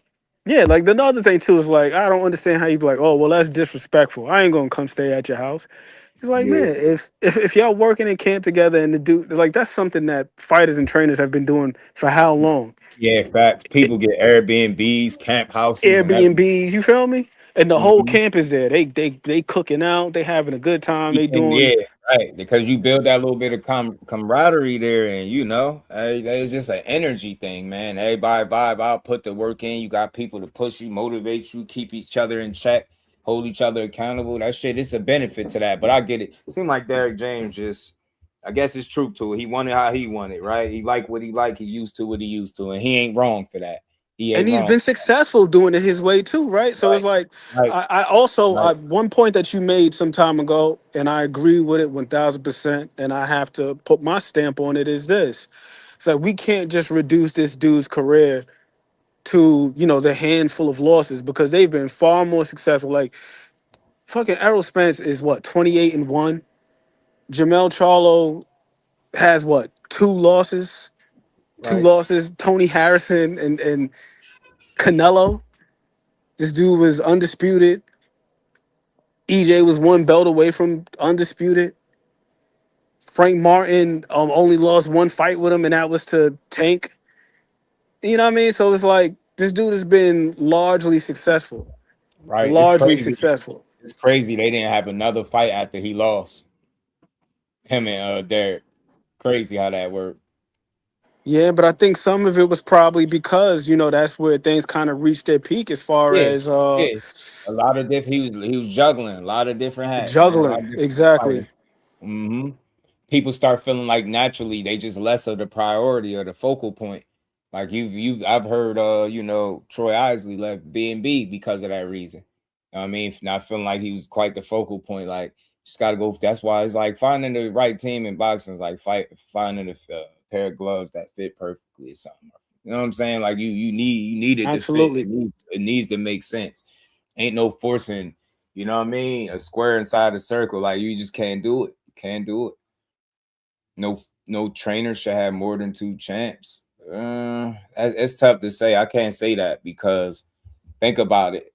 yeah, like the other thing too is like, I don't understand how you be like, oh well, that's disrespectful. I ain't gonna come stay at your house. It's like, Yeah. man, if y'all working in camp together and the dude, like, that's something that fighters and trainers have been doing for how long? Yeah, facts. People get Airbnbs, camp houses, and everything. Airbnbs, you feel me? And the whole Mm-hmm. camp is there. They cooking out, they having a good time, they doing. Yeah, right. Because you build that little bit of camaraderie there, and it's just an energy thing, man. Everybody vibe out, put the work in. You got people to push you, motivate you, keep each other in check, hold each other accountable. That shit, it's a benefit to that. But I get it. It seemed like Derrick James just, I guess it's truth to it. He wanted how he wanted, right? He liked what he liked. He used to what he used to, and he ain't wrong for that. He And ain't he's wrong. been successful doing it his way too, right? So it's like, Right, I also, right. one point that you made some time ago, and I agree with it 1000%, and I have to put my stamp on it, is this: it's like, we can't just reduce this dude's career to, the handful of losses, because they've been far more successful. Like, fucking Errol Spence is what, 28-1. Jamel Charlo has what, two Right. losses. Tony Harrison and Canelo. This dude was undisputed. EJ was one belt away from undisputed. Frank Martin only lost one fight with him, and that was to Tank. You know what I mean? So it's like, this dude has been largely successful. Right. It's Largely crazy. successful. It's crazy they didn't have another fight after he lost. Him and Derrick. Crazy how that worked. Yeah, but I think some of it was probably because, that's where things kind of reached their peak as far Yeah, as yeah. A lot of different. He was juggling a lot of different hats, man. A lot juggling. of different Exactly. fighters. Mm-hmm. People start feeling like naturally they just less of the priority or the focal point. Like I've heard Troy Isley left B&B because of that reason. I mean, not feeling like he was quite the focal point. Like, just gotta go. That's why it's like finding the right team in boxing is like finding a pair of gloves that fit perfectly or something. You know what I'm saying? Like you need it to fit. Absolutely. It needs to make sense. Ain't no forcing, you know what I mean? A square inside a circle. Like, you just can't do it. You can't do it. No trainer should have more than 2 champs. It's tough to say. I can't say that because think about it.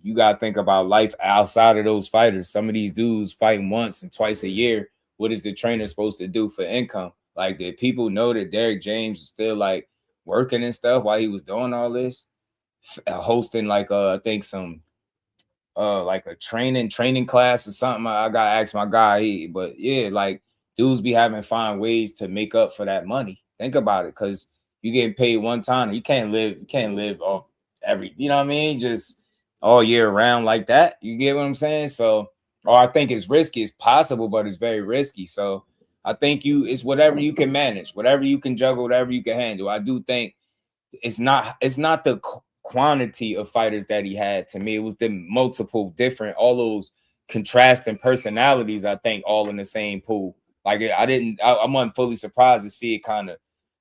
You got to think about life outside of those fighters. Some of these dudes fighting once and twice a year. What is the trainer supposed to do for income? Like, did people know that Derrick James was still like working and stuff while he was doing all this? Hosting like I think some like a training class or something. I gotta ask my guy, but yeah, like, dudes be having find ways to make up for that money. Think about it, because you getting paid one time. You can't live off you know what I mean, just all year round like that. You get what I'm saying? So, or I think it's risky. It's possible, but it's very risky. So I think it's whatever you can manage, whatever you can juggle, whatever you can handle. I do think it's not the quantity of fighters that he had. To me, it was the multiple different, all those contrasting personalities, I think, all in the same pool. Like, I wasn't fully surprised to see it kind of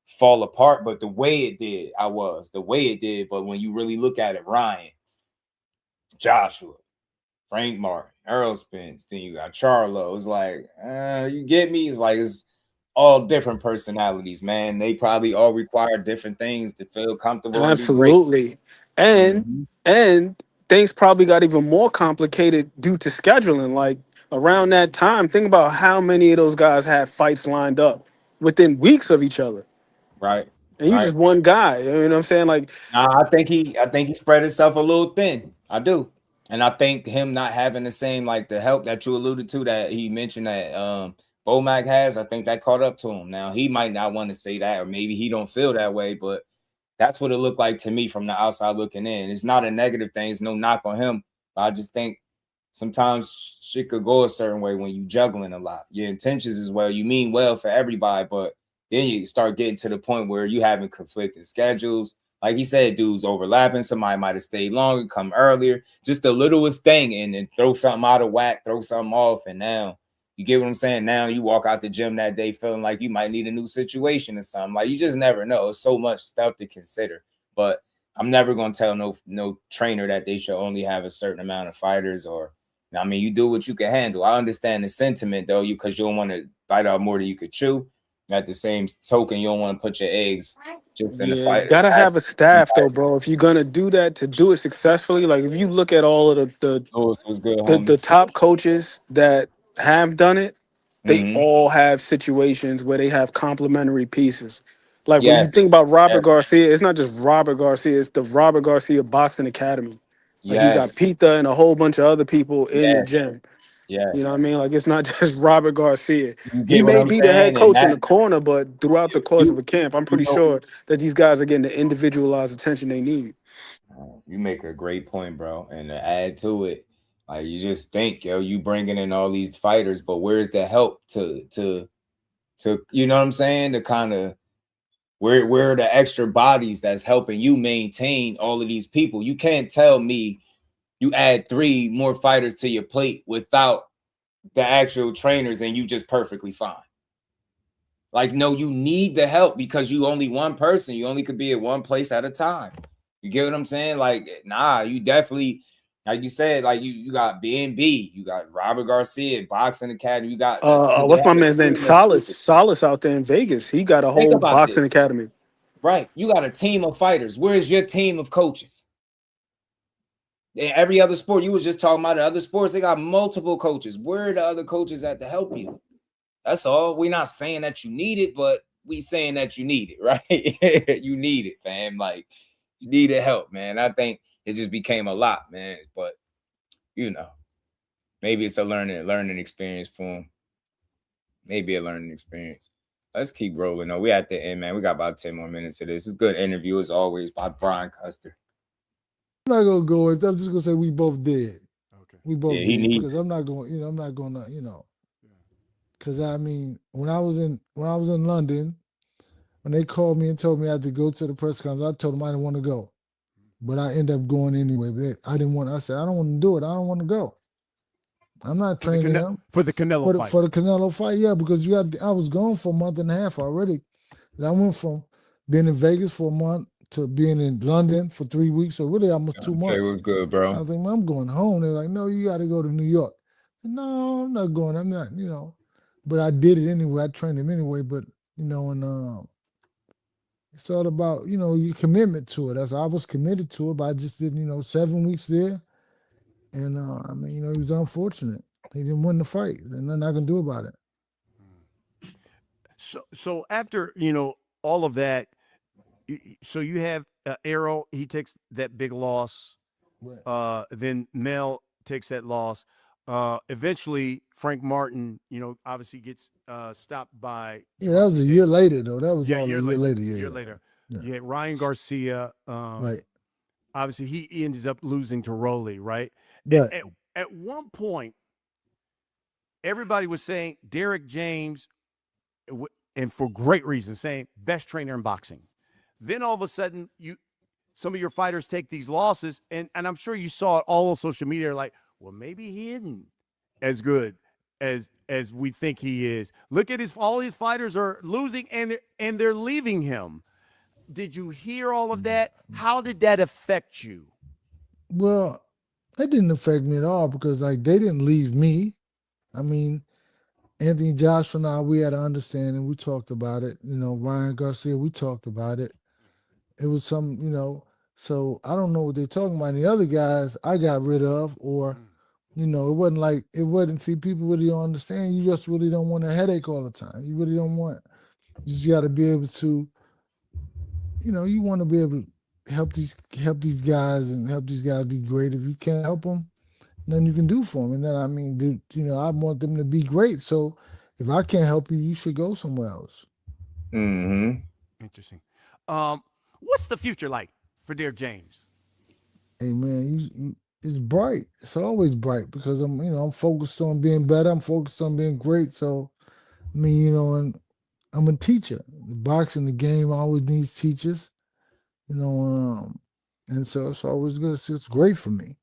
fall apart, but the way it did, but when you really look at it, Ryan, Joshua, Frank Martin, Errol Spence, then you got Charlo. It's like, you get me? It's like, it's all different personalities, man. They probably all require different things to feel comfortable and be great. Absolutely. And Mhm. and things probably got even more complicated due to scheduling. Like, around that time, think about how many of those guys had fights lined up within weeks of each other. Right. And you Right. just one guy. You know what I'm saying? Like, Nah, I think he spread himself a little thin. I do. And I think him not having the same like the help that you alluded to that he mentioned that Bomac has, I think that caught up to him. Now he might not want to say that, or maybe he don't feel that way, but that's what it looked like to me from the outside looking in. It's not a negative thing, it's no knock on him. But I just think sometimes shit could go a certain way when you juggling a lot. Your intentions as well. You mean well for everybody, but then you start getting to the point where you having conflicting schedules. Like he said, dudes overlapping. Somebody might have stayed longer, come earlier. Just the littlest thing, and then throw something out of whack, throw something off, and now you get what I'm saying. Now you walk out the gym that day feeling like you might need a new situation or something. Like you just never know. It's so much stuff to consider. But I'm never gonna tell no trainer that they should only have a certain amount of fighters or. I mean, you do what you can handle. I understand the sentiment though, because you don't want to bite off more than you could chew. At the same token, you don't want to put your eggs just in the yeah, fight. gotta have a staff though, bro. If you're gonna do that to do it successfully, like if you look at all of was good, the homie. top coaches that have done it, they Mm-hmm. all have situations where they have complementary pieces. Like when you Yes. think about Robert Yes. Garcia, it's not just Robert Garcia, it's the Robert Garcia Boxing Academy. Like he got Yes. Pita and a whole bunch of other people in the Yes. gym. You know what I Yes. mean? Like it's not just Robert Garcia. You He get what may I'm be the head saying? And coach in the that corner, but throughout the course of a camp, I'm you pretty know sure that these guys are getting the individualized attention they need. you make a great point, bro. And to add to it, like you just think, yo, you bringing in all these fighters, but where's the help to you know what I'm saying? To kind of where are the extra bodies that's helping you maintain all of these people? You can't tell me you add 3 more fighters to your plate without the actual trainers and you just perfectly fine. Like, no, you need the help because you only one person. You only could be at one place at a time. You get what I'm saying? Like, nah, you definitely, like you said, like you got BNB, you got Robert Garcia, Boxing Academy, you got a team. They What's my have a man's name? team of Solace. fighters. Solace out there in Vegas. He got a Think whole about boxing this. academy. Right. You got a team of fighters. Where's your team of coaches? In every other sport, you was just talking about the other sports, they got multiple coaches. Where are the other coaches at to help you? That's all. We're not saying that you need it, but we saying that you need it, right? You need it, fam. Like you needed help, man. I think it just became a lot, man. But you know, maybe it's a learning experience for him. Maybe a learning experience. Let's keep rolling. though. We at the end, man. We got about 10 more minutes of this. It's a good interview as always by Brian Custer. I'm not gonna go. I'm just gonna say we both did. Okay. We both Yeah, he did needs because I'm not going. I'm not gonna. Because I mean, when I was in London, when they called me and told me I had to go to the press conference, I told them I didn't want to go, but I ended up going anyway. But I didn't want. I said I don't want to do it. I don't want to go. I'm not training him for the Canelo fight. For the Canelo fight, yeah, because I was gone for a month and a half already. I went from being in Vegas for a month to being in London for 3 weeks, so really almost 2 months. It was good, bro. I was like, I'm going home. They're like, no, you got to go to New York. Said, no, I'm not going. I'm not, But I did it anyway. I trained him anyway. But, and it's all about, your commitment to it. I was committed to it, but I just did, 7 weeks there. And, I mean, he was unfortunate. He didn't win the fight. There's nothing I can do about it. So after, all of that, so you have Errol, he takes that big loss. Right. Then Mel takes that loss. Eventually, Frank Martin, obviously gets stopped by. Yeah, that was a year later, though. That was all a year later. Yeah, a year later. Yeah, Ryan Garcia. Right. Obviously, he ends up losing to Rolly, right? Right. At one point, everybody was saying Derrick James, and for great reason, saying best trainer in boxing. Then all of a sudden, some of your fighters take these losses, and I'm sure you saw it all on social media, like, well, maybe he isn't as good as we think he is. Look at all his fighters are losing, and they're leaving him. Did you hear all of that? How did that affect you? Well, it didn't affect me at all because, they didn't leave me. I mean, Anthony Joshua and I, we had an understanding. We talked about it. Ryan Garcia, we talked about it. It was so I don't know what they're talking about. And the other guys I got rid of or, You know, it wasn't. See, people really don't understand. You just really don't want a headache all the time. You really don't want. You just got to be able to. You know, you want to be able to help these guys and help these guys be great. If you can't help them, nothing you can do for them. And then I mean, dude, you know, I want them to be great. So if I can't help you, you should go somewhere else. Mm-hmm. Interesting. What's the future like for Derrick James? Hey man, it's bright. It's always bright because I'm focused on being better. I'm focused on being great. So, I mean, and I'm a teacher. The boxing, the game always needs teachers. And so it's always good. It's great for me.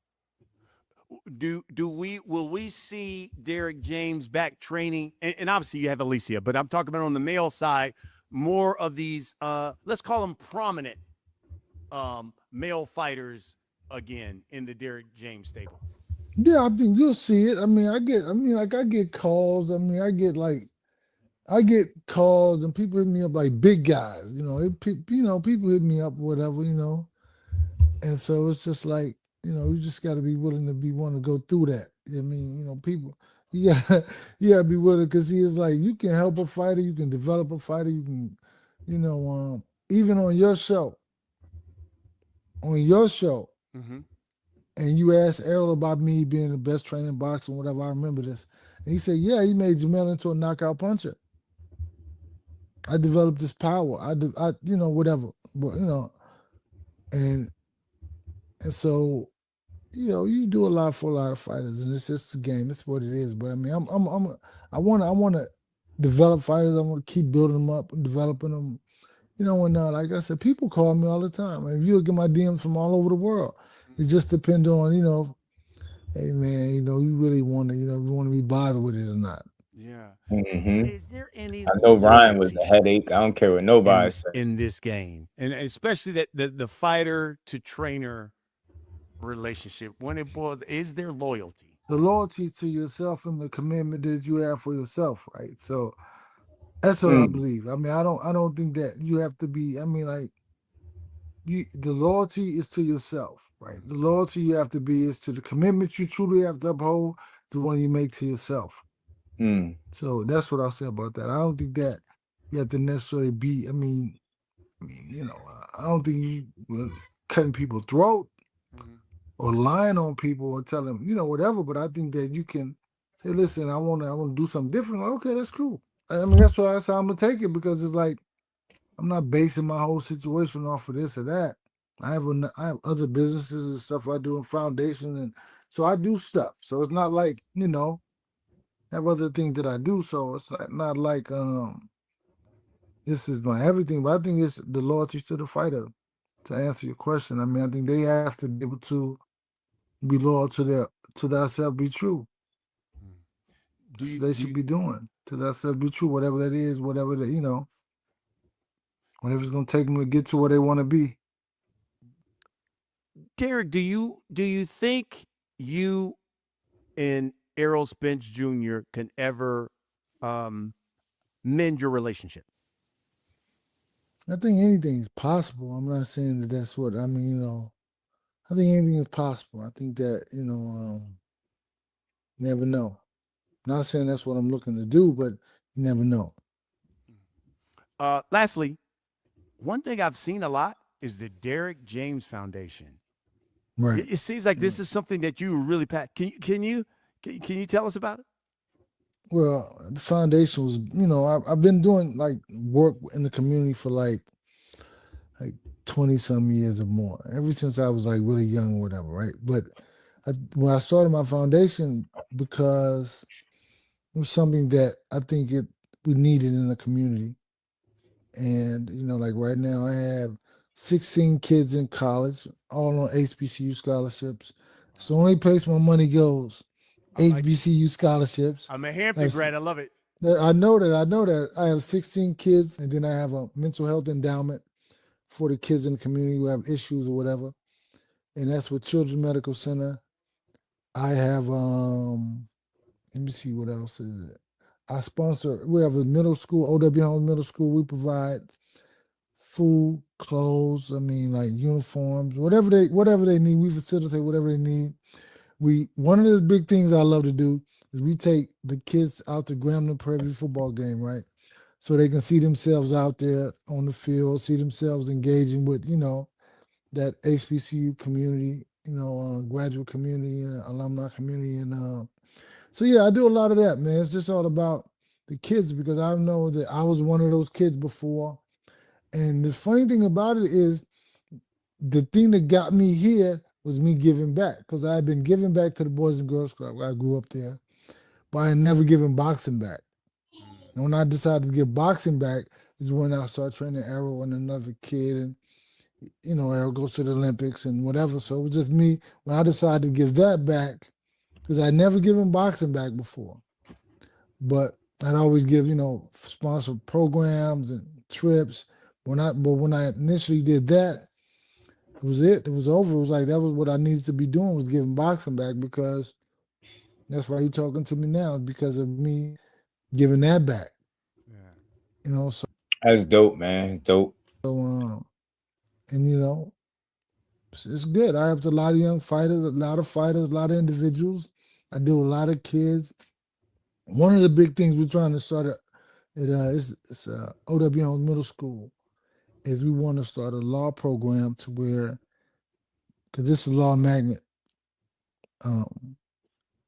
Will we see Derrick James back training? And obviously you have Alicia, but I'm talking about on the male side, more of these let's call them prominent male fighters again in the Derrick James stable. Yeah, I think you'll see it. I get calls. I get calls and people hit me up like big guys. People hit me up, whatever. And so it's just like, you just got to be willing to want to go through that. I mean, people, you gotta be willing, because it's like you can help a fighter, you can develop a fighter, you can, even on your show, mm-hmm. and you asked Errol about me being the best trainer in boxing, whatever. I remember this, and he said, "Yeah, he made Jamel into a knockout puncher. I developed this power. Whatever, but and so." You do a lot for a lot of fighters, and it's just a game. It's what it is. But I mean, I want to develop fighters. I want to keep building them up and developing them. Like I said, people call me all the time. If you look at my DMs from all over the world, it just depends on, hey man, you really want to, you want to be bothered with it or not. Yeah. Mm-hmm. Is there any? I know Ryan was the headache. I don't care what nobody says in this game, and especially that the fighter to trainer relationship, when it boils, is there loyalty? The loyalty to yourself and the commitment that you have for yourself, right? So that's what I believe. I mean, I don't think that you have to be. I mean, like, the loyalty is to yourself, right? The loyalty you have to be is to the commitment you truly have to uphold, the one you make to yourself. So that's what I'll say about that. I don't think that you have to necessarily be. I mean, I don't think you cutting people's throat. Or lying on people or tell them, whatever. But I think that you can say, listen, I want to do something different. Like, okay, that's cool. I mean, that's how I'm gonna take it, because it's like I'm not basing my whole situation off of this or that. I have other businesses and stuff I do in foundation, and so I do stuff. So it's not like I have other things that I do. So it's not like this is my everything. But I think it's the loyalty to the fighter. To answer your question, I mean, I think they have to be able to be loyal to thyself, be true. They should be doing to thyself, be true. Whatever that is, whatever that whatever's gonna take them to get to where they want to be. Derrick, do you think you and Errol Spence Jr. can ever mend your relationship? I think anything is possible. I'm not saying that that's what I mean. I think anything is possible. I think that, never know. Not saying that's what I'm looking to do, but you never know. Lastly, one thing I've seen a lot is the Derrick James Foundation. Right. It seems like this is something that you really can you tell us about it? Well, the foundation was, I've been doing like work in the community for like 20 some years or more, ever since I was like really young or whatever, right? But when I started my foundation, because it was something that I think we needed in the community. And, like right now I have 16 kids in college, all on HBCU scholarships. It's the only place my money goes, HBCU scholarships. I'm a Hampton grad. I love it. I know that. I have 16 kids, and then I have a mental health endowment for the kids in the community who have issues or whatever. And that's with Children's Medical Center. I have, let me see, what else is it? We have a middle school, OW Homes Middle School. We provide food, clothes, like uniforms, whatever they need. We facilitate whatever they need. one of the big things I love to do is we take the kids out to Grambling for every football game, right? So they can see themselves out there on the field, see themselves engaging with, that HBCU community, graduate community, alumni community. And so, yeah, I do a lot of that, man. It's just all about the kids because I know that I was one of those kids before. And the funny thing about it is the thing that got me here was me giving back because I had been giving back to the Boys and Girls Club. I grew up there, but I had never given boxing back. And when I decided to give boxing back is when I started training Errol and another kid. And, Errol goes to the Olympics and whatever. So it was just me when I decided to give that back because I'd never given boxing back before. But I'd always give, sponsored programs and trips. But when I initially did that, it was it. It was over. It was like that was what I needed to be doing was giving boxing back because that's why you're talking to me now because of me giving that back. Yeah. So That's dope, man. Dope. So and it's good. I have a lot of young fighters, a lot of individuals. I do a lot of kids. One of the big things we're trying to start it's OWN middle school is we want to start a law program to where because this is law magnet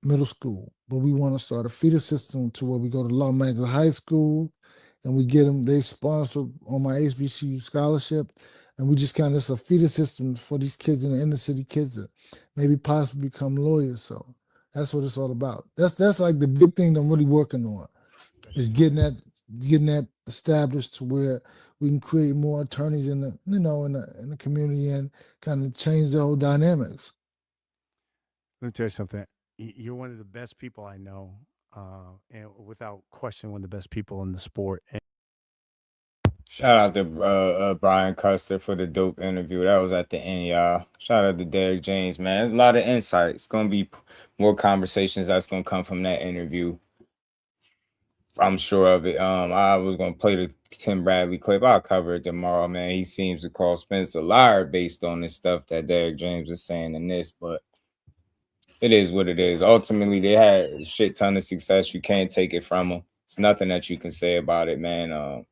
middle school, but we want to start a feeder system to where we go to law magnet high school and we get them. They sponsor on my HBCU scholarship. And we just kind of, it's a feeder system for these kids in the inner city kids that maybe possibly become lawyers. So that's what it's all about. That's like the big thing that I'm really working on is getting that established to where we can create more attorneys in the in the community and kind of change the whole dynamics. Let me tell you something. You're one of the best people I know, and without question, one of the best people in the sport. Shout out to Brian Custer for the dope interview. That was at the end, y'all. Shout out to Derrick James, man. There's a lot of insight. It's gonna be more conversations that's gonna come from that interview. I'm sure of it. I was gonna play the Tim Bradley clip. I'll cover it tomorrow, man. He seems to call Spence a liar based on this stuff that Derrick James is saying in this, but it is what it is. Ultimately, they had a shit ton of success. You can't take it from them. It's nothing that you can say about it, man.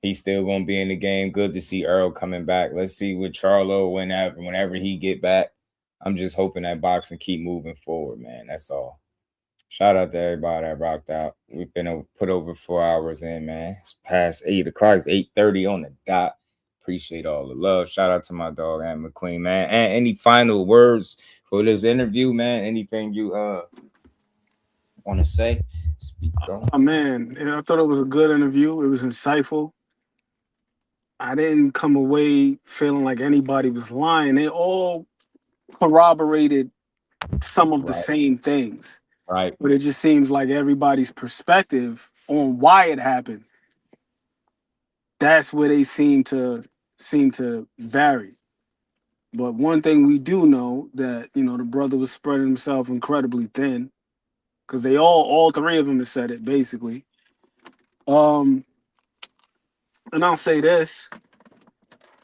He's still gonna be in the game. Good to see Errol coming back. Let's see with Charlo whenever he get back. I'm just hoping that boxing keep moving forward, man. That's all. Shout out to everybody that rocked out. We've been put over 4 hours in, man. It's past 8 o'clock. It's 8:30 on the dot. Appreciate all the love. Shout out to my dog Ann McQueen, man. And any final words for this interview, man? Anything you want to say? Speak on. Oh man, I thought it was a good interview. It was insightful. I didn't come away feeling like anybody was lying. They all corroborated some of the same things. Right. But it just seems like everybody's perspective on why it happened, that's where they seem to vary. But one thing we do know that, the brother was spreading himself incredibly thin. Because they all three of them have said it, basically. And I'll say this.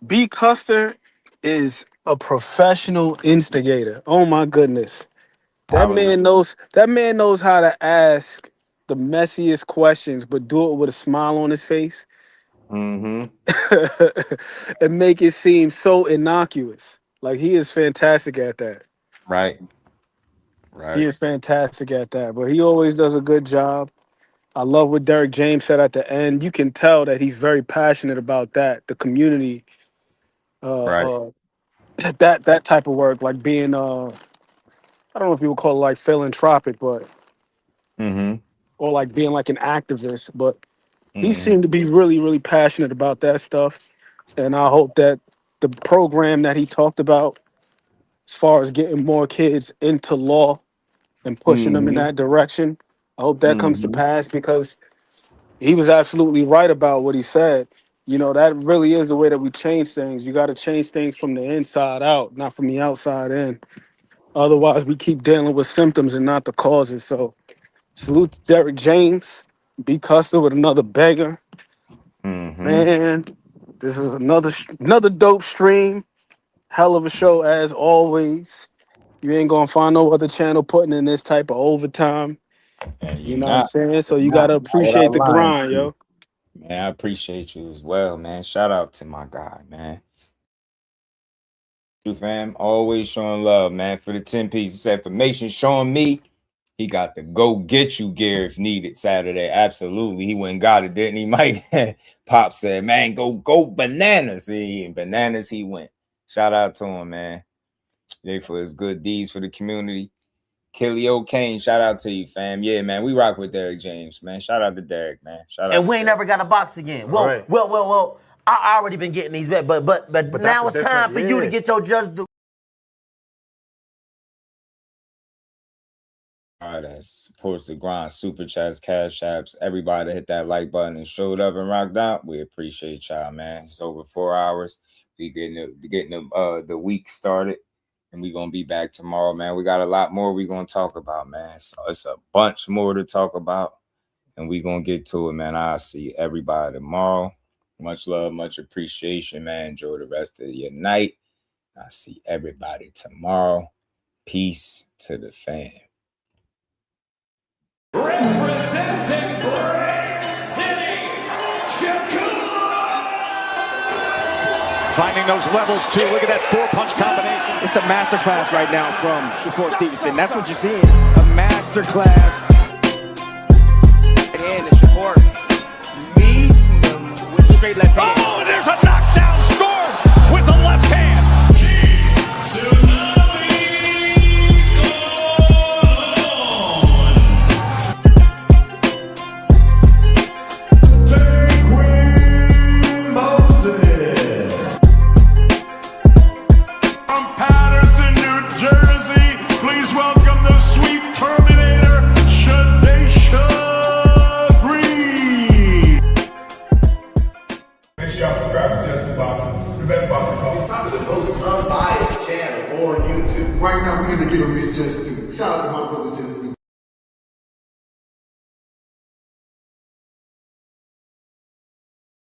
B. Custer is a professional instigator. Oh my goodness. That man knows how to ask the messiest questions, but do it with a smile on his face. Mm-hmm. And make it seem so innocuous. Like he is fantastic at that. Right. He is fantastic at that. But he always does a good job. I love what Derrick James said at the end. You can tell that he's very passionate about that, the community, that type of work, like being I don't know if you would call it like philanthropic, but or like being like an activist, but he seemed to be really, really passionate about that stuff. And I hope that the program that he talked about, as far as getting more kids into law and pushing them in that direction, I hope that comes to pass because he was absolutely right about what he said. That really is the way that we change things. You got to change things from the inside out, not from the outside in. Otherwise, we keep dealing with symptoms and not the causes. So, salute to Derrick James. B. Custer with another banger. Man, this is another dope stream. Hell of a show as always. You ain't gonna find no other channel putting in this type of overtime. You know what I'm saying? So you gotta appreciate the grind, yo. Man, I appreciate you as well, man. Shout out to my guy, man. You fam, always showing love, man. For the 10 pieces information, showing me he got the go get you gear if needed Saturday. Absolutely, he went and got it, didn't he, Mike? Pop said, "Man, go bananas." And bananas he went. Shout out to him, man. They for his good deeds for the community. Kilio Kane, shout out to you, fam. Yeah, man, we rock with Derrick James, man. Shout out to Derrick, man. Shout out. And we ain't never got a box again. Well. I already been getting these bets, but now it's time for you to get your just due. All right, that supports the grind, super chats, cash apps, everybody that hit that like button and showed up and rocked out. We appreciate y'all, man. It's over 4 hours. We getting the week started, and we gonna be back tomorrow, man. We got a lot more we gonna talk about, man. So it's a bunch more to talk about, and we gonna get to it, man. I'll see everybody tomorrow. Much love, much appreciation, man. Enjoy the rest of your night. I'll see everybody tomorrow. Peace to the fam. Representing Brick City, Shakur! Finding those levels, too. Look at that four-punch combination. It's a masterclass right now from Shakur Stevenson. That's what you're seeing. A masterclass. And Shakur meets him with straight left hand. Oh, and there's a knockdown scored with the left hand. Right now, we're going to give him his just due. Shout out to my brother Just Due.